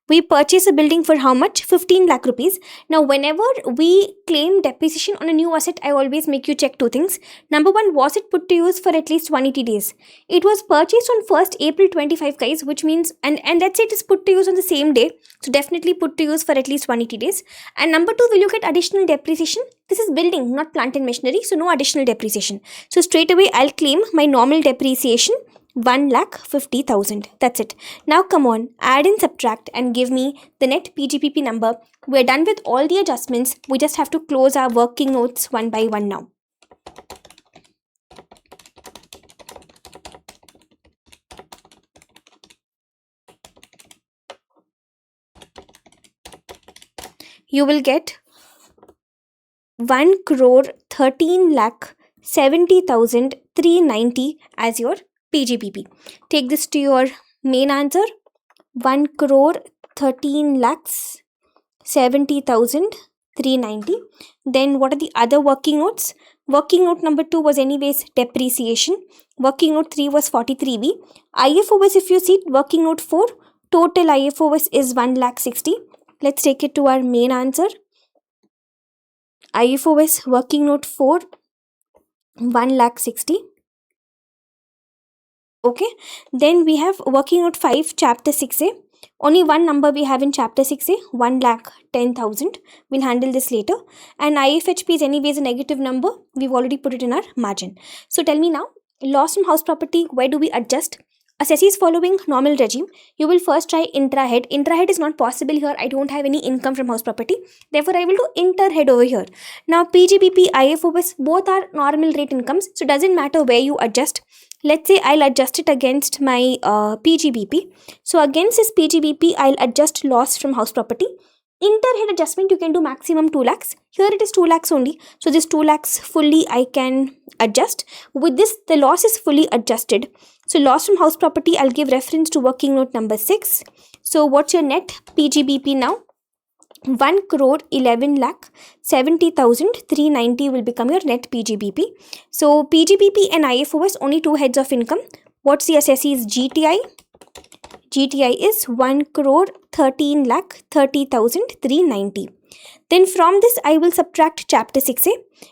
We purchase a building for how much? 15 lakh rupees. Now, whenever we claim depreciation on a new asset, I always make you check two things. Number one, was it put to use for at least 180 days? It was purchased on 1st April 25, guys, which means, and let's say it is put to use on the same day. So, definitely put to use for at least 180 days. And number two, will you get additional depreciation? This is building, not plant and machinery. So, no additional depreciation. So, straight away, I'll claim my normal depreciation. 1,50,000. That's it. Now come on, add and subtract and give me the net PGPP number. We're done with all the adjustments. We just have to close our working notes one by one now. You will get 1,13,70,390 as your PGPP. Take this to your main answer. 1,13,70,390. Then what are the other working notes? Working note number 2 was anyways depreciation. Working note 3 was 43B. IFOS, if you see, working note 4, total IFOS is 1,60,000. Let's take it to our main answer. IFOS working note 4, 1,60,000. Okay, then we have working note 5, chapter 6A. Only one number we have in chapter 6A, 1,10,000. We'll handle this later. And IFHP is anyways a negative number. We've already put it in our margin. So tell me now, loss from house property, where do we adjust? Assessees following normal regime, you will first try intra-head. Intra-head is not possible here. I don't have any income from house property. Therefore, I will do inter-head over here. Now, PGPP, IFOS, both are normal rate incomes. So, it doesn't matter where you adjust. Let's say I'll adjust it against my PGBP. So, against this PGBP, I'll adjust loss from house property. Inter-head adjustment, you can do maximum 2 lakhs. Here it is 2 lakhs only. So, this 2 lakhs fully I can adjust. With this, the loss is fully adjusted. So, loss from house property, I'll give reference to working note number 6. So, what's your net PGBP now? 1,11,70,390 will become your net PGBP. So, PGBP and IFOS, only 2 heads of income. What's the assessee's GTI? GTI is 1,13,30,390. Then from this, I will subtract chapter 6A.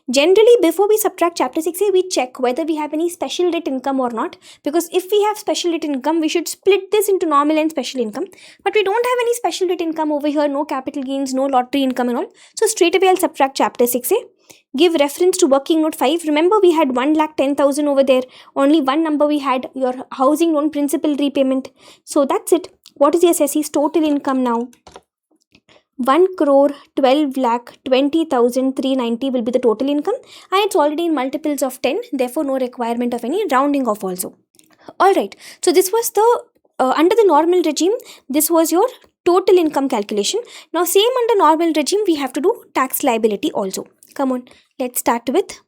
Generally, before we subtract chapter 6A, we check whether we have any special rate income or not. Because if we have special rate income, we should split this into normal and special income. But we don't have any special rate income over here, no capital gains, no lottery income and all. So straight away, I'll subtract chapter 6A. Give reference to working note 5. Remember, we had 1,10,000 over there. Only one number we had, your housing loan principal repayment. So that's it. What is the SSE's total income now? 1,12,20,390 will be the total income, and it's already in multiples of 10, therefore no requirement of any rounding off also. Alright, so this was the under the normal regime, this was your total income calculation. Now same under normal regime, we have to do tax liability also. Come on, let's start with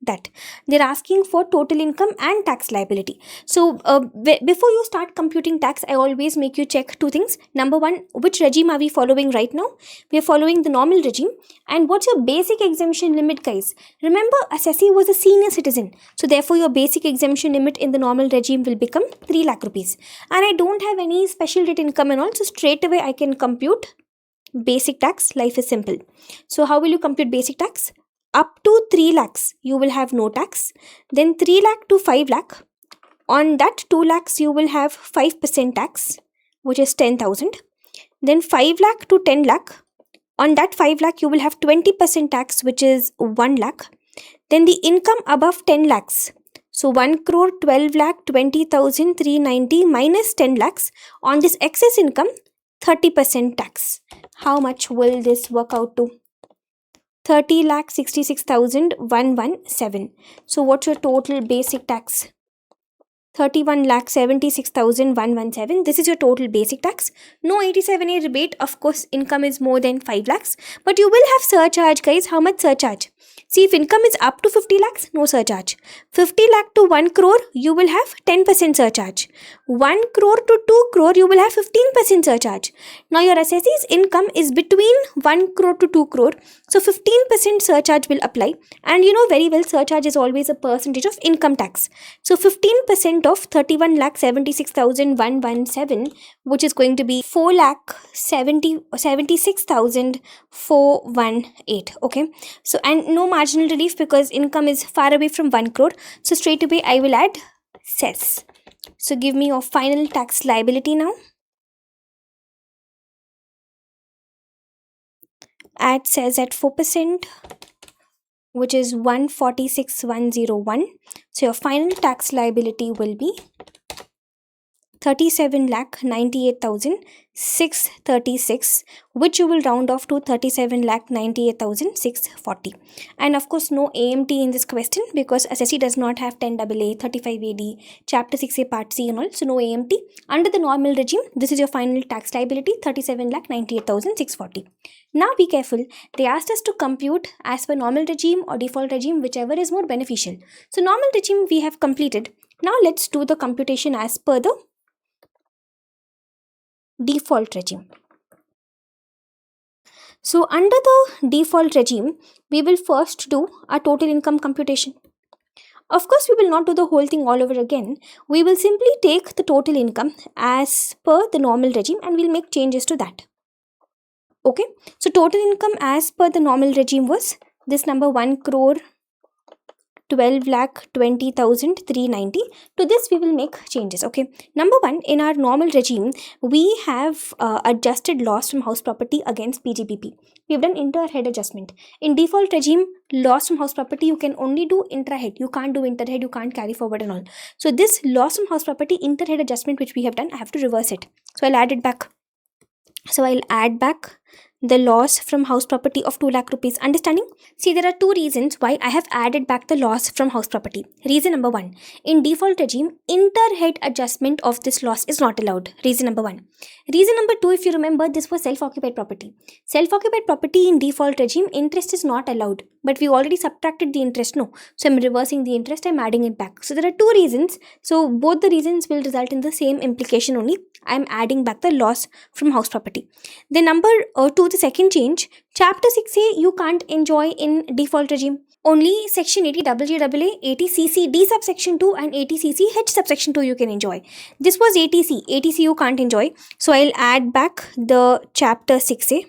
that. They're asking for total income and tax liability. So before you start computing tax, I always make you check two things. Number one, which regime are we following right now? We are following the normal regime. And what's your basic exemption limit, guys? Remember, assessee was a senior citizen, so therefore your basic exemption limit in the normal regime will become 3 lakh rupees. And I don't have any special rate income and all, so straight away I can compute basic tax. Life is simple. So how will you compute basic tax? Up to 3 lakhs, you will have no tax. Then 3 lakh to 5 lakh. On that 2 lakhs, you will have 5% tax, which is 10,000. Then 5 lakh to 10 lakh. On that 5 lakh, you will have 20% tax, which is 1 lakh. Then the income above 10 lakhs. So 1,12,20,390 minus 10 lakhs. On this excess income, 30% tax. How much will this work out to? 30,66,117. So what's your total basic tax? 31,76,117. This is your total basic tax. No 87A rebate. Of course, income is more than 5 lakhs. But you will have surcharge, guys. How much surcharge? See, if income is up to 50 lakhs, no surcharge. 50 lakh to 1 crore, you will have 10% surcharge. 1 crore to 2 crore, you will have 15% surcharge. Now, your assessee's income is between 1 crore to 2 crore. So, 15% surcharge will apply. And you know very well, surcharge is always a percentage of income tax. So, 15% of 31,76,117, which is going to be 4,76,418. Okay. So, and no marginal relief because income is far away from 1 crore. So, straight away I will add cess. So, give me your final tax liability now. Add cess at 4%, which is 146,101. So, your final tax liability will be 37,98,636, which you will round off to 37,98,640. And of course, no AMT in this question because assessee does not have 10AA, 35AD, Chapter 6A Part C and all. So, no AMT. Under the normal regime, this is your final tax liability, 37,98,640. Now, be careful. They asked us to compute as per normal regime or default regime, whichever is more beneficial. So, normal regime we have completed. Now, let's do the computation as per the default regime. So under the default regime, we will first do a total income computation. Of course, we will not do the whole thing all over again. We will simply take the total income as per the normal regime and we'll make changes to that. Okay. So total income as per the normal regime was this number 1 crore 12,20,390. To this we will make changes. Okay. Number one, in our normal regime, we have adjusted loss from house property against PGBP. We have done inter-head adjustment. In default regime, loss from house property you can only do intra-head. You can't do inter-head. You can't carry forward and all. So this loss from house property inter-head adjustment which we have done, I have to reverse it. So I'll add it back. So I'll add back the loss from house property of 2 lakh rupees. Understanding? See, there are two reasons why I have added back the loss from house property. Reason number one, in default regime, inter-head adjustment of this loss is not allowed. Reason number one. Reason number two, if you remember, this was self-occupied property. Self-occupied property in default regime, interest is not allowed. But we already subtracted the interest, no. So I'm reversing the interest, I'm adding it back. So there are two reasons. So both the reasons will result in the same implication only. I'm adding back the loss from house property. The number two, the second change, Chapter 6A you can't enjoy in default regime. Only Section 80 JJAA, 80 CC D subsection 2 and 80 CC H subsection 2 you can enjoy. This was 80C. 80C you can't enjoy. So I'll add back the Chapter 6A.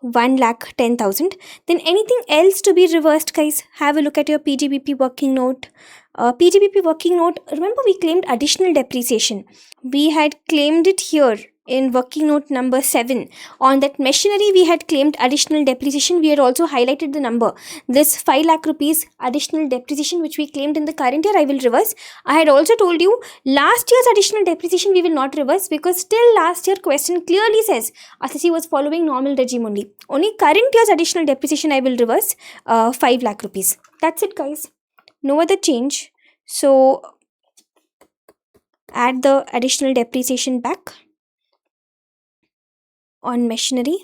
1,10,000. Then anything else to be reversed, guys? Have a look at your PGBP working note. PGBP working note, remember we claimed additional depreciation. We had claimed it here in working note number 7. On that machinery, we had claimed additional depreciation. We had also highlighted the number. This 5 lakh rupees additional depreciation which we claimed in the current year, I will reverse. I had also told you last year's additional depreciation we will not reverse, because still last year question clearly says assessee was following normal regime only. Only current year's additional depreciation I will reverse, 5 lakh rupees. That's it, guys. No other change. So add the additional depreciation back on machinery.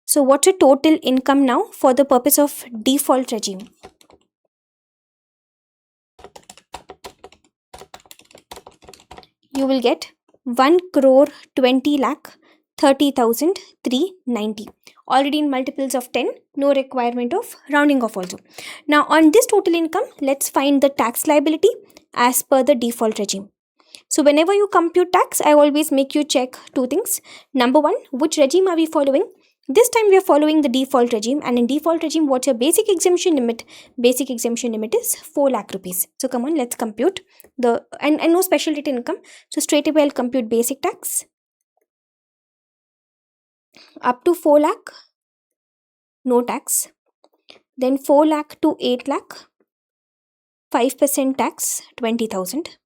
So what's your total income now for the purpose of default regime? You will get 1,20,30,390. Already in multiples of 10, no requirement of rounding off also. Now on this total income, let's find the tax liability as per the default regime. So whenever you compute tax, I always make you check two things. Number one, which regime are we following? This time we are following the default regime, and in default regime, what's your basic exemption limit? Basic exemption limit is 4 lakh rupees. So come on, let's compute the, and no special rate income. So straight away I'll compute basic tax. Up to 4 lakh, no tax. Then 4 lakh to 8 lakh, 5% tax, 20,000.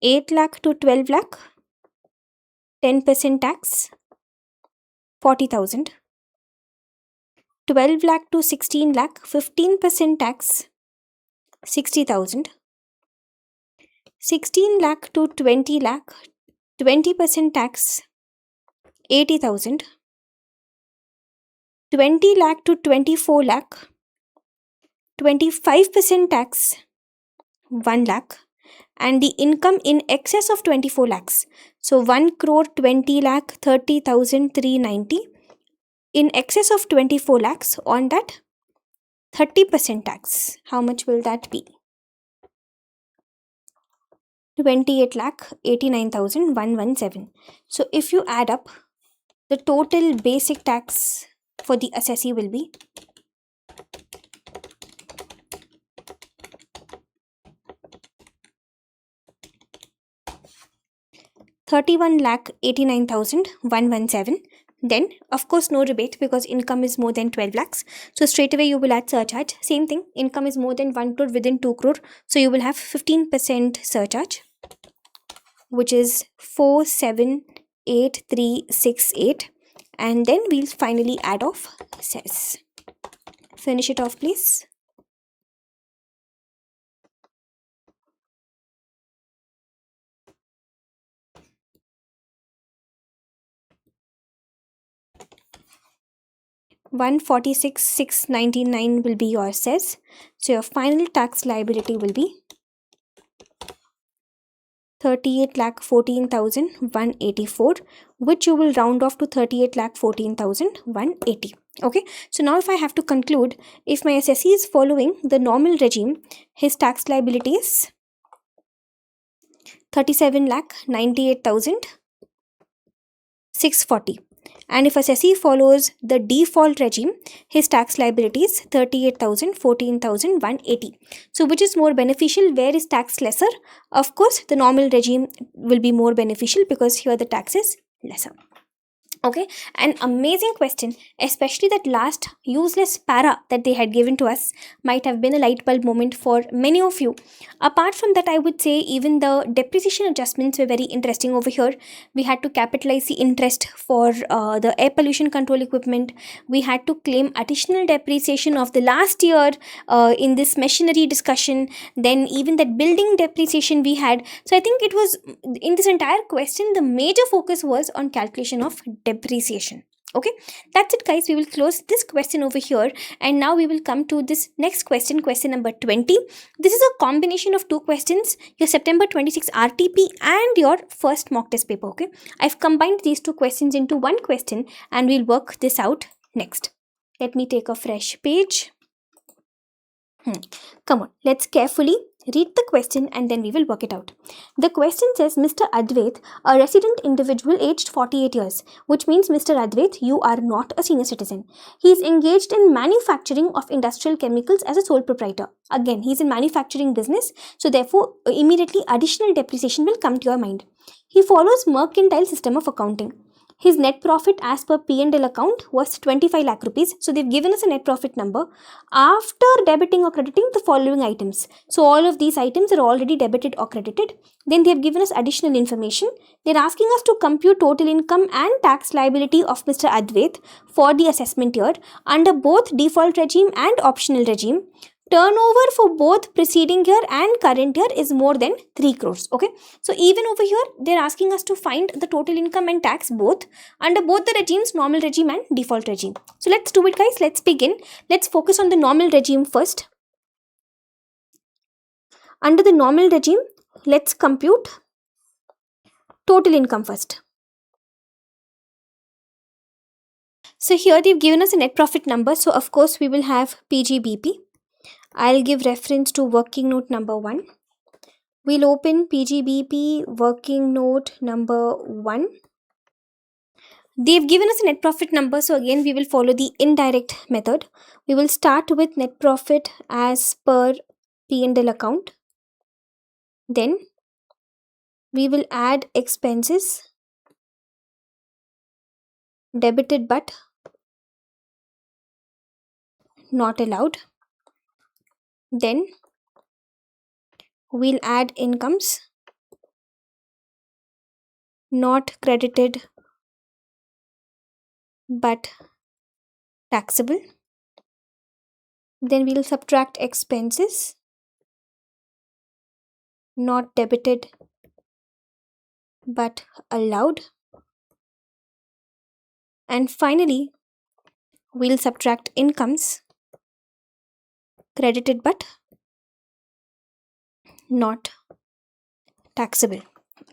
8 lakh to 12 lakh, 10% tax, 40,000. 12 lakh to 16 lakh, 15% tax, 60,000. 16 lakh to 20 lakh, 20% tax, 80,000. 20 lakh to 24 lakh, 25% tax, 1 lakh. And the income in excess of 24 lakhs. So 1 crore 20 lakh 30,390. In excess of 24 lakhs, on that 30% tax. How much will that be? 28 lakh 89,117. So if you add up, the total basic tax for the assessee will be 31,89,117. Then, of course, no rebate because income is more than 12 lakhs. So, straight away you will add surcharge. Same thing, income is more than 1 crore within 2 crore. So, you will have 15% surcharge, which is 478368. And then we'll finally add off cess. Finish it off, please. $146,699 will be your cess. So your final tax liability will be 38,14,184, which you will round off to 38,14,180. Okay, so now if I have to conclude, if my assessee is following the normal regime, his tax liability is 37,98,640. And if assessee follows the default regime, his tax liability is 38,000, 14,180. So which is more beneficial? Where is tax lesser? Of course, the normal regime will be more beneficial because here the tax is lesser. Okay, an amazing question, especially that last useless para that they had given to us might have been a light bulb moment for many of you. Apart from that, I would say even the depreciation adjustments were very interesting over here. We had to capitalize the interest for the air pollution control equipment. We had to claim additional depreciation of the last year in this machinery discussion. Then even that building depreciation we had. So I think it was in this entire question, the major focus was on calculation of depreciation. Okay, that's it, guys. We will close this question over here, and now we will come to this next question, question number 20. This is a combination of two questions, your September 26 RTP and your first mock test paper. Okay, I've combined these two questions into one question, and we'll work this out next. Let me take a fresh page. Come on, let's carefully Read the question and then we will work it out. The question says, Mr. Advait, a resident individual aged 48 years, which means Mr. Advait, you are not a senior citizen. He is engaged in manufacturing of industrial chemicals as a sole proprietor. Again, he is in manufacturing business, so therefore immediately additional depreciation will come to your mind. He follows mercantile system of accounting. His net profit as per P&L account was 25 lakh rupees. So they've given us a net profit number after debiting or crediting the following items. So all of these items are already debited or credited. Then they have given us additional information. They're asking us to compute total income and tax liability of Mr. Advait for the assessment year under both default regime and optional regime. Turnover for both preceding year and current year is more than 3 crores. Okay, so even over here they're asking us to find the total income and tax both under both the regimes, normal regime and default regime. So let's do it, guys. Let's begin. Let's focus on the normal regime first. Under the normal regime, let's compute total income first. So here they've given us a net profit number, so of course we will have PGBP. I'll give reference to working note number 1. We'll open PGBP working note number 1. They've given us a net profit number, so again we will follow the indirect method. We will start with net profit as per P&L account. Then we will add expenses debited but not allowed. Then we'll add incomes not credited but taxable. Then we'll subtract expenses not debited but allowed. And finally, we'll subtract incomes credited but not taxable.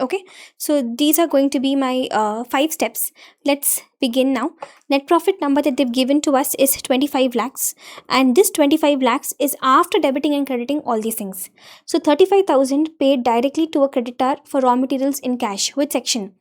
Okay, so these are going to be my 5 steps. Let's begin now. Net profit number that they've given to us is 25 lakhs, and this 25 lakhs is after debiting and crediting all these things. So 35,000 paid directly to a creditor for raw materials in cash. Which section?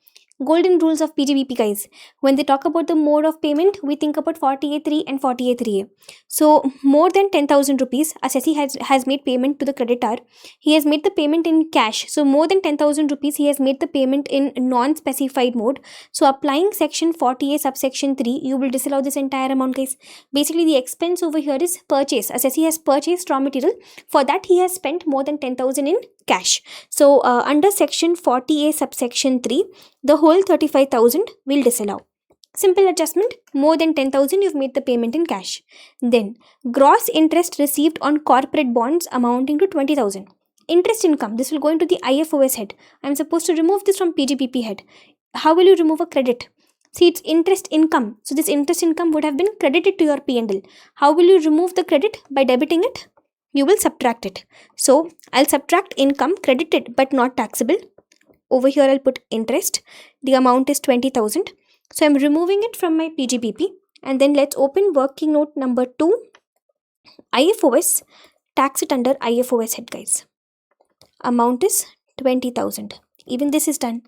Golden rules of PGBP, guys. When they talk about the mode of payment, we think about 48.3 and 48.3A. So more than 10,000 rupees, assessee has made payment to the creditor. He has made the payment in cash. So more than 10,000 rupees, he has made the payment in non-specified mode. So applying section 40A subsection 3, you will disallow this entire amount, guys. Basically, the expense over here is purchase. Assessee has purchased raw material. For that, he has spent more than 10,000 in cash. So under section 40A subsection 3, the whole 35,000 will disallow. Simple adjustment. More than 10,000 you've made the payment in cash. Then gross interest received on corporate bonds amounting to 20,000. Interest income. This will go into the IFOS head. I'm supposed to remove this from PGBP head. How will you remove a credit? See, it's interest income. So this interest income would have been credited to your P&L. How will you remove the credit? By debiting it. You will subtract it. So I'll subtract income credited but not taxable. Over here I'll put interest. The amount is 20,000. So I'm removing it from my PGBP. And then let's open working note number 2. IFOS. Tax it under IFOS head, guys. Amount is 20,000. Even this is done.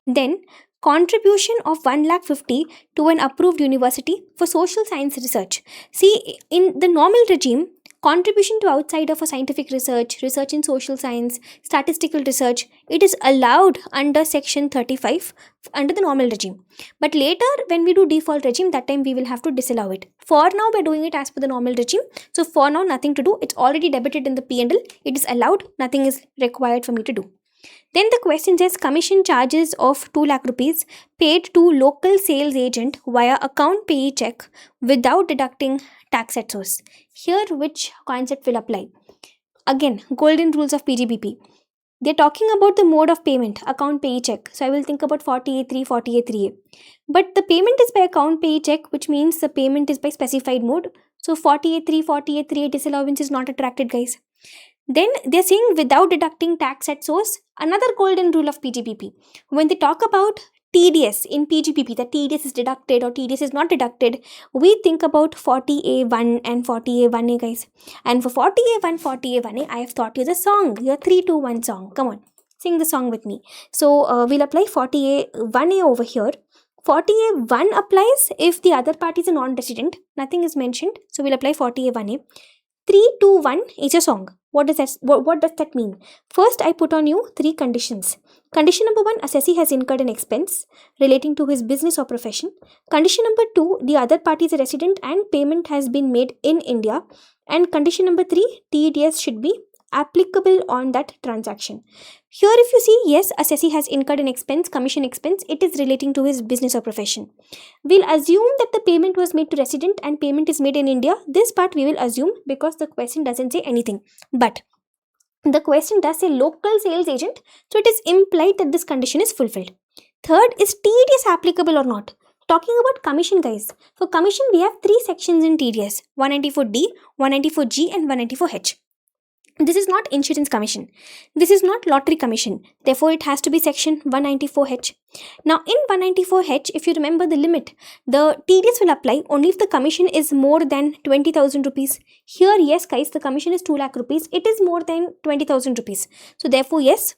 Then contribution of 1,50,000 to an approved university for social science research. See, in the normal regime, contribution to outsider for scientific research, research in social science, statistical research, it is allowed under section 35 under the normal regime. But later when we do default regime, that time we will have to disallow it. For now we're doing it as per the normal regime. So for now nothing to do. It's already debited in the P&L. It is allowed. Nothing is required for me to do. Then the question says commission charges of 2 lakh rupees paid to local sales agent via account payee check without deducting tax at source. Here which concept will apply? Again, golden rules of PGBP. They're talking about the mode of payment, account payee check. So I will think about 48.3, 48.3A. But the payment is by account payee check, which means the payment is by specified mode. So 48.3, 48.3A disallowance is not attracted, guys. Then they're saying without deducting tax at source, another golden rule of PGBP. When they talk about TDS in PGPP, that TDS is deducted or TDS is not deducted, we think about 40A1 and 40A1A, guys. And for 40A1, 40A1A, I have taught you the song, your 3-2-1 song. Come on, sing the song with me. So we'll apply 40A1A over here. 40A1 applies if the other party is a non-resident. Nothing is mentioned. So we'll apply 40A1A. 3-2-1 is a song. What does that mean? First, I put on you 3 conditions. Condition number 1, assessee has incurred an expense relating to his business or profession. Condition number 2, the other party is a resident and payment has been made in India. And condition number 3, TDS should be applicable on that transaction. Here if you see, yes, assessee has incurred an expense, commission expense, it is relating to his business or profession. We'll assume that the payment was made to resident and payment is made in India. This part we will assume because the question doesn't say anything. But the question does say local sales agent, so it is implied that this condition is fulfilled. Third, is TDS applicable or not? Talking about commission, guys. For commission, we have 3 sections in TDS, 194D, 194G and 194H. This is not insurance commission. This is not lottery commission. Therefore, it has to be section 194H. Now, in 194H, if you remember the limit, the TDS will apply only if the commission is more than 20,000 rupees. Here, yes, guys, the commission is 2 lakh rupees. It is more than 20,000 rupees. So, therefore, yes,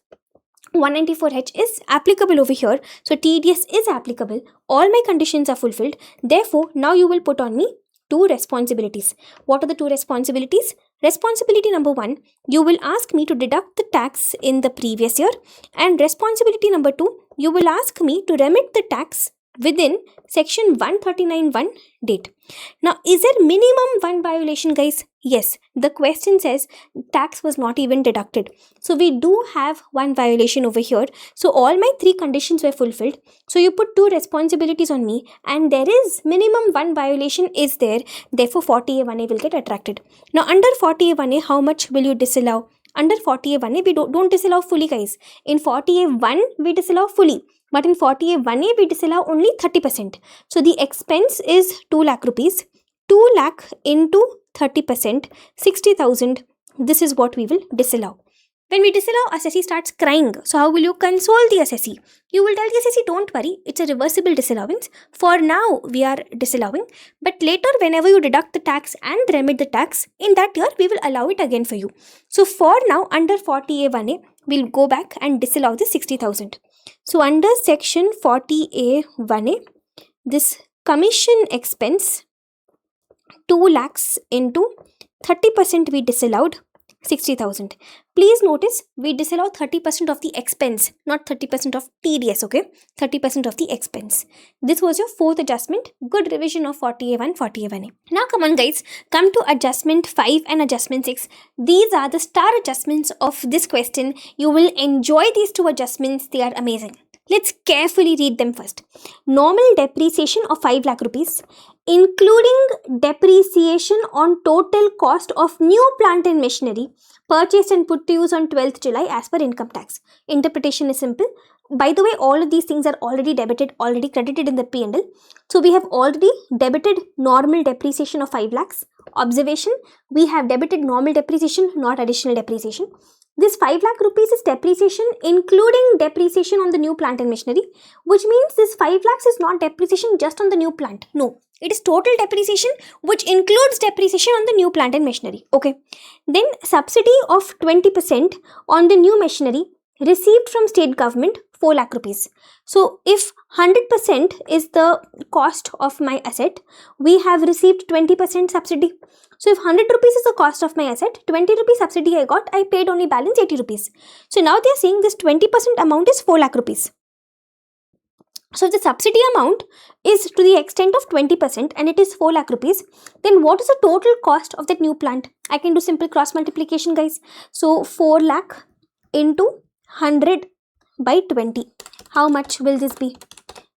194H is applicable over here. So, TDS is applicable. All my conditions are fulfilled. Therefore, now you will put on me 2 responsibilities. What are the 2 responsibilities? Responsibility number 1, you will ask me to deduct the tax in the previous year. And responsibility number 2, you will ask me to remit the tax within section 139(1) date. Now, is there minimum 1 violation, guys? Yes, the question says tax was not even deducted. So, we do have 1 violation over here. So, all my 3 conditions were fulfilled. So, you put 2 responsibilities on me and there is minimum 1 violation is there. Therefore, 40A1A will get attracted. Now, under 40A1A, how much will you disallow? Under 40A1A, we don't disallow fully, guys. In 40A1, we disallow fully. But in 40A1A, we disallow only 30%. So, the expense is 2 lakh rupees. 2 lakh into 30%, 60,000. This is what we will disallow. When we disallow, assessee starts crying. So, how will you console the assessee? You will tell the assessee, don't worry, it's a reversible disallowance. For now, we are disallowing. But later, whenever you deduct the tax and remit the tax, in that year, we will allow it again for you. So, for now, under 40A1A, we'll go back and disallow the 60,000. So, under section 40A1A, this commission expense, 2 lakhs into 30% we disallowed, 60,000. Please notice, we disallow 30% of the expense, not 30% of TDS, okay? 30% of the expense. This was your 4th adjustment. Good revision of 40A1, 40A1A. Now, come on, guys. Come to adjustment 5 and adjustment 6. These are the star adjustments of this question. You will enjoy these 2 adjustments. They are amazing. Let's carefully read them first. Normal depreciation of 5 lakh rupees, including depreciation on total cost of new plant and machinery purchased and put to use on 12th July as per income tax. Interpretation is simple. By the way, all of these things are already debited, already credited in the P&L. So, we have already debited normal depreciation of 5 lakhs. Observation, we have debited normal depreciation, not additional depreciation. This 5 lakh rupees is depreciation including depreciation on the new plant and machinery, which means this 5 lakhs is not depreciation just on the new plant. No, it is total depreciation which includes depreciation on the new plant and machinery. Okay. Then subsidy of 20% on the new machinery received from state government, 4 lakh rupees. So, if 100% is the cost of my asset, we have received 20% subsidy. So, if 100 rupees is the cost of my asset, 20 rupees subsidy I got, I paid only balance 80 rupees. So, now they are saying this 20% amount is 4 lakh rupees. So, if the subsidy amount is to the extent of 20% and it is 4 lakh rupees, then what is the total cost of that new plant? I can do simple cross multiplication, guys. So, 4 lakh into 100 by 20. How much will this be?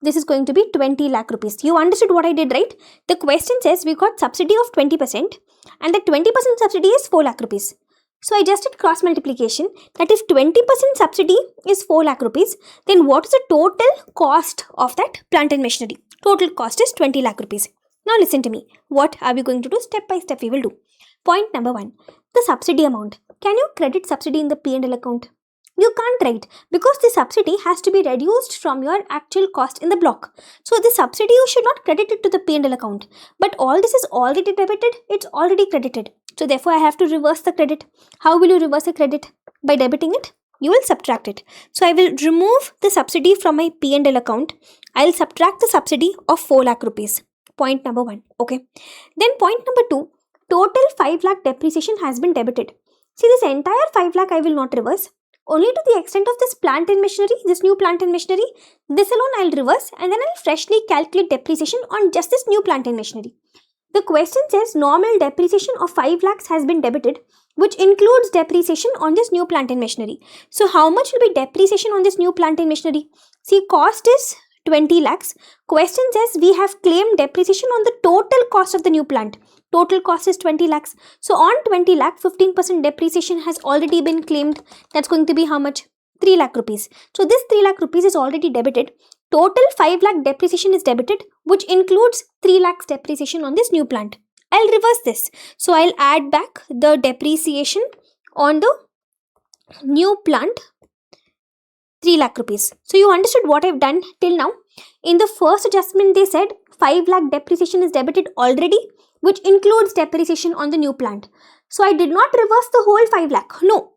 This is going to be 20 lakh rupees. You understood what I did, right? The question says we got subsidy of 20% and the 20% subsidy is 4 lakh rupees. So, I just did cross multiplication that if 20% subsidy is 4 lakh rupees, then what is the total cost of that plant and machinery? Total cost is 20 lakh rupees. Now, listen to me. What are we going to do? Step by step we will do. Point number 1. The subsidy amount. Can you credit subsidy in the P&L account? You can't write because the subsidy has to be reduced from your actual cost in the block. So the subsidy you should not credit it to the P&L account. But all this is already debited, it's already credited. So therefore I have to reverse the credit. How will you reverse a credit? By debiting it? You will subtract it. So I will remove the subsidy from my P&L account. I'll subtract the subsidy of 4 lakh rupees. Point number 1. Okay. Then point number 2. Total 5 lakh depreciation has been debited. See, this entire 5 lakh I will not reverse. Only to the extent of this plant and machinery, this new plant and machinery, this alone I'll reverse and then I'll freshly calculate depreciation on just this new plant and machinery. The question says normal depreciation of 5 lakhs has been debited, which includes depreciation on this new plant and machinery. So how much will be depreciation on this new plant and machinery? See, cost is 20 lakhs. Question says we have claimed depreciation on the total cost of the new plant. Total cost is 20 lakhs. So on 20 lakh, 15% depreciation has already been claimed. That's going to be how much? 3 lakh rupees. So this 3 lakh rupees is already debited. Total 5 lakh depreciation is debited, which includes 3 lakhs depreciation on this new plant. I'll reverse this. So I'll add back the depreciation on the new plant, 3 lakh rupees. So you understood what I've done till now. In the first adjustment, they said 5 lakh depreciation is debited already, which includes depreciation on the new plant. So I did not reverse the whole 5 lakh. No.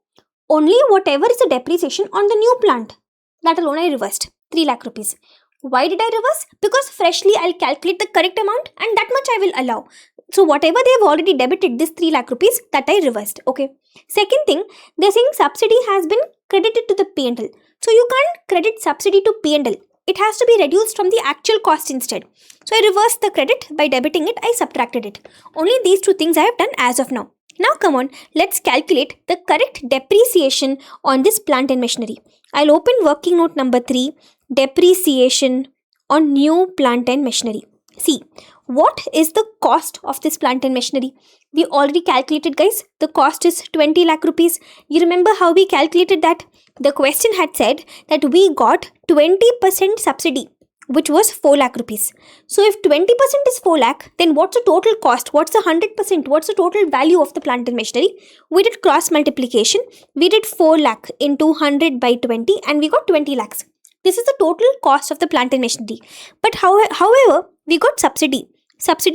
Only whatever is the depreciation on the new plant. That alone I reversed. 3 lakh rupees. Why did I reverse? Because freshly I'll calculate the correct amount and that much I will allow. So whatever they have already debited, this 3 lakh rupees, that I reversed. Okay. Second thing, they're saying subsidy has been credited to the P&L. So you can't credit subsidy to P&L. It has to be reduced from the actual cost instead. So I reversed the credit. By debiting it, I subtracted it. Only these two things I have done as of now. Now come on, let's calculate the correct depreciation on this plant and machinery. I'll open working note number 3, depreciation on new plant and machinery. See, what is the cost of this plant and machinery? We already calculated, guys. The cost is 20 lakh rupees. You remember how we calculated that? The question had said that we got 20% subsidy, which was 4 lakh rupees. So if 20% is 4 lakh, then what's the total cost? What's the 100%? What's the total value of the plant and machinery? We did cross multiplication. We did 4 lakh into 100 by 20 and we got 20 lakhs. This is the total cost of the plant and machinery. But however, we got subsidy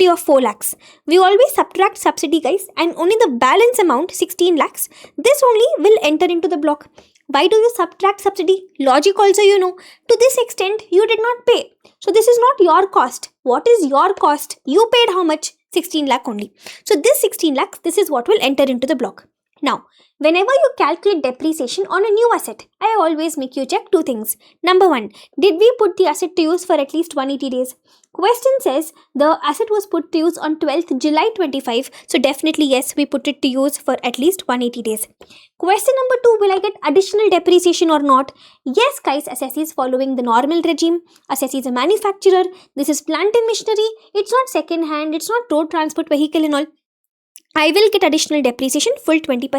of 4 lakhs. We always subtract subsidy, guys, and only the balance amount, 16 lakhs, this only will enter into the block. Why do you subtract subsidy? Logic also you know. To this extent, you did not pay. So this is not your cost. What is your cost? You paid how much? 16 lakh only. So this 16 lakhs, this is what will enter into the block. Now, whenever you calculate depreciation on a new asset, I always make you check two things. Number 1, did we put the asset to use for at least 180 days? Question says the asset was put to use on 12th July 25. So definitely yes, we put it to use for at least 180 days. Question number 2, will I get additional depreciation or not? Yes, guys, assessee is following the normal regime. Assessee is a manufacturer. This is plant and machinery. It's not second hand. It's not road transport vehicle and all. I will get additional depreciation, full 20%,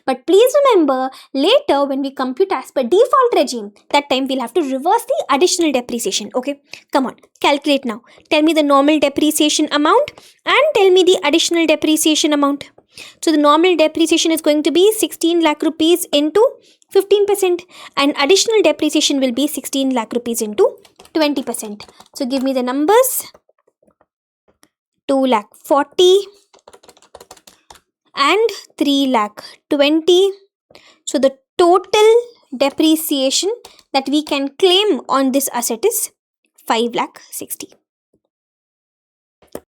but please remember, later when we compute as per default regime, that time we'll have to reverse the additional depreciation, okay? Come on, calculate now. Tell me the normal depreciation amount and tell me the additional depreciation amount. So the normal depreciation is going to be 16 lakh rupees into 15% and additional depreciation will be 16 lakh rupees into 20%. So give me the numbers. 2 lakh 40 and 3 lakh 20. So the total depreciation that we can claim on this asset is 5 lakh 60.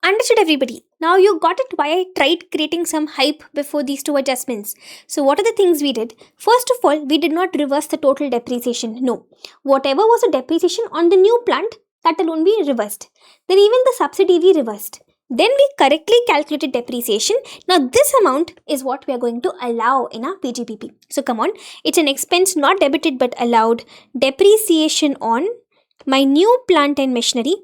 Understood, everybody? Now you got it why I tried creating some hype before these two adjustments. So what are the things we did? First of all, we did not reverse the total depreciation. No. Whatever was the depreciation on the new plant, that alone we reversed. Then even the subsidy we reversed. Then we correctly calculated depreciation. Now this amount is what we are going to allow in our PGPP. So come on, it's an expense not debited but allowed. Depreciation on my new plant and machinery.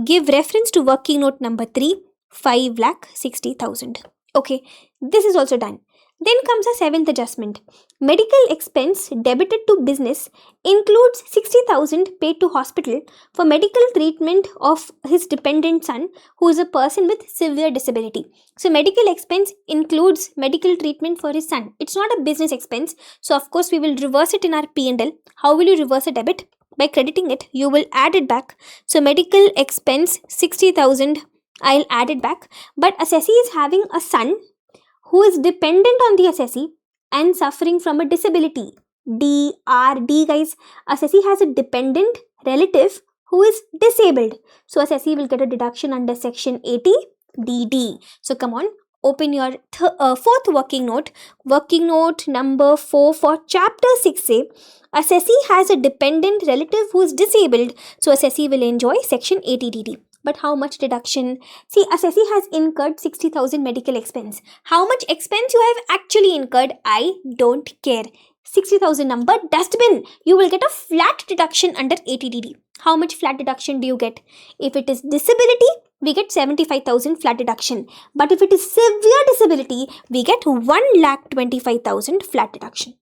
Give reference to working note number 3, 5 lakh 60,000. Okay, this is also done. Then comes a seventh adjustment. Medical expense debited to business includes 60,000 paid to hospital for medical treatment of his dependent son, who is a person with severe disability. So medical expense includes medical treatment for his son. It's not a business expense. So of course we will reverse it in our P&L. How will you reverse a debit? By crediting it, you will add it back. So medical expense 60,000, I'll add it back. But assessee is having a son who is dependent on the assessee and suffering from a disability. DRD, guys. Assessee has a dependent relative who is disabled. So assessee will get a deduction under section 80 DD. So come on, open your fourth working note. Working note number 4 for chapter 6A. Assessee has a dependent relative who is disabled. So assessee will enjoy section 80 DD. But how much deduction? See, assessee has incurred 60,000 medical expense. How much expense you have actually incurred? I don't care. 60,000 number, dustbin. You will get a flat deduction under 80DD. How much flat deduction do you get? If it is disability, we get 75,000 flat deduction. But if it is severe disability, we get 1,25,000 flat deduction.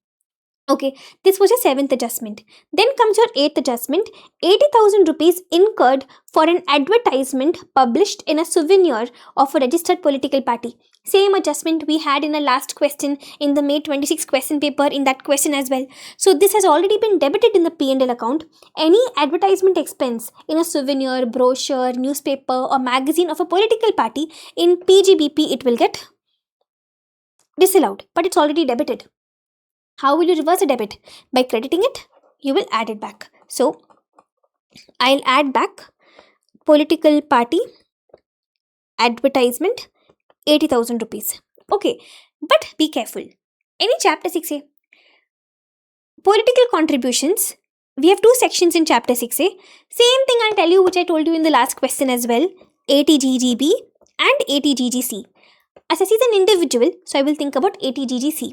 Okay, this was your seventh adjustment. Then comes your eighth adjustment. 80,000 rupees incurred for an advertisement published in a souvenir of a registered political party. Same adjustment we had in a last question in the May 26 question paper, in that question as well. So this has already been debited in the P&L account. Any advertisement expense in a souvenir, brochure, newspaper or magazine of a political party, in PGBP it will get disallowed, but it's already debited. How will you reverse a debit? By crediting it, you will add it back. So, I'll add back political party advertisement 80,000 rupees. Okay, but be careful. Any chapter 6A, political contributions, we have two sections in chapter 6A. Same thing I'll tell you which I told you in the last question as well. 80GGB and 80GGC. Assessee is an individual, so I will think about 80GGC.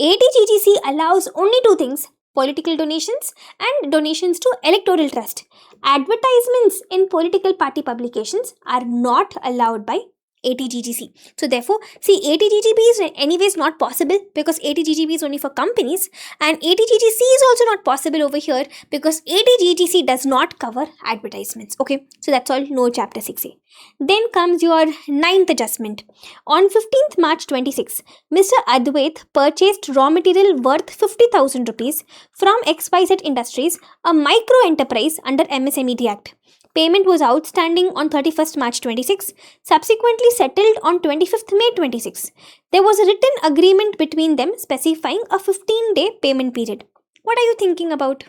80GGC allows only two things: political donations and donations to electoral trust. Advertisements in political party publications are not allowed by 80GGC. So therefore, see, 80GGB is anyways not possible because 80GGB is only for companies, and 80GGC is also not possible over here because 80GGC does not cover advertisements. Okay, so that's all, no chapter 6A. Then comes your ninth adjustment. On 15th March 26, Mr. Advait purchased raw material worth 50,000 rupees from XYZ Industries, a micro enterprise under MSMED Act. Payment was outstanding on 31st March 26, subsequently settled on 25th May 26. There was a written agreement between them specifying a 15-day payment period. What are you thinking about?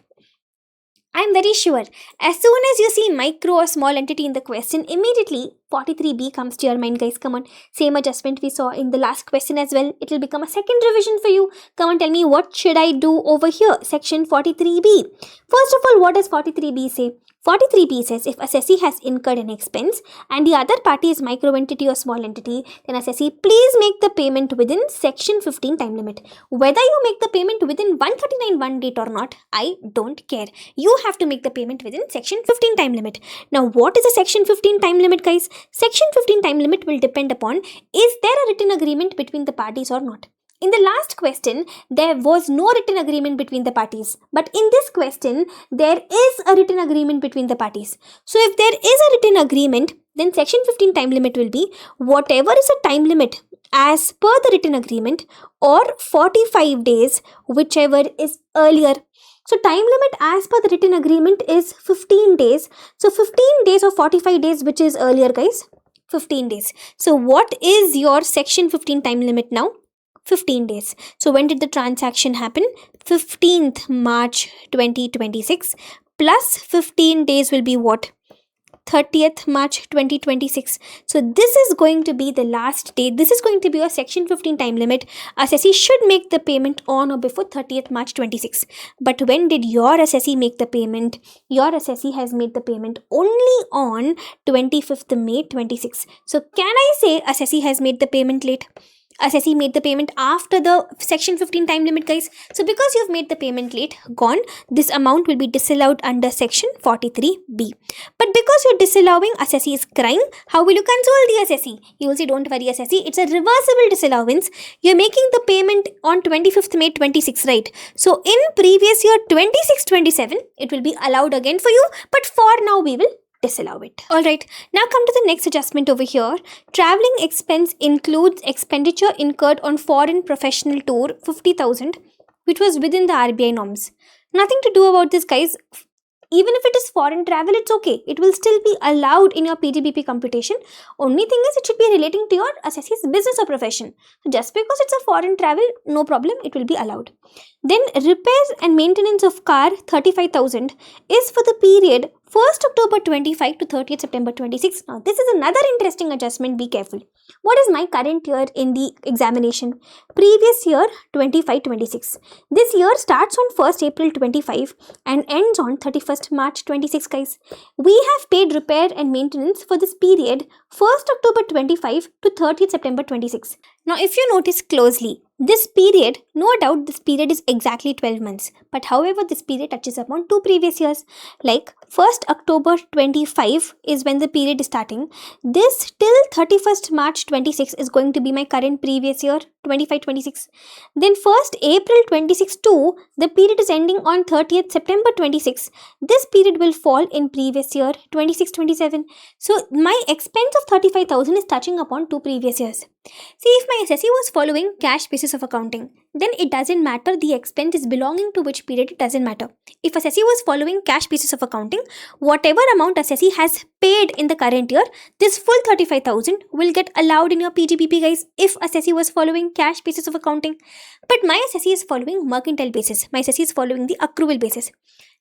I am very sure as soon as you see micro or small entity in the question, immediately 43B comes to your mind, guys. Come on, same adjustment we saw in the last question as well. It will become a second revision for you. Come on, tell me, what should I do over here? Section 43B. First of all, what does 43B say? 43B says if assessee has incurred an expense and the other party is micro entity or small entity, then assessee please make the payment within section 15 time limit. Whether you make the payment within 139 one date or not, I don't care. You have to make the payment within section 15 time limit. Now, what is a section 15 time limit, guys? Section 15 time limit will depend upon is there a written agreement between the parties or not. In the last question, there was no written agreement between the parties. But in this question, there is a written agreement between the parties. So if there is a written agreement, then section 15 time limit will be whatever is a time limit as per the written agreement or 45 days, whichever is earlier. So time limit as per the written agreement is 15 days. So 15 days or 45 days, which is earlier, guys? 15 days. So what is your section 15 time limit now? 15 days. So when did the transaction happen? 15th March 2026 plus 15 days will be what? 30th March 2026. So this is going to be the last date. This is going to be your section 15 time limit. Assessee should make the payment on or before 30th March 26. But when did your assessee make the payment? Your assessee has made the payment only on 25th May 26. So can I say assessee has made the payment late? assessee made the payment after the section 15 time limit, guys. So because you've made the payment late, gone, this amount will be disallowed under section 43B. But because you're disallowing, assessee is crying, how will you console the assessee? You will say, don't worry, assessee, it's a reversible disallowance. You're making the payment on 25th May 26, right? So in previous year 26-27, it will be allowed again for you, but for now we will disallow it. Alright, now come to the next adjustment over here. Traveling expense includes expenditure incurred on foreign professional tour 50,000, which was within the RBI norms. Nothing to do about this, guys. Even if it is foreign travel, it's okay. It will still be allowed in your PGBP computation. Only thing is, it should be relating to your assessee's business or profession. So just because it's a foreign travel, no problem, it will be allowed. Then repairs and maintenance of car 35,000 is for the period 1st October 25 to 30th September 26. Now this is another interesting adjustment, be careful. What is my current year in the examination? Previous year 25-26. This year starts on 1st April 25 and ends on 31st March 26, guys. We have paid repair and maintenance for this period 1st October 25 to 30th September 26. Now if you notice closely, this period, no doubt this period is exactly 12 months. But however, this period touches upon 2 previous years. Like 1st October 25 is when the period is starting. This till 31st March 26 is going to be my current previous year 25-26. Then 1st April 26 to the period is ending on 30th September 26. This period will fall in previous year 26-27. So my expense of 35,000 is touching upon 2 previous years. See, if my assessee was following cash basis of accounting, then it doesn't matter the expense is belonging to which period, it doesn't matter. If assessee was following cash basis of accounting, whatever amount assessee has paid in the current year, this full 35,000 will get allowed in your PGBP, guys, if assessee was following cash basis of accounting. But my assessee is following mercantile basis. My assessee is following the accrual basis.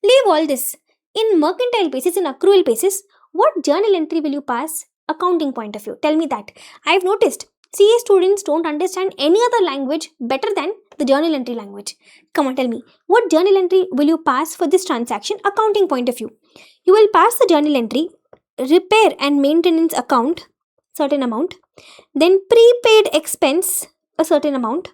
Leave all this. In mercantile basis, in accrual basis, what journal entry will you pass? Accounting point of view. Tell me that. I've noticed CA students don't understand any other language better than the journal entry language. Come on, tell me, what journal entry will you pass for this transaction? Accounting point of view. You will pass the journal entry, repair and maintenance account, certain amount, then prepaid expense, a certain amount,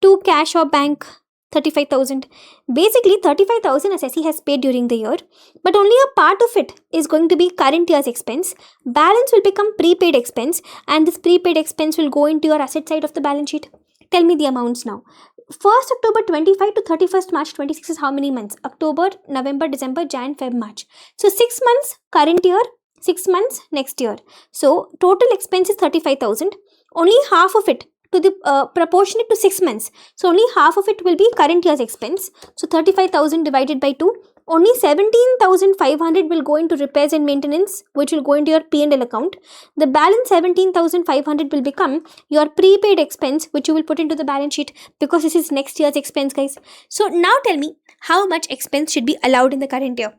to cash or bank, 35,000. Basically, 35,000 assessee has paid during the year, but only a part of it is going to be current year's expense. Balance will become prepaid expense, and this prepaid expense will go into your asset side of the balance sheet. Tell me the amounts now. 1st October 25 to 31st March 26 is how many months? October, November, December, Jan, Feb, March. So 6 months current year, 6 months next year. So total expense is 35,000. Only half of it to the proportionate to 6 months. So only half of it will be current year's expense. So 35,000 divided by 2. Only 17,500 will go into repairs and maintenance, which will go into your P&L account. The balance 17,500 will become your prepaid expense, which you will put into the balance sheet, because this is next year's expense, guys. So now tell me, how much expense should be allowed in the current year?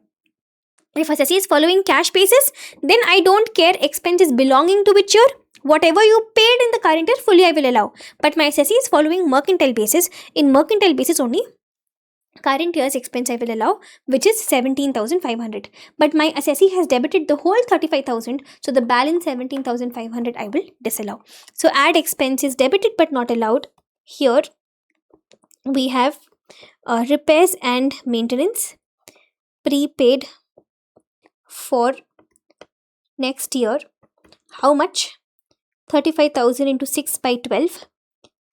If assessee is following cash basis, then I don't care expense is belonging to which year. Whatever you paid in the current year, fully I will allow. But my assessee is following mercantile basis. In mercantile basis only, current year's expense I will allow, which is 17,500. But my assessee has debited the whole 35,000, so the balance 17,500 I will disallow. So add expense is debited but not allowed. Here we have repairs and maintenance, prepaid for next year. How much? 35,000 into 6 by 12,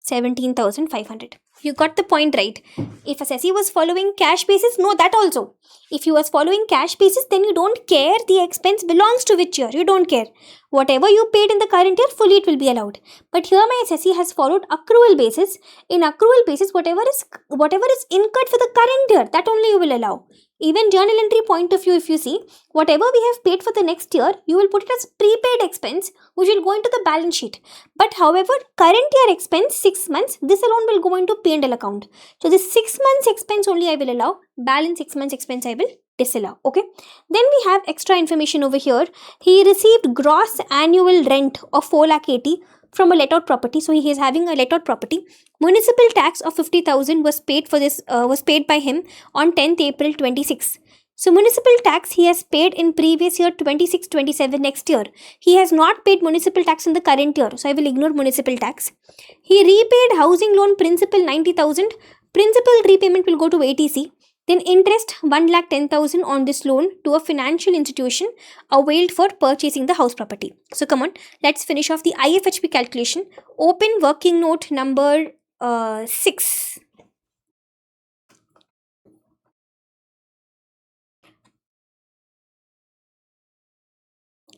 17,500. You got the point, right? If assessee was following cash basis, no, that also. If you was following cash basis, then you don't care the expense belongs to which year. You don't care. Whatever you paid in the current year, fully it will be allowed. But here my assessee has followed accrual basis. In accrual basis, whatever is incurred for the current year, that only you will allow. Even journal entry point of view, if you see, whatever we have paid for the next year, you will put it as prepaid expense, which will go into the balance sheet. But however, current year expense, 6 months, this alone will go into P&L account. So this 6 months expense only I will allow, balance 6 months expense I will disallow. Okay. Then we have extra information over here. He received gross annual rent of 4,80,000 from a let-out property. So he is having a let-out property. Municipal tax of 50,000 was paid for this. Was paid by him on 10th April 26. So municipal tax he has paid in previous year 26-27 next year. He has not paid municipal tax in the current year. So I will ignore municipal tax. He repaid housing loan principal 90,000. Principal repayment will go to ATC. Then interest 1,10,000 on this loan to a financial institution availed for purchasing the house property. So come on, let's finish off the IFHP calculation. Open working note number 6.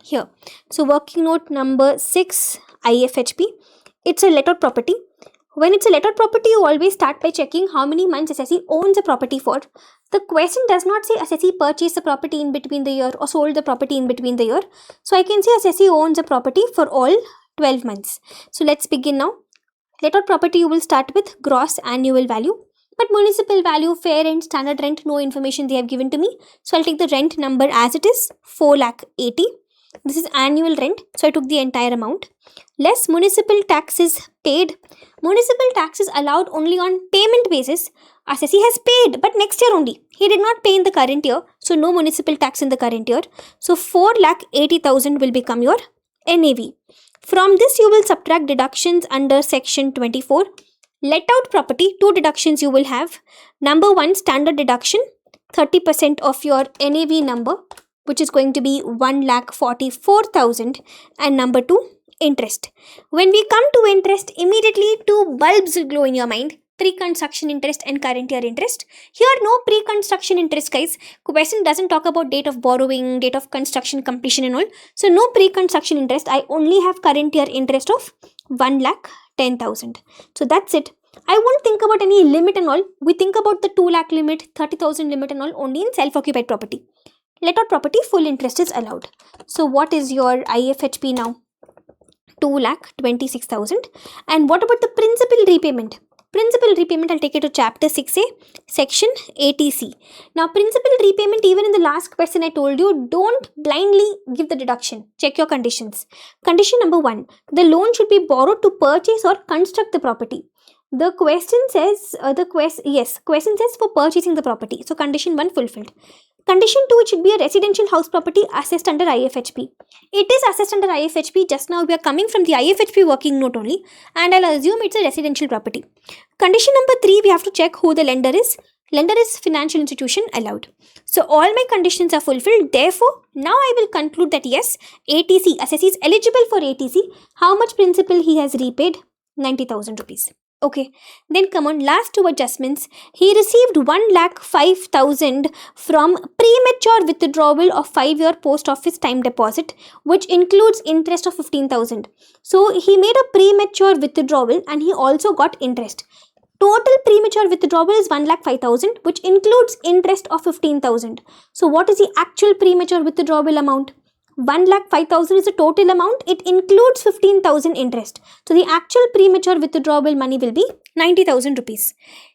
Here. So working note number 6 IFHP. It's a lettered property. When it's a lettered property, you always start by checking how many months assessee owns a property for. The question does not say assessee purchased the property in between the year or sold the property in between the year. So I can say assessee owns a property for all 12 months. So let's begin now. Lettered property, you will start with gross annual value. But municipal value, fair rent, standard rent, no information they have given to me. So I'll take the rent number as it is, 4,80,000. This is annual rent, so I took the entire amount. Less municipal taxes paid. Municipal tax is allowed only on payment basis. Assessee has paid, but next year only. He did not pay in the current year, so no municipal tax in the current year. So 4,80,000 will become your NAV. From this, you will subtract deductions under section 24. Let out property, 2 deductions you will have. Number 1, standard deduction, 30% of your NAV number, which is going to be 1,44,000, and number 2, interest. When we come to interest, immediately 2 bulbs will glow in your mind. Pre-construction interest and current year interest. Here no pre-construction interest, guys. Question doesn't talk about date of borrowing, date of construction completion and all. So no pre-construction interest. I only have current year interest of 1,10,000. So that's it. I won't think about any limit and all. We think about the 2 lakh limit, 30,000 limit and all only in self-occupied property. Let out property, full interest is allowed. So what is your IFHP now? 2,26,000. And what about the principal repayment? Principal repayment, I'll take it to chapter 6A, section ATC. Now, principal repayment, even in the last question I told you, don't blindly give the deduction. Check your conditions. Condition number 1, the loan should be borrowed to purchase or construct the property. The question says, question says for purchasing the property. So, condition 1 fulfilled. Condition 2, it should be a residential house property assessed under IFHP. It is assessed under IFHP. Just now we are coming from the IFHP working note only, and I'll assume it's a residential property. Condition number 3, we have to check who the lender is. Lender is financial institution allowed. So all my conditions are fulfilled. Therefore, now I will conclude that yes, ATC, assessee is eligible for ATC. How much principal he has repaid? 90,000 rupees. Okay, then come on, last 2 adjustments. He received 1,05,000 from premature withdrawal of 5-year post office time deposit, which includes interest of 15,000. So he made a premature withdrawal and he also got interest. Total premature withdrawal is 1,05,000, which includes interest of 15,000. So what is the actual premature withdrawal amount? 1,05,000 is the total amount. It includes 15,000 interest. So the actual premature withdrawal money will be 90,000 rupees.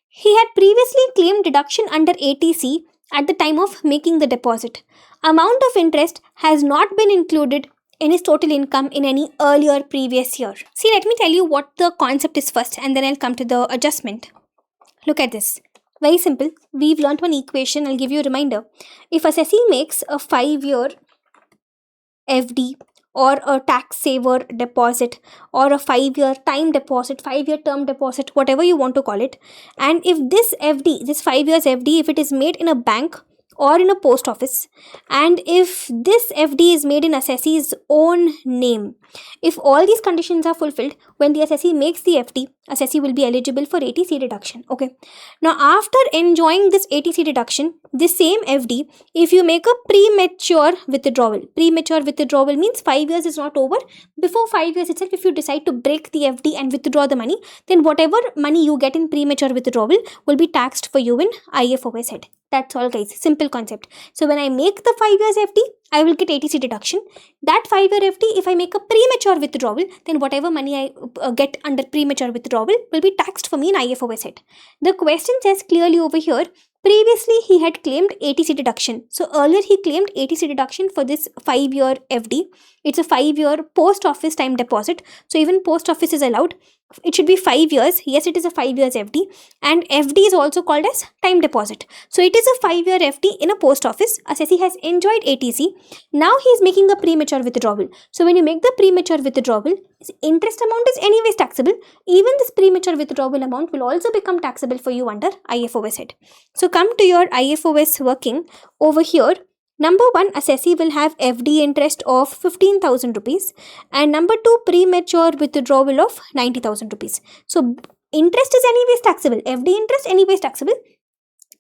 He had previously claimed deduction under ATC at the time of making the deposit. Amount of interest has not been included in his total income in any earlier previous year. See, let me tell you what the concept is first and then I'll come to the adjustment. Look at this. Very simple. We've learned one equation. I'll give you a reminder. If assessee makes a 5-year FD or a tax saver deposit or a 5-year time deposit, 5-year term deposit, whatever you want to call it, and if this FD, this 5 years FD, if it is made in a bank or in a post office, and if this FD is made in assessee's own name, if all these conditions are fulfilled, when the assessee makes the FD, assessee will be eligible for ATC deduction. Okay. Now, after enjoying this ATC deduction, this same FD, if you make a premature withdrawal means 5 years is not over. Before 5 years itself, if you decide to break the FD and withdraw the money, then whatever money you get in premature withdrawal will be taxed for you in IFOS head. That's all, guys. Simple concept. So when I make the 5 years FD, I will get ATC deduction. That 5-year FD, if I make a premature withdrawal, then whatever money I get under premature withdrawal will be taxed for me in IFOS head. The question says clearly over here, previously he had claimed ATC deduction. So earlier he claimed ATC deduction for this 5-year FD. It's a 5-year post office time deposit. So even post office is allowed. It should be 5 years. Yes, it is a 5 years FD, and FD is also called as time deposit. So it is a 5-year FD in a post office. Assessee has enjoyed ATC. Now he is making a premature withdrawal. So when you make the premature withdrawal, his interest amount is anyways taxable. Even this premature withdrawal amount will also become taxable for you under IFOS head. So come to your IFOS working over here. Number 1, assessee will have FD interest of 15,000 rupees, and number 2, premature withdrawal of 90,000 rupees. So interest is anyways taxable. FD interest anyways taxable.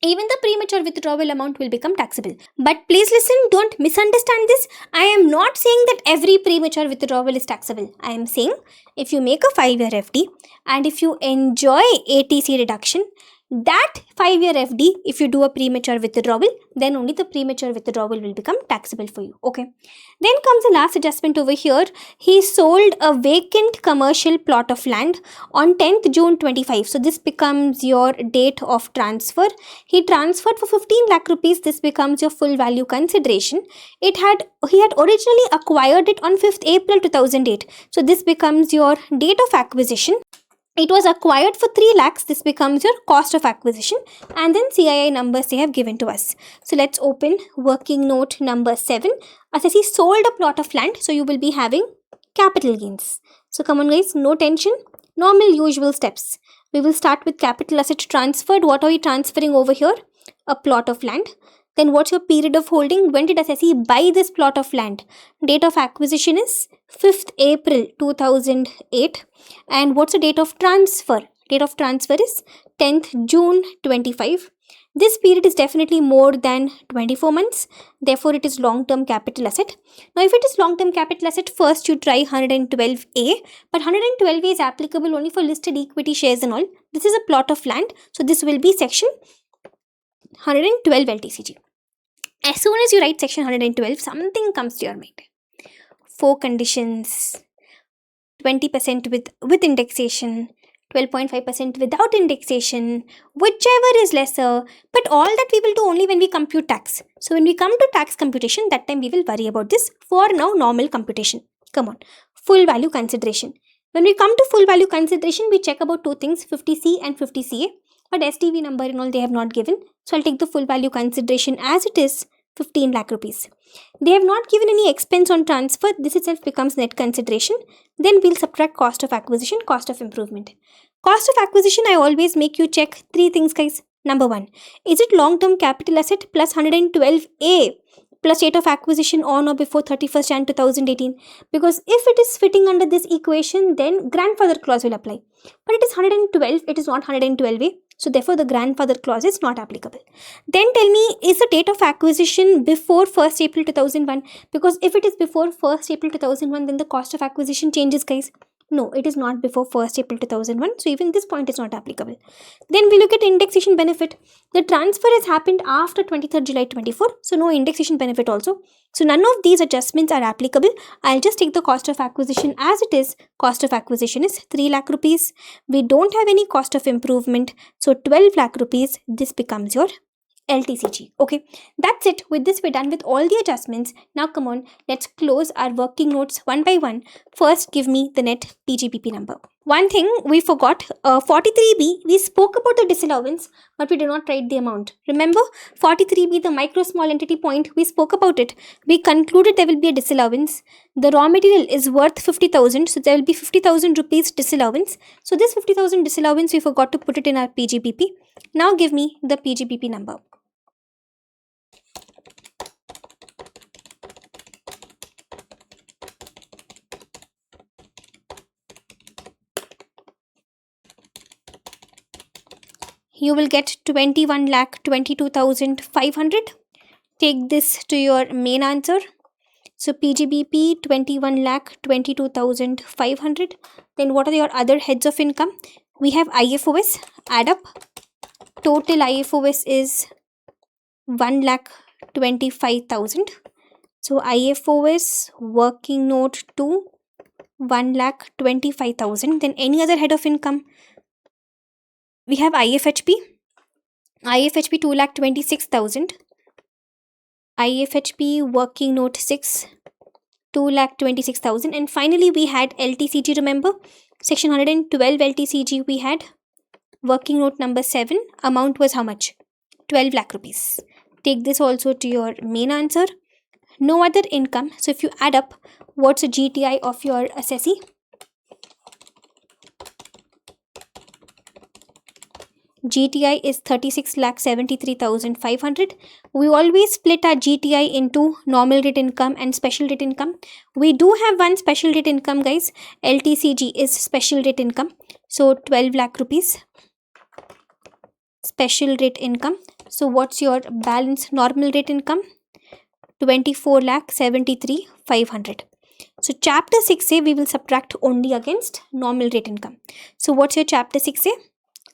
Even the premature withdrawal amount will become taxable. But please listen, don't misunderstand this. I am not saying that every premature withdrawal is taxable. I am saying if you make a 5-year FD and if you enjoy ATC reduction, that 5-year FD, if you do a premature withdrawal, then only the premature withdrawal will become taxable for you. Okay. Then comes the last adjustment over here. He sold a vacant commercial plot of land on 10th June 25. So this becomes your date of transfer. He transferred for 15 lakh rupees. This becomes your full value consideration. He had originally acquired it on 5th April 2008. So this becomes your date of acquisition. It was acquired for 3 lakhs. This becomes your cost of acquisition, and then CII numbers they have given to us. So let's open working note number 7. Assessee sold a plot of land, so you will be having capital gains. So come on guys, no tension, normal usual steps. We will start with capital asset transferred. What are we transferring over here? A plot of land. Then what's your period of holding? When did assessee buy this plot of land? Date of acquisition is 5th April 2008. And what's the date of transfer? Date of transfer is 10th June 25. This period is definitely more than 24 months. Therefore, it is long-term capital asset. Now, if it is long-term capital asset, first you try 112A. But 112A is applicable only for listed equity shares and all. This is a plot of land. So, this will be section 112 LTCG. As soon as you write section 112, something comes to your mind. 4 conditions, 20% with indexation, 12.5% without indexation, whichever is lesser. But all that we will do only when we compute tax. So when we come to tax computation, that time we will worry about this. For now, normal computation. Come on. Full value consideration. When we come to full value consideration, we check about 2 things, 50C and 50CA. But STV number and all they have not given. So I'll take the full value consideration as it is, 15 lakh rupees. They have not given any expense on transfer. This itself becomes net consideration. Then we'll subtract cost of acquisition, cost of improvement. Cost of acquisition, I always make you check 3 things guys. Number 1, is it long-term capital asset plus 112A plus date of acquisition on or before 31st Jan 2018? Because if it is fitting under this equation, then grandfather clause will apply. But it is 112, it is not 112A. So therefore the grandfather clause is not applicable. Then tell me, is the date of acquisition before 1st April 2001? Because if it is before 1st April 2001, then the cost of acquisition changes guys. No, it is not before 1st April 2001. So even this point is not applicable. Then we look at indexation benefit. The transfer has happened after 23rd July 24. So no indexation benefit also. So none of these adjustments are applicable. I'll just take the cost of acquisition as it is. Cost of acquisition is 3 lakh rupees. We don't have any cost of improvement. So 12 lakh rupees. This becomes your LTCG. Okay, that's it. With this, we're done with all the adjustments. Now, come on, let's close our working notes one by one. First, give me the net PGPP number. One thing we forgot, 43B, we spoke about the disallowance, but we did not write the amount. Remember, 43B, the micro small entity point, we spoke about it. We concluded there will be a disallowance. The raw material is worth 50,000, so there will be 50,000 rupees disallowance. So this 50,000 disallowance, we forgot to put it in our PGPP. Now give me the PGPP number. You will get 21,22,500. Take this to your main answer. So PGBP 21,22,500. Then what are your other heads of income? We have IFOS. Add up. Total IFOS is 1,25,000. So IFOS working note 2, 1,25,000. Then any other head of income? We have IFHP. IFHP 2,26,000. IFHP working note 6, 2,26,000. And finally, we had LTCG, remember? Section 112 LTCG, we had working note number 7. Amount was how much? 12 lakh rupees. Take this also to your main answer. No other income. So if you add up, what's the GTI of your assessee? GTI is 36,73,500. We always split our GTI into normal rate income and special rate income. We do have one special rate income, guys. LTCG is special rate income. So 12 lakh rupees. Special rate income. So what's your balance normal rate income? 24,73,500. So chapter 6A we will subtract only against normal rate income. So what's your chapter 6A?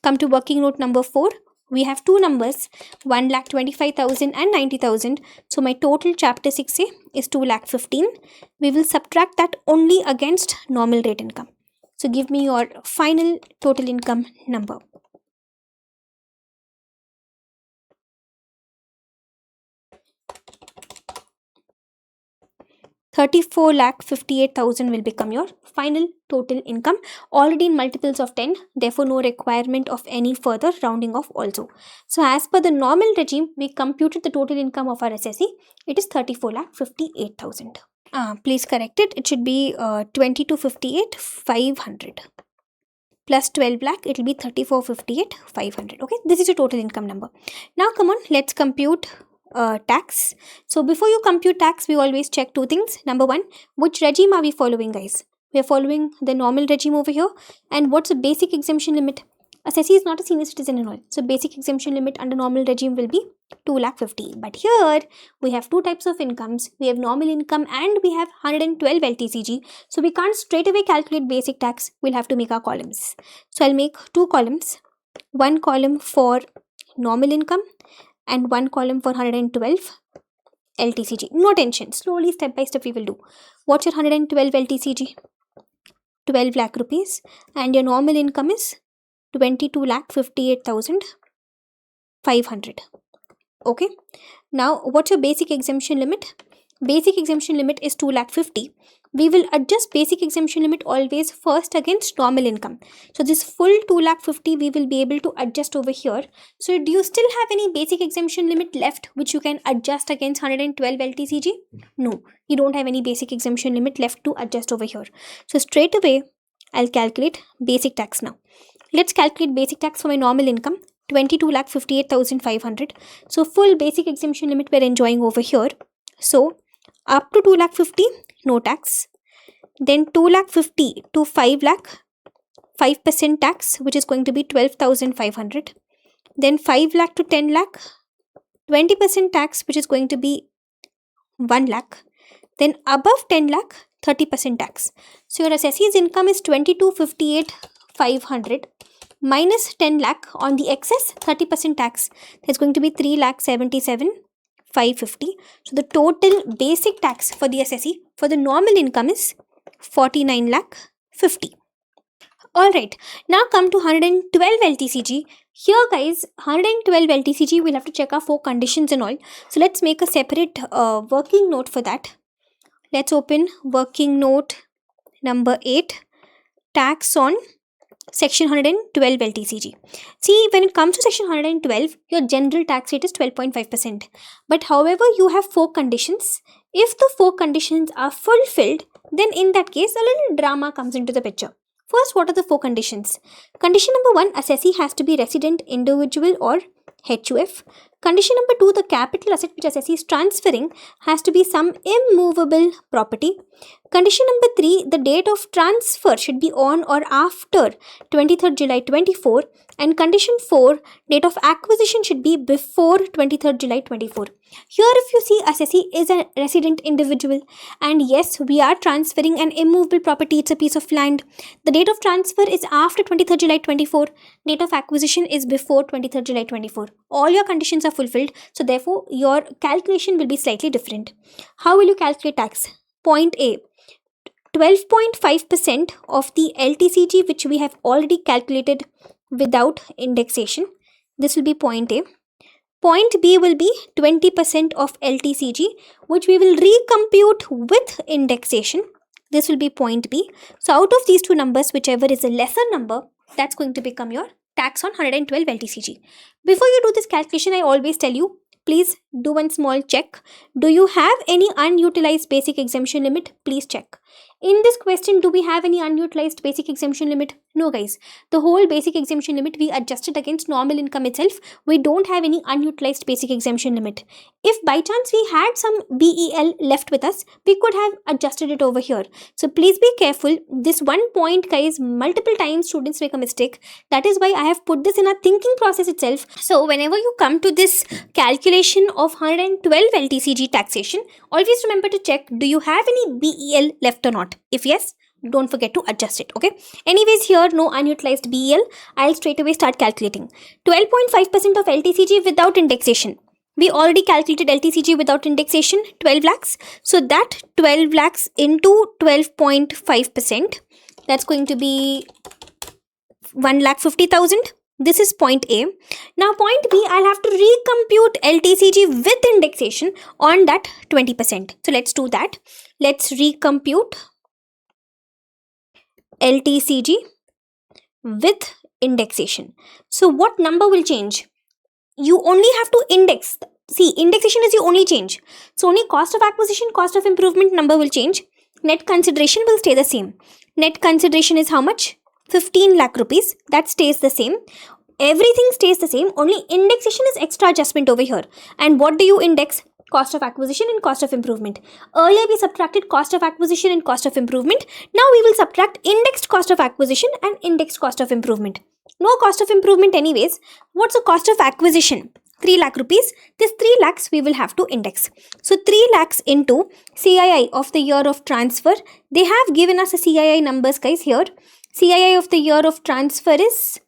Come to working note number 4. We have two numbers, 1,25,000 and 90,000. So my total chapter 6A is 2,15,000. We will subtract that only against normal rate income. So give me your final total income number. $34,58,000 will become your final total income, already in multiples of 10, therefore no requirement of any further rounding off also. So as per the normal regime, we computed the total income of our assessee. It is 34,58,000. Please correct it. It should be 22,58,500 plus 12 lakh. It will be 34,58,500. Okay, this is your total income number. Now come on, let's compute tax. So before you compute tax, we always check two things. Number one, which regime are we following, guys? We are following the normal regime over here. And what's the basic exemption limit? Assessee is not a senior citizen and all. So basic exemption limit under normal regime will be 2,50,000. But here we have two types of incomes. We have normal income and we have 112 LTCG. So we can't straight away calculate basic tax. We'll have to make our columns. So I'll make two columns. One column for normal income and one column for 112 LTCG. No tension. Slowly, step by step we will do. What's your 112 LTCG? 12 lakh rupees. And your normal income is 22,58,500. Okay. Now, what's your basic exemption limit? Basic exemption limit is 2,50,000. We will adjust basic exemption limit always first against normal income. So this full 2,50,000 we will be able to adjust over here. So do you still have any basic exemption limit left which you can adjust against 112 LTCG? No, you don't have any basic exemption limit left to adjust over here. So straight away, I'll calculate basic tax now. Let's calculate basic tax for my normal income, 22,58,500. So full basic exemption limit we're enjoying over here. So up to 2,50,000, no tax. Then 2,50,000 to 5 lakh, 5% tax, which is going to be 12,500. Then 5 lakh to 10 lakh, 20% tax, which is going to be 1 lakh. Then above 10 lakh, 30% tax. So your assessee's income is 22,58,500 minus 10 lakh on the excess 30% tax. That's going to be 3,77,550. So the total basic tax for the assessee for the normal income is 49,50,000. Alright, now come to 112 LTCG. Here guys, 112 LTCG, we'll have to check our 4 conditions and all. So let's make a separate working note for that. Let's open working note number 8, tax on section 112 LTCG. See, when it comes to section 112, your general tax rate is 12.5%. But however, you have 4 conditions. If the 4 conditions are fulfilled, then in that case, a little drama comes into the picture. First, what are the 4 conditions? Condition number 1, assessee has to be resident individual or HUF. Condition number 2, the capital asset which assessee is transferring has to be some immovable property. Condition number 3, the date of transfer should be on or after 23rd July 24. And condition 4, date of acquisition should be before 23rd July 24. Here if you see, assessee is a resident individual, and yes, we are transferring an immovable property. It's a piece of land. The date of transfer is after 23rd July 24. Date of acquisition is before 23rd July 24. All your conditions are fulfilled, so therefore your calculation will be slightly different. How will you calculate tax? Point A, 12.5% of the LTCG which we have already calculated without indexation. This will be point A. Point B will be 20% of LTCG, which we will recompute with indexation. This will be point B. So out of these two numbers, whichever is a lesser number, that's going to become your tax on 112 LTCG. Before you do this calculation, I always tell you, please do one small check. Do you have any unutilized basic exemption limit? Please check. In this question, do we have any unutilized basic exemption limit? No, guys. The whole basic exemption limit we adjusted against normal income itself. We don't have any unutilized basic exemption limit. If by chance we had some BEL left with us, we could have adjusted it over here. So please be careful. This one point, guys, multiple times students make a mistake. That is why I have put this in a thinking process itself. So whenever you come to this calculation of 112 LTCG taxation, always remember to check, do you have any BEL left or not? If yes, don't forget to adjust it. Okay. Anyways, here no unutilized BEL. I'll straight away start calculating. 12.5% of LTCG without indexation. We already calculated LTCG without indexation, 12 lakhs. So that 12 lakhs into 12.5%, that's going to be 1,50,000. This is point A. Now point B, I'll have to recompute LTCG with indexation on that 20%. So let's do that. Let's recompute LTCG with indexation. So what number will change? You only have to index. See, indexation is the only change. So only cost of acquisition, cost of improvement number will change. Net consideration will stay the same. Net consideration is how much? 15 lakh rupees. That stays the same. Everything stays the same. Only indexation is extra adjustment over here. And what do you index? Cost of acquisition and cost of improvement. Earlier we subtracted cost of acquisition and cost of improvement. Now we will subtract indexed cost of acquisition and indexed cost of improvement. No cost of improvement anyways. What's the cost of acquisition? 3 lakh rupees. This 3 lakhs we will have to index. So 3 lakhs into CII of the year of transfer. They have given us a CII numbers, guys, here. CII of the year of transfer is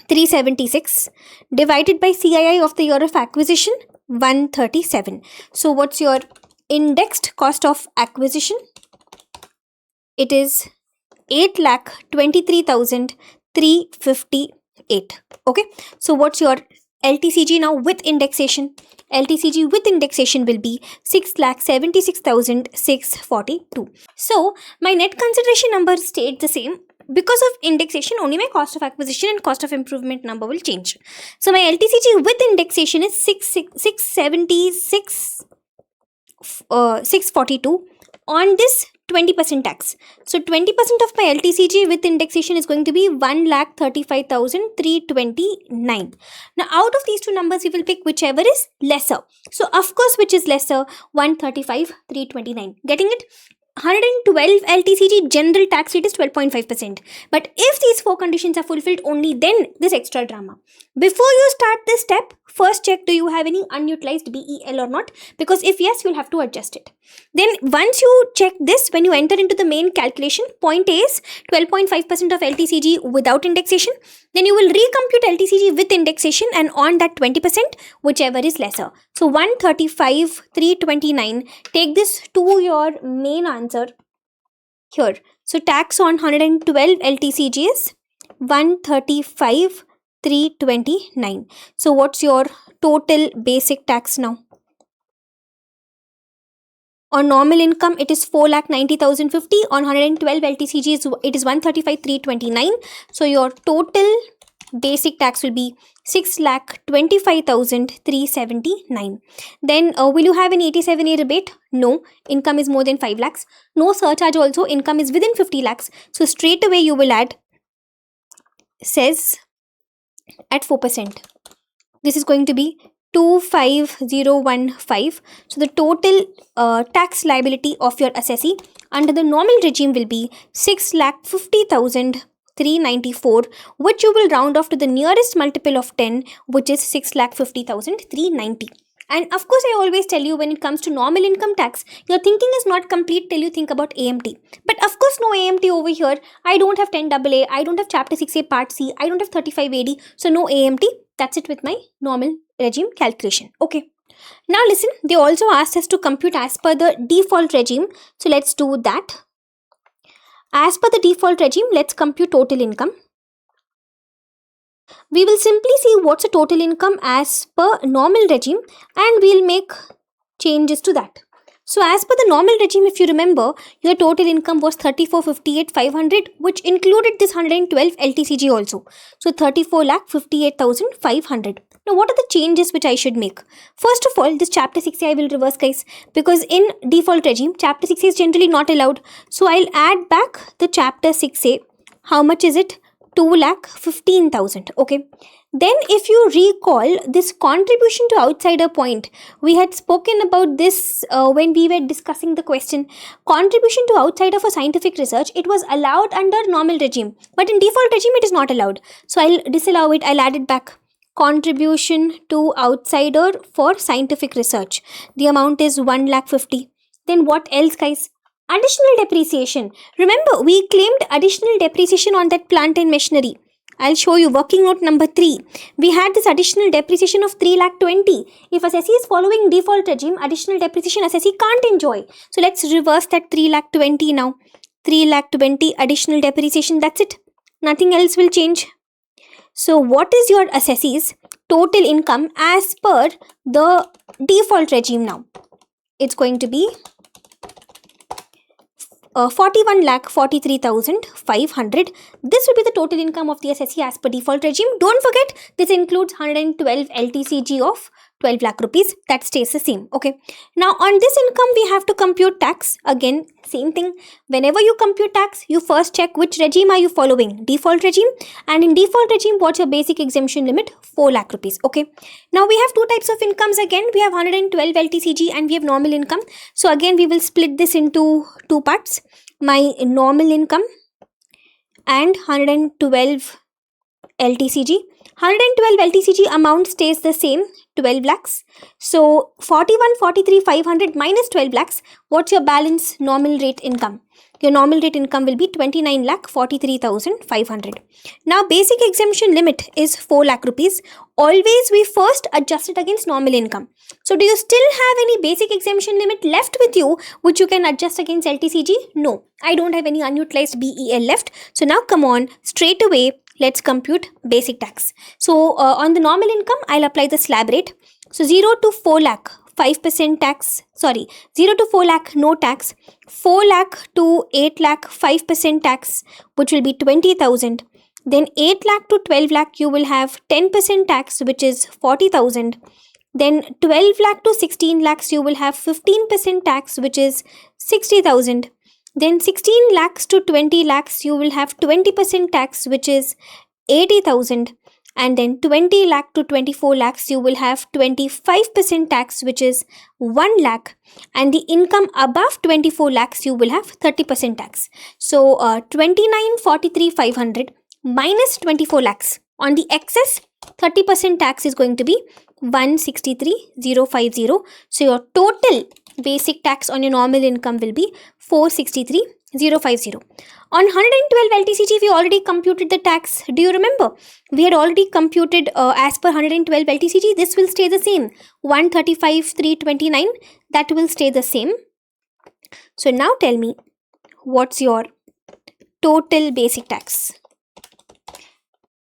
376 divided by CII of the year of acquisition, 137. So what's your indexed cost of acquisition? It is 8,23,358. Okay. So what's your LTCG now with indexation? LTCG with indexation will be 6,76,642. So my net consideration number stayed the same. Because of indexation, only my cost of acquisition and cost of improvement number will change. So my LTCG with indexation is 642 on this 20% tax. So 20% of my LTCG with indexation is going to be 1,35,329. Now out of these two numbers, we will pick whichever is lesser. So of course, which is lesser? 135,329. Getting it? 112 LTCG general tax rate is 12.5%. But if these four conditions are fulfilled, only then this extra drama. Before you start this step, first check, do you have any unutilized BEL or not? Because if yes, you'll have to adjust it. Then once you check this, when you enter into the main calculation, point A is 12.5% of LTCG without indexation. Then you will recompute LTCG with indexation and on that 20%, whichever is lesser. So 135,329. Take this to your main answer here. So tax on 112 LTCG is 135,329. So what's your total basic tax now? On normal income, it is 4,90,050. On 112 LTCG, it is 135,329. So your total basic tax will be 6,25,379. Then will you have an 87A rebate? No. Income is more than 5 lakhs. No surcharge also. Income is within 50 lakhs. So straight away you will add cess at 4%. This is going to be 25015. So the total tax liability of your assessee under the normal regime will be 6,50,394, which you will round off to the nearest multiple of 10, which is 6,50,390. And of course, I always tell you, when it comes to normal income tax, your thinking is not complete till you think about AMT. But of course, no AMT over here. I don't have 10AA, I don't have Chapter 6A Part C, I don't have 35AD, so no AMT. That's it with my normal regime calculation. Okay. Now listen, they also asked us to compute as per the default regime. So let's do that. As per the default regime, let's compute total income. We will simply see what's the total income as per normal regime and we'll make changes to that. So as per the normal regime, if you remember, your total income was 34,58,500, which included this 112 LTCG also. So 34,58,500. Now what are the changes which I should make? First of all, this chapter 6A I will reverse, guys, because in default regime, chapter 6A is generally not allowed. So I'll add back the chapter 6A. How much is it? 2,15,000. Okay. Then if you recall this contribution to outsider point, we had spoken about this when we were discussing the question. Contribution to outsider for scientific research, it was allowed under normal regime, but in default regime it is not allowed. So I'll disallow it, I'll add it back. Contribution to outsider for scientific research, the amount is 1,50,000. Then what else, guys? Additional depreciation. Remember, we claimed additional depreciation on that plant and machinery. I'll show you working note number 3. We had this additional depreciation of 3,20,000. If assessee is following default regime, additional depreciation assessee can't enjoy. So let's reverse that 3,20,000 now. 3,20,000 additional depreciation, that's it. Nothing else will change. So what is your assessee's total income as per the default regime now? It's going to be 41,43,500. This will be the total income of the assessee as per default regime. Don't forget, this includes 112 LTCG of 12 lakh rupees. That stays the same. Okay. Now on this income, we have to compute tax. Again, same thing. Whenever you compute tax, you first check which regime are you following. Default regime. And in default regime, what's your basic exemption limit? 4 lakh rupees. Okay. Now we have two types of incomes again. We have 112 LTCG and we have normal income. So again, we will split this into two parts. My normal income and 112 LTCG. 112 LTCG amount stays the same, 12 lakhs. So 41,43,500 minus 12 lakhs. What's your balance normal rate income? Your normal rate income will be 29,43,500. Now basic exemption limit is 4 lakh rupees. Always we first adjust it against normal income. So do you still have any basic exemption limit left with you which you can adjust against LTCG? No, I don't have any unutilized BEL left. So now come on, straight away let's compute basic tax. So on the normal income, I'll apply the slab rate. So 0 to 4 lakh, 5% tax. Sorry, 0 to 4 lakh, no tax. 4 lakh to 8 lakh, 5% tax, which will be 20,000. Then 8 lakh to 12 lakh, you will have 10% tax, which is 40,000. Then 12 lakh to 16 lakhs, you will have 15% tax, which is 60,000. Then 16 lakhs to 20 lakhs, you will have 20% tax, which is 80,000. And then 20 lakh to 24 lakhs, you will have 25% tax, which is 1 lakh. And the income above 24 lakhs, you will have 30% tax. So 29,43,500 minus 24 lakhs. On the excess, 30% tax is going to be 163,050. So your total basic tax on your normal income will be 463,050. On 112 LTCG, we already computed the tax. Do you remember? We had already computed as per 112 LTCG. This will stay the same. 135,329. That will stay the same. So now tell me, what's your total basic tax?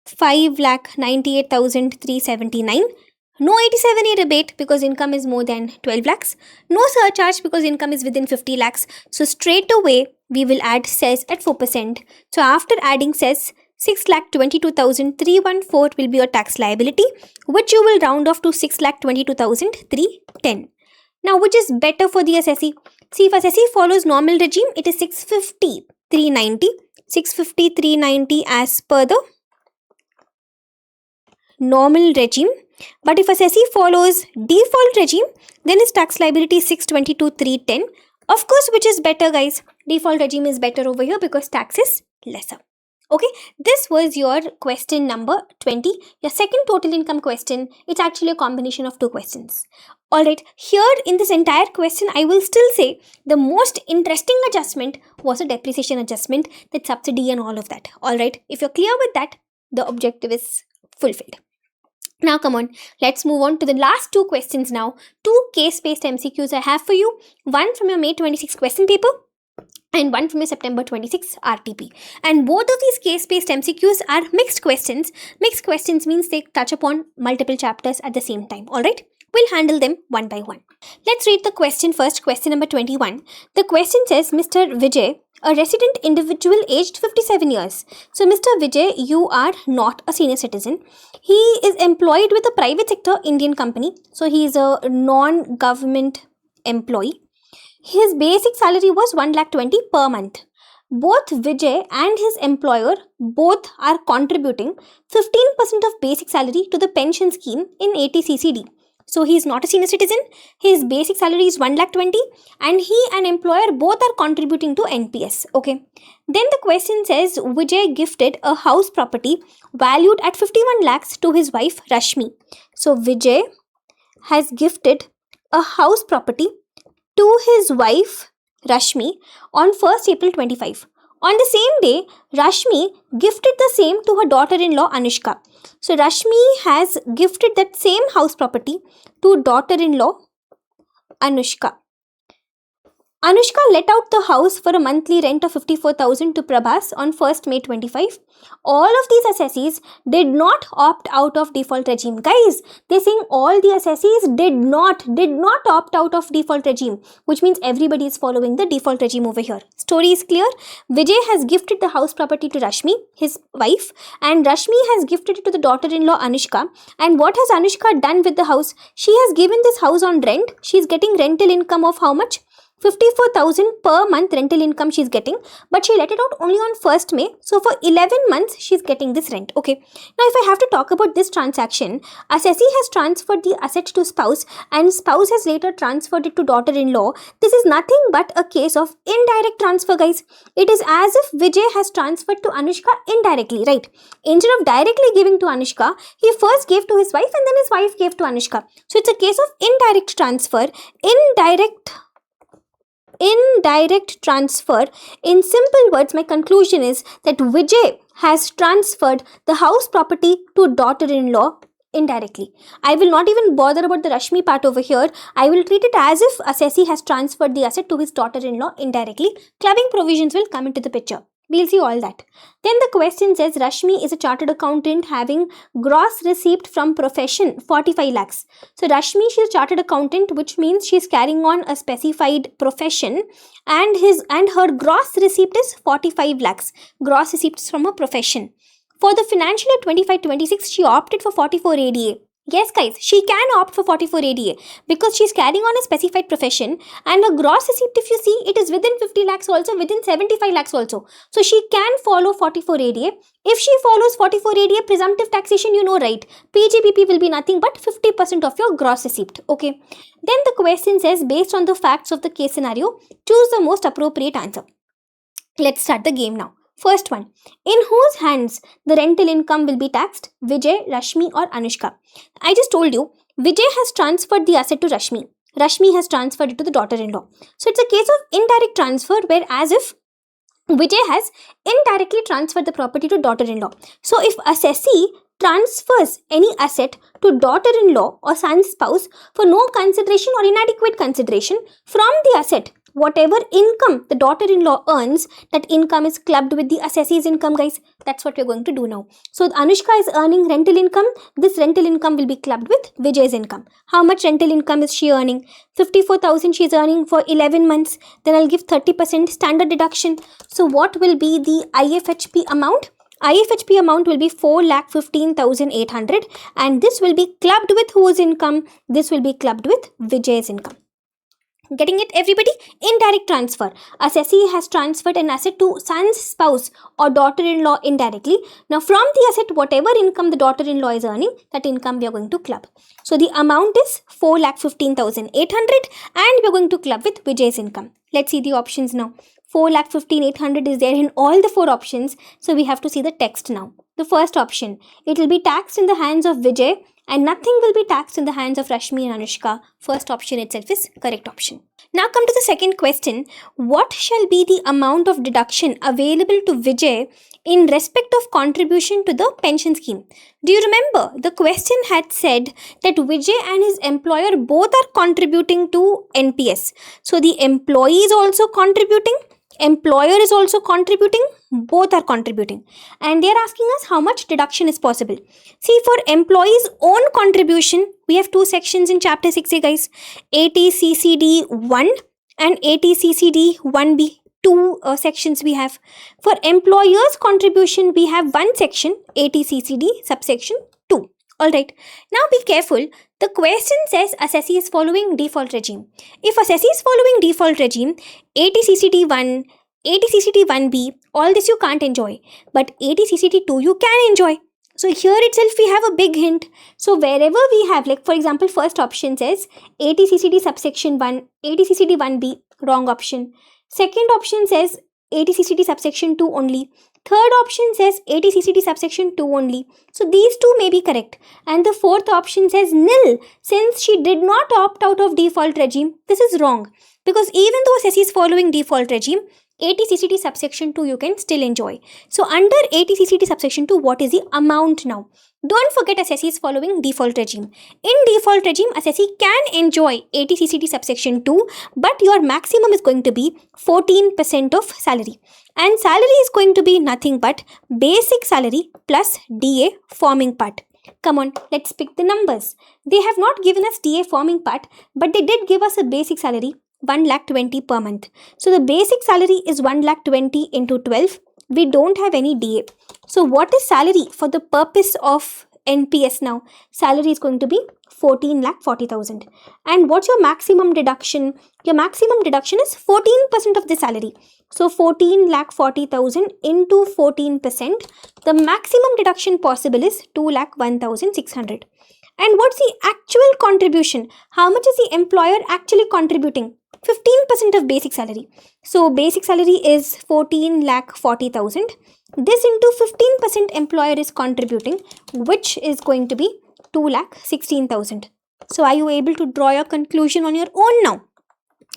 5,98,379. No 87A rebate because income is more than 12 lakhs. No surcharge because income is within 50 lakhs. So straight away, we will add cess at 4%. So after adding cess, 6,22,314 will be your tax liability, which you will round off to 6,22,310. Now, which is better for the assessee? See, if assessee follows normal regime, it is 650,390. 650,390 as per the normal regime. But if assessee follows default regime, then his tax liability is 622,310. Of course, which is better, guys? Default regime is better over here because tax is lesser. Okay, this was your question number 20. Your second total income question. It's actually a combination of two questions. Alright, here in this entire question, I will still say the most interesting adjustment was a depreciation adjustment, that subsidy and all of that. Alright, if you're clear with that, the objective is fulfilled. Now come on, let's move on to the last two questions now. Two case-based MCQs I have for you. One from your May 26 question paper and one from your September 26 RTP. And both of these case-based MCQs are mixed questions. Mixed questions means they touch upon multiple chapters at the same time. Alright? We'll handle them one by one. Let's read the question first, question number 21. The question says, Mr. Vijay, a resident individual aged 57 years. So, Mr. Vijay, you are not a senior citizen. He is employed with a private sector Indian company. So, he is a non-government employee. His basic salary was 1,20,000 per month. Both Vijay and his employer both are contributing 15% of basic salary to the pension scheme in 80CCD. So he is not a senior citizen. His basic salary is 1,20,000 and he and employer both are contributing to NPS. Okay. Then the question says Vijay gifted a house property valued at 51 lakhs to his wife Rashmi. So Vijay has gifted a house property to his wife Rashmi on 1st April 25. On the same day, Rashmi gifted the same to her daughter-in-law Anushka. So Rashmi has gifted that same house property to daughter-in-law Anushka. Anushka let out the house for a monthly rent of 54,000 to Prabhas on 1st May 25. All of these assessees did not opt out of default regime. Guys, they're saying all the assessees did not opt out of default regime, which means everybody is following the default regime over here. Story is clear. Vijay has gifted the house property to Rashmi, his wife, and Rashmi has gifted it to the daughter-in-law Anushka. And what has Anushka done with the house? She has given this house on rent. She's getting rental income of how much? 54,000 per month rental income she's getting, but she let it out only on 1st May. So for 11 months, she's getting this rent. Okay. Now, if I have to talk about this transaction, assessee has transferred the asset to spouse and spouse has later transferred it to daughter-in-law. This is nothing but a case of indirect transfer, guys. It is as if Vijay has transferred to Anushka indirectly, right? Instead of directly giving to Anushka, he first gave to his wife and then his wife gave to Anushka. So it's a case of indirect transfer. Indirect transfer. In simple words, my conclusion is that Vijay has transferred the house property to daughter-in-law indirectly. I will not even bother about the Rashmi part over here. I will treat it as if assessee has transferred the asset to his daughter-in-law indirectly. Clubbing provisions will come into the picture. We'll see all that. Then the question says Rashmi is a chartered accountant having gross receipt from profession 45 lakhs. So Rashmi, she is a chartered accountant, which means she is carrying on a specified profession and her gross receipt is 45 lakhs. Gross receipts from a profession. For the financial year 25-26, she opted for 44 ADA. Yes, guys, she can opt for 44 ADA because she's carrying on a specified profession and her gross receipt, if you see, it is within 50 lakhs also, within 75 lakhs also. So she can follow 44 ADA. If she follows 44 ADA, presumptive taxation, you know, right? PGBP will be nothing but 50% of your gross receipt. Okay. Then the question says, based on the facts of the case scenario, choose the most appropriate answer. Let's start the game now. First one, in whose hands the rental income will be taxed? Vijay, Rashmi or Anushka? I just told you, Vijay has transferred the asset to Rashmi. Rashmi has transferred it to the daughter-in-law. So it's a case of indirect transfer where as if Vijay has indirectly transferred the property to daughter-in-law. So if assessee transfers any asset to daughter-in-law or son's spouse for no consideration or inadequate consideration from the asset, whatever income the daughter-in-law earns, that income is clubbed with the assessee's income, guys. That's what we're going to do now. So Anushka is earning rental income. This rental income will be clubbed with Vijay's income. How much rental income is she earning? 54,000 she is earning for 11 months. Then I'll give 30% standard deduction. So what will be the IFHP amount? IFHP amount will be 4,15,800 and this will be clubbed with whose income? This will be clubbed with Vijay's income. Getting it, everybody? Indirect transfer. Assessee has transferred an asset to son's spouse or daughter-in-law indirectly. Now from the asset, whatever income the daughter-in-law is earning, that income we are going to club. So the amount is 4,15,800 and we are going to club with Vijay's income. Let's see the options now. 4,15,800 is there in all the 4 options. So we have to see the text now. The first option, it will be taxed in the hands of Vijay and nothing will be taxed in the hands of Rashmi and Anushka. First option itself is correct option. Now come to the second question. What shall be the amount of deduction available to Vijay in respect of contribution to the pension scheme? Do you remember the question had said that Vijay and his employer both are contributing to NPS. So the employee is also contributing employer is also contributing, both are contributing, and they are asking us how much deduction is possible. See, for employees own contribution, we have two sections in chapter 6A, guys, ATCCD 1 and ATCCD 1B. Two sections we have. For employers contribution, we have one section, ATCCD subsection 2. Alright, now be careful. The question says assessee is following default regime. If assessee is following default regime, ATCCD 1, ATCCD 1B, all this you can't enjoy. But ATCCD 2 you can enjoy. So here itself we have a big hint. So wherever we have, like for example, first option says ATCCD subsection 1, ATCCD 1B, wrong option. Second option says ATCCD subsection 2 only. Third option says ATCCD subsection 2 only. So these two may be correct. And the fourth option says nil. Since she did not opt out of default regime, this is wrong. Because even though assessee is following default regime, ATCCD subsection 2 you can still enjoy. So under ATCCD subsection 2, what is the amount now? Don't forget assessee is following default regime. In default regime, assessee can enjoy ATCCD subsection 2, but your maximum is going to be 14% of salary. And salary is going to be nothing but basic salary plus DA forming part. Come on, let's pick the numbers. They have not given us DA forming part, but they did give us a basic salary, 1,20,000 per month. So the basic salary is 1,20,000 into 12. We don't have any DA. So what is salary for the purpose of NPS now? Salary is going to be 14,40,000. And what's your maximum deduction? Your maximum deduction is 14% of the salary. So 14,40,000 into 14%. The maximum deduction possible is 2,01,600. And what's the actual contribution? How much is the employer actually contributing? 15% of basic salary. So basic salary is 14,40,000. This into 15% employer is contributing, which is going to be 2,16,000. So are you able to draw your conclusion on your own now?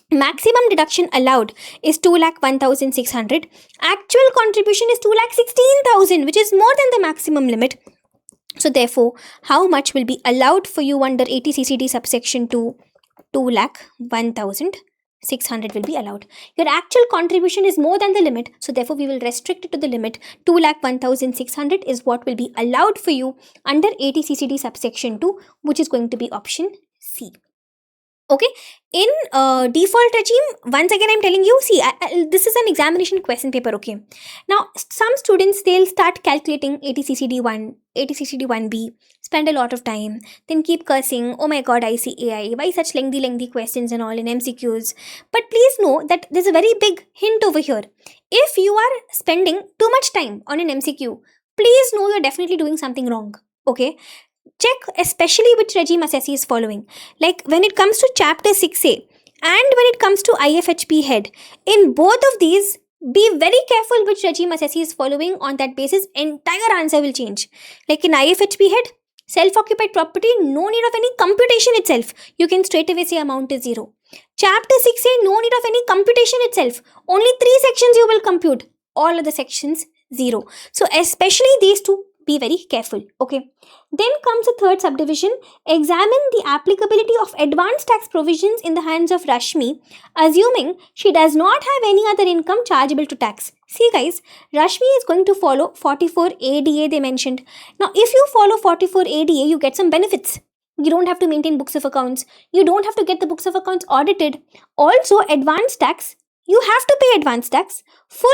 Maximum deduction allowed is 2,01,600. Actual contribution is 2,16,000, which is more than the maximum limit. So therefore, how much will be allowed for you under ATCCD subsection 2? 2,01,600 will be allowed. Your actual contribution is more than the limit, so therefore we will restrict it to the limit. 2,01,600 is what will be allowed for you under ATCCD subsection 2, which is going to be option C. Okay, in default regime, once again I'm telling you, see, this is an examination question paper, okay. Now, some students, they'll start calculating ATCCD 1, ATCCD 1B, spend a lot of time, then keep cursing, oh my god, ICAI, why such lengthy questions and all in MCQs. But please know that there's a very big hint over here. If you are spending too much time on an MCQ, please know you're definitely doing something wrong, okay. Check especially which regime assessee is following. Like when it comes to chapter 6A and when it comes to IFHP head, in both of these, be very careful which regime assessee is following. On that basis, entire answer will change. Like in IFHP head, self-occupied property, no need of any computation itself. You can straight away say amount is 0. Chapter 6A, no need of any computation itself. Only 3 sections you will compute. All other sections, 0. So especially these two, be very careful, okay. Then comes the third subdivision. Examine the applicability of advanced tax provisions in the hands of Rashmi, assuming she does not have any other income chargeable to tax. See guys, Rashmi is going to follow 44 ADA they mentioned. Now if you follow 44 ADA, you get some benefits. You don't have to maintain books of accounts. You don't have to get the books of accounts audited. Also, advanced tax, you have to pay advance tax. Full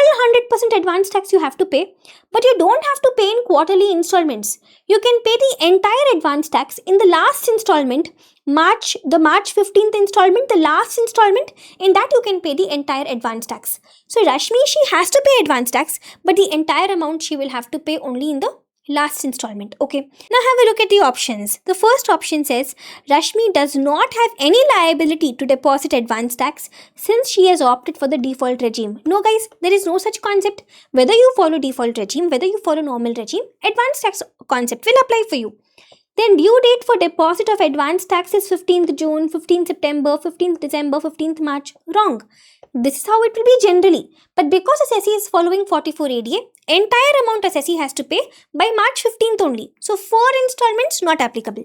100% advance tax you have to pay. But you don't have to pay in quarterly installments. You can pay the entire advance tax in the last installment, the March 15th installment, the last installment. In that you can pay the entire advance tax. So Rashmi, she has to pay advance tax, but the entire amount she will have to pay only in the last installment, okay. Now have a look at the options. The first option says Rashmi does not have any liability to deposit advance tax since she has opted for the default regime. No guys, there is no such concept. Whether you follow default regime, whether you follow normal regime, advance tax concept will apply for you. Then due date for deposit of advance tax is 15th June, 15th September, 15th December, 15th March. Wrong. This is how it will be generally. But because assessee is following 44 ADA, entire amount assessee has to pay by March 15th only. So 4 installments not applicable.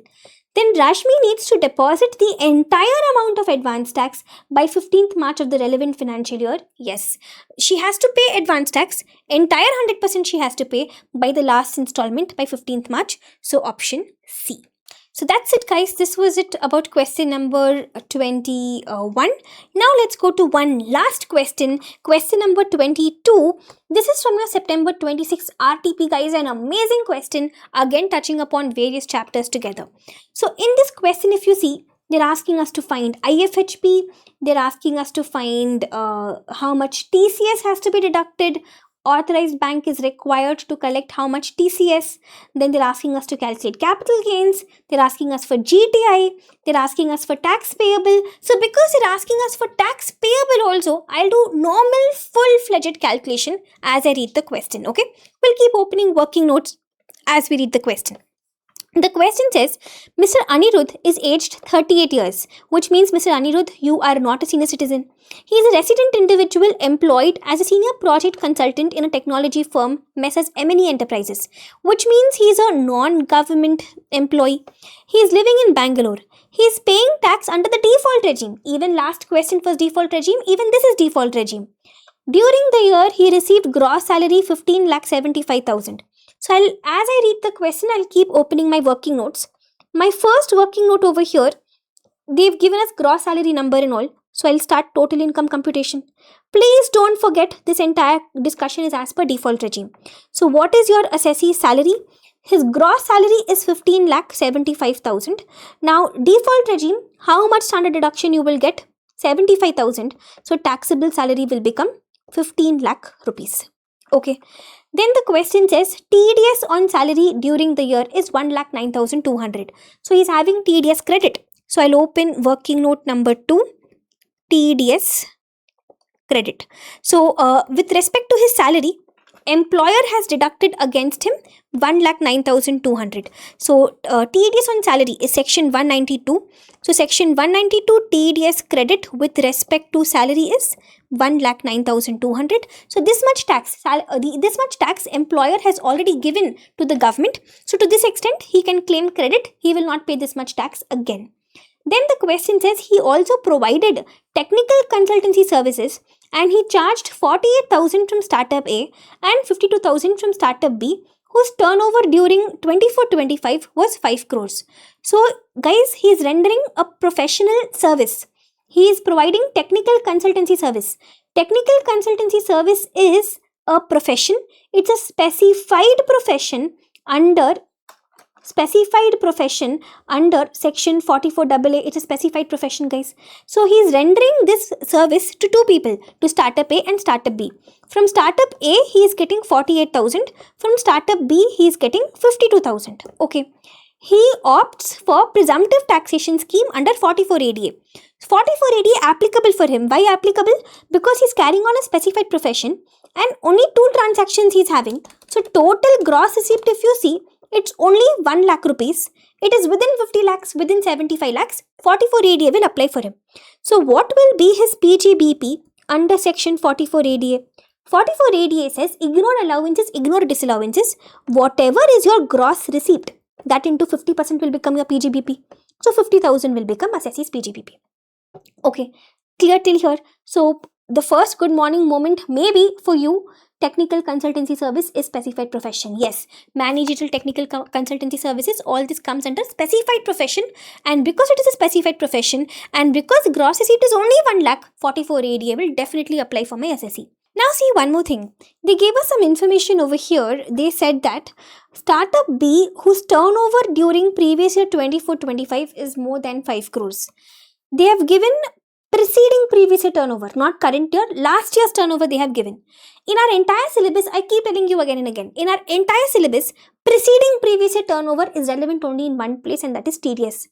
then Rashmi needs to deposit the entire amount of advance tax by 15th March of the relevant financial year. Yes, she has to pay advance tax, entire 100% she has to pay by the last installment by 15th March. So option C. So that's it, guys. This was it about question number 21. Now let's go to one last question. Question number 22. This is from your September 26 RTP, guys. An amazing question. Again, touching upon various chapters together. So in this question, if you see, they're asking us to find IFHP. They're asking us to find how much TCS has to be deducted. Authorized bank is required to collect how much TCS. Then they're asking us to calculate capital gains. They're asking us for GTI. They're asking us for tax payable. So because they're asking us for tax payable also, I'll do normal full-fledged calculation as I read the question. Okay, we'll keep opening working notes as we read the question. The question says, Mr. Anirudh is aged 38 years, which means, Mr. Anirudh, you are not a senior citizen. He is a resident individual employed as a senior project consultant in a technology firm, Messrs. M&E Enterprises, which means he is a non-government employee. He is living in Bangalore. He is paying tax under the default regime. Even last question was default regime, even this is default regime. During the year, he received gross salary 15,75,000. So as I read the question, I'll keep opening my working notes. My first working note over here, they've given us gross salary number and all. So I'll start total income computation. Please don't forget this entire discussion is as per default regime. So what is your assessee's salary? His gross salary is 15,75,000. Now default regime, how much standard deduction you will get? 75,000. So taxable salary will become 15 lakh rupees. Okay. Then the question says TDS on salary during the year is 1,09,200. So he's having TDS credit. So I'll open working note number 2, TDS credit. So with respect to his salary, employer has deducted against him 1,09,200. So TDS on salary is section 192. So section 192 TDS credit with respect to salary is 1,09,200. So this much tax employer has already given to the government. So to this extent, he can claim credit. He will not pay this much tax again. Then the question says he also provided technical consultancy services and he charged 48,000 from startup A and 52,000 from startup B, whose turnover during 24-25 was 5 crores. So guys, he is rendering a professional service. He is providing technical consultancy service. Technical consultancy service is a profession. It's a specified profession under section 44AA. It's a specified profession, guys. So he is rendering this service to 2 people, to startup A and startup B. From startup A, he is getting 48,000. From startup B, he is getting 52,000. Okay. He opts for presumptive taxation scheme under 44 ADA. 44 ADA applicable for him. Why applicable? Because he's carrying on a specified profession and only 2 transactions he's having. So total gross receipt, if you see, it's only 1 lakh rupees. It is within 50 lakhs, within 75 lakhs. 44 ADA will apply for him. So what will be his PGBP under section 44 ADA? 44 ADA says ignore allowances, ignore disallowances. Whatever is your gross receipt, that into 50% will become your PGBP. So 50,000 will become assessee's PGBP. Okay, clear till here? So the first good morning moment maybe for you, technical consultancy service is specified profession. Yes, managerial technical consultancy services, all this comes under specified profession, and because it is a specified profession and because gross receipt is only 1 lakh, 44 ADA will definitely apply for my assessee. Now see one more thing. They gave us some information over here. They said that startup B, whose turnover during previous year 24-25 is more than 5 crores. They have given preceding previous year turnover, not current year, last year's turnover they have given. In our entire syllabus, I keep telling you again and again, in our entire syllabus, preceding previous year turnover is relevant only in one place, and that is TDS.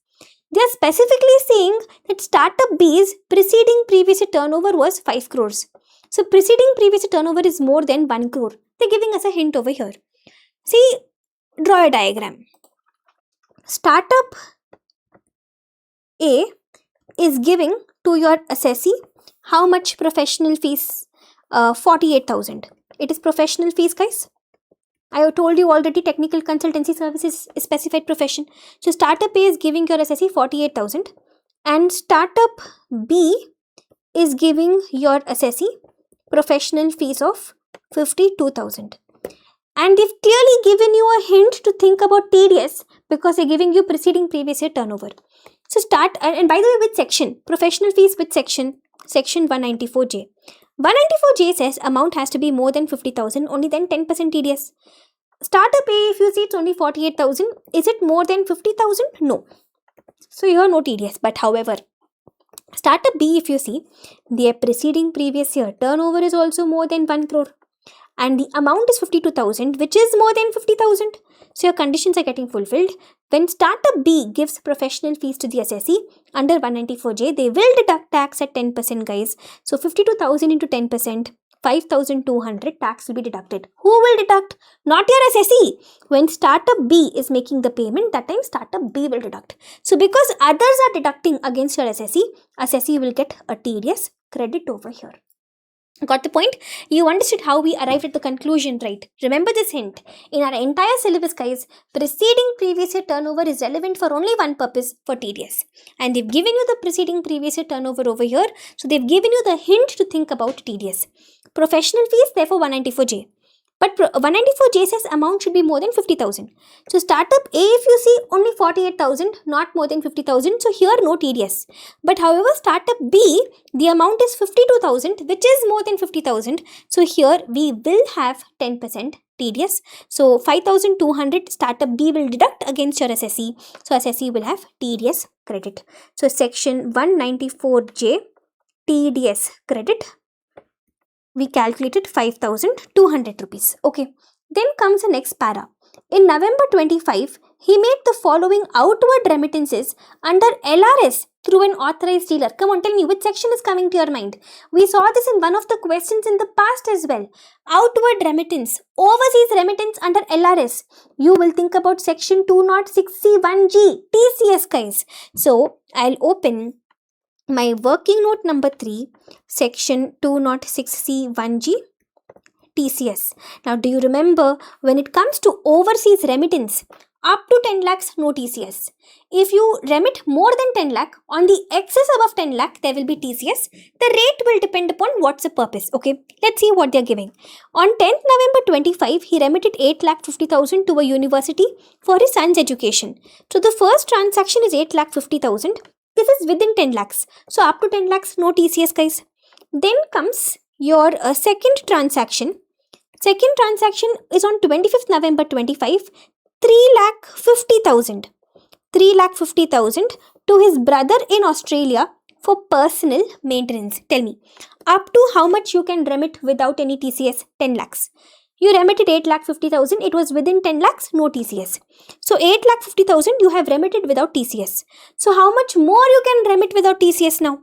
They are specifically saying that startup B's preceding previous year turnover was 5 crores. So preceding previous year turnover is more than 1 crore. They're giving us a hint over here. See, draw a diagram. Startup A is giving to your assessee how much professional fees? 48,000. It is professional fees, guys. I told you already, technical consultancy services is specified profession. So startup A is giving your SSE 48,000 and startup B is giving your SSE professional fees of 52,000. And they've clearly given you a hint to think about TDS because they're giving you preceding previous year turnover. So start, and by the way, with section, professional fees with section 194J. 194J says amount has to be more than 50,000, only then 10% TDS. Startup A, if you see it's only 48,000, is it more than 50,000? No. So here no TDS. But however, startup B, if you see, their preceding previous year turnover is also more than 1 crore. And the amount is 52,000, which is more than 50,000. So your conditions are getting fulfilled. When startup B gives professional fees to the SSE under 194J, they will deduct tax at 10%, guys. So 52,000 into 10%, 5,200 tax will be deducted. Who will deduct? Not your SSE. When startup B is making the payment, that time startup B will deduct. So because others are deducting against your SSE will get a TDS credit over here. Got the point? You understood how we arrived at the conclusion, right? Remember this hint. In our entire syllabus, guys, preceding previous year turnover is relevant for only one purpose, for TDS. And they've given you the preceding previous year turnover over here. So they've given you the hint to think about TDS. Professional fees, therefore 194J. But 194J says amount should be more than 50,000. So startup A, if you see, only 48,000, not more than 50,000. So here no TDS. But however, startup B, the amount is 52,000, which is more than 50,000. So here we will have 10% TDS. So 5,200 startup B will deduct against your SSE. So SSE will have TDS credit. So section 194J TDS credit, we calculated 5,200 rupees. Okay. Then comes the next para. In November 25, he made the following outward remittances under LRS through an authorized dealer. Come on, tell me which section is coming to your mind. We saw this in one of the questions in the past as well. Outward remittance, overseas remittance under LRS. You will think about section 206C1G, TCS, guys. So, I'll open my working note number 3, section 206C1G, TCS. Now, do you remember when it comes to overseas remittance, up to 10 lakhs, no TCS. If you remit more than 10 lakh, on the excess above 10 lakh, there will be TCS. The rate will depend upon what's the purpose. Okay, let's see what they're giving. On 10th November 25, he remitted 8,50,000 to a university for his son's education. So, the first transaction is 8,50,000. This is within 10 lakhs. So, up to 10 lakhs, no TCS, guys. Then comes your second transaction. Second transaction is on 25th November 25, 3,50,000. 3,50,000 to his brother in Australia for personal maintenance. Tell me, up to how much you can remit without any TCS? 10 lakhs. You remitted 8,50,000. It was within 10 lakhs, no TCS. So 8,50,000 you have remitted without TCS. So how much more you can remit without TCS now?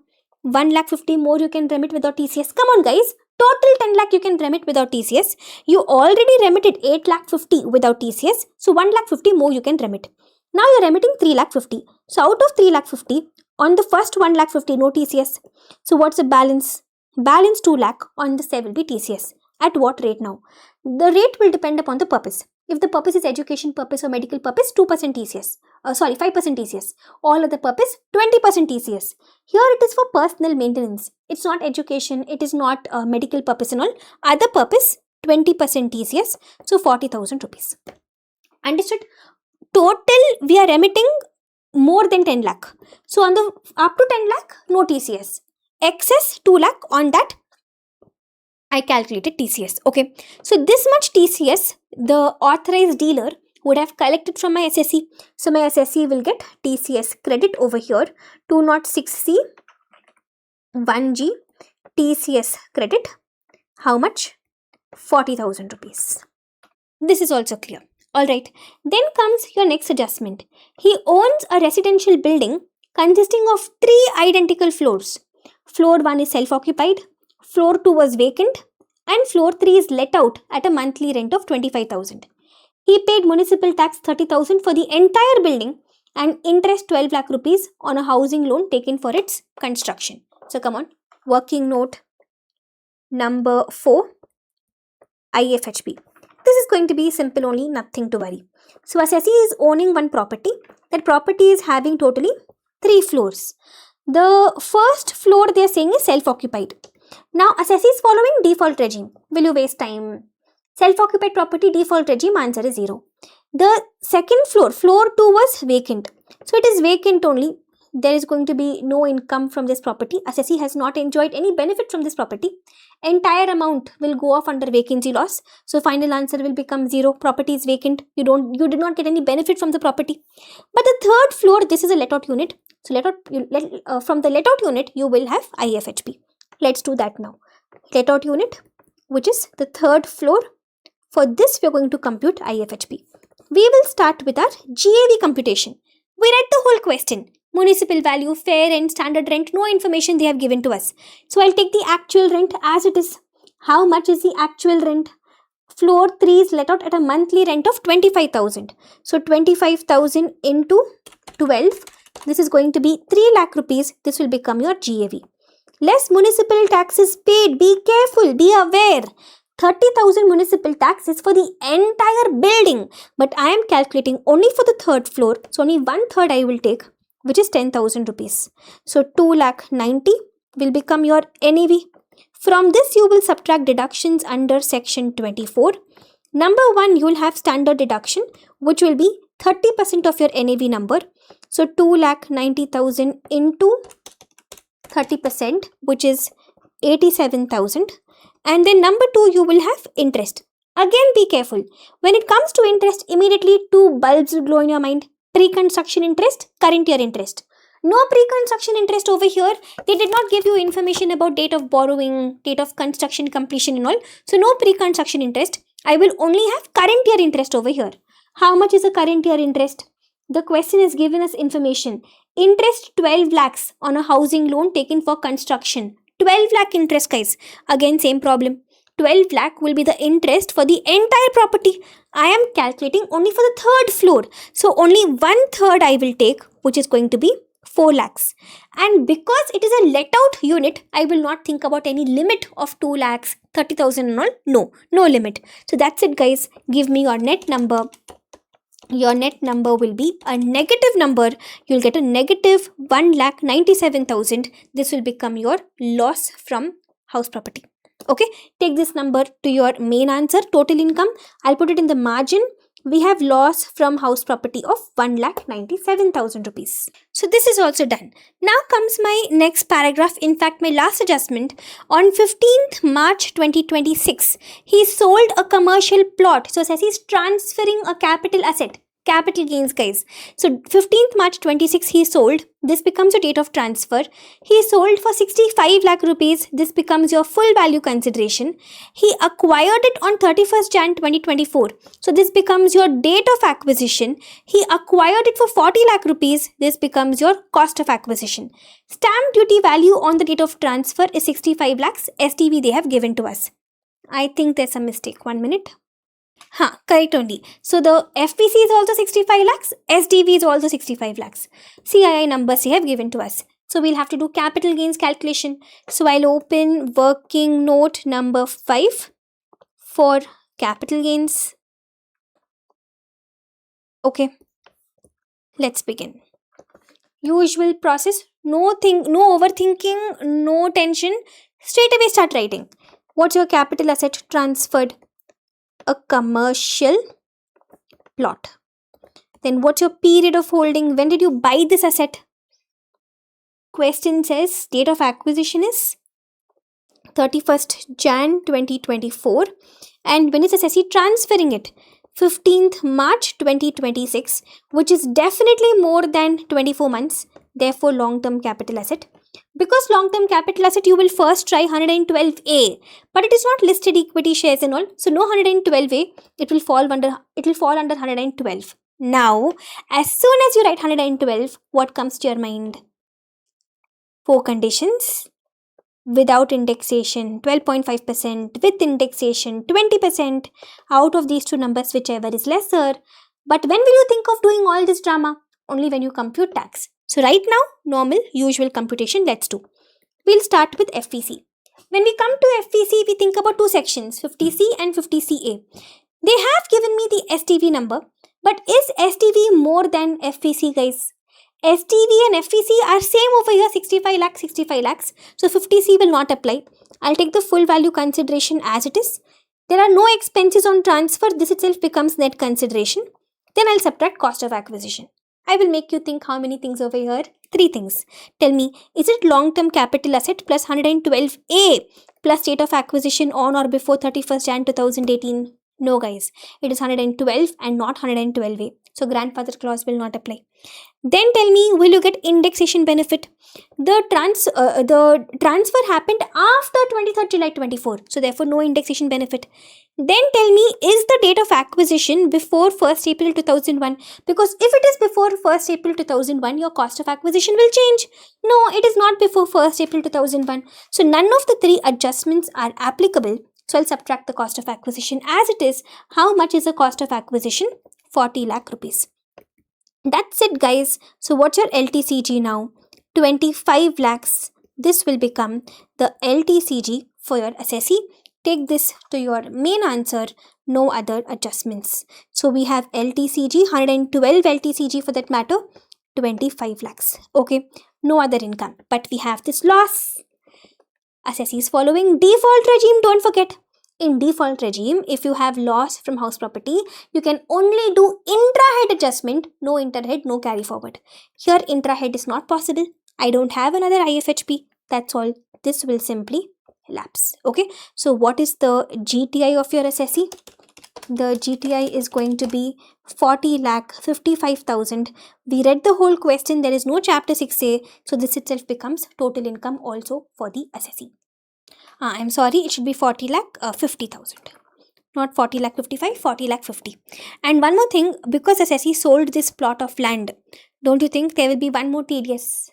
1,50,000 more you can remit without TCS. Come on, guys. Total 10 lakh you can remit without TCS. You already remitted 8,50,000 without TCS. So 1,50,000 more you can remit. Now you're remitting 3,50,000. So out of 3,50,000, on the first 1,50,000, no TCS. So what's the balance? Balance 2 lakh. On this there will be TCS. At what rate now? The rate will depend upon the purpose. If the purpose is education purpose or medical purpose, 2% TCS. 5% TCS. All other purpose, 20% TCS. Here it is for personal maintenance. It's not education. It is not medical purpose and all. Other purpose, 20% TCS. So 40,000 rupees. Understood? Total, we are remitting more than 10 lakh. So on the up to 10 lakh, no TCS. Excess 2 lakh, on that I calculated TCS. Okay. So this much TCS, the authorized dealer would have collected from my SSE. So my SSE will get TCS credit over here. 206C 1G TCS credit. How much? 40,000 rupees. This is also clear. Alright. Then comes your next adjustment. He owns a residential building consisting of 3 identical floors. Floor 1 is self-occupied. Floor 2 was vacant and floor 3 is let out at a monthly rent of 25,000. He paid municipal tax 30,000 for the entire building and interest 12 lakh rupees on a housing loan taken for its construction. So come on, working note number 4, IFHP. Practice is going to be simple only, nothing to worry. So assessee is owning one property. That property is having totally 3 floors. The first floor they are saying is self-occupied. Now assessee is following default regime. Will you waste time? Self-occupied property default regime, answer is 0. The second floor, floor 2 was vacant. So it is vacant only. There is going to be no income from this property. Assessee has not enjoyed any benefit from this property. Entire amount will go off under vacancy loss. So final answer will become 0. Property is vacant. You did not get any benefit from the property. But the third floor, this is a let out unit. So from the let out unit, you will have IFHP. Let's do that now. Let out unit, which is the third floor. For this, we are going to compute IFHP. We will start with our GAV computation. We read the whole question. Municipal value, fair rent, standard rent, no information they have given to us. So I'll take the actual rent as it is. How much is the actual rent? Floor 3 is let out at a monthly rent of 25,000. So 25,000 into 12. This is going to be 3 lakh rupees. This will become your GAV. Less municipal tax is paid. Be careful. Be aware. 30,000 municipal tax is for the entire building. But I am calculating only for the third floor. So only 1/3 I will take, which is 10,000 rupees. So 2,90,000 will become your NAV. From this, you will subtract deductions under section 24. Number 1, you will have standard deduction, which will be 30% of your NAV number. So 2,90,000 into 30%, which is 87,000. And then number 2, you will have interest. Again, be careful. When it comes to interest, immediately 2 bulbs will glow in your mind. Pre-construction interest, current year interest. No pre-construction interest over here. They did not give you information about date of borrowing, date of construction completion and all. So no pre-construction interest. I will only have current year interest over here. How much is the current year interest? The question has given us information. Interest 12 lakhs on a housing loan taken for construction. 12 lakh interest, guys. Again, same problem. 12 lakh will be the interest for the entire property. I am calculating only for the third floor. So only 1/3 I will take, which is going to be 4 lakhs. And because it is a let out unit, I will not think about any limit of 2 lakhs, 30,000 and all. No limit. So that's it, guys. Give me your net number. Your net number will be a negative number. You'll get a negative 1,97,000. This will become your loss from house property. Okay, take this number to your main answer, total income. I'll put it in the margin. We have loss from house property of 1,97,000 rupees. So this is also done. Now comes my next paragraph. In fact, my last adjustment. On 15th March 2026, he sold a commercial plot. So says he's transferring a capital asset. Capital gains, guys. So 15th March 26 he sold. This becomes your date of transfer. He sold for 65 lakh rupees. This becomes your full value consideration. He acquired it on 31st Jan 2024. So this becomes your date of acquisition. He acquired it for 40 lakh rupees. This becomes your cost of acquisition. Stamp duty value on the date of transfer is 65 lakhs. STV they have given to us. I think there's a mistake. 1 minute. Correct only. So the FPC is also 65 lakhs. SDV is also 65 lakhs. CII numbers they have given to us. So we'll have to do capital gains calculation. So I'll open working note number 5 for capital gains. Okay. Let's begin. Usual process. No overthinking, no tension. Straight away start writing. What's your capital asset transferred? A commercial plot. Then what's your period of holding? When did you buy this asset? Question says date of acquisition is 31st Jan 2024. And when is assessee transferring it? 15th March 2026, which is definitely more than 24 months. Therefore, long-term capital asset. Because long-term capital asset, you will first try 112A, but it is not listed equity shares and all. So no 112A, it will fall under 112. Now, as soon as you write 112, what comes to your mind? 4 conditions. Without indexation, 12.5%. With indexation, 20%. Out of these two numbers, whichever is lesser. But when will you think of doing all this drama? Only when you compute tax. So right now, normal, usual computation, let's do. We'll start with FPC. When we come to FPC, we think about 2 sections, 50C and 50CA. They have given me the STV number, but is STV more than FVC, guys? STV and FVC are same over here, 65 lakhs, 65 lakhs. So 50C will not apply. I'll take the full value consideration as it is. There are no expenses on transfer. This itself becomes net consideration. Then I'll subtract cost of acquisition. I will make you think how many things over here. 3 things. Tell me, is it long-term capital asset plus 112A plus date of acquisition on or before 31st Jan 2018? No, guys. It is 112 and not 112A. So grandfather clause will not apply. Then tell me, will you get indexation benefit? The transfer happened after 23rd July 24. So therefore no indexation benefit. Then tell me, is the date of acquisition before 1st April 2001? Because if it is before 1st April 2001, your cost of acquisition will change. No, it is not before 1st April 2001. So none of the 3 adjustments are applicable. So I'll subtract the cost of acquisition as it is. How much is the cost of acquisition? 40 lakh rupees. That's it, guys. So what's your LTCG now? 25 lakhs. This will become the LTCG for your assessee. Take this to your main answer. No other adjustments. So we have LTCG, 112 LTCG for that matter, 25 lakhs. Okay, no other income. But we have this loss. Assessees following default regime, don't forget. In default regime, if you have loss from house property, you can only do intra-head adjustment, no interhead, no carry forward. Here, intra-head is not possible. I don't have another IFHP. That's all. This will simply lapse. Okay. So, what is the GTI of your assessee? The GTI is going to be 40 lakh 55,000. We read the whole question. There is no chapter 6A. So, this itself becomes total income also for the assessee. I'm sorry, it should be 40 lakh 50,000. Not 40 lakh 55, 40 lakh 50. And one more thing, because assessee sold this plot of land, don't you think there will be one more TDS?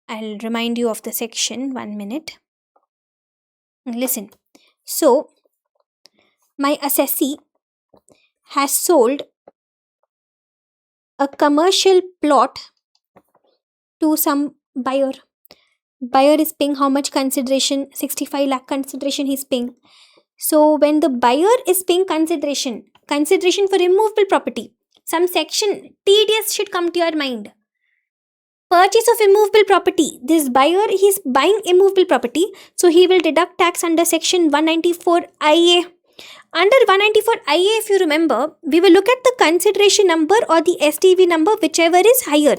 I'll remind you of the section, 1 minute. Listen. So, my assessee has sold a commercial plot to some buyer. Buyer is paying how much consideration? 65 lakh consideration he's paying. So when the buyer is paying consideration for immovable property, some section TDS should come to your mind. Purchase of immovable property. This buyer, he's buying immovable property, so he will deduct tax under section 194 IA. Under 194 IA, if you remember, we will look at the consideration number or the STV number, whichever is higher.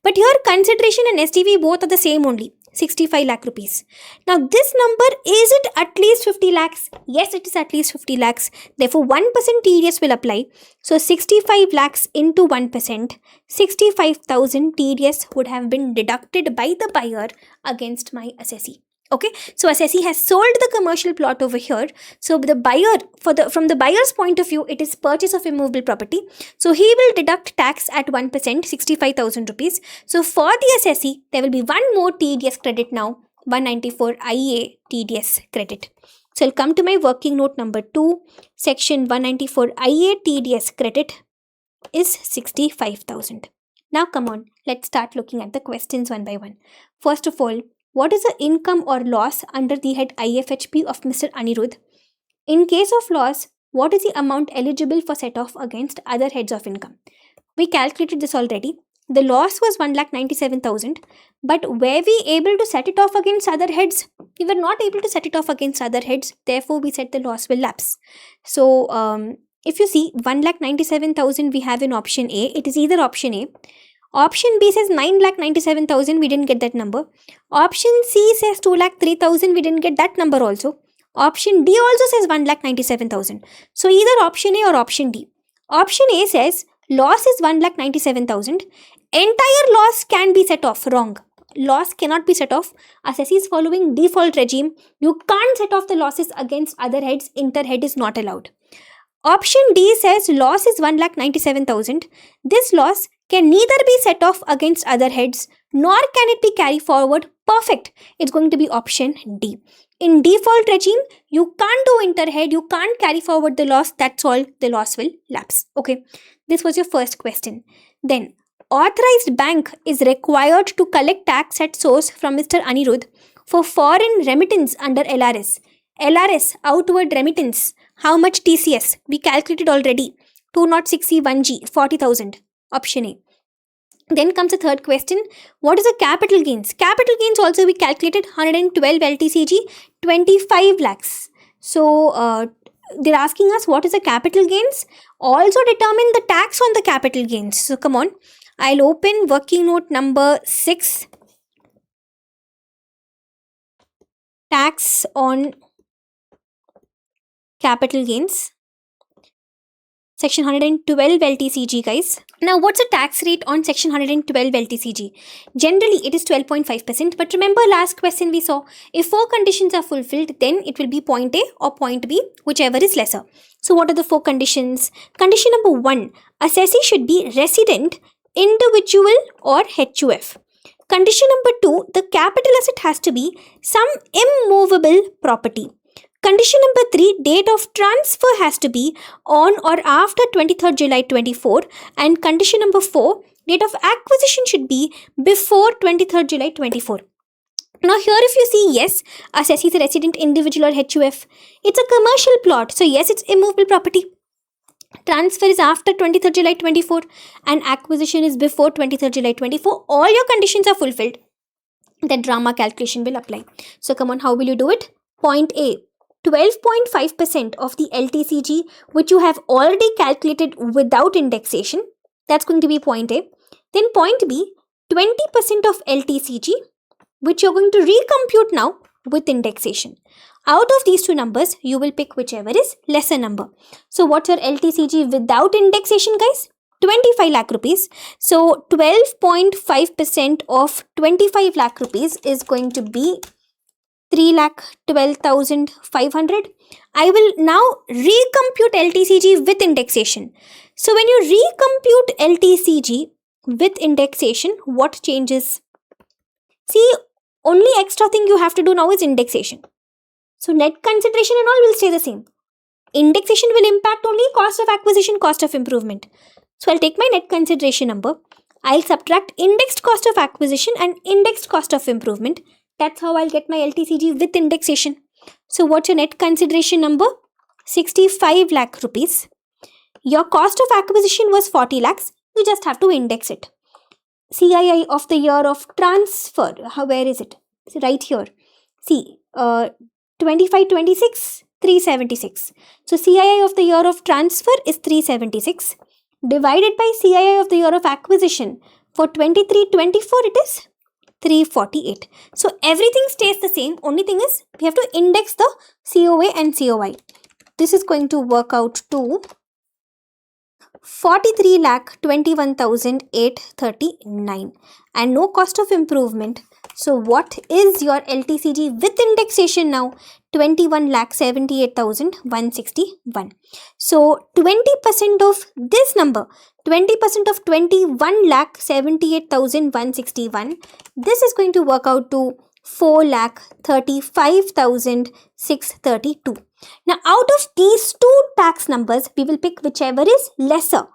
But here consideration and STV both are the same only. 65 lakh rupees. Now this number, is it at least 50 lakhs? Yes, it is at least 50 lakhs. Therefore 1% TDS will apply. So 65 lakhs into 1%, 65,000 TDS would have been deducted by the buyer against my assessee. Okay, so assessee has sold the commercial plot over here. So the buyer, from the buyer's point of view, it is purchase of immovable property. So he will deduct tax at 1%, 65,000 rupees. So for the assessee, there will be one more TDS credit now, 194 IA TDS credit. So I'll come to my working note number 2, section 194 IA TDS credit is 65,000. Now come on, let's start looking at the questions one by one. First of all, what is the income or loss under the head IFHP of Mr. Anirudh? In case of loss, what is the amount eligible for set off against other heads of income? We calculated this already. The loss was 1,97,000, but were we able to set it off against other heads? We were not able to set it off against other heads, therefore we said the loss will lapse. So, if you see 1,97,000 we have in option A, it is either option A. Option B says 9,97,000, we didn't get that number. Option C says 2,03,000, we didn't get that number also. Option D also says 1,97,000. So either option A or option D. Option A says loss is 1,97,000. Entire loss can be set off. Wrong. Loss cannot be set off. Assessee is following default regime. You can't set off the losses against other heads. Interhead is not allowed. Option D says loss is 1,97,000. This loss can neither be set off against other heads nor can it be carried forward. Perfect. It's going to be option D. In default regime, you can't do interhead, you can't carry forward the loss. That's all. The loss will lapse. Okay. This was your first question. Then, authorized bank is required to collect tax at source from Mr. Anirudh for foreign remittance under LRS. LRS, outward remittance. How much TCS? We calculated already. 206C1G, 40,000. Option A. Then comes the third question. What is the capital gains? Capital gains also we calculated 112 LTCG, 25 lakhs. So they're asking us what is the capital gains. Also determine the tax on the capital gains. So come on. I'll open working note number 6. Tax on capital gains. Section 112 LTCG, guys. Now, what's the tax rate on Section 112 LTCG? Generally, it is 12.5%. But remember last question we saw, if 4 conditions are fulfilled, then it will be point A or point B, whichever is lesser. So, what are the 4 conditions? Condition number 1, assessee should be resident, individual or HUF. Condition number 2, the capital asset has to be some immovable property. Condition number 3, date of transfer has to be on or after 23rd July 24, and condition number 4, date of acquisition should be before 23rd July 24. Now here if you see, yes, assessee is a resident, individual or HUF. It's a commercial plot, so yes, it's immovable property. Transfer is after 23rd July 24 and acquisition is before 23rd July 24. All your conditions are fulfilled. That drama calculation will apply. So come on, how will you do it? Point A. 12.5% of the LTCG which you have already calculated without indexation. That's going to be point A. Then point B, 20% of LTCG which you're going to recompute now with indexation. Out of these two numbers, you will pick whichever is lesser number. So what's your LTCG without indexation, guys? 25 lakh rupees. So 12.5% of 25 lakh rupees is going to be 3,12,500. I will now recompute LTCG with indexation. So when you recompute LTCG with indexation, what changes? See, only extra thing you have to do now is indexation. So net consideration and all will stay the same. Indexation will impact only cost of acquisition, cost of improvement. So I'll take my net consideration number. I'll subtract indexed cost of acquisition and indexed cost of improvement. That's how I'll get my LTCG with indexation. So what's your net consideration number? 65 lakh rupees. Your cost of acquisition was 40 lakhs. You just have to index it. CII of the year of transfer. Where is it? Right here. See, 25-26, 376. So CII of the year of transfer is 376. Divided by CII of the year of acquisition. For 23-24, it is 348. So everything stays the same. Only thing is we have to index the COA and COI. This is going to work out to 43,21,839 and no cost of improvement. So what is your LTCG with indexation now? 21,78,161. So 20% of this number, 20% of 21,78,161, this is going to work out to 4,35,632. Now out of these two tax numbers, we will pick whichever is lesser.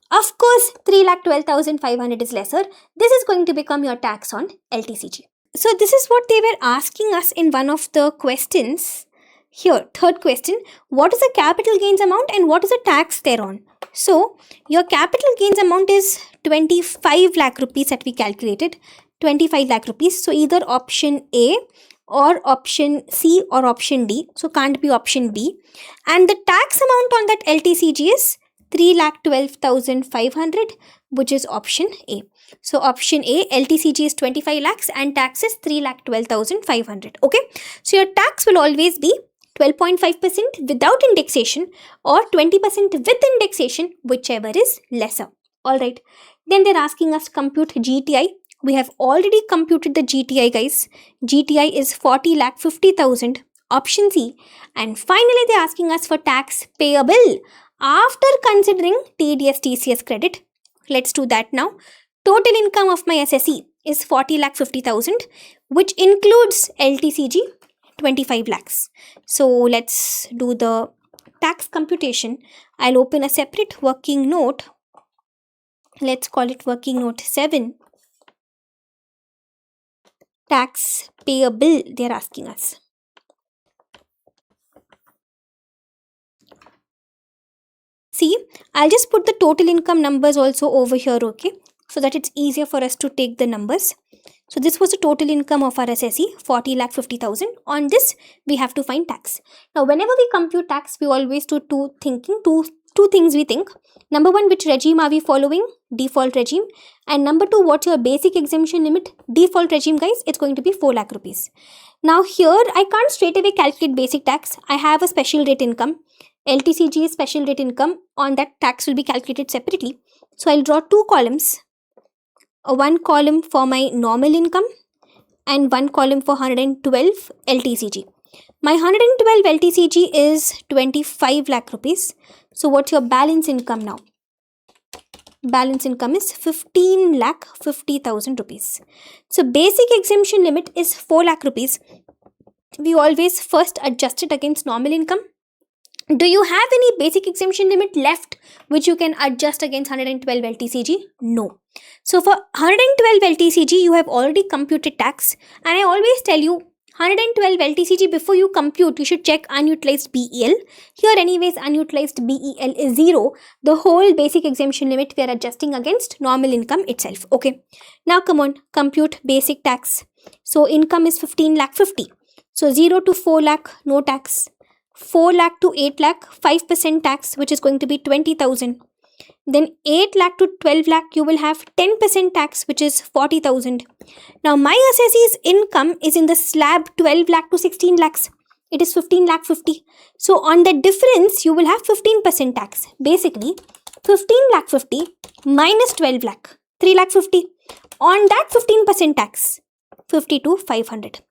Of course, 3,12,500 is lesser. This is going to become your tax on LTCG. So this is what they were asking us in one of the questions. Here, third question, what is the capital gains amount and what is the tax thereon? So your capital gains amount is 25 lakh rupees that we calculated. 25 lakh rupees. So either option A or option C or option D. So can't be option B. And the tax amount on that LTCG is 3,12,500, which is option A. So option A, LTCG is 25 lakhs and tax is 3,12,500. Okay. So your tax will always be 12.5% without indexation or 20% with indexation, whichever is lesser. Alright. Then they're asking us to compute GTI. We have already computed the GTI, guys. GTI is 40,50,000. Option C. And finally, they're asking us for tax payable after considering TDS TCS credit. Let's do that now. Total income of my SSE is 40,50,000, which includes LTCG 25 lakhs. So let's do the tax computation. I'll open a separate working note. Let's call it working note 7. Tax payable, they're asking us. See, I'll just put the total income numbers also over here, okay? So that it's easier for us to take the numbers. So this was the total income of our SSE, 40,50,000. On this, we have to find tax. Now, whenever we compute tax, we always do two things we think. Number one, which regime are we following? Default regime. And number two, what's your basic exemption limit? Default regime, guys, it's going to be 4 lakh rupees. Now here, I can't straight away calculate basic tax. I have a special rate income. LTCG is special rate income. On that, tax will be calculated separately. So I'll draw two columns. One column for my normal income and one column for 112 LTCG. My 112 LTCG is 25 lakh rupees. So what's your balance income now? Balance income is 15,50,000 rupees. So basic exemption limit is 4 lakh rupees. We always first adjust it against normal income. Do you have any basic exemption limit left which you can adjust against 112 LTCG? No. So for 112 LTCG, you have already computed tax. And I always tell you, 112 LTCG, before you compute, you should check unutilized BEL. Here anyways, unutilized BEL is 0. The whole basic exemption limit we are adjusting against normal income itself. Okay. Now come on, compute basic tax. So income is 15,50,000. So 0 to 4 lakh, no tax. 4 lakh to 8 lakh, 5% tax, which is going to be 20,000. Then 8 lakh to 12 lakh, you will have 10% tax, which is 40,000. Now my assessee's income is in the slab 12 lakh to 16 lakhs. It is 15,50,000. So on the difference, you will have 15% tax. Basically, 15,50,000 minus 12 lakh, 3,50,000. On that 15% tax, 52,500.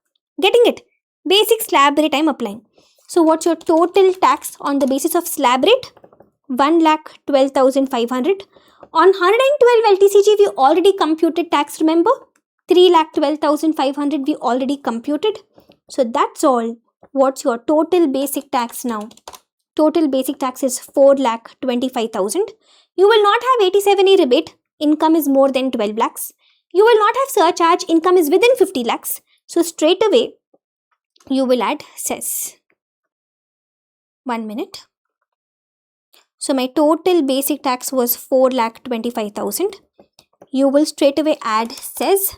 Getting it? Basic slab rate I'm applying. So what's your total tax on the basis of slab rate? 1,12,500. On 112 LTCG, we already computed tax, remember? 3,12,500 we already computed. So that's all. What's your total basic tax now? Total basic tax is 4,25,000. You will not have 87A rebate. Income is more than 12 lakhs. You will not have surcharge. Income is within 50 lakhs. So straight away, you will add cess. 1 minute. So my total basic tax was 4,25,000. You will straight away add cess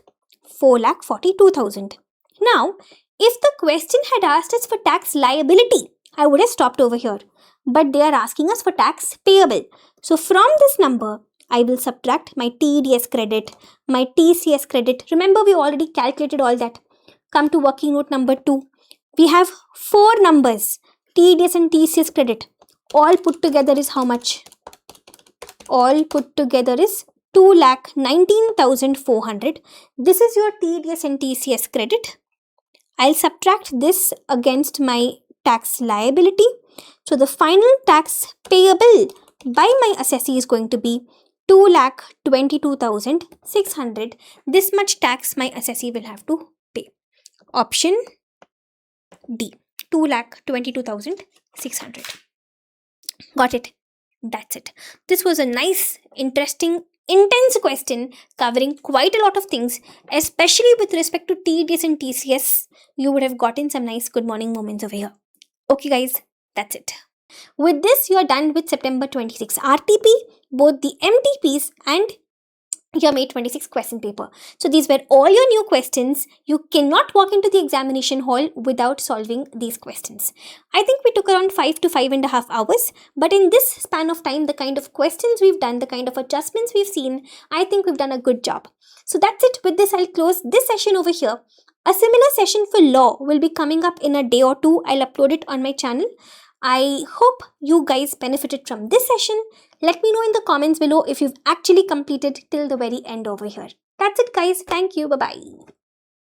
4,42,000. Now, if the question had asked us for tax liability, I would have stopped over here. But they are asking us for tax payable. So from this number, I will subtract my TDS credit, my TCS credit. Remember, we already calculated all that. Come to working note number 2. We have 4 numbers. TDS and TCS credit. All put together is how much? All put together is 2,19,400. This is your TDS and TCS credit. I'll subtract this against my tax liability. So the final tax payable by my assessee is going to be 2,22,600. This much tax my assessee will have to pay. Option D. 2,22,600. Got it? That's it. This was a nice, interesting, intense question covering quite a lot of things, especially with respect to TDS and TCS. You would have gotten some nice good morning moments over here. Okay guys, that's it. With this, you are done with September 26 RTP, both the MTPs and your May 26 question paper. So these were all your new questions. You cannot walk into the examination hall without solving these questions. I think we took around 5 to 5.5 hours. But in this span of time, the kind of questions we've done, the kind of adjustments we've seen, I think we've done a good job. So that's it. With this, I'll close this session over here. A similar session for law will be coming up in a day or two. I'll upload it on my channel. I hope you guys benefited from this session. Let me know in the comments below if you've actually completed till the very end over here. That's it guys. Thank you. Bye-bye.